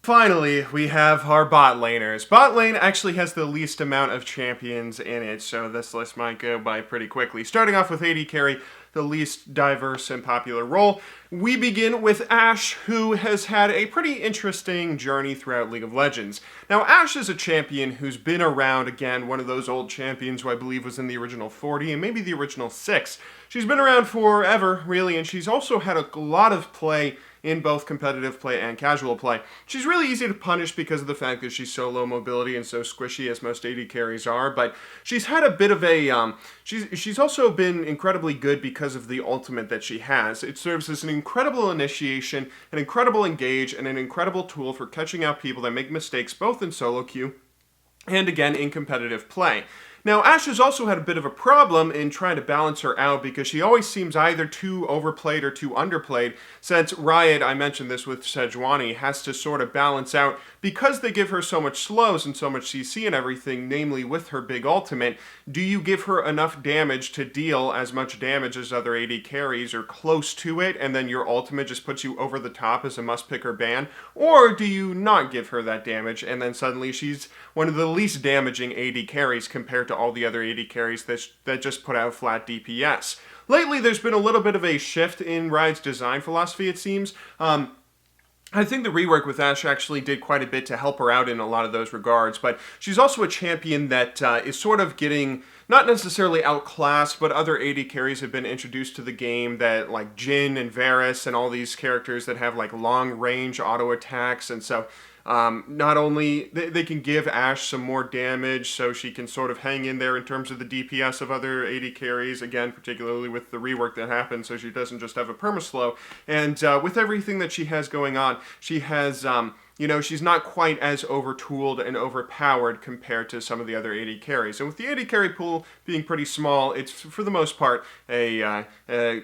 Finally, we have our bot laners. Bot lane actually has the least amount of champions in it, so this list might go by pretty quickly. Starting off with AD carry, the least diverse and popular role, we begin with Ashe, who has had a pretty interesting journey throughout League of Legends. Now, Ashe is a champion who's been around, again, one of those old champions who I believe was in the original 40 and maybe the original 6. She's been around forever, really, and she's also had a lot of play in both competitive play and casual play. She's really easy to punish because of the fact that she's so low mobility and so squishy, as most AD carries are, but she's had a bit of a, she's also been incredibly good because of the ultimate that she has. It serves as an incredible initiation, an incredible engage, and an incredible tool for catching out people that make mistakes both in solo queue and, again, in competitive play. Now, Ashe has also had a bit of a problem in trying to balance her out because she always seems either too overplayed or too underplayed, since Riot, I mentioned this with Sejuani, has to sort of balance out because they give her so much slows and so much CC and everything, namely with her big ultimate. Do you give her enough damage to deal as much damage as other AD carries or close to it, and then your ultimate just puts you over the top as a must-pick or ban? Or do you not give her that damage, and then suddenly she's one of the least damaging AD carries compared to all the other AD carries that just put out flat DPS. Lately, there's been a little bit of a shift in Riot's design philosophy, it seems. I think the rework with Ashe actually did quite a bit to help her out in a lot of those regards, but she's also a champion that is sort of getting, not necessarily outclassed, but other AD carries have been introduced to the game that, like Jhin and Varus and all these characters that have like long range auto attacks, and so not only they can give Ashe some more damage so she can sort of hang in there in terms of the DPS of other AD carries, again, particularly with the rework that happened, so she doesn't just have a permaslow. And with everything that she has going on, she has you know, she's not quite as overtooled and overpowered compared to some of the other AD carries. And with the AD carry pool being pretty small, it's for the most part a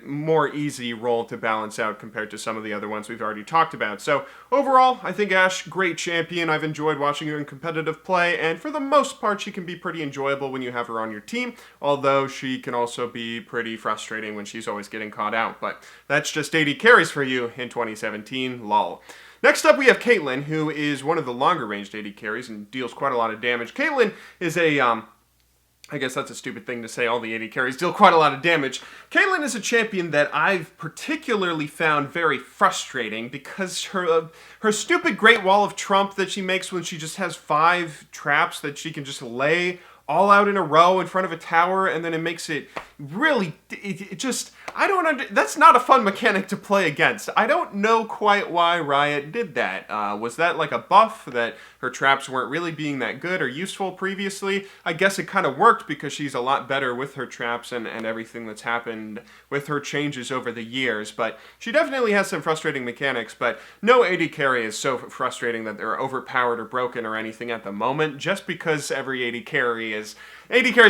more easy role to balance out compared to some of the other ones we've already talked about. So overall, I think Ashe, great champion. I've enjoyed watching her in competitive play, and for the most part, she can be pretty enjoyable when you have her on your team, although she can also be pretty frustrating when she's always getting caught out. But that's just AD carries for you in 2017, lol. Next up, we have Caitlyn, who is one of the longer-ranged AD carries and deals quite a lot of damage. Caitlyn is a, I guess that's a stupid thing to say, all the AD carries deal quite a lot of damage. Caitlyn is a champion that I've particularly found very frustrating because her stupid Great Wall of Trump that she makes when she just has 5 traps that she can just lay all out in a row in front of a tower, and then it makes it really, it just, I don't that's not a fun mechanic to play against. I don't know quite why Riot did that. Was that like a buff that her traps weren't really being that good or useful previously? I guess it kind of worked because she's a lot better with her traps and everything that's happened with her changes over the years, but she definitely has some frustrating mechanics, but no AD carry is so frustrating that they're overpowered or broken or anything at the moment, just because every AD carry is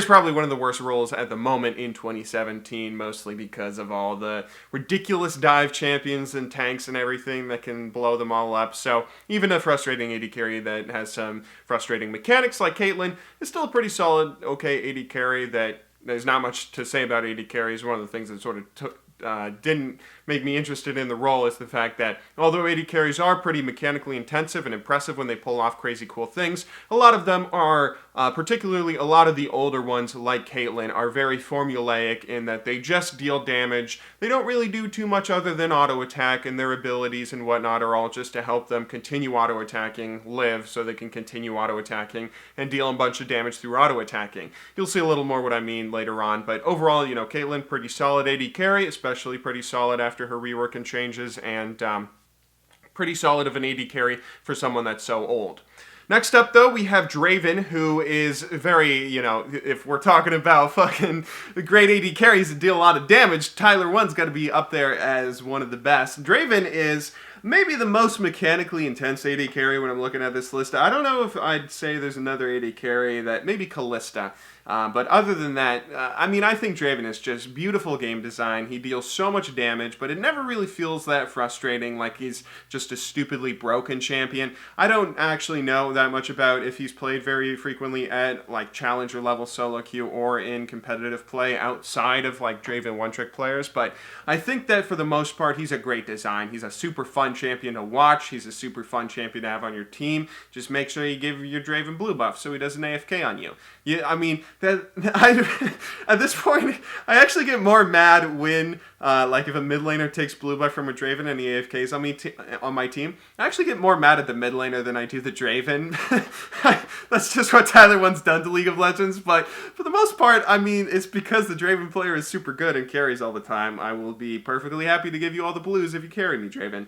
probably one of the worst roles at the moment in 2017, mostly because of all the ridiculous dive champions and tanks and everything that can blow them all up. So even a frustrating AD carry that has some frustrating mechanics like Caitlyn is still a pretty solid, okay AD carry that there's not much to say about AD carries. One of the things that sort of didn't make me interested in the role is the fact that although AD carries are pretty mechanically intensive and impressive when they pull off crazy cool things, a lot of them are, particularly a lot of the older ones like Caitlyn, are very formulaic in that they just deal damage. They don't really do too much other than auto attack, and their abilities and whatnot are all just to help them continue auto attacking, live so they can continue auto attacking and deal a bunch of damage through auto attacking. You'll see a little more what I mean later on, but overall, you know, Caitlyn, pretty solid AD carry, especially pretty solid after her rework and changes, and pretty solid of an AD carry for someone that's so old. Next up, though, we have Draven, who is very, you know, if we're talking about fucking great AD carries that deal a lot of damage, Tyler 1's got to be up there as one of the best. Draven is maybe the most mechanically intense AD carry when I'm looking at this list. I don't know if I'd say there's another AD carry that, maybe Kalista. But other than that, I mean, I think Draven is just beautiful game design. He deals so much damage, but it never really feels that frustrating, like he's just a stupidly broken champion. I don't actually know that much about if he's played very frequently at, like, challenger level solo queue or in competitive play outside of, like, Draven one-trick players, but I think that for the most part, he's a great design. He's a super fun champion to watch. He's a super fun champion to have on your team. Just make sure you give your Draven blue buff so he doesn't AFK on you. Yeah, I mean, at this point, I actually get more mad when, like, if a mid laner takes blue buff from a Draven and he AFKs on my team. I actually get more mad at the mid laner than I do the Draven. That's just what Tyler 1's done to League of Legends, but for the most part, I mean, it's because the Draven player is super good and carries all the time. I will be perfectly happy to give you all the blues if you carry me, Draven.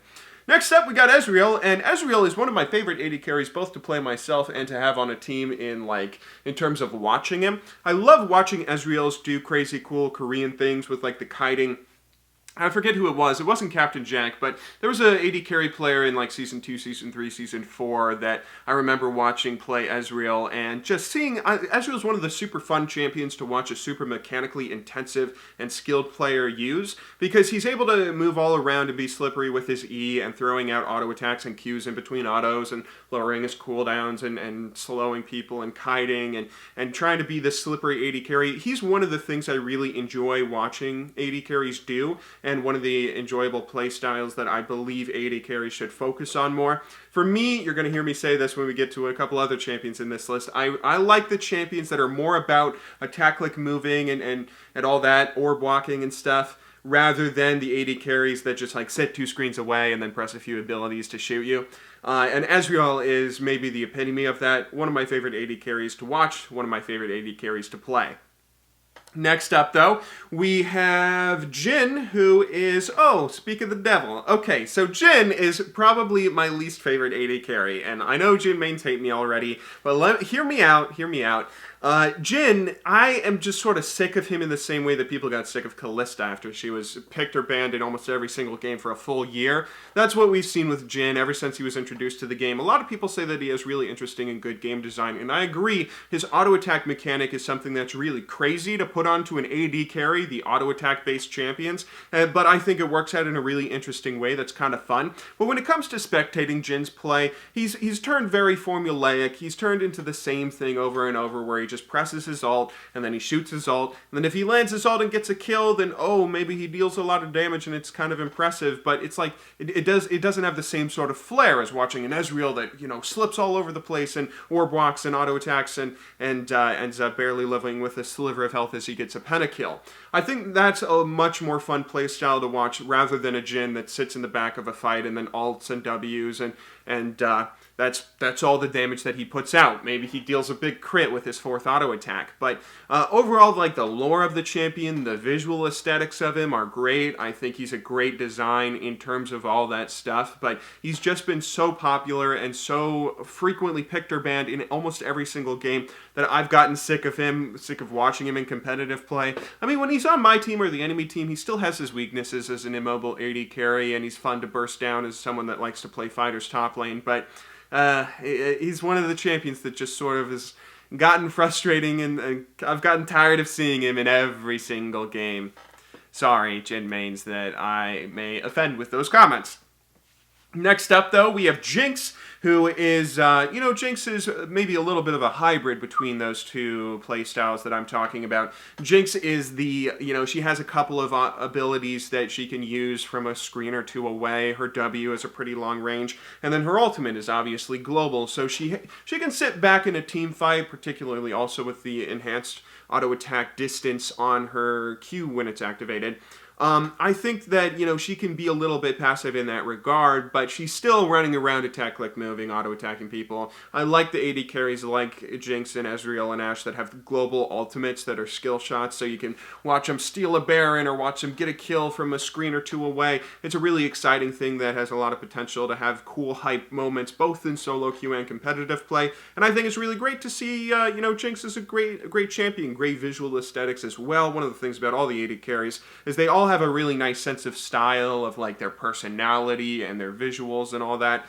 Next up, we got Ezreal, and Ezreal is one of my favorite AD carries, both to play myself and to have on a team in terms of watching him. I love watching Ezreals do crazy cool Korean things with, like, the kiting. I forget who it was. It wasn't Captain Jack, but there was a AD carry player in, like, Season 2, Season 3, Season 4 that I remember watching play Ezreal, and just seeing Ezreal is one of the super fun champions to watch a super mechanically intensive and skilled player use, because he's able to move all around and be slippery with his E and throwing out auto attacks and Qs in between autos and lowering his cooldowns and slowing people and kiting and trying to be this slippery AD carry. He's one of the things I really enjoy watching AD carries do, and one of the enjoyable play styles that I believe AD carries should focus on more. For me, you're going to hear me say this when we get to a couple other champions in this list, I like the champions that are more about attack-click moving and all that, orb walking and stuff, rather than the AD carries that just, like, sit 2 screens away and then press a few abilities to shoot you. And Ezreal is maybe the epitome of that. One of my favorite AD carries to watch, one of my favorite AD carries to play. Next up, though, we have Jhin, who is, speak of the devil. Okay, so Jhin is probably my least favorite AD carry, and I know Jhin mains hate me already, but hear me out. Jhin, I am just sort of sick of him in the same way that people got sick of Kalista after she was picked or banned in almost every single game for a full year. That's what we've seen with Jhin ever since he was introduced to the game. A lot of people say that he has really interesting and good game design, and I agree. His auto-attack mechanic is something that's really crazy to put onto an AD carry, the auto-attack based champions, but I think it works out in a really interesting way that's kind of fun. But when it comes to spectating Jin's play, he's turned very formulaic. He's turned into the same thing over and over, where he just presses his ult, and then he shoots his ult, and then if he lands his ult and gets a kill, then maybe he deals a lot of damage and it's kind of impressive, but it's like, it doesn't have the same sort of flair as watching an Ezreal that, slips all over the place and orb walks and auto attacks and ends up barely living with a sliver of health as he gets a pentakill. I think that's a much more fun playstyle to watch rather than a Jhin that sits in the back of a fight and then ults and Ws and that's all the damage that he puts out. Maybe he deals a big crit with his 4th auto attack. But overall, like, the lore of the champion, the visual aesthetics of him are great. I think he's a great design in terms of all that stuff. But he's just been so popular and so frequently picked or banned in almost every single game that I've gotten sick of him, sick of watching him in competitive play. I mean, when he's on my team or the enemy team, he still has his weaknesses as an immobile AD carry, and he's fun to burst down as someone that likes to play fighters top lane. But he's one of the champions that just sort of has gotten frustrating, and I've gotten tired of seeing him in every single game. Sorry, Jhin mains, that I may offend with those comments. Next up, though, we have Jinx, who is, Jinx is maybe a little bit of a hybrid between those two playstyles that I'm talking about. Jinx is she has a couple of abilities that she can use from a screen or two away. Her W is a pretty long range, and then her ultimate is obviously global, so she can sit back in a team fight, particularly also with the enhanced auto attack distance on her Q when it's activated. I think that, she can be a little bit passive in that regard, but she's still running around attack, click, moving, auto-attacking people. I like the AD carries like Jinx and Ezreal and Ashe that have global ultimates that are skill shots, so you can watch them steal a Baron or watch them get a kill from a screen or two away. It's a really exciting thing that has a lot of potential to have cool hype moments, both in solo queue and competitive play, and I think it's really great to see, Jinx is a great champion, great visual aesthetics as well. One of the things about all the AD carries is they all have a really nice sense of style, of like their personality and their visuals and all that.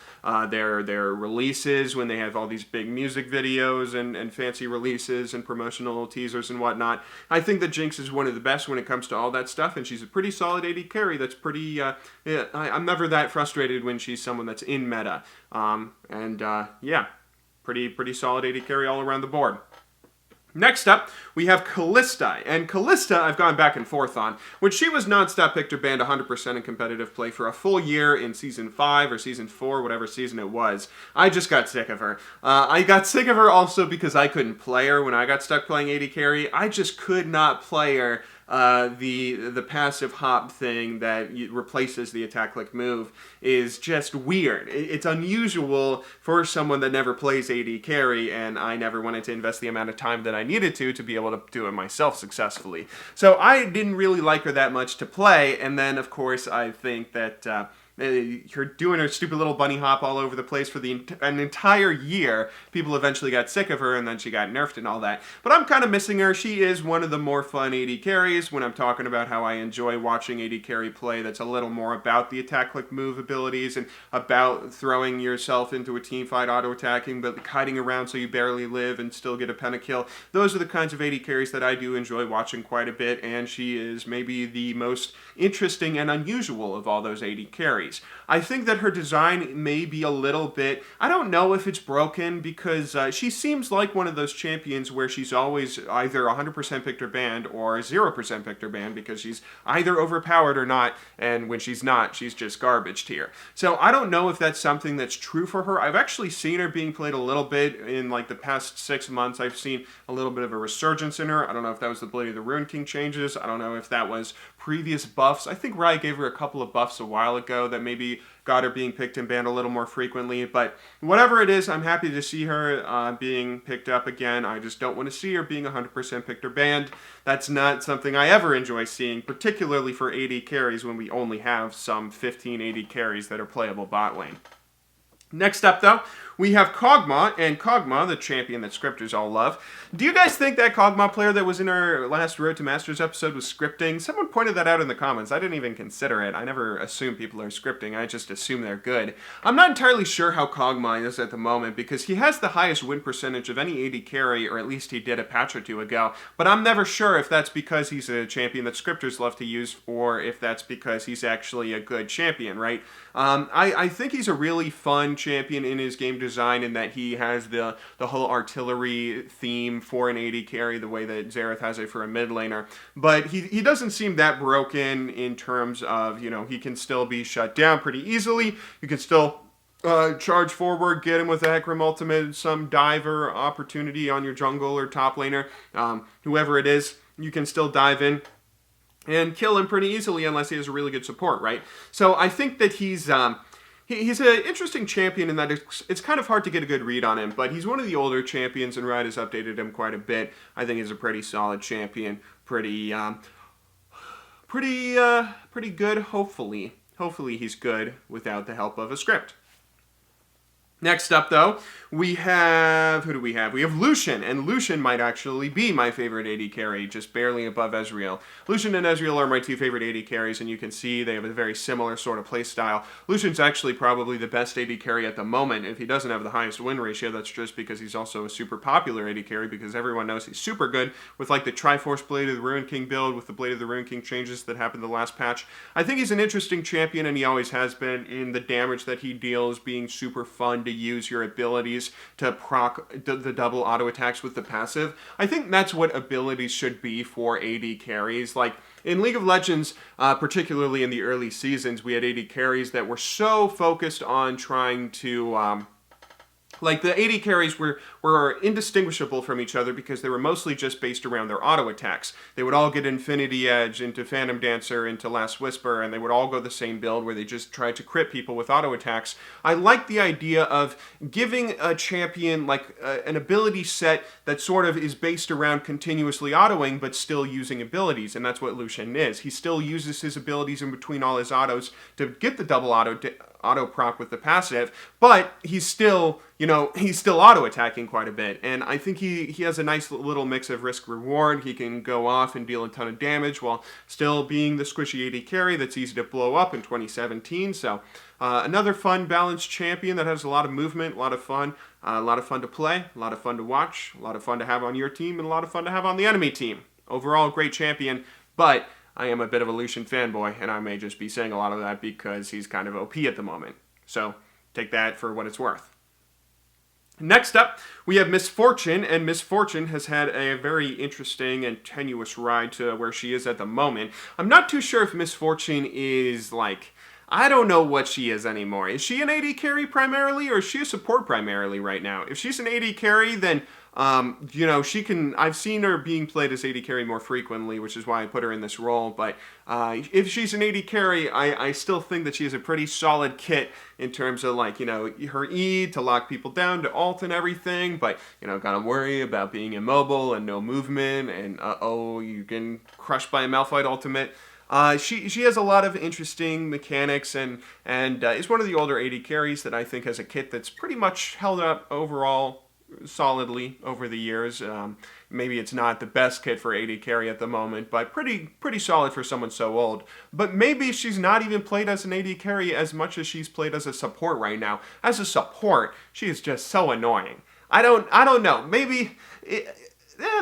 Their releases, when they have all these big music videos and fancy releases and promotional teasers and whatnot. I think that Jinx is one of the best when it comes to all that stuff, and she's a pretty solid AD carry that's pretty, I'm never that frustrated when she's someone that's in meta. Pretty solid AD carry all around the board. Next up, we have Kalista, and Kalista I've gone back and forth on. When she was non-stop picked or banned 100% in competitive play for a full year in Season 5 or Season 4, whatever season it was, I just got sick of her. I got sick of her also because I couldn't play her when I got stuck playing AD carry. I just could not play her. The passive hop thing that replaces the attack click move is just weird. It's unusual for someone that never plays AD carry, and I never wanted to invest the amount of time that I needed to be able to do it myself successfully. So I didn't really like her that much to play, and then of course I think that her doing her stupid little bunny hop all over the place for an entire year, people eventually got sick of her, and then she got nerfed and all that. But I'm kind of missing her. She is one of the more fun AD carries when I'm talking about how I enjoy watching AD carry play. That's a little more about the attack click move abilities and about throwing yourself into a team fight auto-attacking, but hiding around so you barely live and still get a pentakill. Those are the kinds of AD carries that I do enjoy watching quite a bit, and she is maybe the most interesting and unusual of all those AD carries. I think that her design may be a little bit, I don't know if it's broken, because she seems like one of those champions where she's always either 100% picked or banned or 0% picked or banned, because she's either overpowered or not, and when she's not, she's just garbage tier. So I don't know if that's something that's true for her. I've actually seen her being played a little bit in like the past 6 months. I've seen a little bit of a resurgence in her. I don't know if that was the Blade of the Ruin King changes. I don't know if that was previous buffs. I think Riot gave her a couple of buffs a while ago that maybe got her being picked and banned a little more frequently, but whatever it is, I'm happy to see her being picked up again. I just don't want to see her being 100% picked or banned. That's not something I ever enjoy seeing, particularly for AD carries when we only have some 15 AD carries that are playable bot lane. Next up, though, we have Kog'Maw, and Kog'Maw, the champion that scripters all love. Do you guys think that Kog'Maw player that was in our last Road to Masters episode was scripting? Someone pointed that out in the comments. I didn't even consider it. I never assume people are scripting. I just assume they're good. I'm not entirely sure how Kog'Maw is at the moment because he has the highest win percentage of any AD carry, or at least he did a patch or two ago. But I'm never sure if that's because he's a champion that scripters love to use or if that's because he's actually a good champion, right? I think he's a really fun champion in his game design in that he has the whole artillery theme for an AD carry the way that Xerath has it for a mid laner. But he doesn't seem that broken in terms of, you know, he can still be shut down pretty easily. You can still charge forward, get him with a Hecarim ultimate, some diver opportunity on your jungle or top laner, whoever it is, you can still dive in and kill him pretty easily unless he has a really good support, right? So I think that he's an interesting champion in that it's kind of hard to get a good read on him, but he's one of the older champions and Riot has updated him quite a bit. I think he's a pretty solid champion, pretty good, hopefully. Hopefully he's good without the help of a script. Next up, though, we have... Who do we have? We have Lucian, and Lucian might actually be my favorite AD carry, just barely above Ezreal. Lucian and Ezreal are my two favorite AD carries, and you can see they have a very similar sort of play style. Lucian's actually probably the best AD carry at the moment. If he doesn't have the highest win ratio, that's just because he's also a super popular AD carry, because everyone knows he's super good with, like, the Triforce Blade of the Ruin King build, with the Blade of the Ruin King changes that happened the last patch. I think he's an interesting champion, and he always has been, in the damage that he deals being super fun to use your abilities to proc the double auto attacks with the passive. I think that's what abilities should be for AD carries. Like in League of Legends, particularly in the early seasons, we had AD carries that were so focused on trying to like the AD carries were indistinguishable from each other because they were mostly just based around their auto attacks. They would all get Infinity Edge into Phantom Dancer, into Last Whisper, and they would all go the same build where they just tried to crit people with auto attacks. I like the idea of giving a champion like an ability set that sort of is based around continuously autoing but still using abilities, and that's what Lucian is. He still uses his abilities in between all his autos to get the double auto proc with the passive, but he's still, you know, he's still auto-attacking quite a bit, and I think he has a nice little mix of risk-reward. He can go off and deal a ton of damage while still being the squishy AD carry that's easy to blow up in 2017, so another fun, balanced champion that has a lot of movement, a lot of fun to play, a lot of fun to watch, a lot of fun to have on your team, and a lot of fun to have on the enemy team. Overall, great champion, but I am a bit of a Lucian fanboy, and I may just be saying a lot of that because he's kind of OP at the moment. So take that for what it's worth. Next up, we have Miss Fortune, and Miss Fortune has had a very interesting and tenuous ride to where she is at the moment. I'm not too sure if Miss Fortune is, like, I don't know what she is anymore. Is she an AD carry primarily, or is she a support primarily right now? If she's an AD carry, then you know, she can, I've seen her being played as AD carry more frequently, which is why I put her in this role, but if she's an AD carry, I still think that she has a pretty solid kit in terms of, like, you know, her E to lock people down, to ult and everything, but, you know, gotta worry about being immobile and no movement, and you get crushed by a Malphite ultimate. She has a lot of interesting mechanics and is one of the older AD carries that I think has a kit that's pretty much held up overall solidly over the years. Maybe it's not the best kit for AD carry at the moment, but pretty solid for someone so old. But maybe she's not even played as an AD carry as much as she's played as a support right now. As a support, she is just so annoying. I don't know. Maybe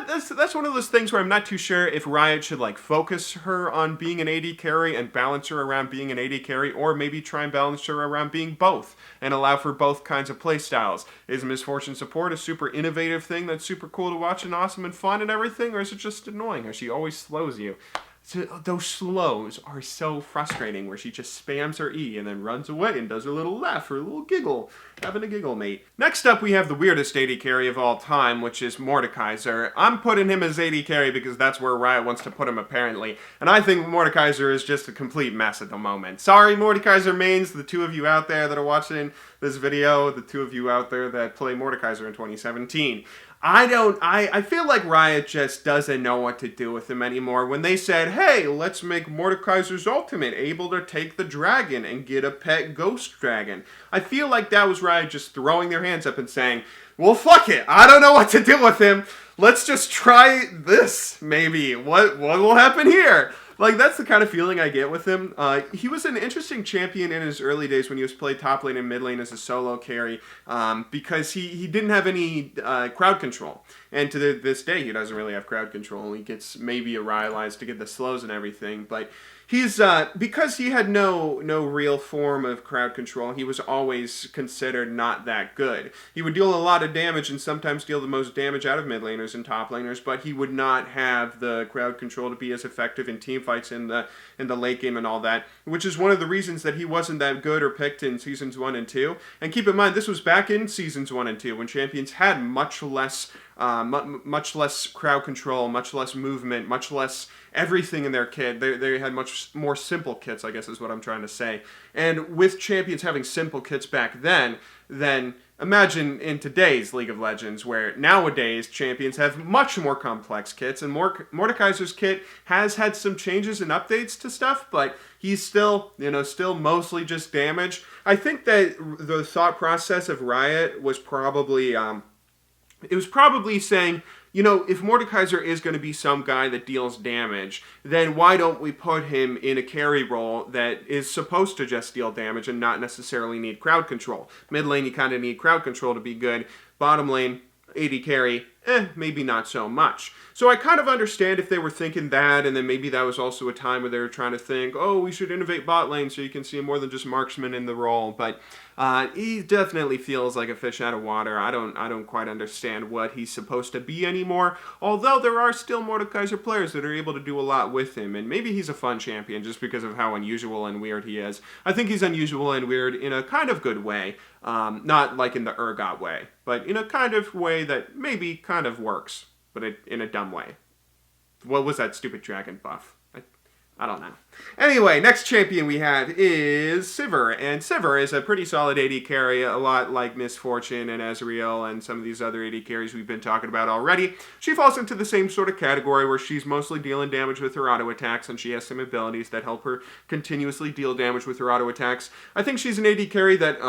that's one of those things where I'm not too sure if Riot should, like, focus her on being an AD carry and balance her around being an AD carry, or maybe try and balance her around being both and allow for both kinds of play styles. Is Miss Fortune support a super innovative thing that's super cool to watch and awesome and fun and everything, or is it just annoying how she always slows you? Those slows are so frustrating, where she just spams her E and then runs away and does her little laugh or a little giggle, having a giggle mate. Next up, we have the weirdest AD carry of all time, which is Mordekaiser. I'm putting him as AD carry because that's where Riot wants to put him, apparently, and I think Mordekaiser is just a complete mess at the moment. Sorry, Mordekaiser mains, the two of you out there that are watching this video, the two of you out there that play Mordekaiser in 2017. I feel like Riot just doesn't know what to do with him anymore. When they said, hey, let's make Mordekaiser's ultimate able to take the dragon and get a pet ghost dragon, I feel like that was Riot just throwing their hands up and saying, well, fuck it, I don't know what to do with him. Let's just try this, maybe. What will happen here? Like, that's the kind of feeling I get with him. He was an interesting champion in his early days when he was played top lane and mid lane as a solo carry, because he didn't have any crowd control. And to this day, he doesn't really have crowd control. He gets maybe a Rylai's to get the slows and everything, but he's because he had no real form of crowd control, he was always considered not that good. He would deal a lot of damage and sometimes deal the most damage out of mid laners and top laners, but he would not have the crowd control to be as effective in team fights in the late game and all that, which is one of the reasons that he wasn't that good or picked in seasons 1 and 2. And keep in mind, this was back in seasons 1 and 2 when champions had much less crowd control, much less movement, much less everything in their kit. They had much more simple kits, I guess is what I'm trying to say. And with champions having simple kits back then imagine in today's League of Legends, where nowadays champions have much more complex kits, and Mordekaiser's kit has had some changes and updates to stuff, but he's still mostly just damage. I think that the thought process of Riot was probably saying, if Mordekaiser is going to be some guy that deals damage, then why don't we put him in a carry role that is supposed to just deal damage and not necessarily need crowd control? Mid lane, you kind of need crowd control to be good. Bottom lane, AD carry, maybe not so much. So I kind of understand if they were thinking that, and then maybe that was also a time where they were trying to think, oh, we should innovate bot lane so you can see more than just marksman in the role. But he definitely feels like a fish out of water. I don't quite understand what he's supposed to be anymore, although there are still Mordekaiser players that are able to do a lot with him, and maybe he's a fun champion just because of how unusual and weird he is. I think he's unusual and weird in a kind of good way, not like in the Urgot way, but in a kind of way that maybe kind of works, but in a dumb way. What was that stupid dragon buff? I don't know. Anyway, next champion we have is Sivir, and Sivir is a pretty solid AD carry, a lot like Miss Fortune and Ezreal and some of these other AD carries we've been talking about already. She falls into the same sort of category where she's mostly dealing damage with her auto attacks, and she has some abilities that help her continuously deal damage with her auto attacks. I think she's an AD carry that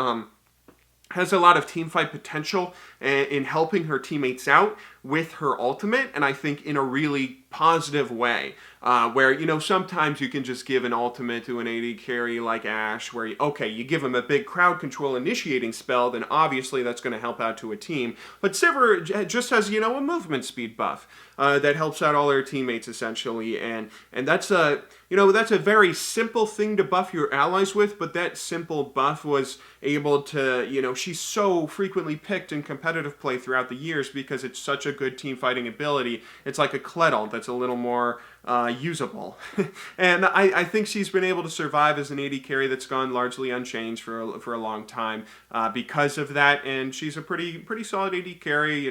has a lot of teamfight potential in helping her teammates out with her ultimate, and I think in a really positive way, where, sometimes you can just give an ultimate to an AD carry like Ashe, where, you give him a big crowd control initiating spell, then obviously that's going to help out to a team. But Sivir just has, a movement speed buff that helps out all her teammates, essentially, and that's that's a very simple thing to buff your allies with, but that simple buff was able to, she's so frequently picked in competitive play throughout the years because it's such a good team fighting ability. It's like a Kled ult that's a little more usable. And I think she's been able to survive as an AD carry that's gone largely unchanged for a long time because of that, and she's a pretty solid AD carry,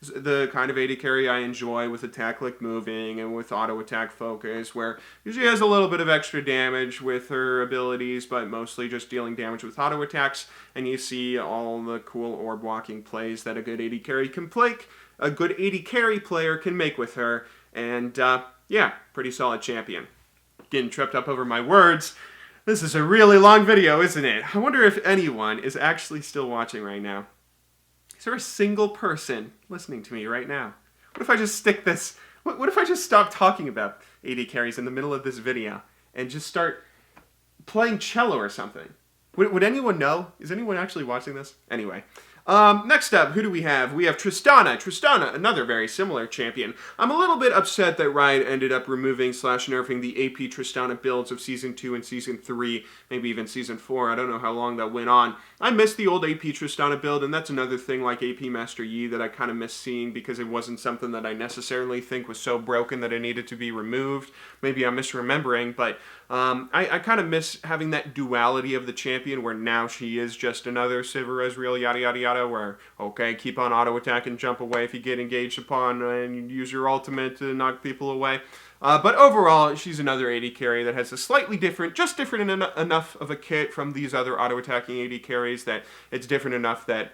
the kind of AD carry I enjoy, with attack like moving and with auto attack focus, where she has a little bit of extra damage with her abilities, but mostly just dealing damage with auto attacks, and you see all the cool orb walking plays that a good AD carry can play, a good AD carry player can make with her, and pretty solid champion. Getting tripped up over my words. This is a really long video, isn't it? I wonder if anyone is actually still watching right now. Is there a single person listening to me right now? What if I just stick this... What if I just stop talking about AD carries in the middle of this video and just start playing cello or something? Would anyone know? Is anyone actually watching this? Anyway. Next up, who do we have? We have Tristana. Tristana, another very similar champion. I'm a little bit upset that Riot ended up removing / nerfing the AP Tristana builds of Season 2 and Season 3, maybe even Season 4. I don't know how long that went on. I miss the old AP Tristana build, and that's another thing like AP Master Yi that I kind of miss seeing because it wasn't something that I necessarily think was so broken that it needed to be removed. Maybe I'm misremembering, but I kind of miss having that duality of the champion where now she is just another Sivir, Ezreal, yada yada yada, where, keep on auto attack and jump away if you get engaged upon and use your ultimate to knock people away. But overall, she's another AD carry that has a slightly different, just different enough of a kit from these other auto-attacking AD carries that it's different enough that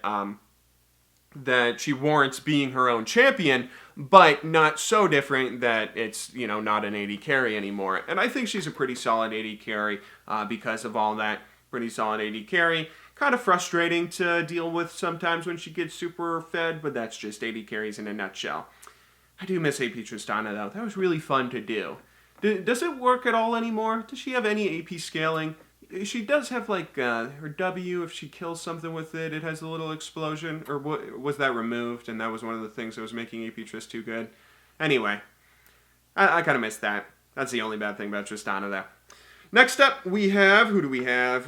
that she warrants being her own champion, but not so different that it's, you know, not an AD carry anymore. And I think she's a pretty solid AD carry because of all that. Pretty solid AD carry. Kind of frustrating to deal with sometimes when she gets super fed, but that's just AD carries in a nutshell. I do miss AP Tristana, though. That was really fun to do. Does it work at all anymore? Does she have any AP scaling? She does have, like, her W, if she kills something with it, it has a little explosion. Or was that removed, and that was one of the things that was making AP Trist too good? Anyway, I kind of missed that. That's the only bad thing about Tristana, though. Next up, we have, who do we have?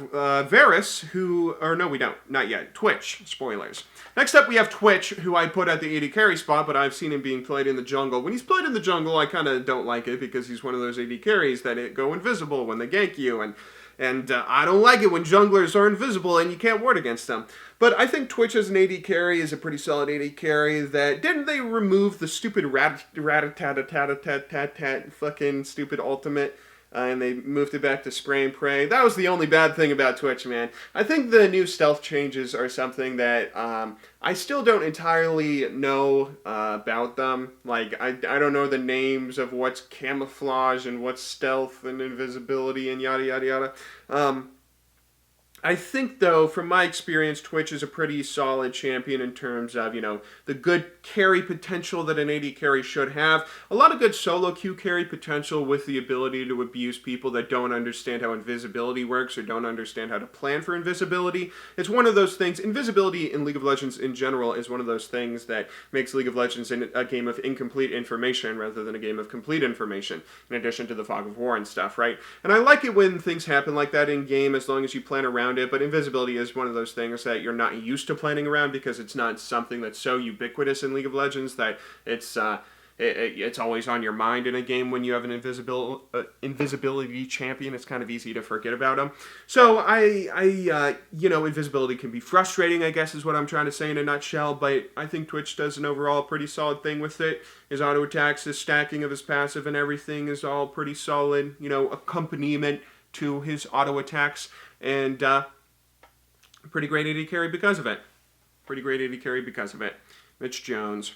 Varus, no, we don't, not yet. Twitch, spoilers. Next up, we have Twitch, who I put at the AD carry spot, but I've seen him being played in the jungle. When he's played in the jungle, I kind of don't like it, because he's one of those AD carries that go invisible when they gank you, and I don't like it when junglers are invisible and you can't ward against them. But I think Twitch as an AD carry is a pretty solid AD carry that... Didn't they remove the stupid rat-a-tat-a-tat-a-tat-tat fucking stupid ultimate? And they moved it back to spray and pray. That was the only bad thing about Twitch, man. I think the new stealth changes are something that I still don't entirely know about them. Like, I don't know the names of what's camouflage and what's stealth and invisibility and yada yada yada. I think, though, from my experience, Twitch is a pretty solid champion in terms of, you know, the good carry potential that an AD carry should have. A lot of good solo queue carry potential with the ability to abuse people that don't understand how invisibility works or don't understand how to plan for invisibility. It's one of those things. Invisibility in League of Legends in general is one of those things that makes League of Legends a game of incomplete information rather than a game of complete information, in addition to the fog of war and stuff, right? And I like it when things happen like that in game as long as you plan around it, but invisibility is one of those things that you're not used to planning around because it's not something that's so ubiquitous in League of Legends that it's always on your mind in a game when you have an invisibility champion. It's kind of easy to forget about them. So you know, invisibility can be frustrating, I guess is what I'm trying to say in a nutshell, but I think Twitch does an overall pretty solid thing with it. His auto attacks, his stacking of his passive and everything is all pretty solid, you know, accompaniment to his auto attacks, and pretty great AD carry because of it. Pretty great AD carry because of it. Mitch Jones.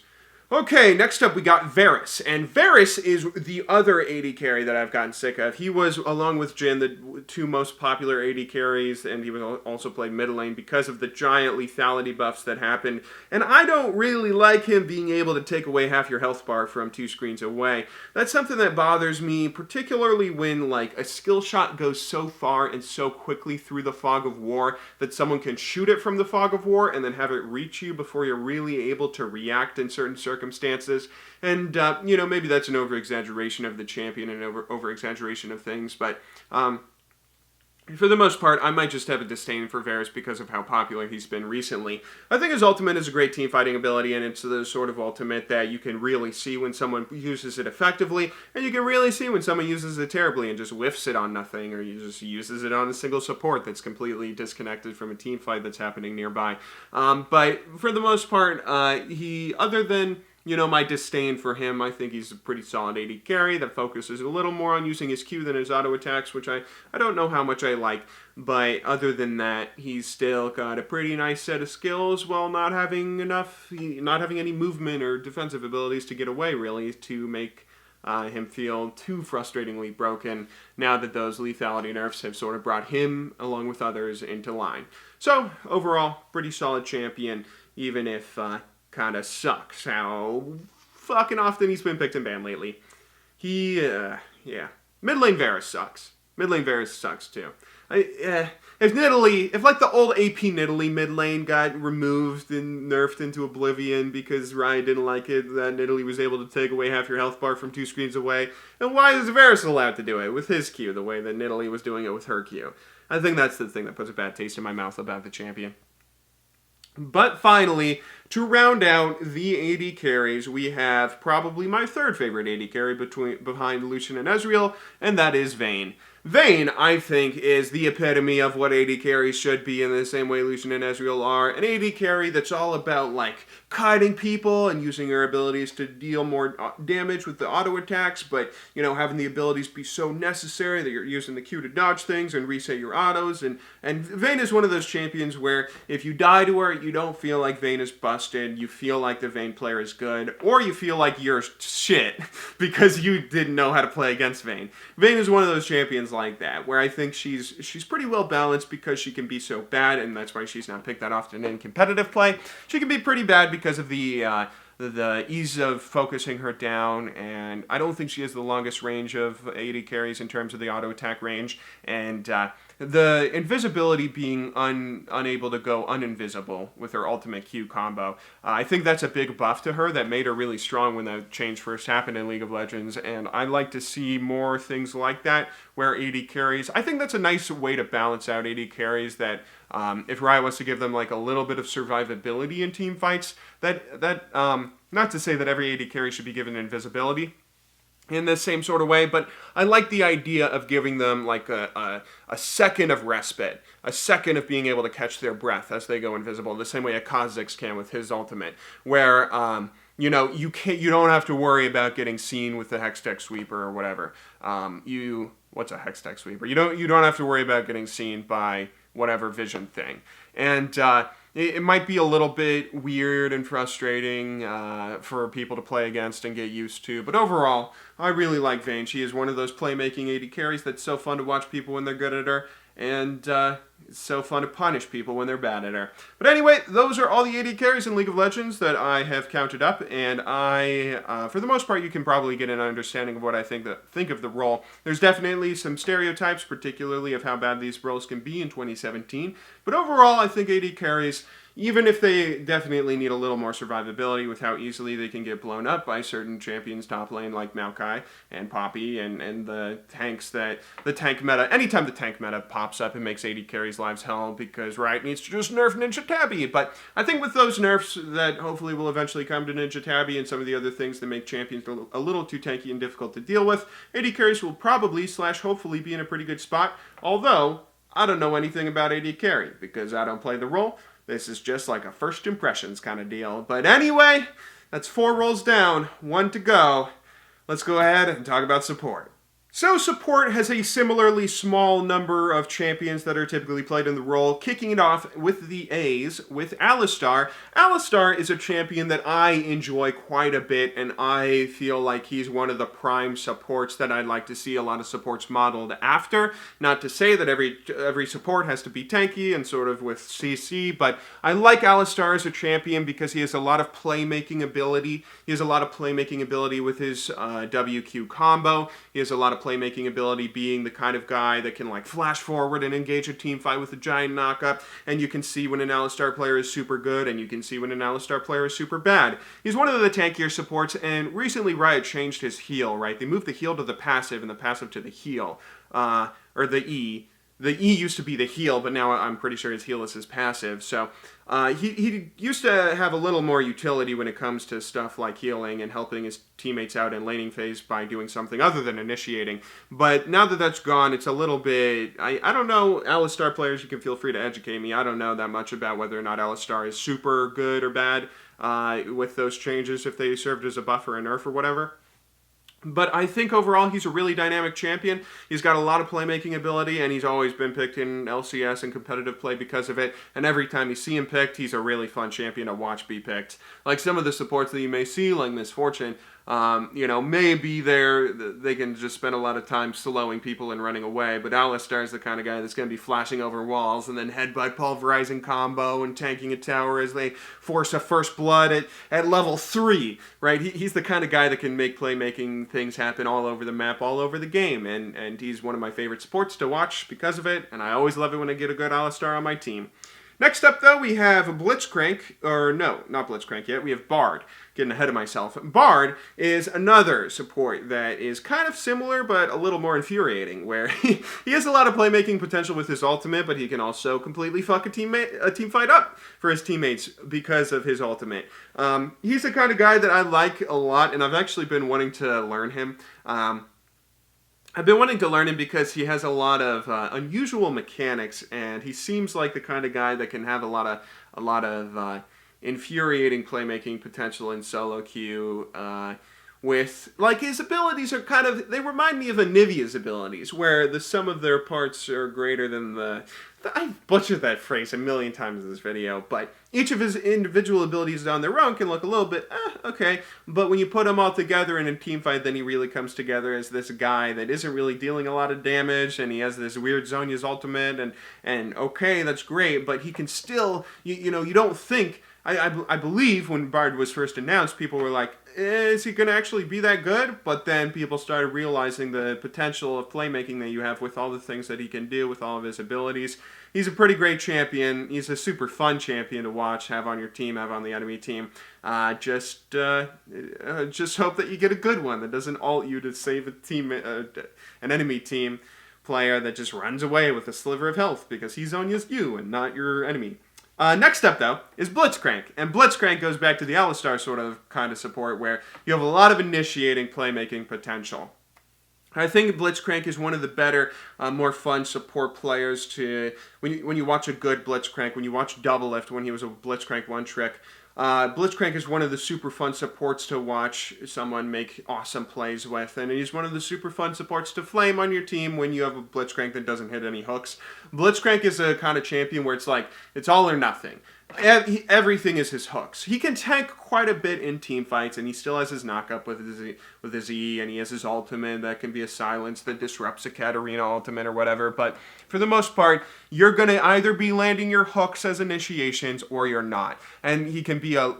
Okay, next up we got Varus, and Varus is the other AD carry that I've gotten sick of. He was, along with Jhin, the two most popular AD carries, and he was also played mid lane because of the giant lethality buffs that happened. And I don't really like him being able to take away half your health bar from 2 screens away. That's something that bothers me, particularly when, like, a skill shot goes so far and so quickly through the fog of war that someone can shoot it from the fog of war and then have it reach you before you're really able to react in certain circumstances. And, you know, maybe that's an over-exaggeration of the champion and over-exaggeration of things, but for the most part, I might just have a disdain for Varus because of how popular he's been recently. I think his ultimate is a great team-fighting ability, and it's the sort of ultimate that you can really see when someone uses it effectively, and you can really see when someone uses it terribly and just whiffs it on nothing, or just uses it on a single support that's completely disconnected from a team fight that's happening nearby. But for the most part, other than, you know, my disdain for him, I think he's a pretty solid AD carry that focuses a little more on using his Q than his auto attacks, which I don't know how much I like. But other than that, he's still got a pretty nice set of skills while not having any movement or defensive abilities to get away, really, to make him feel too frustratingly broken now that those lethality nerfs have sort of brought him, along with others, into line. So, overall, pretty solid champion, even if kind of sucks how fucking often he's been picked and banned lately. Yeah. Mid lane Varus sucks. Mid lane Varus sucks too. If like the old AP Nidalee mid lane got removed and nerfed into oblivion because Ryan didn't like it, that Nidalee was able to take away half your health bar from 2 screens away, and why is Varus allowed to do it with his Q the way that Nidalee was doing it with her Q? I think that's the thing that puts a bad taste in my mouth about the champion. But finally, to round out the AD carries, we have probably my third favorite AD carry behind Lucian and Ezreal, and that is Vayne. Vayne, I think, is the epitome of what AD carries should be in the same way Lucian and Ezreal are. An AD carry that's all about, like, kiting people and using her abilities to deal more damage with the auto attacks, but, you know, having the abilities be so necessary that you're using the Q to dodge things and reset your autos. And Vayne is one of those champions where if you die to her, you don't feel like Vayne is busted, you feel like the Vayne player is good, or you feel like you're shit because you didn't know how to play against Vayne. Vayne is one of those champions like that, where I think she's pretty well balanced because she can be so bad, and that's why she's not picked that often in competitive play. She can be pretty bad because of the ease of focusing her down, and I don't think she has the longest range of AD carries in terms of the auto attack range, and the invisibility being unable to go uninvisible with her ultimate Q combo. I think that's a big buff to her that made her really strong when that change first happened in League of Legends, and I'd like to see more things like that where AD carries. I think that's a nice way to balance out AD carries, that if Riot was to give them like a little bit of survivability in team fights, not to say that every AD carry should be given invisibility in the same sort of way, but I like the idea of giving them like a second of respite, a second of being able to catch their breath as they go invisible, the same way a Kha'Zix can with his ultimate, where you don't have to worry about getting seen with the Hextech Sweeper or whatever. What's a Hextech Sweeper? You don't have to worry about getting seen by whatever vision thing, and it might be a little bit weird and frustrating for people to play against and get used to, but overall, I really like Vayne. She is one of those playmaking AD carries that's so fun to watch people when they're good at her, and it's so fun to punish people when they're bad at her. But anyway, those are all the AD carries in League of Legends that I have counted up, and for the most part, you can probably get an understanding of what I think of the role. There's definitely some stereotypes, particularly of how bad these roles can be in 2017, but overall, I think AD carries, even if they definitely need a little more survivability with how easily they can get blown up by certain champions top lane like Maokai and Poppy and the tanks the tank meta. Anytime the tank meta pops up, it makes AD carries' lives hell because Riot needs to just nerf Ninja Tabby. But I think with those nerfs that hopefully will eventually come to Ninja Tabby and some of the other things that make champions a little too tanky and difficult to deal with, AD carries will probably / hopefully be in a pretty good spot. Although, I don't know anything about AD carry because I don't play the role. This is just like a first impressions kind of deal. But anyway, that's 4 rolls down, 1 to go. Let's go ahead and talk about support. So support has a similarly small number of champions that are typically played in the role, kicking it off with the A's with Alistar. Alistar is a champion that I enjoy quite a bit, and I feel like he's one of the prime supports that I'd like to see a lot of supports modeled after. Not to say that every support has to be tanky and sort of with CC, but I like Alistar as a champion because he has a lot of playmaking ability. He has a lot of playmaking ability with his WQ combo. He has a lot of playmaking ability, being the kind of guy that can like flash forward and engage a team fight with a giant knockup, and you can see when an Alistar player is super good, and you can see when an Alistar player is super bad. He's one of the tankier supports, and recently Riot changed his heal, right? They moved the heal to the passive and the passive to the heal, or the E. The E used to be the heal, but now I'm pretty sure his heal is his passive. So he used to have a little more utility when it comes to stuff like healing and helping his teammates out in laning phase by doing something other than initiating. But now that that's gone, it's a little bit... I don't know, Alistar players, you can feel free to educate me. I don't know that much about whether or not Alistar is super good or bad with those changes, if they served as a buff or a nerf or whatever. But I think overall he's a really dynamic champion. He's got a lot of playmaking ability, and he's always been picked in LCS and competitive play because of it. And every time you see him picked, he's a really fun champion to watch be picked. Like some of the supports that you may see, like Misfortune, maybe they can just spend a lot of time slowing people and running away, but Alistar is the kind of guy that's going to be flashing over walls and then headbutt pulverizing combo and tanking a tower as they force a first blood at level 3, right? He's the kind of guy that can make playmaking things happen all over the map, all over the game, and he's one of my favorite supports to watch because of it, and I always love it when I get a good Alistar on my team. Next up, though, we have Blitzcrank, or no, not Blitzcrank yet, we have Bard. Getting ahead of myself. Bard is another support that is kind of similar, but a little more infuriating, where he has a lot of playmaking potential with his ultimate, but he can also completely fuck a team fight up for his teammates because of his ultimate. He's the kind of guy that I like a lot, and I've actually been wanting to learn him. I've been wanting to learn him because he has a lot of unusual mechanics, and he seems like the kind of guy that can have a lot of infuriating playmaking potential in solo queue with, like, his abilities are kind of, they remind me of Anivia's abilities, where the sum of their parts are greater than I've butchered that phrase a million times in this video, but each of his individual abilities on their own can look a little bit, okay, but when you put them all together in a team fight, then he really comes together as this guy that isn't really dealing a lot of damage, and he has this weird Zhonya's ultimate, and okay, that's great, but he can still, you know, you don't think, I believe when Bard was first announced, people were like, is he going to actually be that good? But then people started realizing the potential of playmaking that you have with all the things that he can do, with all of his abilities. He's a pretty great champion. He's a super fun champion to watch, have on your team, have on the enemy team. Just hope that you get a good one that doesn't ult you to save a team, an enemy team player that just runs away with a sliver of health because he's on you and not your enemy. Next up, though, is Blitzcrank. And Blitzcrank goes back to the Alistar sort of kind of support where you have a lot of initiating playmaking potential. I think Blitzcrank is one of the better, more fun support players to... When you watch a good Blitzcrank, when you watch Doublelift when he was a Blitzcrank one-trick, Blitzcrank is one of the super fun supports to watch someone make awesome plays with, and he's one of the super fun supports to flame on your team when you have a Blitzcrank that doesn't hit any hooks. Blitzcrank is a kind of champion where it's like, it's all or nothing. Everything is his hooks. He can tank quite a bit in team fights, and he still has his knockup with his E, and he has his ultimate that can be a silence that disrupts a Katarina ultimate or whatever, but for the most part, you're going to either be landing your hooks as initiations or you're not. And he can be a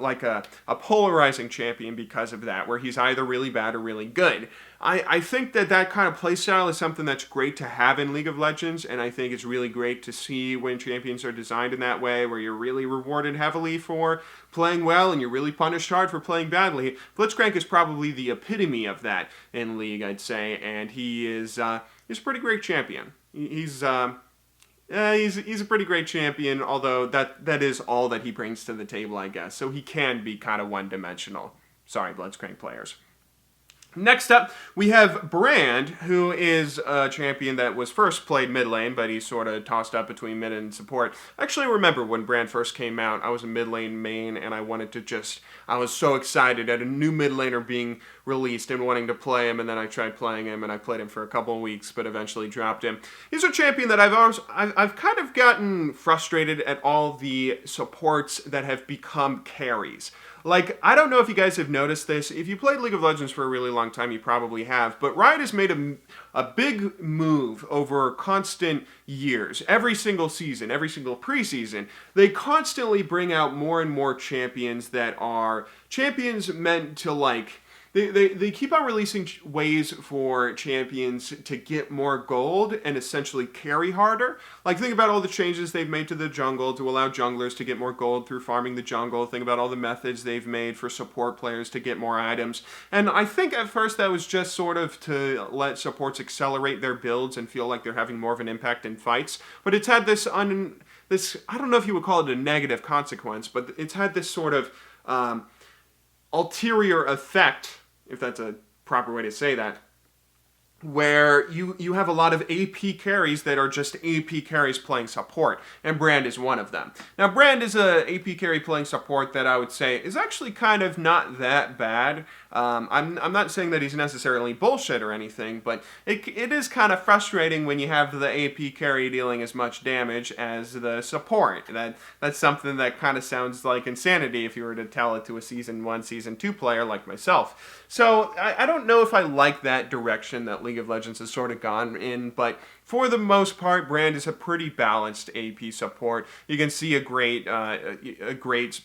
polarizing champion because of that, where he's either really bad or really good. I think that kind of playstyle is something that's great to have in League of Legends, and I think it's really great to see when champions are designed in that way, where you're really rewarded heavily for playing well and you're really punished hard for playing badly. Blitzcrank is probably the epitome of that in League, I'd say, and he's a pretty great champion. He's a pretty great champion, although that is all that he brings to the table, I guess. So he can be kind of one-dimensional. Sorry, Blitzcrank players. Next up, we have Brand, who is a champion that was first played mid lane, but he's sort of tossed up between mid and support. I actually remember when Brand first came out, I was a mid lane main, and I was so excited at a new mid laner being released and wanting to play him, and then I tried playing him, and I played him for a couple of weeks, but eventually dropped him. He's a champion that I've kind of gotten frustrated at all the supports that have become carries. Like, I don't know if you guys have noticed this. If you played League of Legends for a really long time, you probably have. But Riot has made a big move over constant years. Every single season, every single preseason, they constantly bring out more and more champions that are champions meant to, like... They keep on releasing ways for champions to get more gold and essentially carry harder. Like, think about all the changes they've made to the jungle to allow junglers to get more gold through farming the jungle. Think about all the methods they've made for support players to get more items. And I think at first that was just sort of to let supports accelerate their builds and feel like they're having more of an impact in fights. But it's had this, I don't know if you would call it a negative consequence, but it's had this sort of ulterior effect, if that's a proper way to say that, where you have a lot of AP carries that are just AP carries playing support, and Brand is one of them. Now, Brand is a AP carry playing support that I would say is actually kind of not that bad. I'm not saying that he's necessarily bullshit or anything, but it is kind of frustrating when you have the AP carry dealing as much damage as the support. That's something that kind of sounds like insanity if you were to tell it to a Season 1, Season 2 player like myself. So I don't know if I like that direction that League of Legends has sort of gone in, but for the most part, Brand is a pretty balanced AP support. You can see a great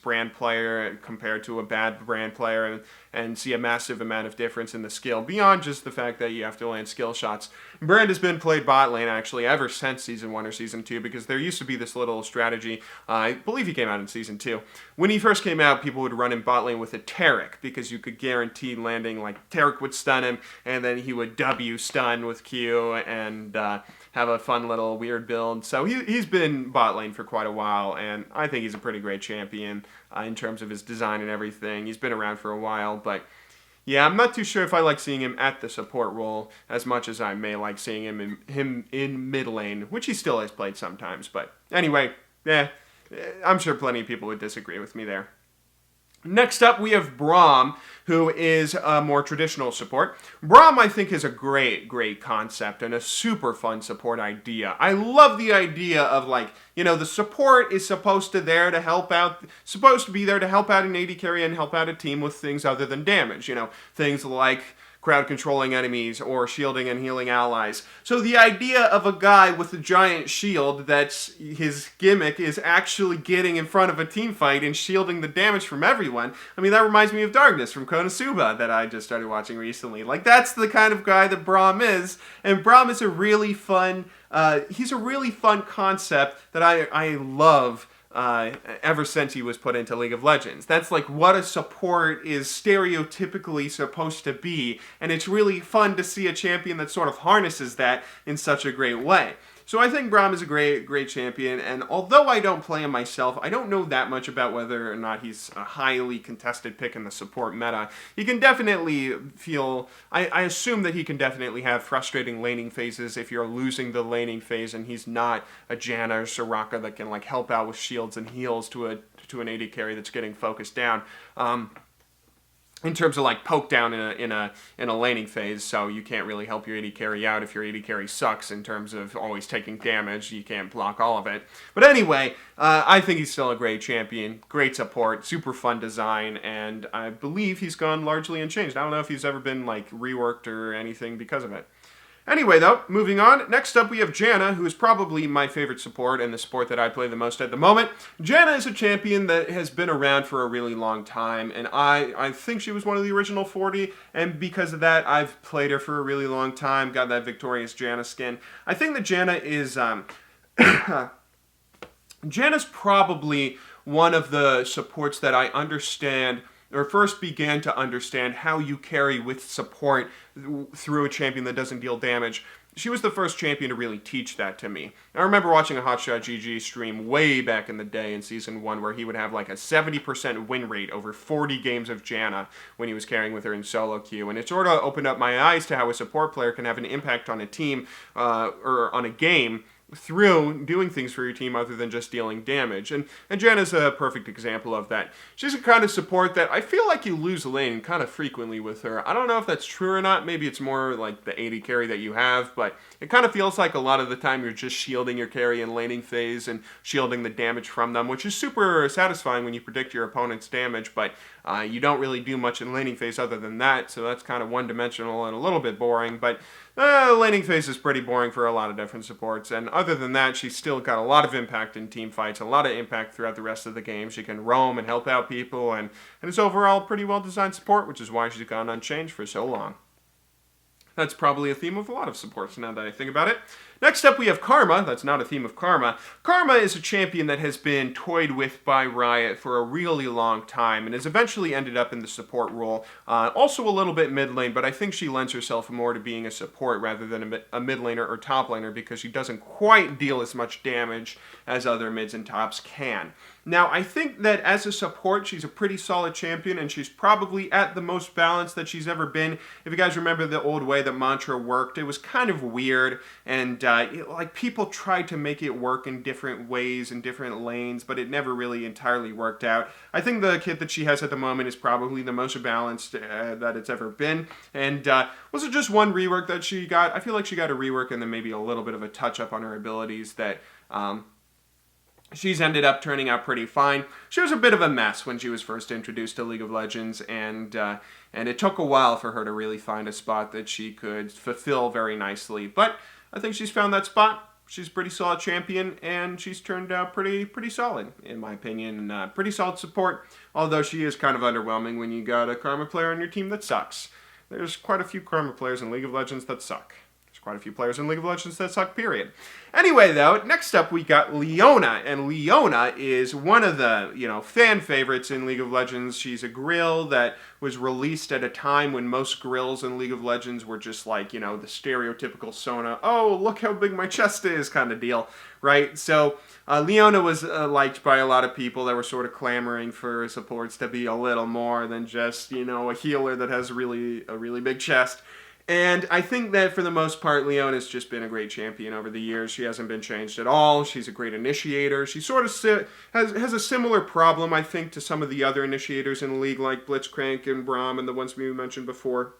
Brand player compared to a bad Brand player, and see a massive amount of difference in the skill, beyond just the fact that you have to land skill shots. Brand has been played bot lane, actually, ever since Season 1 or Season 2, because there used to be this little strategy, I believe he came out in Season 2. When he first came out, people would run in bot lane with a Taric, because you could guarantee landing, like, Taric would stun him, and then he would W stun with Q, and have a fun little weird build. So he's been bot lane for quite a while, and I think he's a pretty great champion in terms of his design and everything. He's been around for a while, but yeah, I'm not too sure if I like seeing him at the support role as much as I may like seeing him in mid lane, which he still has played sometimes. But anyway, I'm sure plenty of people would disagree with me there. Next up, we have Braum, who is a more traditional support. Braum, I think, is a great concept and a super fun support idea. I love the idea of, like, you know, the support is supposed to be there to help out an AD carry and help out a team with things other than damage. You know, things like crowd controlling enemies or shielding and healing allies. So the idea of a guy with a giant shield that's his gimmick is actually getting in front of a team fight and shielding the damage from everyone. I mean, that reminds me of Darkness from Konosuba that I just started watching recently. Like, that's the kind of guy that Braum is, and Braum is a really fun, he's a really fun concept that I love ever since he was put into League of Legends. That's like what a support is stereotypically supposed to be, and it's really fun to see a champion that sort of harnesses that in such a great way. So I think Braum is a great champion, and although I don't play him myself, I don't know that much about whether or not he's a highly contested pick in the support meta. He can definitely I assume that he can definitely have frustrating laning phases if you're losing the laning phase and he's not a Janna or Soraka that can, like, help out with shields and heals to an AD carry that's getting focused down. In terms of, like, poke down in a laning phase, so you can't really help your AD carry out if your AD carry sucks in terms of always taking damage. You can't block all of it. But anyway, I think he's still a great champion, great support, super fun design, and I believe he's gone largely unchanged. I don't know if he's ever been, like, reworked or anything because of it. Anyway, though, moving on. Next up, we have Janna, who is probably my favorite support and the support that I play the most at the moment. Janna is a champion that has been around for a really long time, and I think she was one of the original 40, and because of that, I've played her for a really long time, got that victorious Janna skin. I think that Janna is... Janna's probably one of the supports that I understand, or first began to understand how you carry with support through a champion that doesn't deal damage. She was the first champion to really teach that to me. I remember watching a Hotshot GG stream way back in the day in Season 1 where he would have like a 70% win rate over 40 games of Janna when he was carrying with her in solo queue. And it sort of opened up my eyes to how a support player can have an impact on a team or on a game through doing things for your team other than just dealing damage. And Janna's a perfect example of that. She's a kind of support that I feel like you lose lane kind of frequently with her. I don't know if that's true or not. Maybe it's more like the AD carry that you have, but it kind of feels like a lot of the time you're just shielding your carry in laning phase and shielding the damage from them, which is super satisfying when you predict your opponent's damage, but you don't really do much in laning phase other than that, so that's kind of one-dimensional and a little bit boring, but laning phase is pretty boring for a lot of different supports, and other than that, she's still got a lot of impact in team fights, a lot of impact throughout the rest of the game. She can roam and help out people, and it's overall pretty well-designed support, which is why she's gone unchanged for so long. That's probably a theme of a lot of supports now that I think about it. Next up, we have Karma. That's not a theme of Karma. Karma is a champion that has been toyed with by Riot for a really long time and has eventually ended up in the support role. Also a little bit mid lane, but I think she lends herself more to being a support rather than a mid laner or top laner because she doesn't quite deal as much damage as other mids and tops can. Now, I think that as a support, she's a pretty solid champion, and she's probably at the most balanced that she's ever been. If you guys remember the old way that Mantra worked, it was kind of weird, and like people tried to make it work in different ways in different lanes, but it never really entirely worked out. I think the kit that she has at the moment is probably the most balanced that it's ever been, and was it just one rework that she got? I feel like she got a rework and then maybe a little bit of a touch-up on her abilities that... she's ended up turning out pretty fine. She was a bit of a mess when she was first introduced to League of Legends, and it took a while for her to really find a spot that she could fulfill very nicely. But I think she's found that spot. She's a pretty solid champion, and she's turned out pretty solid, in my opinion. And pretty solid support, although she is kind of underwhelming when you got a Karma player on your team that sucks. There's quite a few Karma players in League of Legends that suck. Quite a few players in League of Legends that suck, period. Anyway, though, next up we got Leona, and Leona is one of the, fan favorites in League of Legends. She's a grill that was released at a time when most grills in League of Legends were just like, the stereotypical Sona, oh, look how big my chest is kind of deal, right? So Leona was liked by a lot of people that were sort of clamoring for supports to be a little more than just, a healer that has a really big chest. And I think that for the most part, Leona's just been a great champion over the years. She hasn't been changed at all. She's a great initiator. She sort of has a similar problem, I think, to some of the other initiators in the league, like Blitzcrank and Braum and the ones we mentioned before.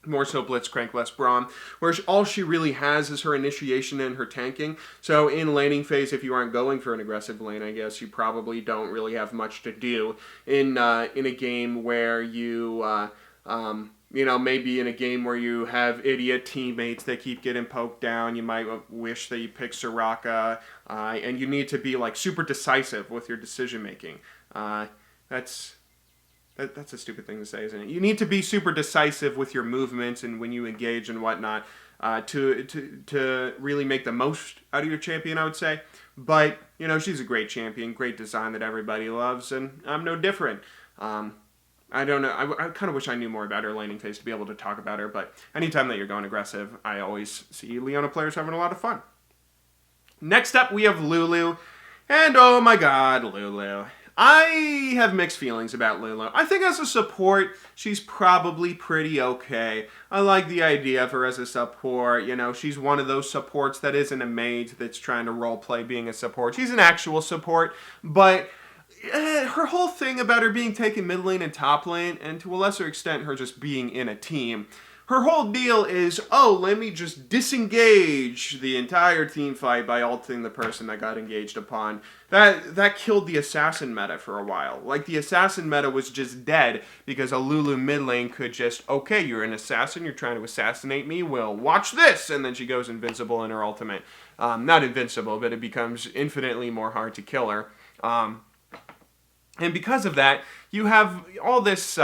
More so Blitzcrank, less Braum, where all she really has is her initiation and her tanking. So in laning phase, if you aren't going for an aggressive lane, I guess you probably don't really have much to do in a game where maybe in a game where you have idiot teammates that keep getting poked down, you might wish that you pick Soraka, and you need to be like super decisive with your decision making. That's a stupid thing to say, isn't it? You need to be super decisive with your movements and when you engage and whatnot to really make the most out of your champion, I would say. But, she's a great champion, great design that everybody loves, and I'm no different. I don't know. I kind of wish I knew more about her laning phase to be able to talk about her, but anytime that you're going aggressive, I always see Leona players having a lot of fun. Next up, we have Lulu, and oh my god, Lulu. I have mixed feelings about Lulu. I think as a support, she's probably pretty okay. I like the idea of her as a support. She's one of those supports that isn't a mage that's trying to roleplay being a support. She's an actual support, but her whole thing about her being taken mid lane and top lane, and to a lesser extent her just being in a team, her whole deal is, let me just disengage the entire team fight by ulting the person that got engaged upon. That killed the assassin meta for a while. Like, the assassin meta was just dead because a Lulu mid lane could just, okay, you're an assassin, you're trying to assassinate me, well, watch this! And then she goes invincible in her ultimate. Not invincible, but it becomes infinitely more hard to kill her. And because of that, you have all this,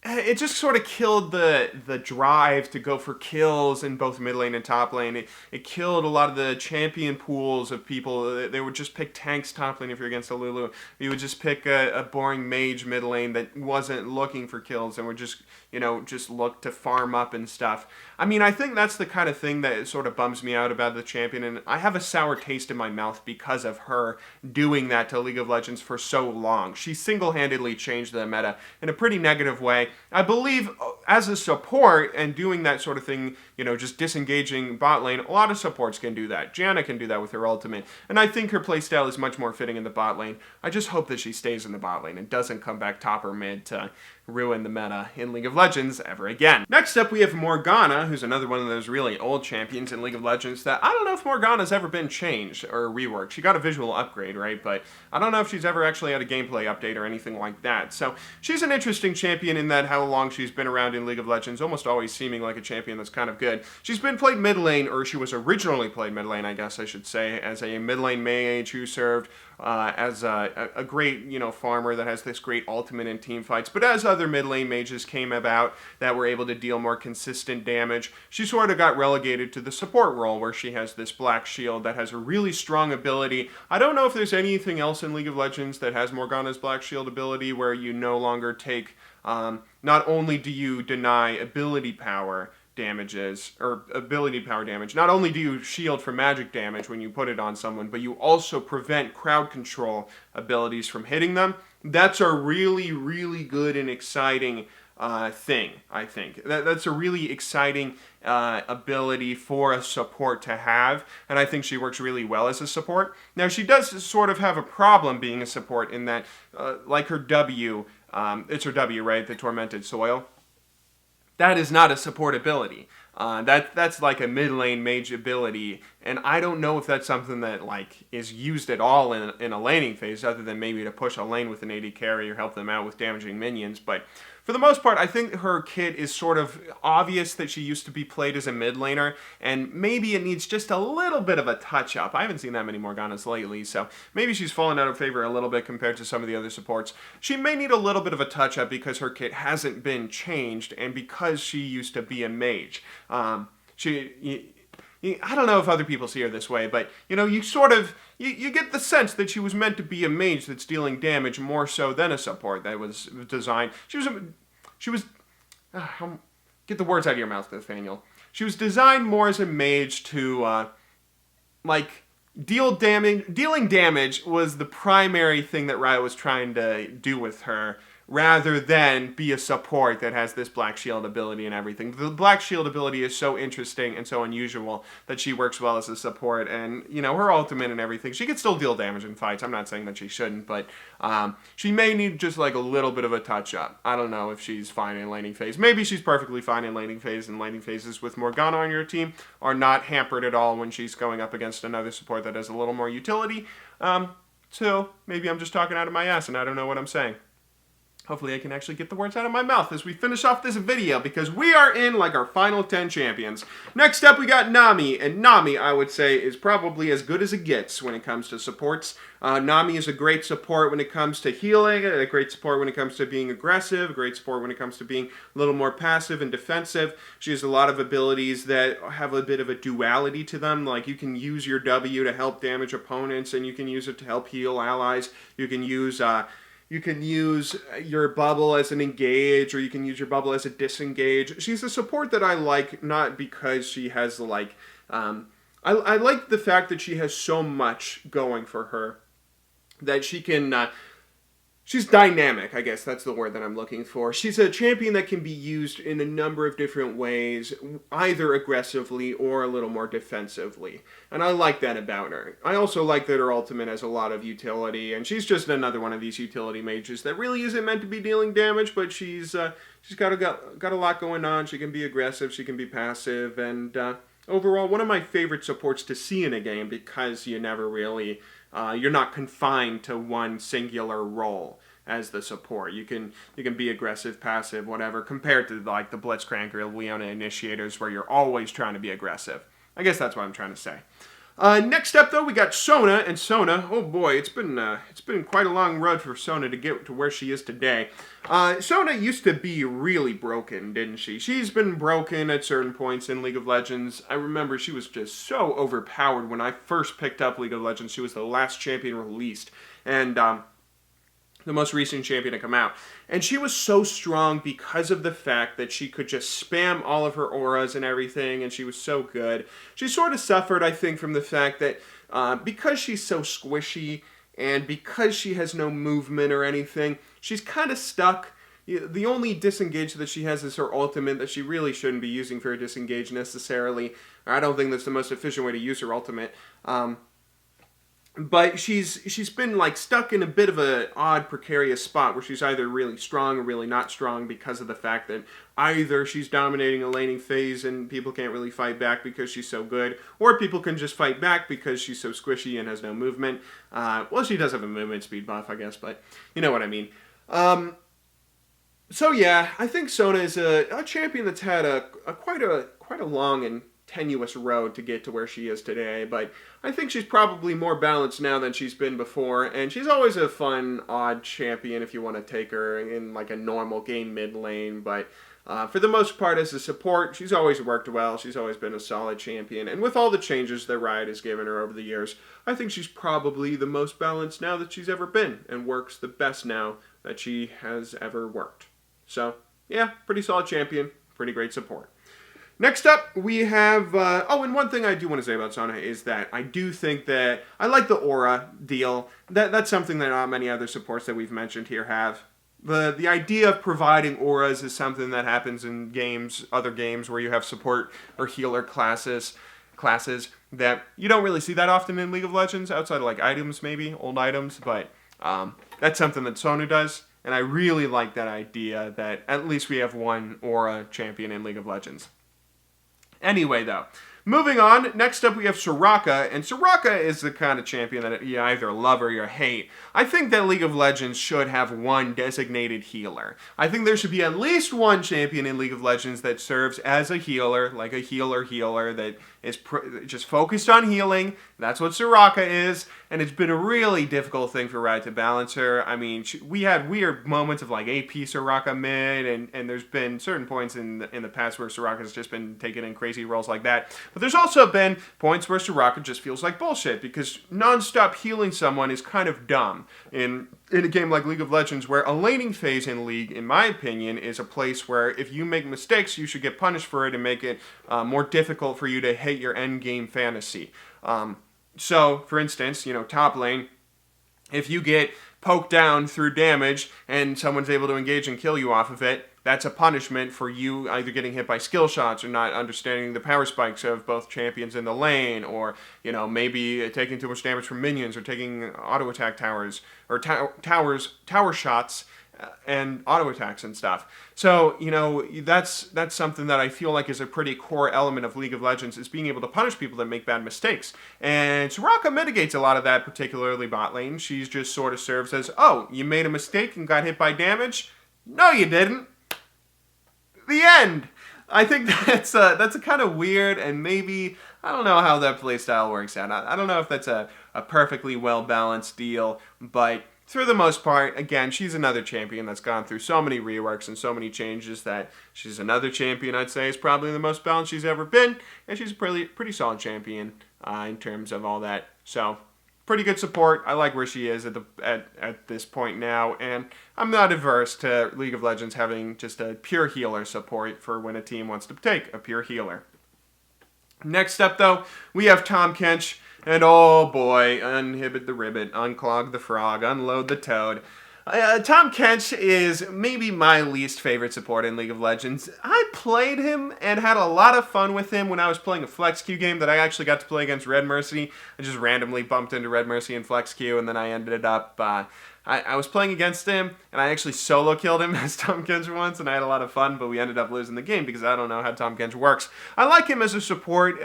it just sort of killed the drive to go for kills in both mid lane and top lane. It killed a lot of the champion pools of people. They would just pick tanks top lane if you're against a Lulu. You would just pick a boring mage mid lane that wasn't looking for kills and would just look to farm up and stuff. I mean, I think that's the kind of thing that sort of bums me out about the champion, and I have a sour taste in my mouth because of her doing that to League of Legends for so long. She single-handedly changed the meta in a pretty negative way. I believe as a support and doing that sort of thing, just disengaging bot lane, a lot of supports can do that. Janna can do that with her ultimate, and I think her playstyle is much more fitting in the bot lane. I just hope that she stays in the bot lane and doesn't come back top or mid to ruin the meta in League of Legends ever again. Next up, we have Morgana, who's another one of those really old champions in League of Legends that I don't know if Morgana's ever been changed or reworked. She got a visual upgrade, right? But I don't know if she's ever actually had a gameplay update or anything like that. So she's an interesting champion in that how long she's been around in League of Legends, almost always seeming like a champion that's kind of good. She's been played mid lane, or she was originally played mid lane, I guess I should say, as a mid lane mage who served as a great, farmer that has this great ultimate in team fights. But as other mid lane mages came about that were able to deal more consistent damage, she sort of got relegated to the support role where she has this black shield that has a really strong ability. I don't know if there's anything else in League of Legends that has Morgana's black shield ability where you no longer take, not only do you deny ability power damages, or ability power damage. Not only do you shield from magic damage when you put it on someone, but you also prevent crowd control abilities from hitting them. That's a really, really good and exciting thing, I think. That's a really exciting ability for a support to have, and I think she works really well as a support. Now, she does sort of have a problem being a support in that, like her W, it's her W, right? The Tormented Soil. That is not a support ability. That's like a mid lane mage ability, and I don't know if that's something that is used at all in a laning phase, other than maybe to push a lane with an AD carry or help them out with damaging minions. But for the most part, I think her kit is sort of obvious that she used to be played as a mid laner, and maybe it needs just a little bit of a touch up. I haven't seen that many Morganas lately, so maybe she's fallen out of favor a little bit compared to some of the other supports. She may need a little bit of a touch up because her kit hasn't been changed, and because she used to be a mage. I don't know if other people see her this way, but, you sort of, you get the sense that she was meant to be a mage that's dealing damage more so than a support that was designed. She was, get the words out of your mouth, Nathaniel. She was designed more as a mage to, deal damage. Dealing damage was the primary thing that Riot was trying to do with her rather than be a support that has this Black Shield ability and everything. The Black Shield ability is so interesting and so unusual that she works well as a support, and, you know, her ultimate and everything, she can still deal damage in fights. I'm not saying that she shouldn't, but she may need just like a little bit of a touch-up. I don't know if she's fine in laning phase. Maybe she's perfectly fine in laning phase, and laning phases with Morgana on your team are not hampered at all when she's going up against another support that has a little more utility. So maybe I'm just talking out of my ass and I don't know what I'm saying. Hopefully I can actually get the words out of my mouth as we finish off this video, because we are in like our final 10 champions. Next up we got Nami, and Nami I would say is probably as good as it gets when it comes to supports. Nami is a great support when it comes to healing, a great support when it comes to being aggressive, a great support when it comes to being a little more passive and defensive. She has a lot of abilities that have a bit of a duality to them, like you can use your W to help damage opponents, and you can use it to help heal allies. You can use your bubble as an engage, or you can use your bubble as a disengage. She's a support that I like, not because she has, like, I like the fact that she has so much going for her, that she can, she's dynamic, I guess that's the word that I'm looking for. She's a champion that can be used in a number of different ways, either aggressively or a little more defensively. And I like that about her. I also like that her ultimate has a lot of utility, and she's just another one of these utility mages that really isn't meant to be dealing damage, but she's got a lot going on. She can be aggressive, she can be passive, and overall one of my favorite supports to see in a game, because you never really... you're not confined to one singular role as the support. You can be aggressive, passive, whatever, compared to like the Blitzcrank or Leona Initiators, where you're always trying to be aggressive. I guess that's what I'm trying to say. Next up, though, we got Sona, and Sona, oh boy, it's been quite a long road for Sona to get to where she is today. Sona used to be really broken, didn't she? She's been broken at certain points in League of Legends. I remember she was just so overpowered when I first picked up League of Legends. She was the last champion released, and the most recent champion to come out. And she was so strong because of the fact that she could just spam all of her auras and everything, and she was so good. She sort of suffered, I think, from the fact that because she's so squishy, and because she has no movement or anything, she's kind of stuck. The only disengage that she has is her ultimate, that she really shouldn't be using for a disengage necessarily. I don't think that's the most efficient way to use her ultimate. But she's been like stuck in a bit of an odd, precarious spot where she's either really strong or really not strong, because of the fact that either she's dominating a laning phase and people can't really fight back because she's so good, or people can just fight back because she's so squishy and has no movement. Well, she does have a movement speed buff, I guess, but you know what I mean. So yeah, I think Sona is a champion that's had quite a long and tenuous road to get to where she is today, but I think she's probably more balanced now than she's been before, and she's always a fun, odd champion if you want to take her in like a normal game mid lane, but for the most part as a support, she's always worked well. She's always been a solid champion, and with all the changes that Riot has given her over the years, I think she's probably the most balanced now that she's ever been, and works the best now that she has ever worked. So, yeah, pretty solid champion, pretty great support. Next up, we have, and one thing I do want to say about Sona is that I do think that, I like the aura deal. That's something that not many other supports that we've mentioned here have. The idea of providing auras is something that happens in games, other games where you have support or healer classes that you don't really see that often in League of Legends, outside of like items maybe, old items, but that's something that Sona does. And I really like that idea that at least we have one aura champion in League of Legends. Anyway, though, moving on, next up we have Soraka, and Soraka is the kind of champion that you either love or you hate. I think that League of Legends should have one designated healer. I think there should be at least one champion in League of Legends that serves as a healer, like a healer that is just focused on healing. That's what Soraka is, and it's been a really difficult thing for Riot to balance her. I mean, we had weird moments of like AP Soraka mid, and there's been certain points in the past where Soraka's just been taking in crazy roles like that. But there's also been points where Soraka just feels like bullshit, because non-stop healing someone is kind of dumb. In a game like League of Legends, where a laning phase in League, in my opinion, is a place where if you make mistakes, you should get punished for it and make it more difficult for you to hit your end game fantasy. So, for instance, top lane, If you get poked down through damage and someone's able to engage and kill you off of it, that's a punishment for you either getting hit by skill shots or not understanding the power spikes of both champions in the lane, or, you know, maybe taking too much damage from minions, or taking auto attack towers, or tower shots and auto attacks and stuff. So, you know, that's something that I feel like is a pretty core element of League of Legends, is being able to punish people that make bad mistakes. And Soraka mitigates a lot of that, particularly bot lane. She's just sort of serves as, oh, you made a mistake and got hit by damage? No, you didn't. The end. I think that's a kind of weird, and maybe, I don't know how that playstyle works out. I don't know if that's a perfectly well-balanced deal, but for the most part, again, she's another champion that's gone through so many reworks and so many changes that she's another champion I'd say is probably the most balanced she's ever been, and she's a pretty solid champion in terms of all that. So, pretty good support. I like where she is at this point now, and I'm not averse to League of Legends having just a pure healer support for when a team wants to take a pure healer. Next up, though, we have Tahm Kench. And oh boy, uninhibit the ribbit, unclog the frog, unload the toad. Tahm Kench is maybe my least favorite support in League of Legends. I played him and had a lot of fun with him when I was playing a flex queue game that I actually got to play against Red Mercy. I just randomly bumped into Red Mercy in flex queue, and then I ended up I was playing against him, and I actually solo killed him as Tahm Kench once, and I had a lot of fun, but we ended up losing the game because I don't know how Tahm Kench works. I like him as a support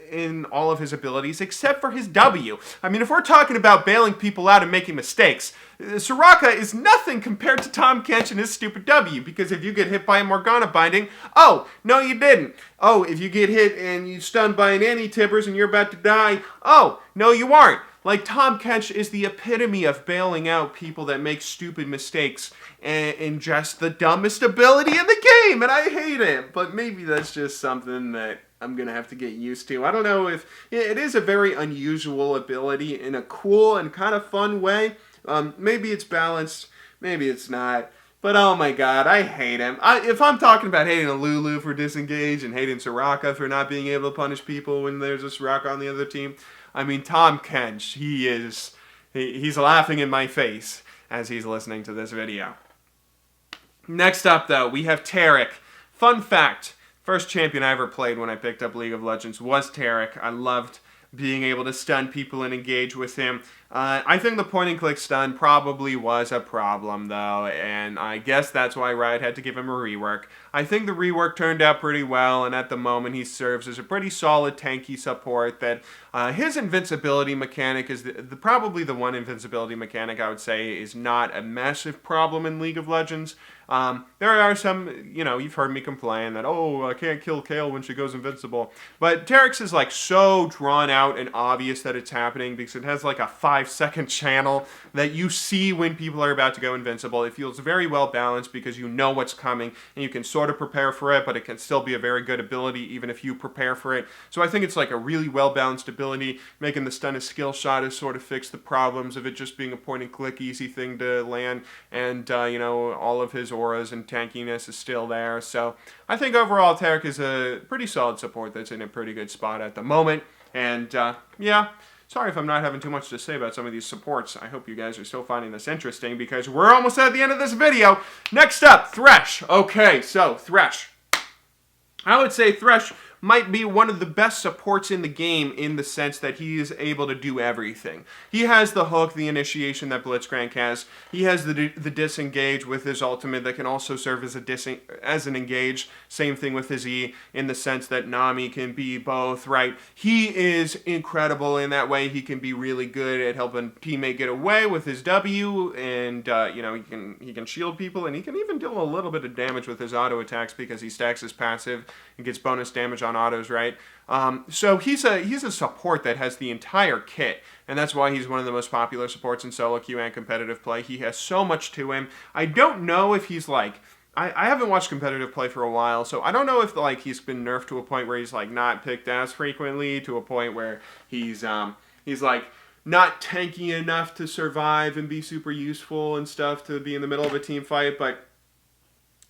in all of his abilities, except for his W. I mean, if we're talking about bailing people out and making mistakes, Soraka is nothing compared to Tahm Kench and his stupid W, because if you get hit by a Morgana binding, oh, no you didn't. Oh, if you get hit and you stunned by an anti-tibbers and you're about to die, oh, no you aren't. Like, Tahm Kench is the epitome of bailing out people that make stupid mistakes and just the dumbest ability in the game, and I hate it. But maybe that's just something that I'm going to have to get used to. I don't know if... It is a very unusual ability in a cool and kind of fun way. Maybe it's balanced, maybe it's not. But oh my god, I hate him. If I'm talking about hating a Lulu for disengage and hating Soraka for not being able to punish people when there's a Soraka on the other team, I mean, Tahm Kench, he's laughing in my face as he's listening to this video. Next up, though, we have Taric. Fun fact, first champion I ever played when I picked up League of Legends was Taric. I loved being able to stun people and engage with him. I think the point-and-click stun probably was a problem, though, and I guess that's why Riot had to give him a rework. I think the rework turned out pretty well, and at the moment he serves as a pretty solid tanky support that his invincibility mechanic is probably the one invincibility mechanic I would say is not a massive problem in League of Legends. There are some, you know, you've heard me complain that, oh, I can't kill Kayle when she goes invincible. But Taric's is like so drawn out and obvious that it's happening because it has like a 5-second channel that you see when people are about to go invincible. It feels very well balanced because you know what's coming and you can sort of prepare for it, but it can still be a very good ability even if you prepare for it. So I think it's like a really well balanced ability. Making the stun a skill shot has sort of fixed the problems of it just being a point and click easy thing to land, and you know, all of his auras and tankiness is still there. So I think overall Taric is a pretty solid support that's in a pretty good spot at the moment. And yeah, sorry if I'm not having too much to say about some of these supports. I hope you guys are still finding this interesting because we're almost at the end of this video. Next up, Thresh. Okay, so Thresh. I would say Thresh might be one of the best supports in the game in the sense that he is able to do everything. He has the hook, the initiation that Blitzcrank has. He has the disengage with his ultimate that can also serve as an engage. Same thing with his E in the sense that Nami can be both, right? He is incredible in that way. He can be really good at helping teammate get away with his W, and you know, he can shield people, and he can even deal a little bit of damage with his auto attacks because he stacks his passive and gets bonus damage on autos, right? So he's a support that has the entire kit, and that's why he's one of the most popular supports in solo queue and competitive play. He has so much to him. I don't know if he's like... I haven't watched competitive play for a while, so I don't know if like he's been nerfed to a point where he's like not picked as frequently, to a point where he's like not tanky enough to survive and be super useful and stuff to be in the middle of a team fight, but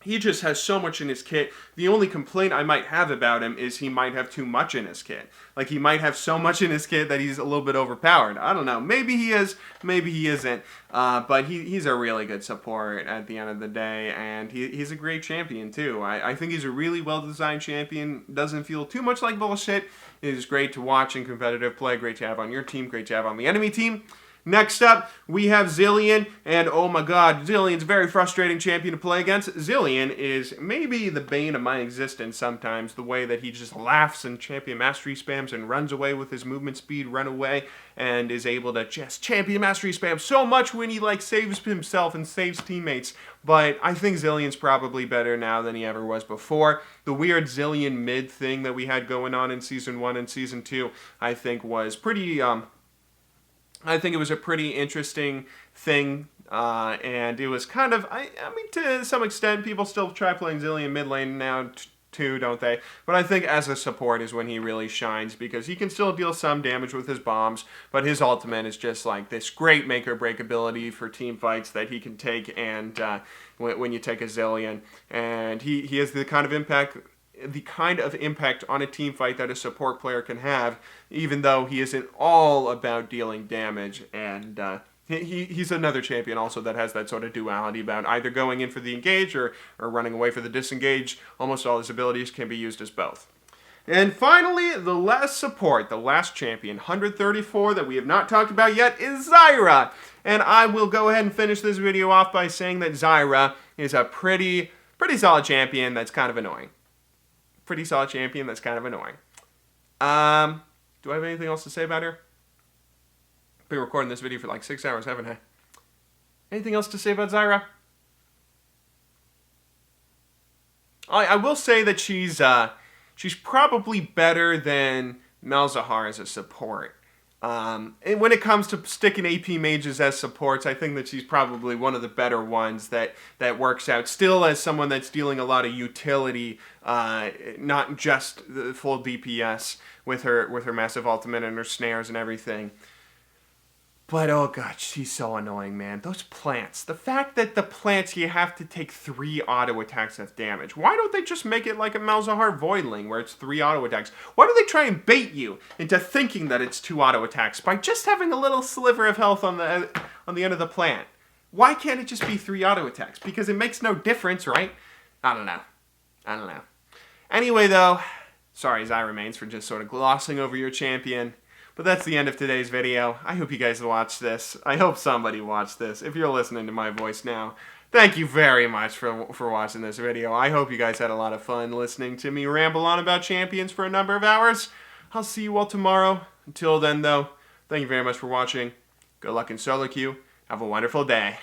He just has so much in his kit. The only complaint I might have about him is he might have too much in his kit. Like, he might have so much in his kit that he's a little bit overpowered. I don't know. Maybe he is. Maybe he isn't. But he's a really good support at the end of the day. And he's a great champion, too. I think he's a really well-designed champion. Doesn't feel too much like bullshit. It is great to watch in competitive play. Great to have on your team. Great to have on the enemy team. Next up, we have Zilean, and oh my god, Zilean's a very frustrating champion to play against. Zilean is maybe the bane of my existence sometimes, the way that he just laughs and champion mastery spams and runs away with his movement speed, run away, and is able to just champion mastery spam so much when he, like, saves himself and saves teammates. But I think Zilean's probably better now than he ever was before. The weird Zilean mid thing that we had going on in Season 1 and Season 2, I think was pretty, I think it was a pretty interesting thing, and it was kind of, I mean, to some extent, people still try playing Zilean mid lane now, too, don't they? But I think as a support is when he really shines, because he can still deal some damage with his bombs, but his ultimate is just like this great make-or-break ability for team fights that he can take, and when you take a Zilean, and he has the kind of impact on a team fight that a support player can have, even though he isn't all about dealing damage. And he's another champion also that has that sort of duality about either going in for the engage or running away for the disengage. Almost all his abilities can be used as both. And finally, the last support, the last champion, 134, that we have not talked about yet, is Zyra. And I will go ahead and finish this video off by saying that Zyra is a pretty solid champion that's kind of annoying. Pretty solid champion that's kind of annoying. Do I have anything else to say about her? Been recording this video for like 6 hours, haven't I? Anything else to say about Zyra? I will say that she's probably better than Malzahar as a support. And when it comes to sticking AP mages as supports, I think that she's probably one of the better ones that works out. Still, as someone that's dealing a lot of utility, not just the full DPS with her massive ultimate and her snares and everything. But oh god, she's so annoying, man. Those plants. The fact that the plants, you have to take 3 auto attacks of damage. Why don't they just make it like a Malzahar Voidling, where it's 3 auto attacks? Why do they try and bait you into thinking that it's 2 auto attacks by just having a little sliver of health on the end of the plant? Why can't it just be 3 auto attacks? Because it makes no difference, right? I don't know. Anyway, though, sorry, Zyra remains for just sort of glossing over your champion. But that's the end of today's video. I hope you guys watched this. I hope somebody watched this. If you're listening to my voice now, thank you very much for watching this video. I hope you guys had a lot of fun listening to me ramble on about champions for a number of hours. I'll see you all tomorrow. Until then, though, thank you very much for watching. Good luck in solo queue. Have a wonderful day.